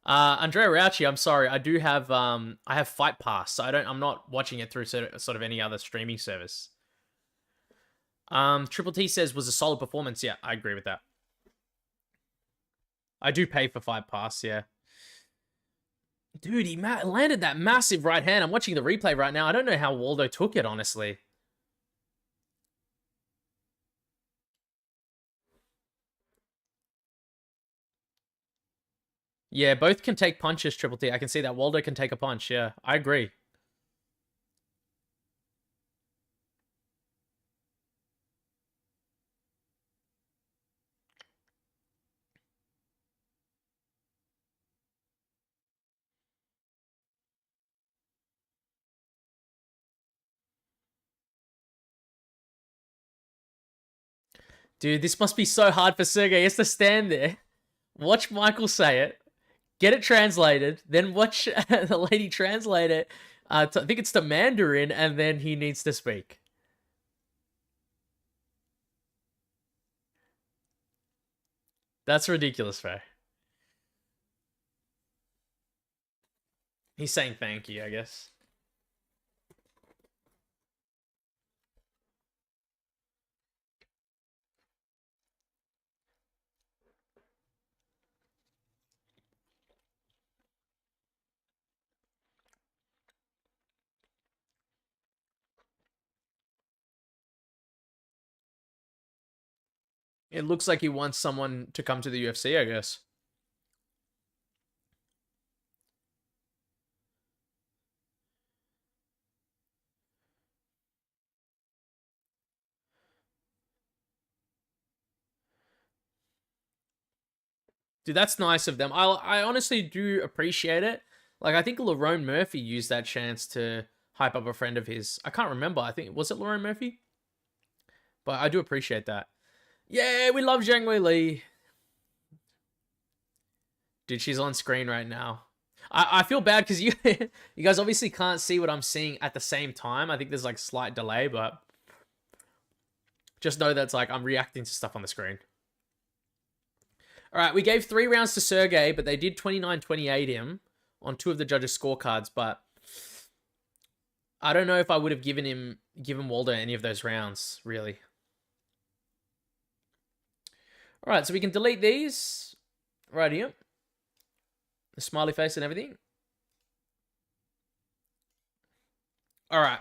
Andrea Rauchi, I'm sorry, I do have I have Fight Pass, so I'm not watching it through sort of any other streaming service. Triple T says was a solid performance. Yeah, I agree with that. I do pay for Fight Pass, yeah. Dude, he landed that massive right hand. I'm watching the replay right now. I don't know how Waldo took it, honestly. Yeah, both can take punches, Triple T. I can see that. Waldo can take a punch, yeah. I agree. Dude, this must be so hard for Sergei. He has to stand there, watch Michael say it, get it translated, then watch the lady translate it. I think it's to Mandarin, and then he needs to speak. That's ridiculous, Faye. He's saying thank you, I guess. It looks like he wants someone to come to the UFC, I guess. Dude, that's nice of them. I honestly do appreciate it. Like, I think Lerone Murphy used that chance to hype up a friend of his. I can't remember. I think, was it Lerone Murphy? But I do appreciate that. Yeah, we love Zhang Wei Li. Dude, she's on screen right now. I feel bad because you you guys obviously can't see what I'm seeing at the same time. I think there's like slight delay, but just know that's like I'm reacting to stuff on the screen. All right, we gave 3 rounds to Sergei, but they did 29-28 him on 2 of the judges' scorecards, but I don't know if I would have given Waldo any of those rounds, really. All right, so we can delete these right here. The smiley face and everything. All right.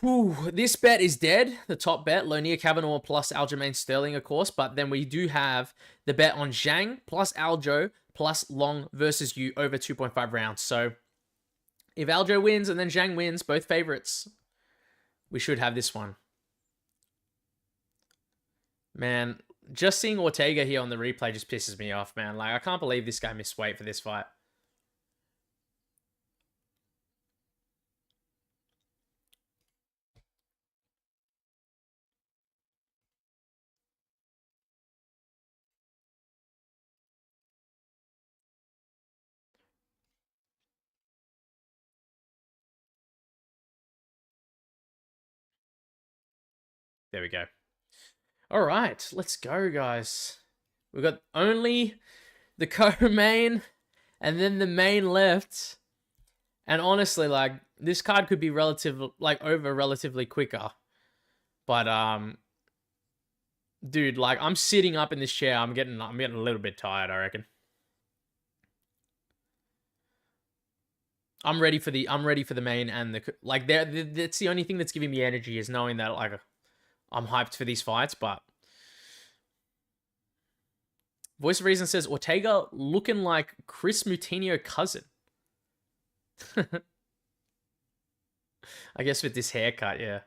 Whew, this bet is dead. The top bet, Lonia Kavanagh plus Aljamain Sterling, of course. But then we do have the bet on Zhang plus Aljo plus Long versus you over 2.5 rounds. So if Aljo wins and then Zhang wins, both favorites, we should have this one. Man, just seeing Ortega here on the replay just pisses me off, man. Like, I can't believe this guy missed weight for this fight. There we go. All right, let's go, guys. We've got only the co-main and then the main left. And honestly, like, this card could be over relatively quicker. But dude, like, I'm sitting up in this chair. I'm getting a little bit tired, I reckon. I'm ready for the main and the like. That's the only thing that's giving me energy is knowing that like I'm hyped for these fights. But Voice of Reason says Ortega looking like Chris Moutinho cousin. I guess with this haircut, yeah.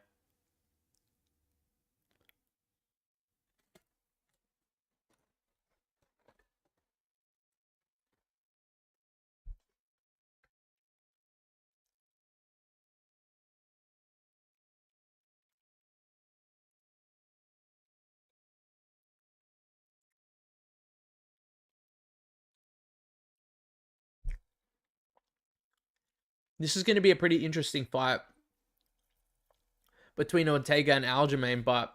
This is going to be a pretty interesting fight between Ortega and Aljamain, but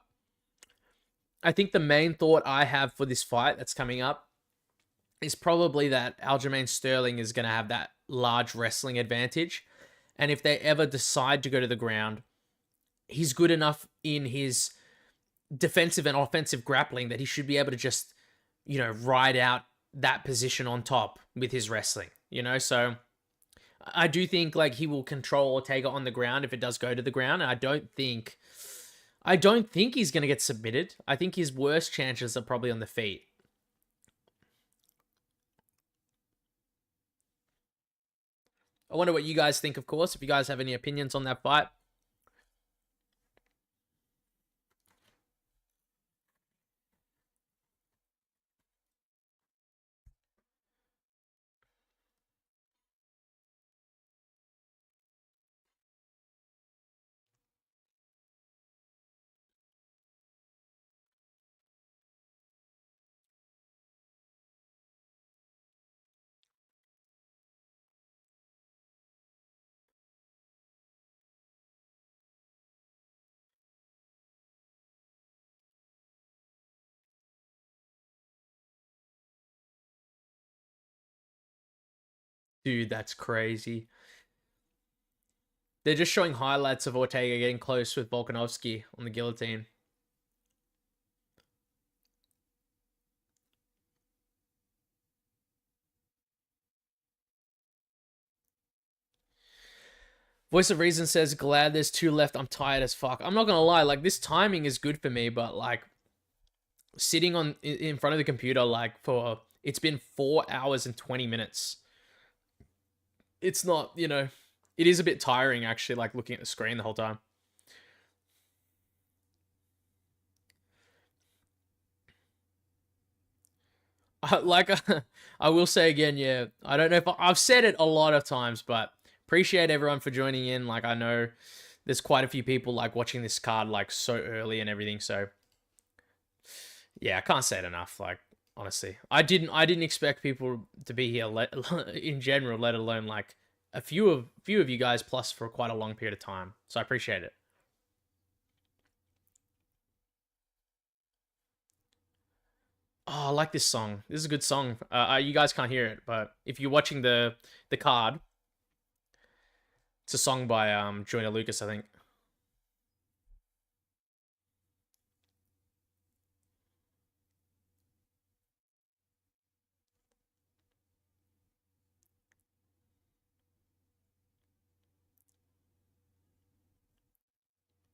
I think the main thought I have for this fight that's coming up is probably that Aljamain Sterling is going to have that large wrestling advantage. And if they ever decide to go to the ground, he's good enough in his defensive and offensive grappling that he should be able to just, ride out that position on top with his wrestling, So I do think like he will control Ortega on the ground if it does go to the ground. And I don't think he's going to get submitted. I think his worst chances are probably on the feet. I wonder what you guys think, of course, if you guys have any opinions on that fight. Dude, that's crazy. They're just showing highlights of Ortega getting close with Volkanovski on the guillotine. Voice of Reason says, glad there's 2 left. I'm tired as fuck. I'm not gonna lie, like, this timing is good for me, but, like, sitting in front of the computer, like, it's been 4 hours and 20 minutes. It's not, it is a bit tiring, actually, like, looking at the screen the whole time. I will say again, yeah, I don't know if I've said it a lot of times, but appreciate everyone for joining in. Like, I know there's quite a few people like watching this card like so early and everything. So yeah, I can't say it enough. Like, honestly, I didn't expect people to be here in general, let alone like a few of you guys plus for quite a long period of time. So I appreciate it. Oh, I like this song. This is a good song. You guys can't hear it, but if you're watching the card, it's a song by Joyner Lucas, I think.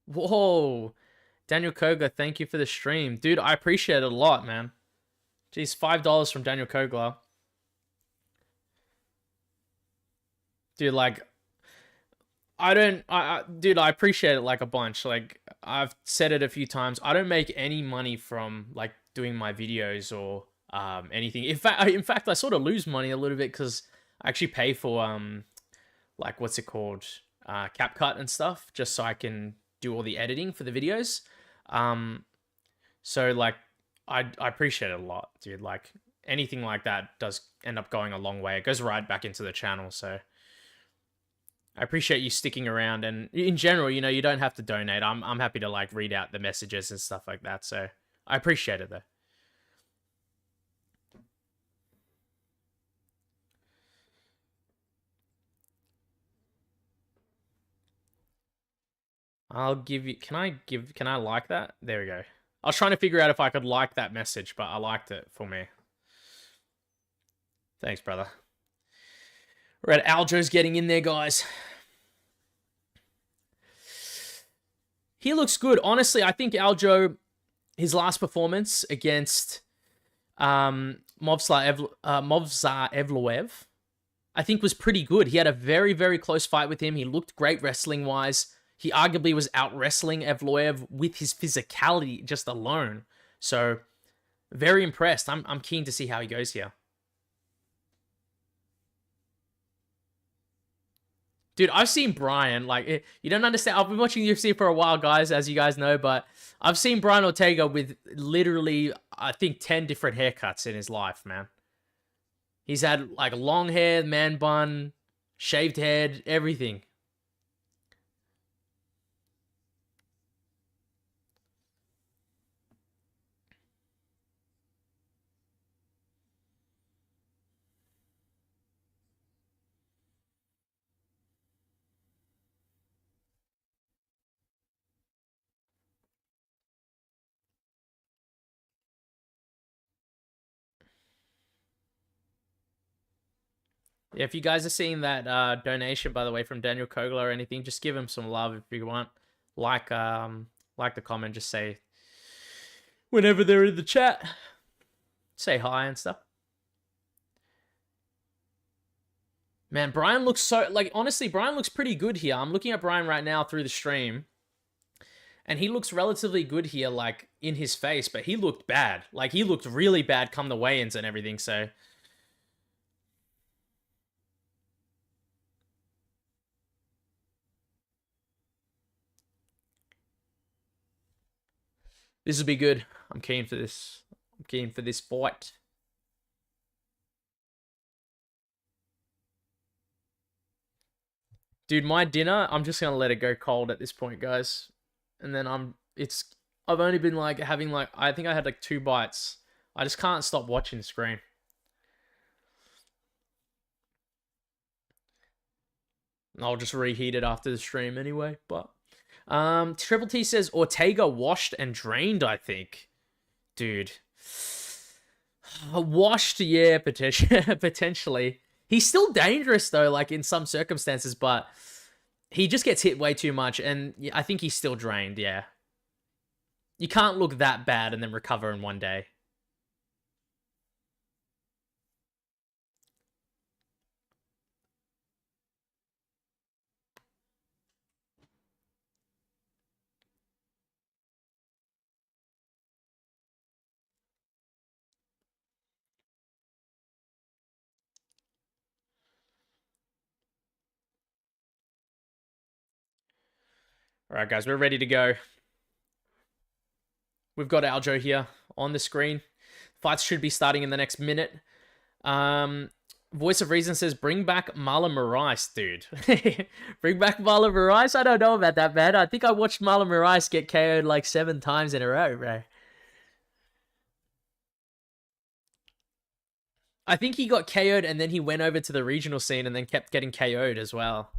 Whoa, Daniel Kogler, thank you for the stream, dude. I appreciate it a lot, man. Jeez, $5 from Daniel Kogler, dude. Like, I don't, dude, I appreciate it like a bunch. Like, I've said it a few times. I don't make any money from like doing my videos or anything. In fact, I sort of lose money a little bit because I actually pay for like what's it called, CapCut and stuff, just so I can do all the editing for the videos. Um, so like, I appreciate it a lot, dude. Like anything like that does end up going a long way. It goes right back into the channel, so. I appreciate you sticking around, and in general, you don't have to donate. I'm happy to like read out the messages and stuff like that. So I appreciate it though. I'll give you. Can I like that? There we go. I was trying to figure out if I could like that message, but I liked it for me. Thanks, brother. Right, Aljo's getting in there, guys. He looks good. Honestly, I think Aljo, his last performance against Movsar Evloev, I think was pretty good. He had a very, very close fight with him. He looked great wrestling-wise. He arguably was out-wrestling Evloev with his physicality just alone. So, very impressed. I'm keen to see how he goes here. Dude, I've seen Brian, like, you don't understand. I've been watching UFC for a while, guys, as you guys know, but I've seen Brian Ortega with literally, I think, 10 different haircuts in his life, man. He's had, like, long hair, man bun, shaved head, everything. Yeah, if you guys are seeing that donation, by the way, from Daniel Kogler or anything, just give him some love if you want. Like the comment, just say whenever they're in the chat, say hi and stuff. Man, Brian looks so, like, honestly, Brian looks pretty good here. I'm looking at Brian right now through the stream, and he looks relatively good here, like, in his face, but he looked bad. Like, he looked really bad come the weigh-ins and everything, so. This will be good. I'm keen for this. I'm keen for this fight. Dude, my dinner, I'm just gonna let it go cold at this point, guys. And then I've only been like having like, I think I had like 2 bites. I just can't stop watching the screen. I'll just reheat it after the stream anyway, but Triple T says Ortega washed and drained, I think. Dude. Washed, yeah, potentially. He's still dangerous, though, like, in some circumstances, but he just gets hit way too much, and I think he's still drained, yeah. You can't look that bad and then recover in one day. All right, guys, we're ready to go. We've got Aljo here on the screen. Fights should be starting in the next minute. Voice of Reason says, bring back Marlon Moraes, dude. Bring back Marlon Moraes? I don't know about that, man. I think I watched Marlon Moraes get KO'd like 7 times in a row, bro. I think he got KO'd and then he went over to the regional scene and then kept getting KO'd as well.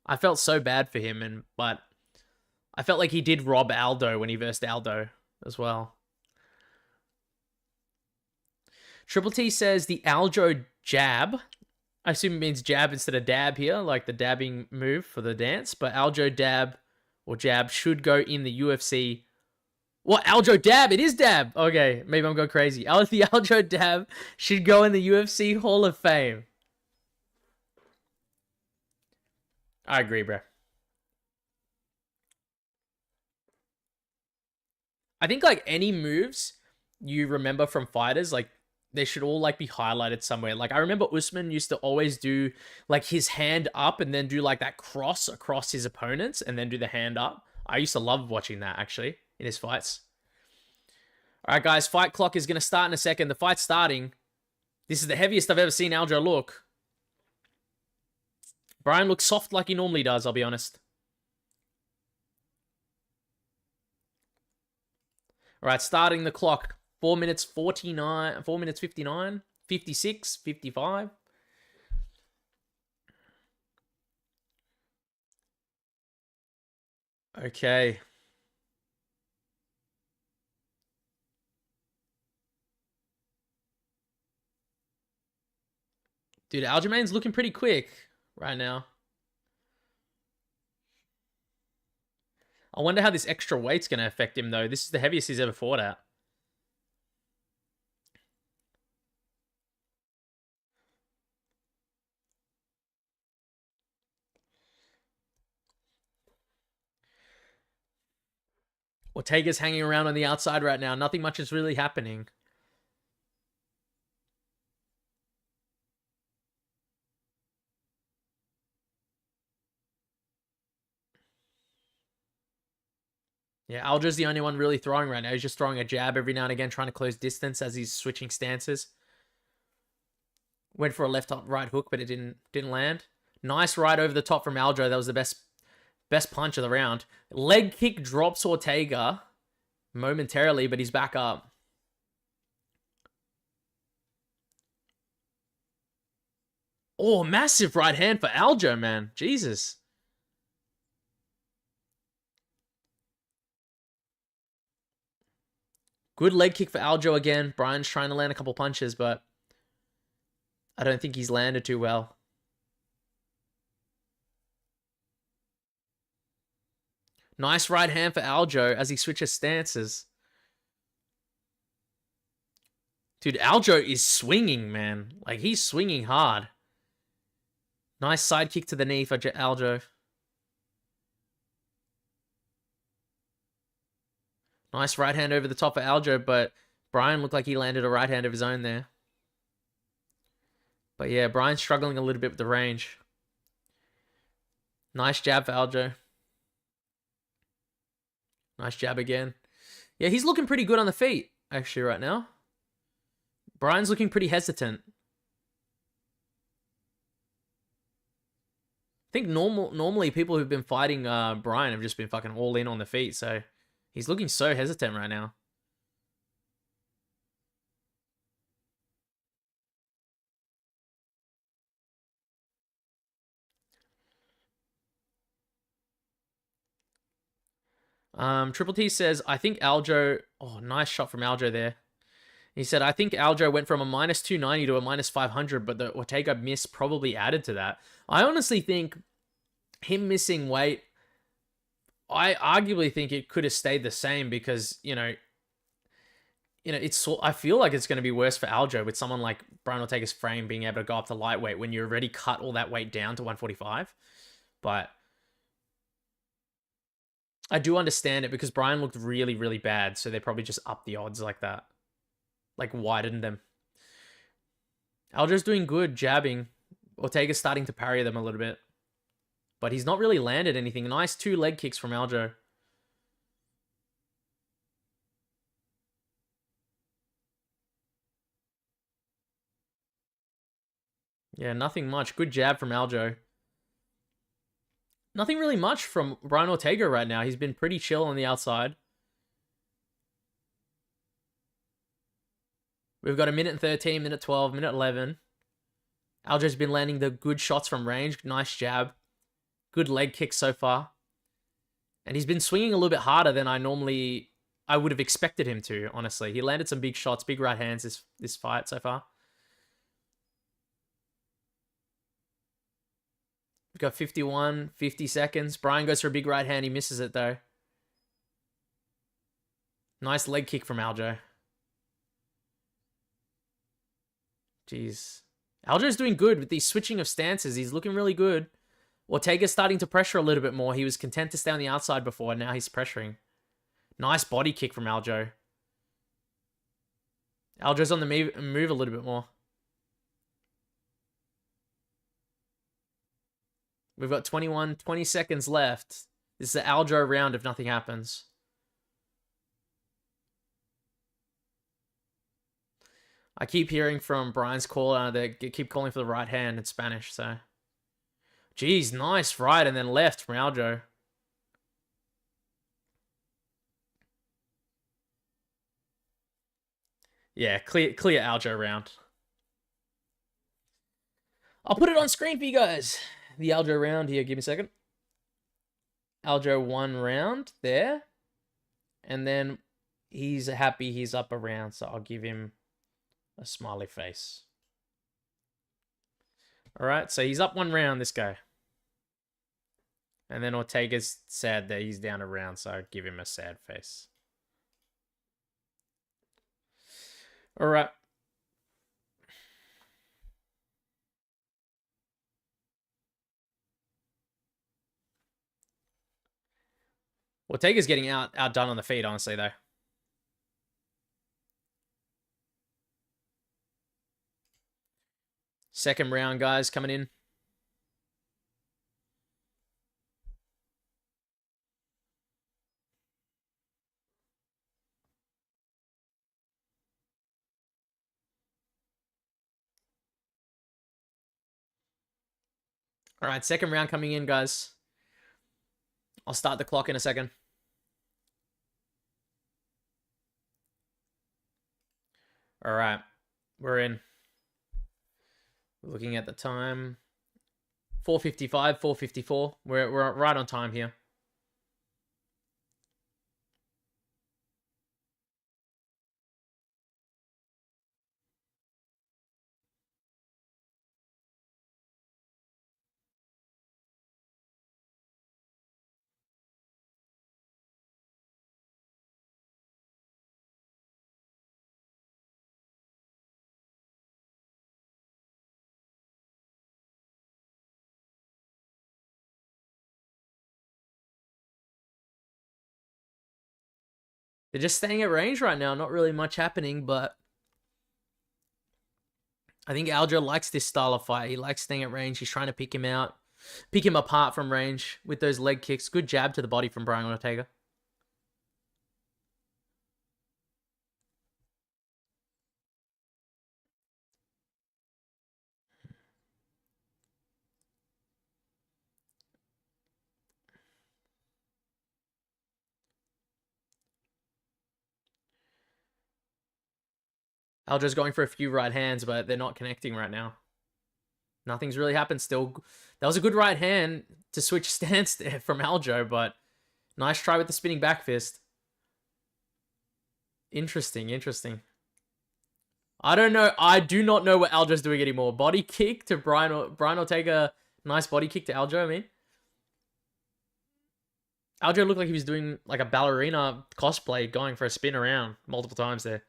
I felt so bad for him, but I felt like he did rob Aldo when he versed Aldo as well. Triple T says the Aljo jab, I assume it means jab instead of dab here, like the dabbing move for the dance, but Aljo dab or jab should go in the UFC. What, Aljo dab? It is dab. Okay, maybe I'm going crazy. The Aljo dab should go in the UFC Hall of Fame. I agree, bro. I think, like, any moves you remember from fighters, like, they should all, like, be highlighted somewhere. Like, I remember Usman used to always do, like, his hand up and then do, like, that cross across his opponents and then do the hand up. I used to love watching that, actually, in his fights. All right, guys, fight clock is going to start in a second. The fight's starting. This is the heaviest I've ever seen Aljo look. Brian looks soft like he normally does, I'll be honest. All right, starting the clock. 4 minutes 49, 4 minutes 59, 56, 55. Okay. Dude, Aljamain's looking pretty quick right now. I wonder how this extra weight's going to affect him, though. This is the heaviest he's ever fought at. Ortega's hanging around on the outside right now. Nothing much is really happening. Yeah, Aljo's the only one really throwing right now. He's just throwing a jab every now and again, trying to close distance as he's switching stances. Went for a left right hook, but it didn't land. Nice right over the top from Aljo. That was the best punch of the round. Leg kick drops Ortega momentarily, but he's back up. Oh, massive right hand for Aljo, man. Jesus. Good leg kick for Aljo again. Brian's trying to land a couple punches, but I don't think he's landed too well. Nice right hand for Aljo as he switches stances. Dude, Aljo is swinging, man. Like, he's swinging hard. Nice side kick to the knee for Aljo. Nice right hand over the top for Aljo, but Brian looked like he landed a right hand of his own there. But yeah, Brian's struggling a little bit with the range. Nice jab for Aljo. Nice jab again. Yeah, he's looking pretty good on the feet, actually, right now. Brian's looking pretty hesitant. I think normally people who've been fighting Brian have just been fucking all in on the feet, so he's looking so hesitant right now. Triple T says, I think Aljo... Oh, nice shot from Aljo there. He said, I think Aljo went from a minus 290 to a minus 500, but the Ortega miss probably added to that. I honestly think him missing weight, I arguably think it could have stayed the same because, it's. I feel like it's going to be worse for Aljo with someone like Brian Ortega's frame being able to go up to lightweight when you already cut all that weight down to 145. But I do understand it because Brian looked really, really bad, so they probably just upped the odds like that. Like, widened them. Aljo's doing good, jabbing. Ortega's starting to parry them a little bit. But he's not really landed anything. Nice 2 leg kicks from Aljo. Yeah, nothing much. Good jab from Aljo. Nothing really much from Brian Ortega right now. He's been pretty chill on the outside. We've got a minute 13, minute 12, minute 11. Aljo's been landing the good shots from range. Nice jab. Good leg kick so far. And he's been swinging a little bit harder than I would have expected him to, honestly. He landed some big shots, big right hands this fight so far. We've got 50 seconds. Brian goes for a big right hand. He misses it, though. Nice leg kick from Aljo. Jeez. Aljo's doing good with these switching of stances. He's looking really good. Ortega's starting to pressure a little bit more. He was content to stay on the outside before, and now he's pressuring. Nice body kick from Aljo. Aljo's on the move a little bit more. We've got 20 seconds left. This is the Aljo round if nothing happens. I keep hearing from Brian's call they keep calling for the right hand in Spanish, so. Jeez, nice right and then left from Aljo. Yeah, clear Aljo round. I'll put it on screen for you guys. The Aljo round here. Give me a second. Aljo 1 round there. And then he's happy he's up a round, so I'll give him a smiley face. Alright, so he's up 1 round, this guy. And then Ortega's sad that he's down a round, so I'll give him a sad face. Alright. Ortega's getting outdone on the feet, honestly, though. Second round, guys, coming in. All right, second round coming in, guys. I'll start the clock in a second. All right, we're in. Looking at the time. 4:55, 4:54. We're right on time here. They're just staying at range right now. Not really much happening, but I think Aljo likes this style of fight. He likes staying at range. He's trying to pick him out, pick him apart from range with those leg kicks. Good jab to the body from Brian Ortega. Aljo's going for a few right hands, but they're not connecting right now. Nothing's really happened still. That was a good right hand to switch stance there from Aljo, but nice try with the spinning back fist. Interesting, interesting. I don't know. I do not know what Aljo's doing anymore. Body kick to Brian Ortega. Nice body kick to Aljo, I mean. Aljo looked like he was doing like a ballerina cosplay, going for a spin around multiple times there.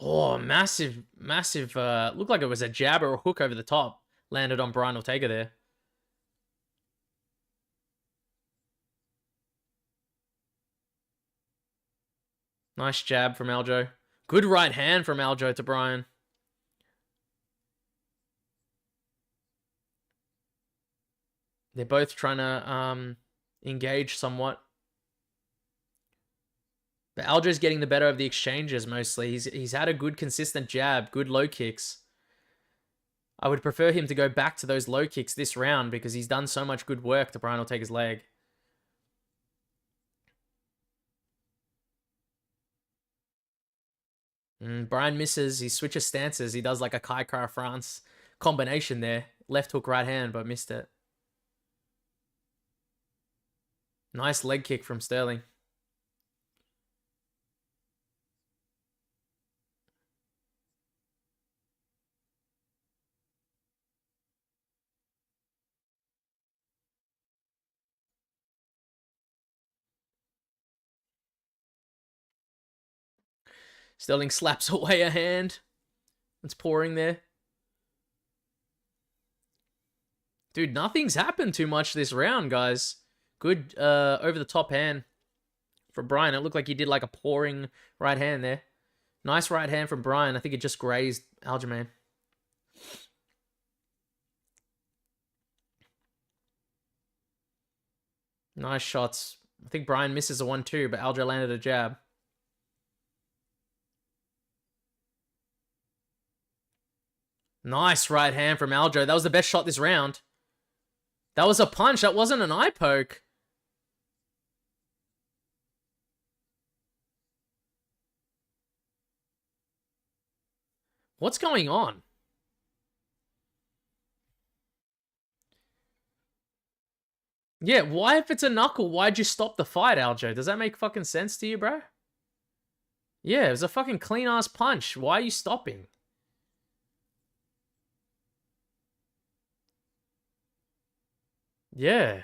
Oh, massive, massive. Looked like it was a jab or a hook over the top. Landed on Brian Ortega there. Nice jab from Aljo. Good right hand from Aljo to Brian. They're both trying to engage somewhat. But Aljo's getting the better of the exchanges mostly. He's had a good consistent jab, good low kicks. I would prefer him to go back to those low kicks this round because he's done so much good work to Brian Ortega's leg. Brian misses. He switches stances. He does like a Kai Kara France combination there. Left hook, right hand, but missed it. Nice leg kick from Sterling. Sterling slaps away a hand. It's pouring there. Dude, nothing's happened too much this round, guys. Good over the top hand from Brian. It looked like he did like a pouring right hand there. Nice right hand from Brian. I think it just grazed Aljamain. Nice shots. I think Brian misses a 1-2, but Aljo landed a jab. Nice right hand from Aljo. That was the best shot this round. That was a punch. That wasn't an eye poke. What's going on? Yeah, why if it's a knuckle, why'd you stop the fight, Aljo? Does that make fucking sense to you, bro? Yeah, it was a fucking clean-ass punch. Why are you stopping? Yeah.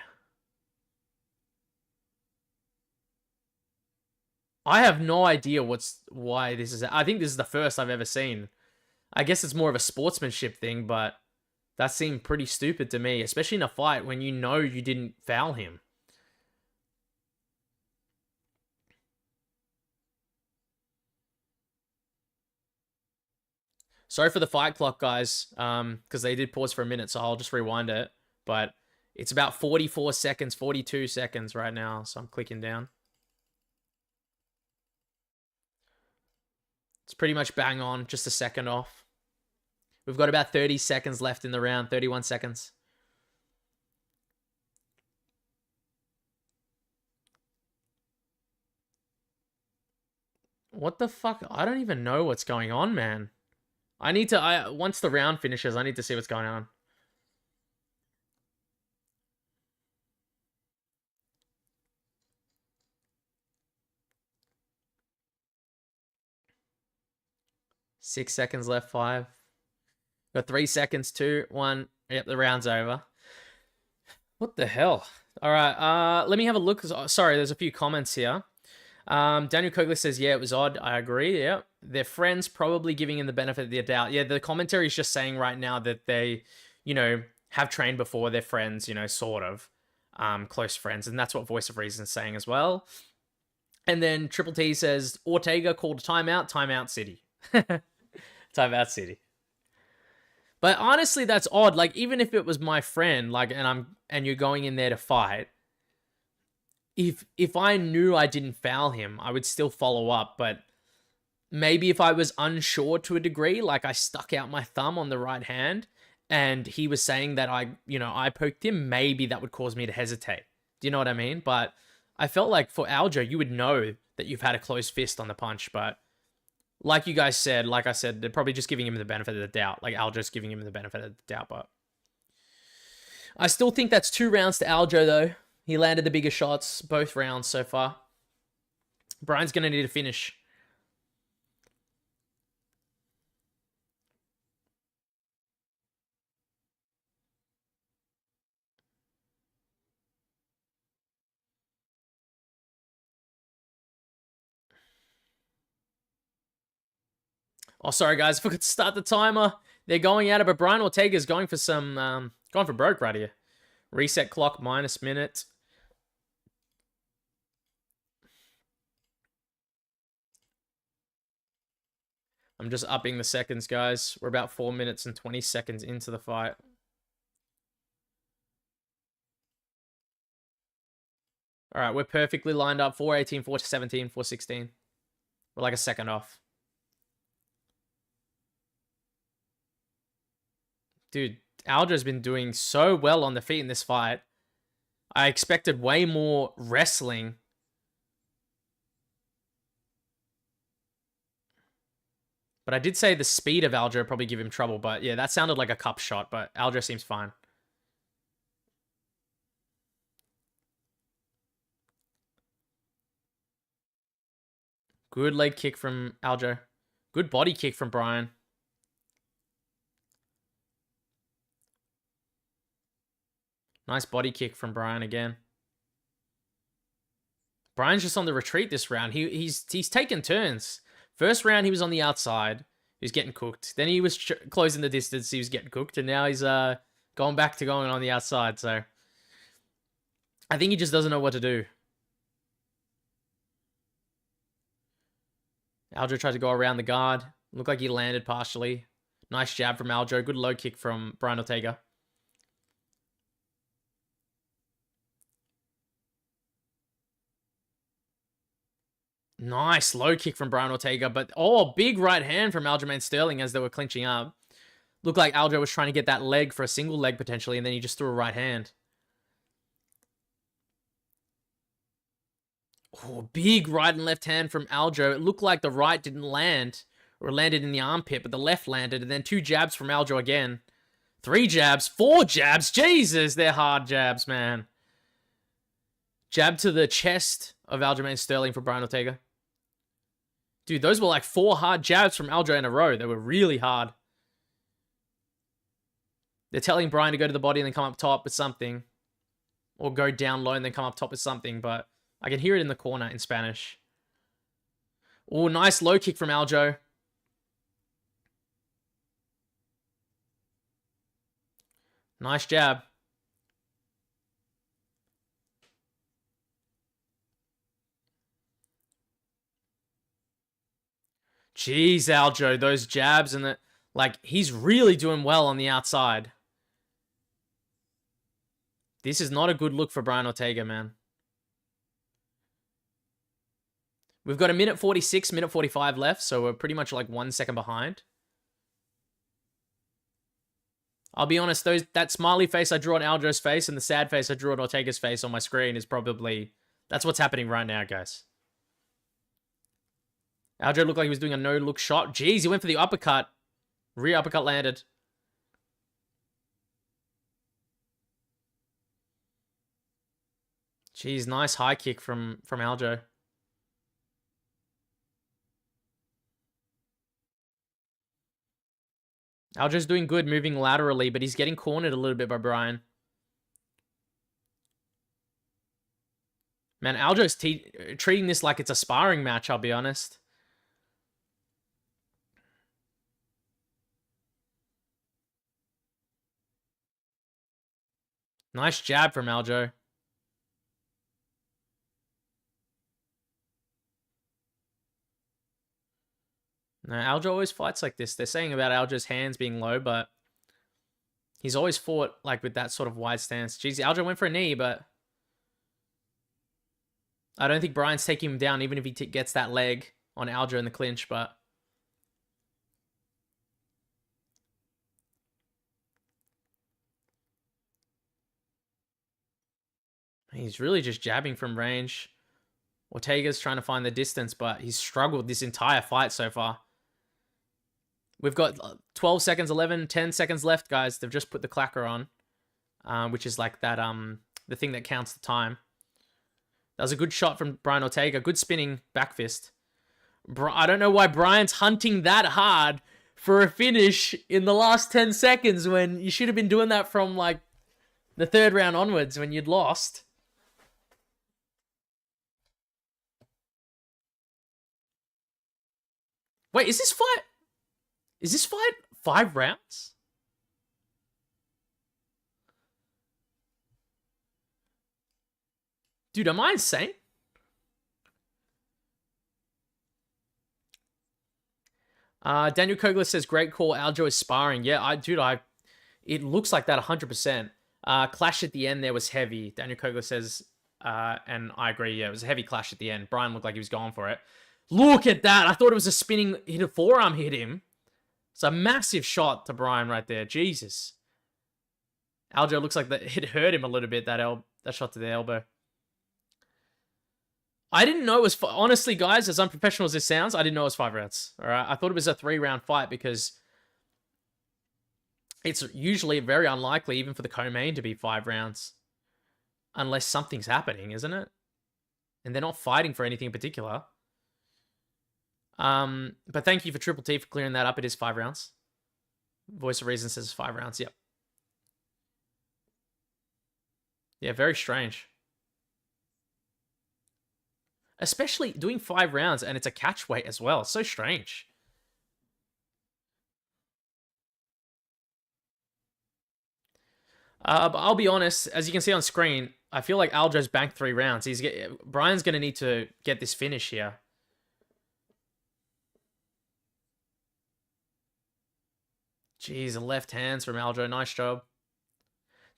I have no idea why this is. I think this is the first I've ever seen. I guess it's more of a sportsmanship thing, but that seemed pretty stupid to me, especially in a fight when you know you didn't foul him. Sorry for the fight clock, guys, because they did pause for a minute, so I'll just rewind it. But it's about 44 seconds, 42 seconds right now, so I'm clicking down. It's pretty much bang on, just a second off. We've got about 30 seconds left in the round, 31 seconds. What the fuck? I don't even know what's going on, man. Once the round finishes, I need to see what's going on. Six seconds left, 5. Got 3 seconds, 2, 1. Yep, the round's over. What the hell? All right, let me have a look. Sorry, there's a few comments here. Daniel Kogler says, yeah, it was odd. I agree. Yeah. Their friends probably giving him the benefit of the doubt. Yeah, the commentary is just saying right now that they, have trained before. They're friends, sort of. Close friends. And that's what Voice of Reason is saying as well. And then Triple T says, Ortega called a timeout, timeout city. Timeout city. But honestly, that's odd. Like, even if it was my friend, and you're going in there to fight, if I knew I didn't foul him, I would still follow up. But maybe if I was unsure to a degree, like I stuck out my thumb on the right hand, and he was saying that I poked him, maybe that would cause me to hesitate. Do you know what I mean? But I felt like for Aljo, you would know that you've had a closed fist on the punch, but like I said, they're probably just giving him the benefit of the doubt. Like Aljo's giving him the benefit of the doubt, but I still think that's 2 rounds to Aljo though. He landed the bigger shots both rounds so far. Brian's gonna need a finish. Oh, sorry guys, I forgot to start the timer. They're going at it, but Brian Ortega's going for some, going for broke right here. Reset clock, -minute. I'm just upping the seconds, guys. We're about 4 minutes and 20 seconds into the fight. All right, we're perfectly lined up. 4:18, 4:17, 4:16. We're like a second off. Dude, Aljo's been doing so well on the feet in this fight. I expected way more wrestling. But I did say the speed of Aljo probably give him trouble. But yeah, that sounded like a cup shot. But Aljo seems fine. Good leg kick from Aljo. Good body kick from Brian. Nice body kick from Brian again. Brian's just on the retreat this round. He's taken turns. First round, he was on the outside. He was getting cooked. Then he was closing the distance. He was getting cooked. And now he's going back to going on the outside. So I think he just doesn't know what to do. Aljo tried to go around the guard. Looked like he landed partially. Nice jab from Aljo. Good low kick from Brian Ortega. Nice low kick from Brian Ortega, but big right hand from Aljamain Sterling as they were clinching up. Looked like Aljo was trying to get that leg for a single leg potentially, and then he just threw a right hand. Oh, big right and left hand from Aljo. It looked like the right didn't land, or landed in the armpit, but the left landed, and then 2 jabs from Aljo again. 3 jabs, 4 jabs. Jesus, they're hard jabs, man. Jab to the chest of Aljamain Sterling for Brian Ortega. Dude, those were like 4 hard jabs from Aljo in a row. They were really hard. They're telling Brian to go to the body and then come up top with something. Or go down low and then come up top with something. But I can hear it in the corner in Spanish. Oh, nice low kick from Aljo. Nice jab. Jeez, Aljo, those jabs and the... Like, he's really doing well on the outside. This is not a good look for Brian Ortega, man. We've got a minute 46, minute 45 left, so we're pretty much like 1 second behind. I'll be honest, that smiley face I drew on Aljo's face and the sad face I drew on Ortega's face on my screen is probably... That's what's happening right now, guys. Aljo looked like he was doing a no-look shot. Jeez, he went for the uppercut. Rear uppercut landed. Jeez, nice high kick from Aljo. Aljo's doing good moving laterally, but he's getting cornered a little bit by Brian. Man, Aljo's treating this like it's a sparring match, I'll be honest. Nice jab from Aljo. No, Aljo always fights like this. They're saying about Aljo's hands being low, but he's always fought like with that sort of wide stance. Jeez, Aljo went for a knee, but I don't think Brian's taking him down, even if he gets that leg on Aljo in the clinch, but he's really just jabbing from range. Ortega's trying to find the distance, but he's struggled this entire fight so far. We've got 12 seconds, 11, 10 seconds left, guys. They've just put the clacker on, which is like that, the thing that counts the time. That was a good shot from Brian Ortega. Good spinning back fist. I don't know why Brian's hunting that hard for a finish in the last 10 seconds when you should have been doing that from like the third round onwards when you'd lost. Wait, is this fight 5 rounds? Dude, am I insane? Daniel Kogler says, great call. Aljo is sparring. Yeah, it looks like that 100%. Clash at the end there was heavy. Daniel Kogler says, and I agree, yeah, it was a heavy clash at the end. Brian looked like he was going for it. Look at that. I thought it was a spinning hit. A forearm hit him. It's a massive shot to Brian right there. Jesus. Aljo looks like it hurt him a little bit, that shot to the elbow. I didn't know it was... Honestly, guys, as unprofessional as this sounds, I didn't know it was 5 rounds. All right? I thought it was a 3-round fight because it's usually very unlikely, even for the co-main, to be 5 rounds. Unless something's happening, isn't it? And they're not fighting for anything in particular. But thank you for Triple T for clearing that up. It is 5 rounds. Voice of Reason says 5 rounds. Yep. Yeah, very strange. Especially doing 5 rounds and it's a catch weight as well. So strange. But I'll be honest, as you can see on screen, I feel like Aljo's banked 3 rounds. Brian's going to need to get this finish here. Jeez, the left hands from Aljo. Nice job.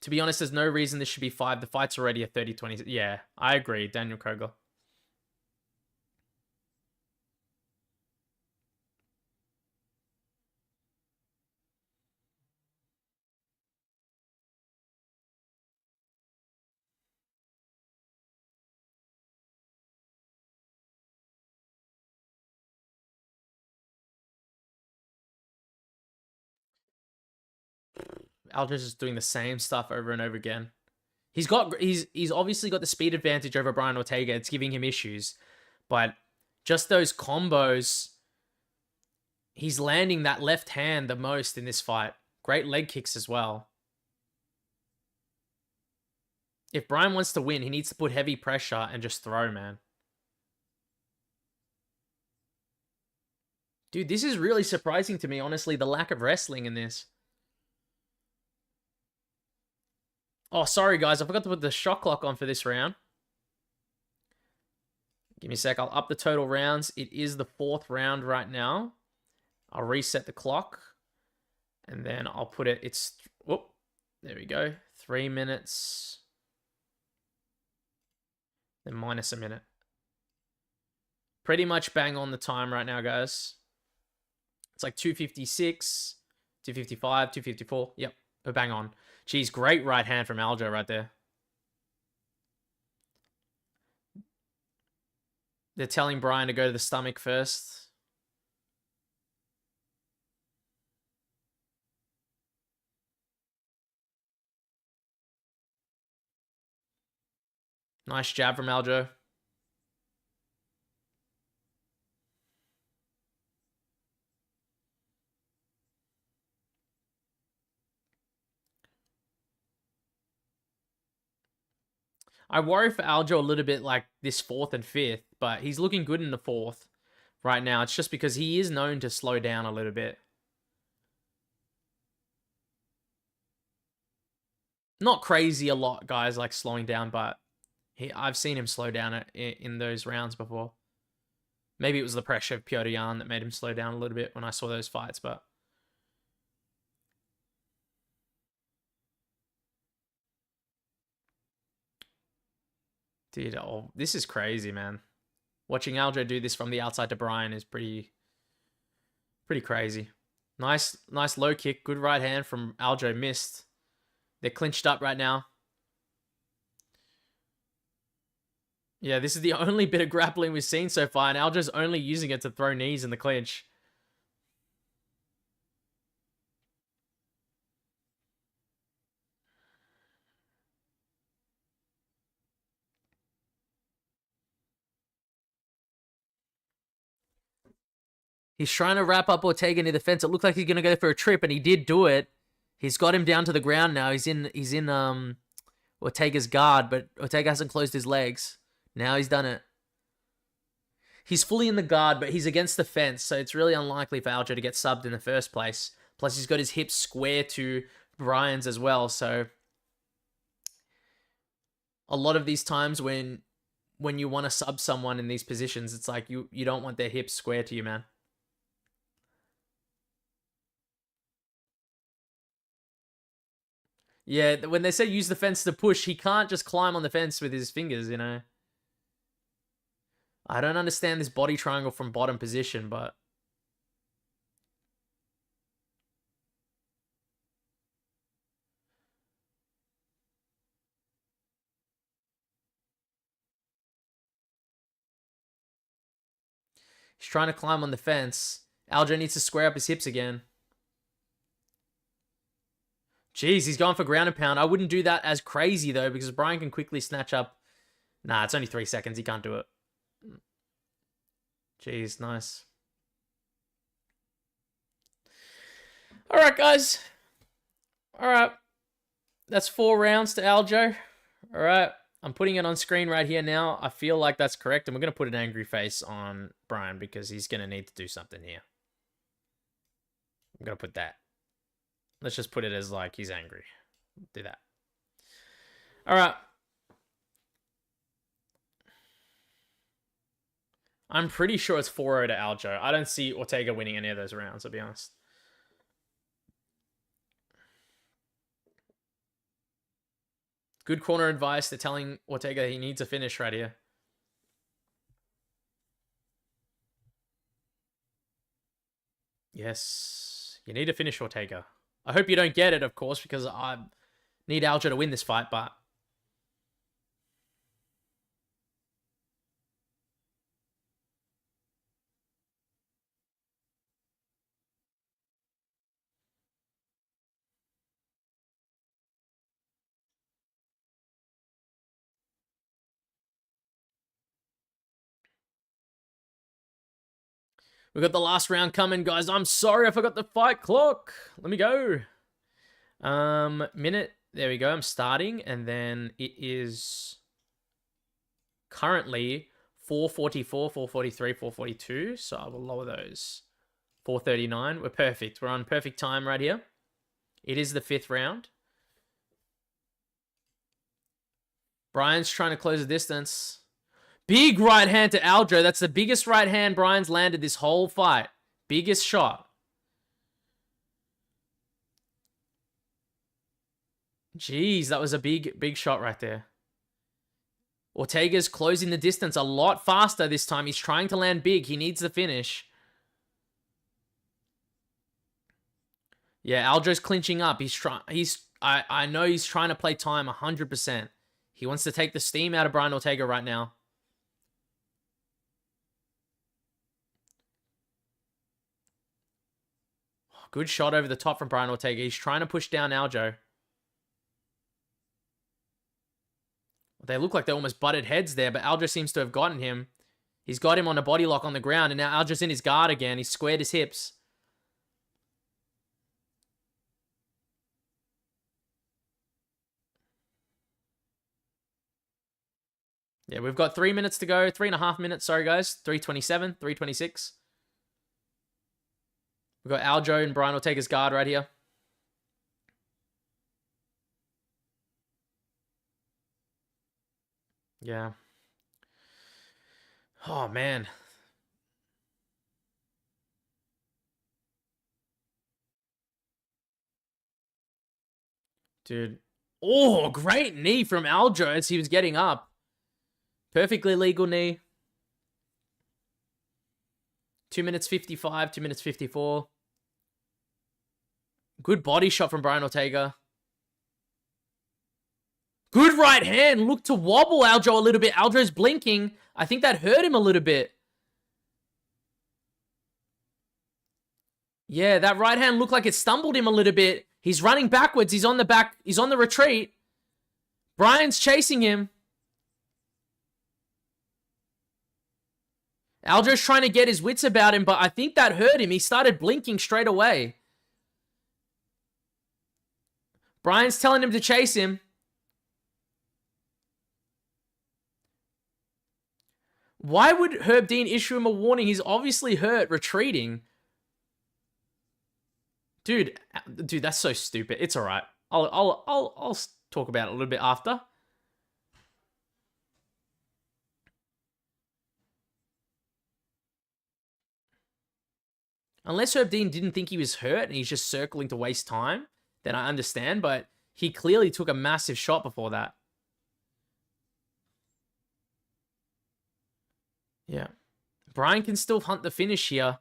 To be honest, there's no reason this should be 5. The fight's already a 30-20. Yeah, I agree. Daniel Kogler. Aljo's just doing the same stuff over and over again. He's obviously got the speed advantage over Brian Ortega. It's giving him issues. But just those combos, he's landing that left hand the most in this fight. Great leg kicks as well. If Brian wants to win, he needs to put heavy pressure and just throw, man. Dude, this is really surprising to me, honestly, the lack of wrestling in this. Oh, sorry, guys. I forgot to put the shot clock on for this round. Give me a sec. I'll up the total rounds. It is the 4th round right now. I'll reset the clock. And then I'll put it... Whoop. There we go. 3 minutes. Then minus a minute. Pretty much bang on the time right now, guys. It's like 2:56, 2:55, 2:54. Yep, we're bang on. Jeez, great right hand from Aljo right there. They're telling Brian to go to the stomach first. Nice jab from Aljo. I worry for Aljo a little bit like this 4th and 5th, but he's looking good in the 4th right now. It's just because he is known to slow down a little bit. Not crazy a lot, guys, like slowing down, but I've seen him slow down in those rounds before. Maybe it was the pressure of Piotr Jan that made him slow down a little bit when I saw those fights, but... Dude, oh, this is crazy, man. Watching Aljo do this from the outside to Brian is pretty crazy. Nice low kick. Good right hand from Aljo. Missed. They're clinched up right now. Yeah, this is the only bit of grappling we've seen so far, and Aljo's only using it to throw knees in the clinch. He's trying to wrap up Ortega near the fence. It looked like he's going to go for a trip, and he did do it. He's got him down to the ground now. He's in Ortega's guard, but Ortega hasn't closed his legs. Now he's done it. He's fully in the guard, but he's against the fence, so it's really unlikely for Aljo to get subbed in the first place. Plus, he's got his hips square to Brian's as well, so... A lot of these times when you want to sub someone in these positions, it's like you don't want their hips square to you, man. Yeah, when they say use the fence to push, he can't just climb on the fence with his fingers, you know. I don't understand this body triangle from bottom position, but... He's trying to climb on the fence. Aljo needs to square up his hips again. Jeez, he's going for ground and pound. I wouldn't do that as crazy, though, because Brian can quickly snatch up... Nah, it's only 3 seconds. He can't do it. Jeez, nice. All right, guys. All right. That's 4 rounds to Aljo. All right. I'm putting it on screen right here now. I feel like that's correct, and we're going to put an angry face on Brian because he's going to need to do something here. I'm going to put that. Let's just put it as like he's angry. Do that. All right. I'm pretty sure it's 4-0 to Aljo. I don't see Ortega winning any of those rounds, to be honest. Good corner advice. They're telling Ortega he needs a finish right here. Yes. You need to finish Ortega. I hope you don't get it, of course, because I need Aljo to win this fight, but... We got the last round coming, guys. I'm sorry I forgot the fight clock. Let me go. Minute. There we go. I'm starting, and then it is currently 4:44, 4:43, 4:42. So I will lower those. 4:39. We're perfect. We're on perfect time right here. It is the 5th round. Brian's trying to close the distance. Big right hand to Aljo. That's the biggest right hand Brian's landed this whole fight. Biggest shot. Jeez, that was a big shot right there. Ortega's closing the distance a lot faster this time. He's trying to land big. He needs the finish. Yeah, Aljo's clinching up. I know he's trying to play time 100%. He wants to take the steam out of Brian Ortega right now. Good shot over the top from Brian Ortega. He's trying to push down Aljo. They look like they almost butted heads there, but Aljo seems to have gotten him. He's got him on a body lock on the ground, and now Aljo's in his guard again. He's squared his hips. Yeah, we've got 3 minutes to go. 3.5 minutes. Sorry, guys. 3:27, 3:26. We've got Aljo and Brian Ortega's guard right here. Yeah. Oh, man. Dude. Oh, great knee from Aljo as he was getting up. Perfectly legal knee. 2 minutes 55, 2 minutes 54. Good body shot from Brian Ortega. Good right hand. Looked to wobble Aljo a little bit. Aljo's blinking. I think that hurt him a little bit. Yeah, that right hand looked like it stumbled him a little bit. He's running backwards. He's on the back. He's on the retreat. Brian's chasing him. Aljo's trying to get his wits about him, but I think that hurt him. He started blinking straight away. Brian's telling him to chase him. Why would Herb Dean issue him a warning? He's obviously hurt, retreating. Dude, that's so stupid. It's all right. I'll talk about it a little bit after. Unless Herb Dean didn't think he was hurt and he's just circling to waste time, then I understand, but he clearly took a massive shot before that. Yeah. Brian can still hunt the finish here.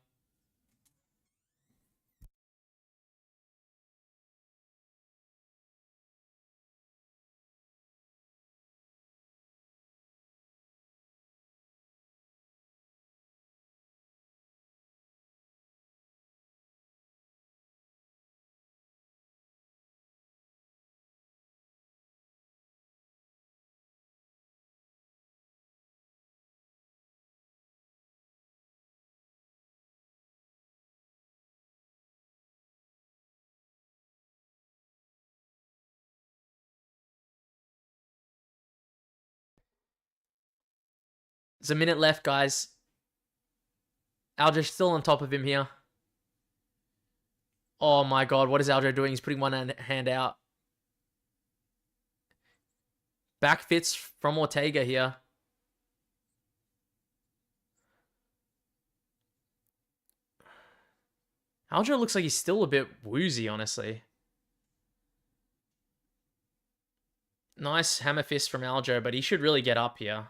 There's a minute left, guys. Aljo's still on top of him here. Oh my god, what is Aljo doing? He's putting one hand out. Back fits from Ortega here. Aljo looks like he's still a bit woozy, honestly. Nice hammer fist from Aljo, but he should really get up here.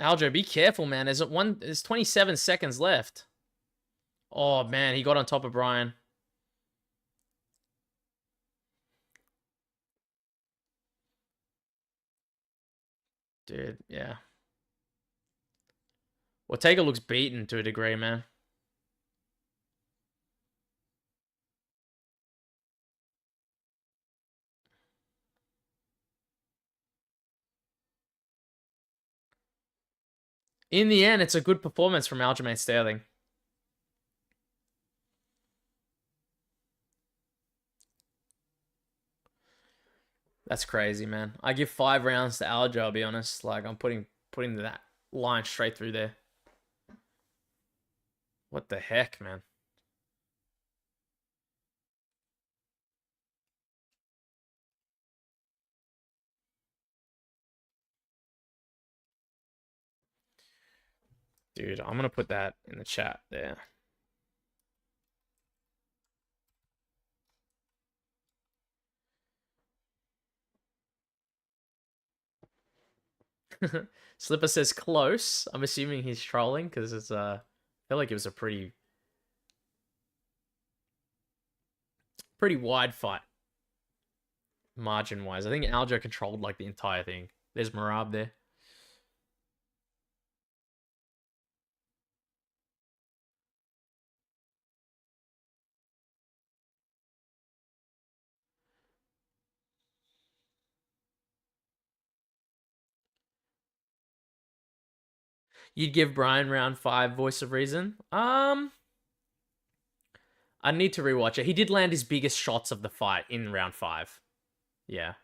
Aljo, be careful, man. There's 27 seconds left. Oh, man, he got on top of Brian. Dude, yeah. Ortega looks beaten to a degree, man. In the end, it's a good performance from Aljamain Sterling. That's crazy, man. I give 5 rounds to Aljo, I'll be honest. Like, I'm putting that line straight through there. What the heck, man? Dude, I'm going to put that in the chat there. Slipper says close. I'm assuming he's trolling because it's I feel like it was a pretty wide fight margin wise. I think Aljo controlled like the entire thing. There's Marab there. You'd give Brian round 5 voice of reason? I need to rewatch it. He did land his biggest shots of the fight in round 5. Yeah.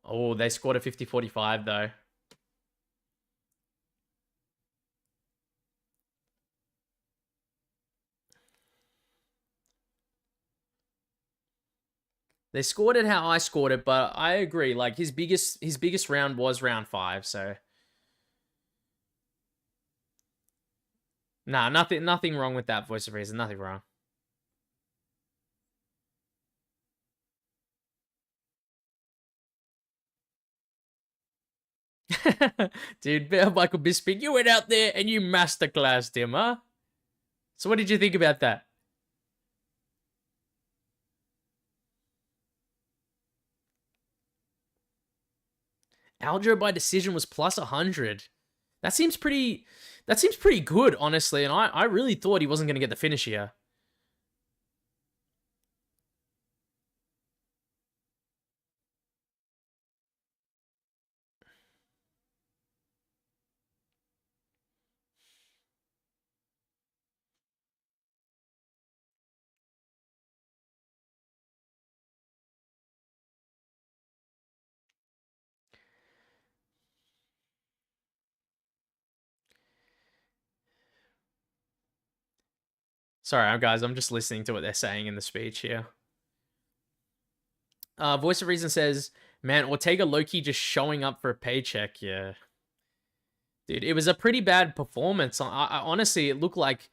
Oh, they scored a 50-45 though. They scored it how I scored it, but I agree. Like his biggest round was round 5, so nah, nothing wrong with that, Voice of Reason. Nothing wrong. Dude, Michael Bisping, you went out there and you masterclassed him, huh? So what did you think about that? Aljo by decision was plus 100. That seems pretty good, honestly, and I really thought he wasn't going to get the finish here. Sorry, guys, I'm just listening to what they're saying in the speech here. Voice of Reason says, man, Ortega low-key just showing up for a paycheck. Yeah. Dude, it was a pretty bad performance. I honestly, it looked like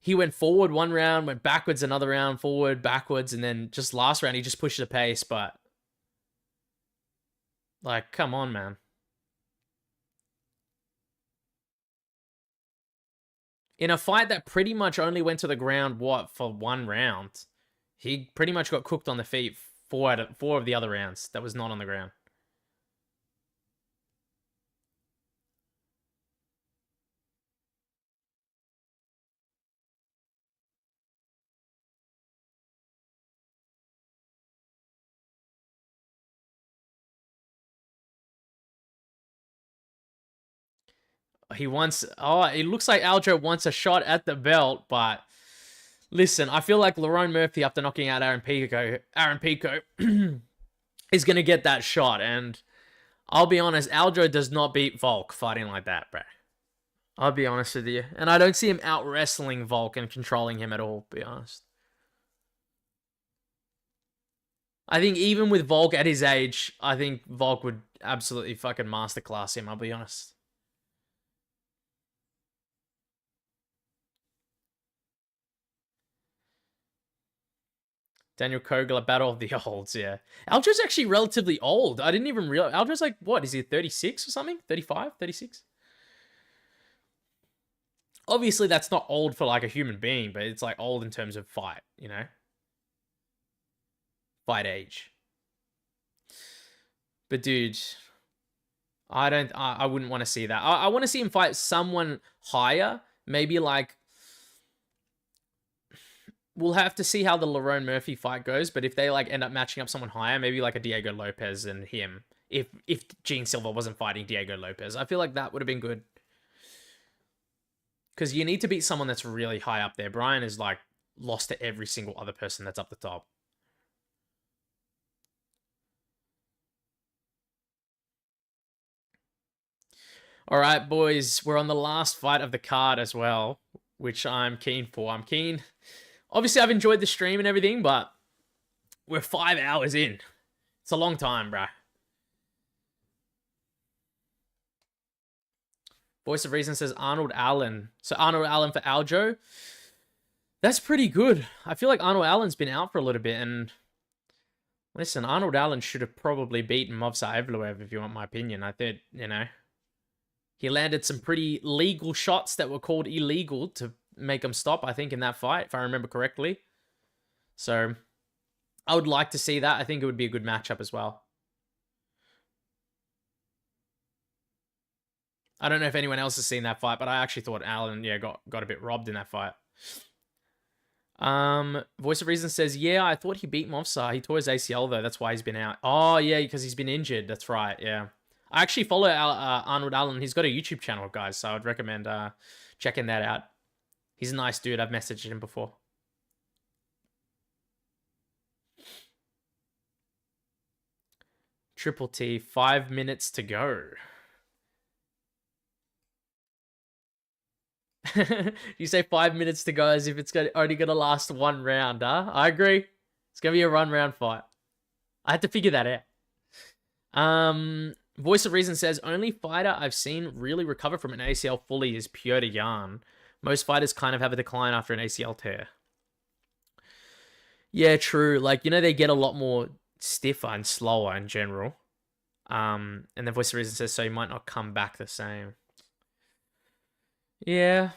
he went forward one round, went backwards another round, forward, backwards, and then just last round he just pushed the pace, but like, come on, man. In a fight that pretty much only went to the ground, for one round, he pretty much got cooked on the feet four of the other rounds that was not on the ground. It looks like Aljo wants a shot at the belt, but listen, I feel like Lerone Murphy, after knocking out Aaron Pico is going to get that shot, and I'll be honest, Aljo does not beat Volk fighting like that, bro. I'll be honest with you. And I don't see him out-wrestling Volk and controlling him at all, to be honest. I think even with Volk at his age, I think Volk would absolutely fucking masterclass him, I'll be honest. Daniel Kogler, Battle of the Olds, yeah. Aljo's actually relatively old. I didn't even realize. Aljo's like, what, is he 36 or something? 35, 36? Obviously, that's not old for like a human being, but it's like old in terms of fight, you know? Fight age. But dude, I wouldn't want to see that. I want to see him fight someone higher, maybe like, we'll have to see how the Lerone Murphy fight goes, but if they like end up matching up someone higher, maybe like a Diego Lopez and him, if Gene Silva wasn't fighting Diego Lopez, I feel like that would have been good. Because you need to beat someone that's really high up there. Brian is like lost to every single other person that's up the top. All right, boys, we're on the last fight of the card as well, which I'm keen for. I'm keen. Obviously, I've enjoyed the stream and everything, but we're 5 hours in. It's a long time, bruh. Voice of Reason says Arnold Allen. So Arnold Allen for Aljo. That's pretty good. I feel like Arnold Allen's been out for a little bit, and listen, Arnold Allen should have probably beaten Movsar Evloev, if you want my opinion. I think, you know, he landed some pretty legal shots that were called illegal to make him stop, I think, in that fight, if I remember correctly. So I would like to see that. I think it would be a good matchup as well. I don't know if anyone else has seen that fight, but I actually thought Allen, yeah, got a bit robbed in that fight. Voice of Reason says, yeah, I thought he beat Movsar. He tore his ACL, though. That's why he's been out. Oh, yeah, because he's been injured. That's right, yeah. I actually follow Arnold Allen. He's got a YouTube channel, guys, so I would recommend checking that out. He's a nice dude. I've messaged him before. Triple T, 5 minutes to go. You say 5 minutes to go as if it's only going to last one round, huh? I agree. It's going to be a round fight. I had to figure that out. Voice of Reason says, only fighter I've seen really recover from an ACL fully is Petr Yan. Most fighters kind of have a decline after an ACL tear. Yeah, true. Like, you know, they get a lot more stiffer and slower in general. And the Voice of Reason says, so he might not come back the same. Yeah.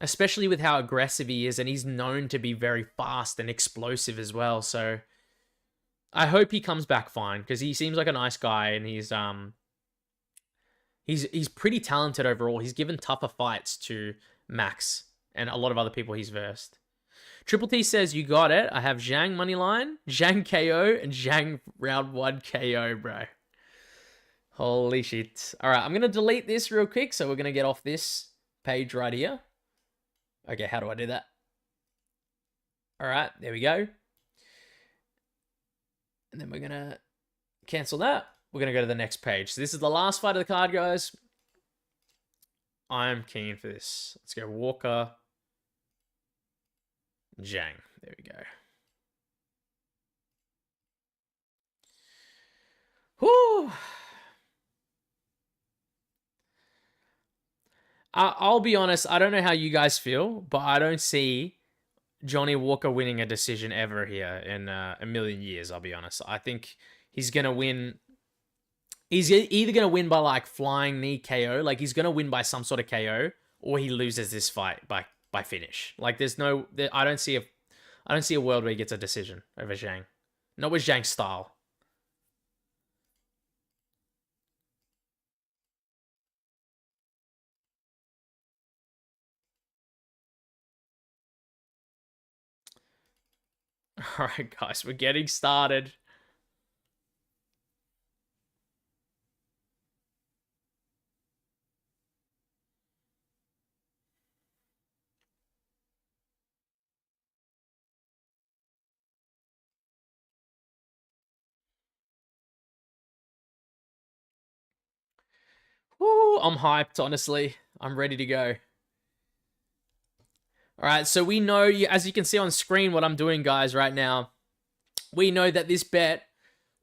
Especially with how aggressive he is, and he's known to be very fast and explosive as well, so I hope he comes back fine, because he seems like a nice guy, and he's pretty talented overall. He's given tougher fights to Max and a lot of other people he's versed. Triple T says, you got it. I have Zhang moneyline, Zhang KO, and Zhang round 1 KO, bro. Holy shit. All right, I'm going to delete this real quick, so we're going to get off this page right here. Okay, how do I do that? All right, there we go. And then we're going to cancel that. We're going to go to the next page. So this is the last fight of the card, guys. I'm keen for this. Let's go Walker. Zhang. There we go. Whoo! I'll be honest, I don't know how you guys feel, but I don't see Johnny Walker winning a decision ever here in a million years, I'll be honest. I think he's going to win. He's either going to win by like flying knee KO, like he's going to win by some sort of KO, or he loses this fight by finish. Like there's no, I don't see a world where he gets a decision over Zhang. Not with Zhang's style. All right, guys, we're getting started. Woo, I'm hyped, honestly. I'm ready to go. All right, so we know, as you can see on screen what I'm doing, guys, right now. We know that this bet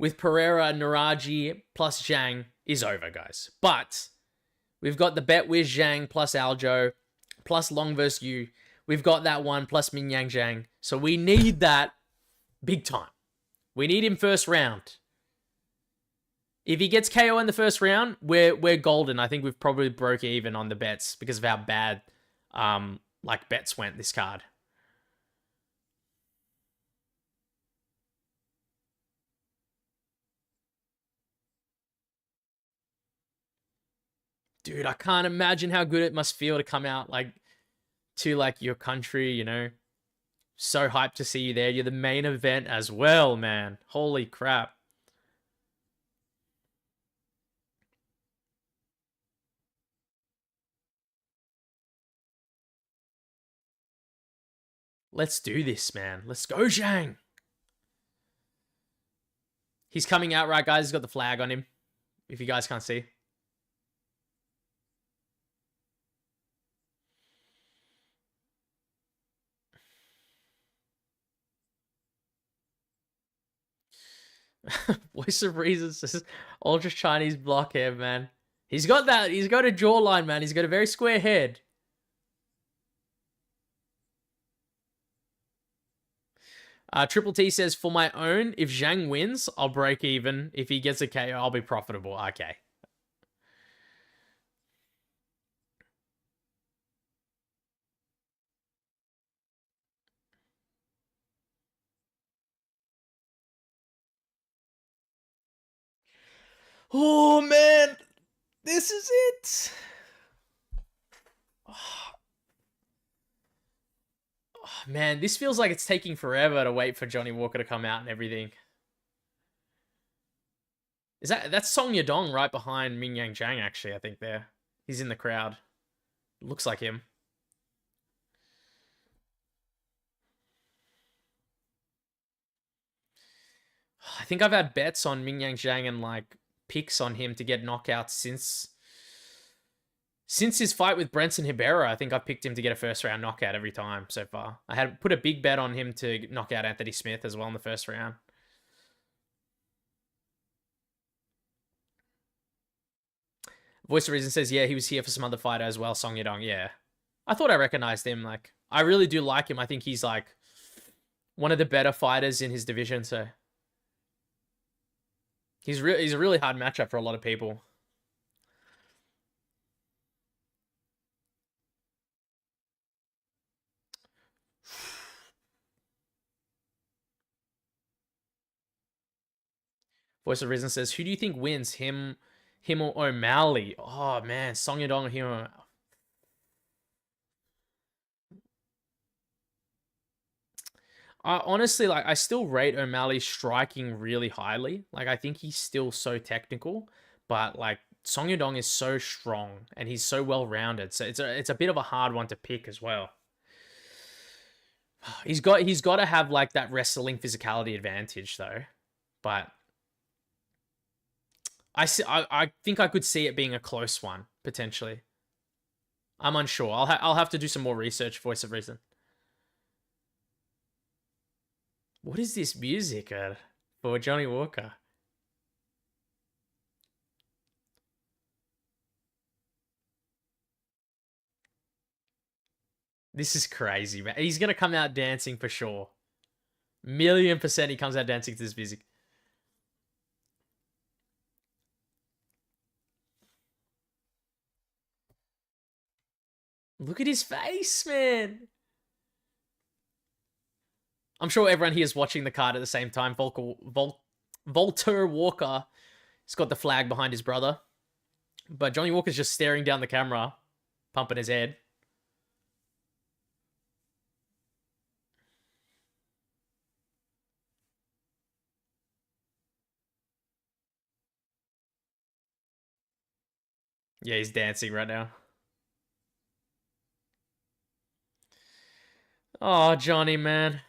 with Pereira, Nueraji, plus Zhang is over, guys. But we've got the bet with Zhang plus Aljo, plus Long vs. you. We've got that one plus Mingyang Zhang. So we need that big time. We need him first round. If he gets KO in the first round, we're golden. I think we've probably broke even on the bets because of how bad like bets went this card. Dude, I can't imagine how good it must feel to come out like to like your country, you know. So hyped to see you there. You're the main event as well, man. Holy crap. Let's do this, man. Let's go, Zhang. He's coming out, right, guys? He's got the flag on him. If you guys can't see. Voice of Reason says Ultra Chinese block hair, man. He's got that. He's got a jawline, man. He's got a very square head. Triple T says, for my own, if Zhang wins, I'll break even. If he gets a KO, I'll be profitable. Okay. Oh, man. This is it. Oh, man, this feels like it's taking forever to wait for Johnny Walker to come out and everything. That's Song Yadong right behind Mingyang Zhang, actually, I think there. He's in the crowd. Looks like him. I think I've had bets on Mingyang Zhang and like picks on him to get knockouts since his fight with Brenson Hibera. I think I've picked him to get a first round knockout every time so far. I had put a big bet on him to knock out Anthony Smith as well in the first round. Voice of Reason says, yeah, he was here for some other fighter as well, Song Yadong. Yeah. I thought I recognized him. Like, I really do like him. I think he's like one of the better fighters in his division, so he's a really hard matchup for a lot of people. Voice of Reason says, who do you think wins, him or O'Malley? Oh man, Song Yadong or him. Honestly, like, I still rate O'Malley striking really highly. Like, I think he's still so technical, but like Song Yadong is so strong and he's so well rounded. So it's a bit of a hard one to pick as well. He's got to have like that wrestling physicality advantage though, but I think I could see it being a close one potentially. I'm unsure. I'll have to do some more research. Voice of Reason. What is this music for Johnny Walker? This is crazy, man. He's gonna come out dancing for sure. 1,000,000% he comes out dancing to this music. Look at his face, man. I'm sure everyone here is watching the card at the same time. Volter Walker, he's got the flag behind his brother. But Johnny Walker's just staring down the camera, pumping his head. Yeah, he's dancing right now. Oh, Johnny, man.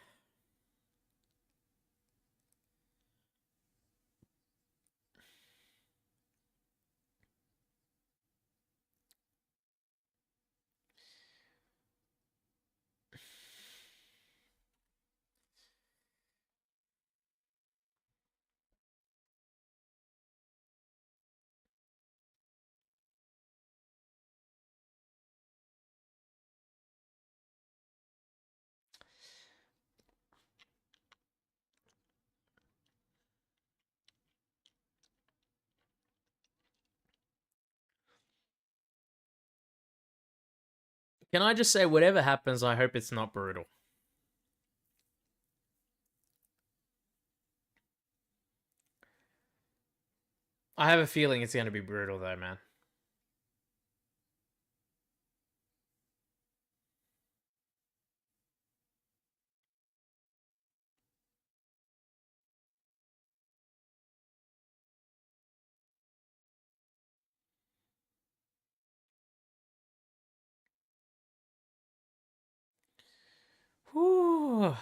Can I just say, whatever happens, I hope it's not brutal. I have a feeling it's going to be brutal, though, man. Whew.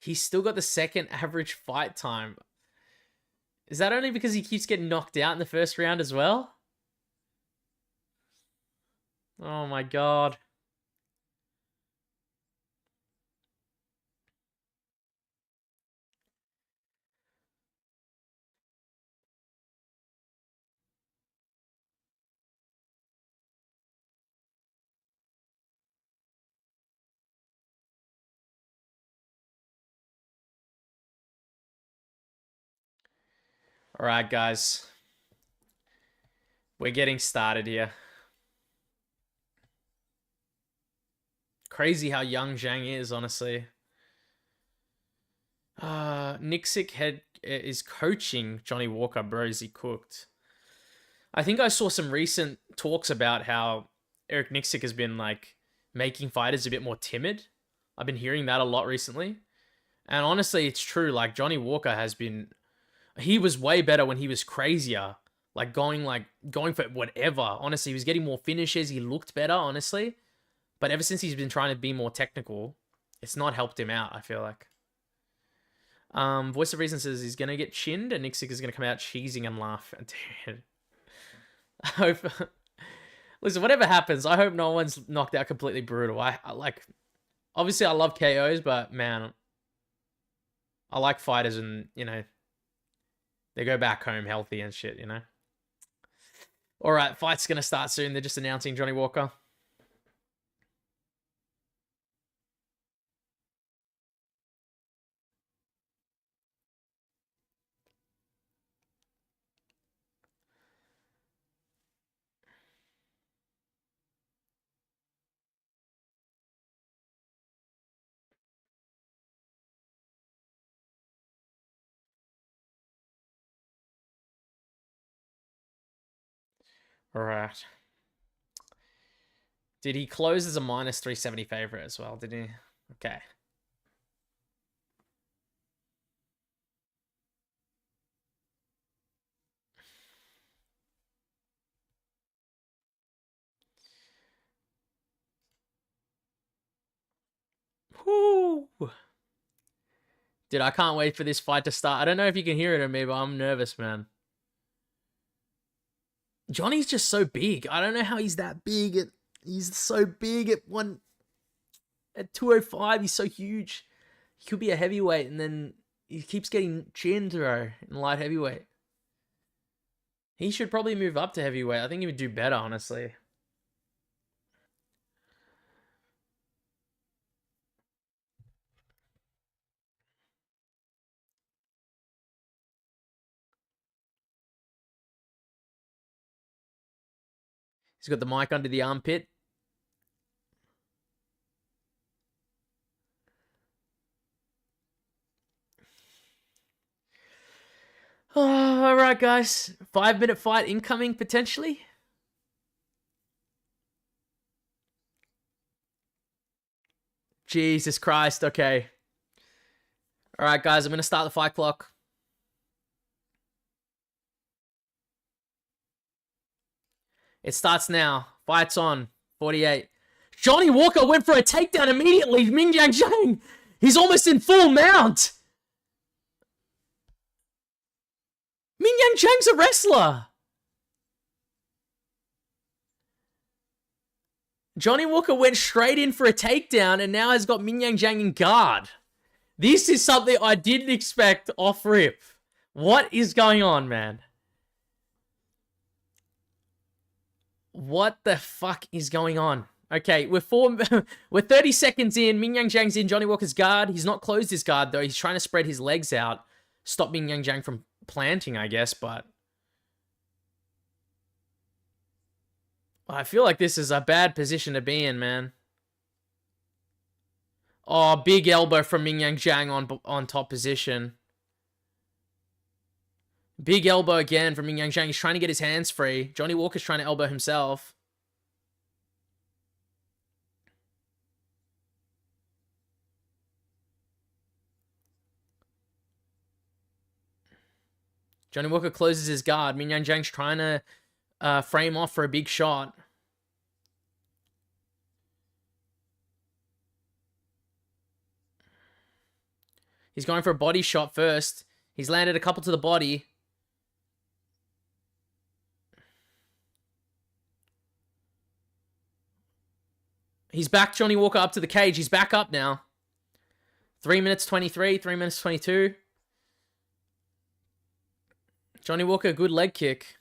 He's still got the second average fight time. Is that only because he keeps getting knocked out in the first round as well? Oh my god. All right, guys. We're getting started here. Crazy how young Zhang is, honestly. Nixick is coaching Johnny Walker, bro. Is he cooked? I think I saw some recent talks about how Eric Nixick has been like making fighters a bit more timid. I've been hearing that a lot recently. And honestly, it's true. Like Johnny Walker has been, he was way better when he was crazier. Like going for whatever. Honestly, he was getting more finishes. He looked better, honestly. But ever since he's been trying to be more technical, it's not helped him out, I feel like. Voice of Reason says he's gonna get chinned and Nixick is gonna come out cheesing and laugh. Dude. I hope listen, whatever happens, I hope no one's knocked out completely brutal. I like, obviously I love KOs, but man, I like fighters and, you know, they go back home healthy and shit, you know. Alright, fight's gonna start soon. They're just announcing Johnny Walker. Alright. Did he close as a minus 370 favorite as well? Did he? Okay. Whoo! Dude, I can't wait for this fight to start. I don't know if you can hear it in me, but I'm nervous, man. Johnny's just so big. I don't know how he's that big. He's so big at 205. He's so huge. He could be a heavyweight, and then he keeps getting chinned, bro, in light heavyweight. He should probably move up to heavyweight. I think he would do better, honestly. He's got the mic under the armpit. Oh, all right, guys. 5-minute fight incoming, potentially. Jesus Christ. Okay. All right, guys. I'm going to start the fight clock. It starts now. Fight's on. 48. Johnny Walker went for a takedown immediately. Mingyang Zhang. He's almost in full mount. Mingyang Zhang's a wrestler. Johnny Walker went straight in for a takedown and now has got Mingyang Zhang in guard. This is something I didn't expect off rip. What is going on, man? What the fuck is going on? Okay, we're 30 seconds in. Mingyang Zhang's in Johnny Walker's guard. He's not closed his guard, though. He's trying to spread his legs out. Stop Mingyang Zhang from planting, I guess, but I feel like this is a bad position to be in, man. Oh, big elbow from Mingyang Zhang on top position. Big elbow again from Mingyang Zhang. He's trying to get his hands free. Johnny Walker's trying to elbow himself. Johnny Walker closes his guard. Mingyang Zhang's trying to frame off for a big shot. He's going for a body shot first. He's landed a couple to the body. He's back Johnny Walker up to the cage. He's back up now. 3 minutes 23, 3 minutes 22. Johnny Walker, good leg kick.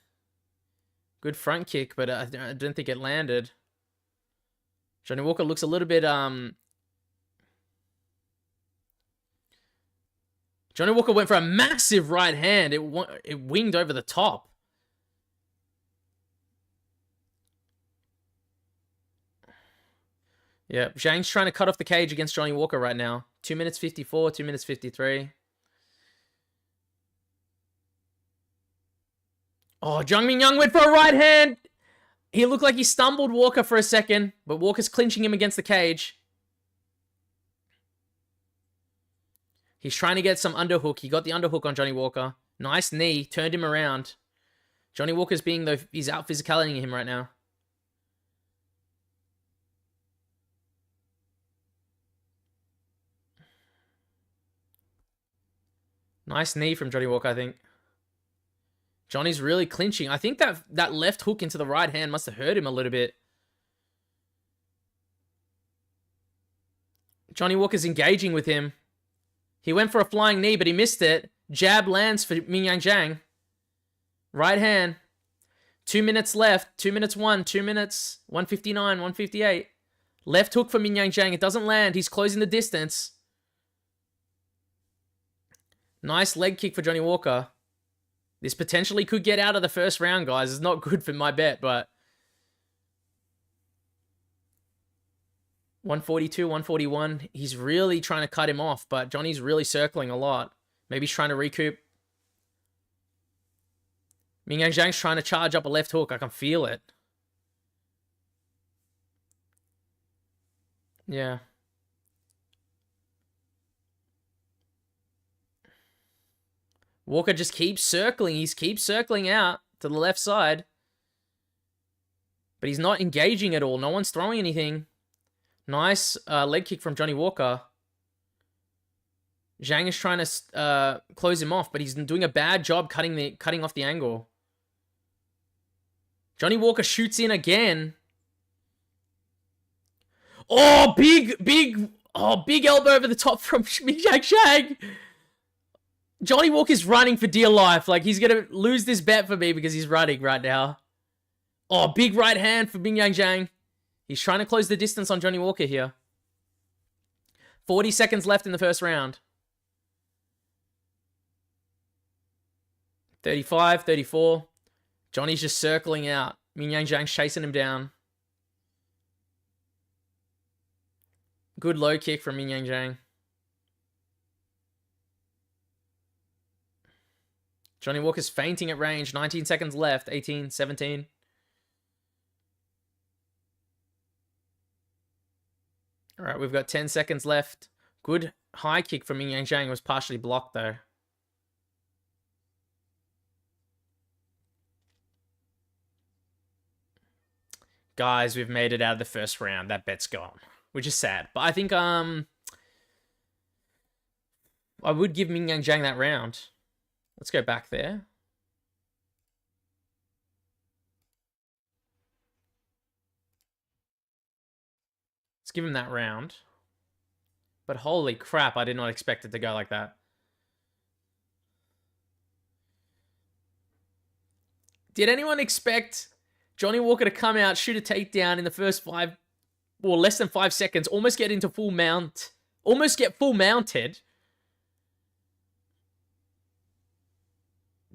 Good front kick, but I don't think it landed. Johnny Walker looks a little bit... Johnny Walker went for a massive right hand. It winged over the top. Yeah, Zhang's trying to cut off the cage against Johnny Walker right now. 2 minutes 54, 2 minutes 53. Oh, Zhang Mingyang went for a right hand. He looked like he stumbled Walker for a second, but Walker's clinching him against the cage. He's trying to get some underhook. He got the underhook on Johnny Walker. Nice knee. Turned him around. Johnny Walker's being, though, he's out physicaling him right now. Nice knee from Johnny Walker, I think. Johnny's really clinching. I think that left hook into the right hand must have hurt him a little bit. Johnny Walker's engaging with him. He went for a flying knee, but he missed it. Jab lands for Mingyang. Right hand. 2 minutes left. 2 minutes 2 minutes 1:59, 1:58. Left hook for Mingyang. It doesn't land. He's closing the distance. Nice leg kick for Johnny Walker. This potentially could get out of the first round, guys. It's not good for my bet, but 142, 141. He's really trying to cut him off, but Johnny's really circling a lot. Maybe he's trying to recoup. Mingyang's trying to charge up a left hook. I can feel it. Yeah. Walker just keeps circling. He keeps circling out to the left side. But he's not engaging at all. No one's throwing anything. Nice leg kick from Johnny Walker. Zhang is trying to close him off, but he's doing a bad job cutting off the angle. Johnny Walker shoots in again. Oh, big elbow over the top from Mingyang. Johnny Walker's running for dear life. Like, he's going to lose this bet for me because he's running right now. Oh, big right hand for Mingyang. He's trying to close the distance on Johnny Walker here. 40 seconds left in the first round. 35, 34. Johnny's just circling out. Mingyang's chasing him down. Good low kick from Mingyang. Johnny Walker's fainting at range. 19 seconds left. 18, 17. All right, we've got 10 seconds left. Good high kick from Mingyang. It was partially blocked, though. Guys, we've made it out of the first round. That bet's gone, which is sad. But I think I would give Mingyang that round. Let's go back there. Let's give him that round. But holy crap, I did not expect it to go like that. Did anyone expect Johnny Walker to come out, shoot a takedown in the first less than 5 seconds, almost get into full mount, almost get full mounted?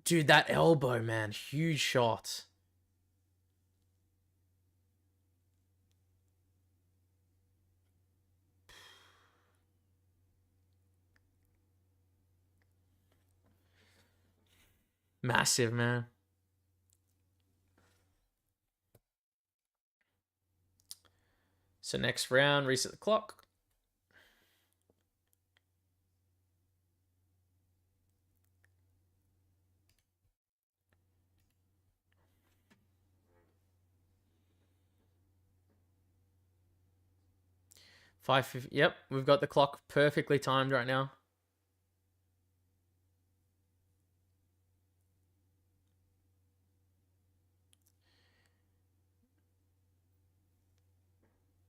Dude, that elbow, man. Huge shot. Massive, man. So next round, reset the clock. Yep, we've got the clock perfectly timed right now.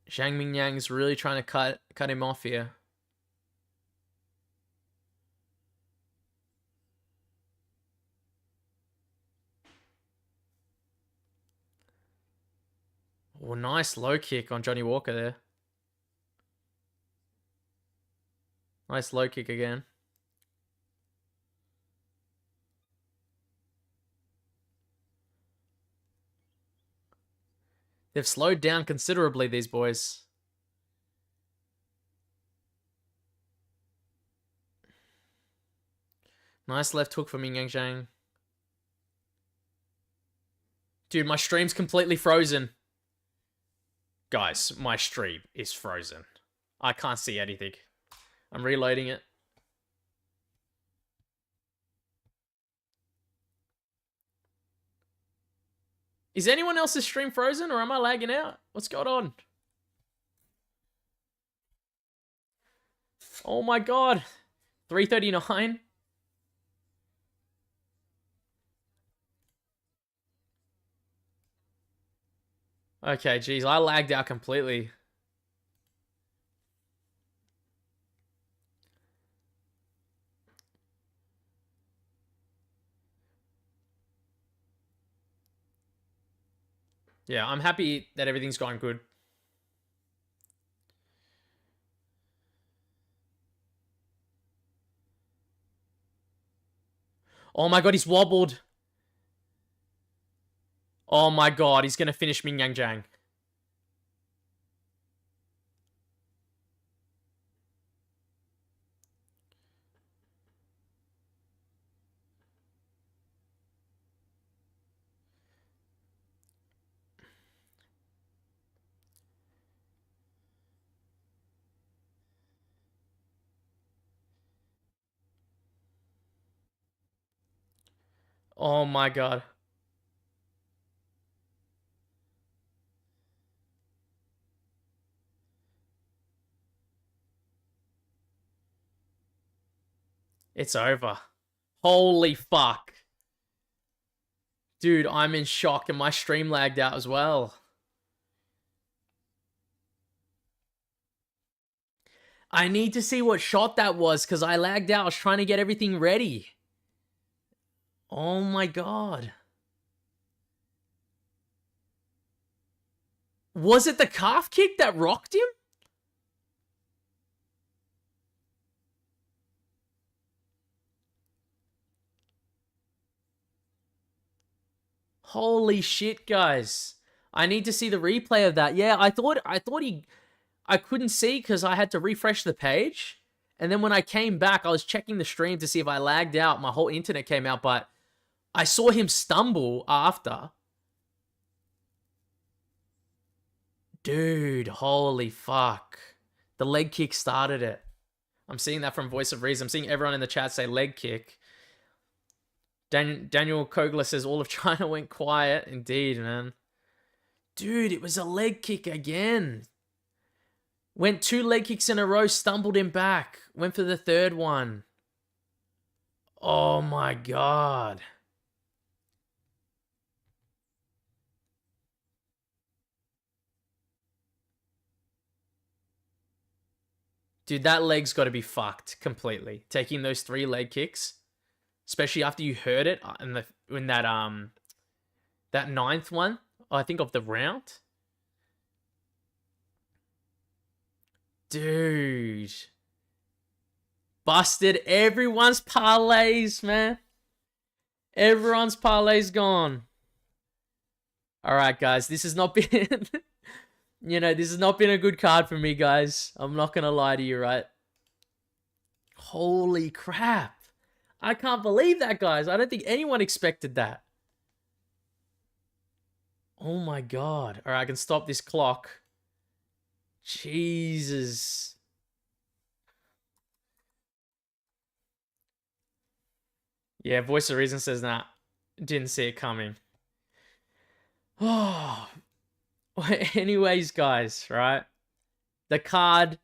Zhang Mingyang's really trying to cut him off here. Oh, nice low kick on Johnny Walker there. Nice low kick again. They've slowed down considerably, these boys. Nice left hook from Mingyang. Dude, my stream's completely frozen. Guys, my stream is frozen. I can't see anything. I'm reloading it. Is anyone else's stream frozen or am I lagging out? What's going on? Oh my god. 339. Okay, geez, I lagged out completely. Yeah, I'm happy that everything's going good. Oh my god, he's wobbled. Oh my god, he's gonna finish Mingyang Zhang. Oh my god. It's over. Holy fuck. Dude, I'm in shock and my stream lagged out as well. I need to see what shot that was because I lagged out. I was trying to get everything ready. Oh my god. Was it the calf kick that rocked him? Holy shit, guys. I need to see the replay of that. Yeah, I thought I couldn't see because I had to refresh the page. And then when I came back, I was checking the stream to see if I lagged out. My whole internet came out, but I saw him stumble after. Dude, holy fuck. The leg kick started it. I'm seeing that from Voice of Reason. I'm seeing everyone in the chat say leg kick. Daniel Kogler says all of China went quiet. Indeed, man. Dude, it was a leg kick again. Went 2 leg kicks in a row, stumbled him back. Went for the third one. Oh my god. Dude, that leg's got to be fucked completely. Taking those 3 leg kicks, especially after you heard it in that that 9th one, I think, of the round. Dude. Busted everyone's parlays, man. Everyone's parlays gone. All right, guys, this has not been this has not been a good card for me, guys. I'm not going to lie to you, right? Holy crap. I can't believe that, guys. I don't think anyone expected that. Oh my god. All right, I can stop this clock. Jesus. Yeah, Voice of Reason says that. Didn't see it coming. Oh. Anyways, guys, right? The card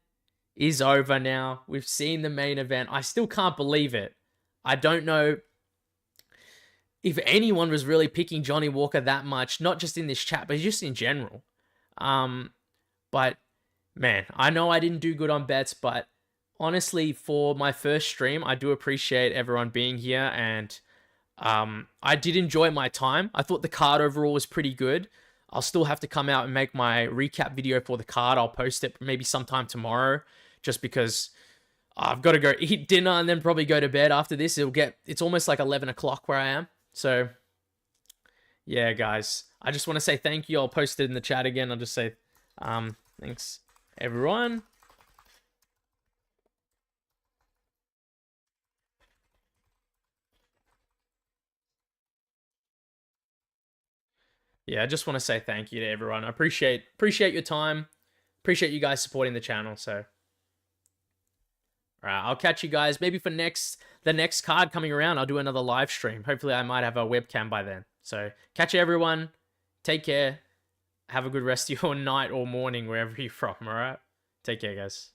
is over now. We've seen the main event. I still can't believe it. I don't know if anyone was really picking Johnny Walker that much, not just in this chat, but just in general. But man, I know I didn't do good on bets, but honestly, for my first stream, I do appreciate everyone being here, and I did enjoy my time. I thought the card overall was pretty good. I'll still have to come out and make my recap video for the card. I'll post it maybe sometime tomorrow, just because I've got to go eat dinner and then probably go to bed after this. It's almost like 11 o'clock where I am. So yeah, guys, I just want to say thank you. I'll post it in the chat again. I'll just say thanks, everyone. Yeah, I just want to say thank you to everyone. I appreciate your time. Appreciate you guys supporting the channel. So, all right, I'll catch you guys maybe for the next card coming around. I'll do another live stream. Hopefully, I might have a webcam by then. So, catch you, everyone. Take care. Have a good rest of your night or morning, wherever you're from, alright? Take care, guys.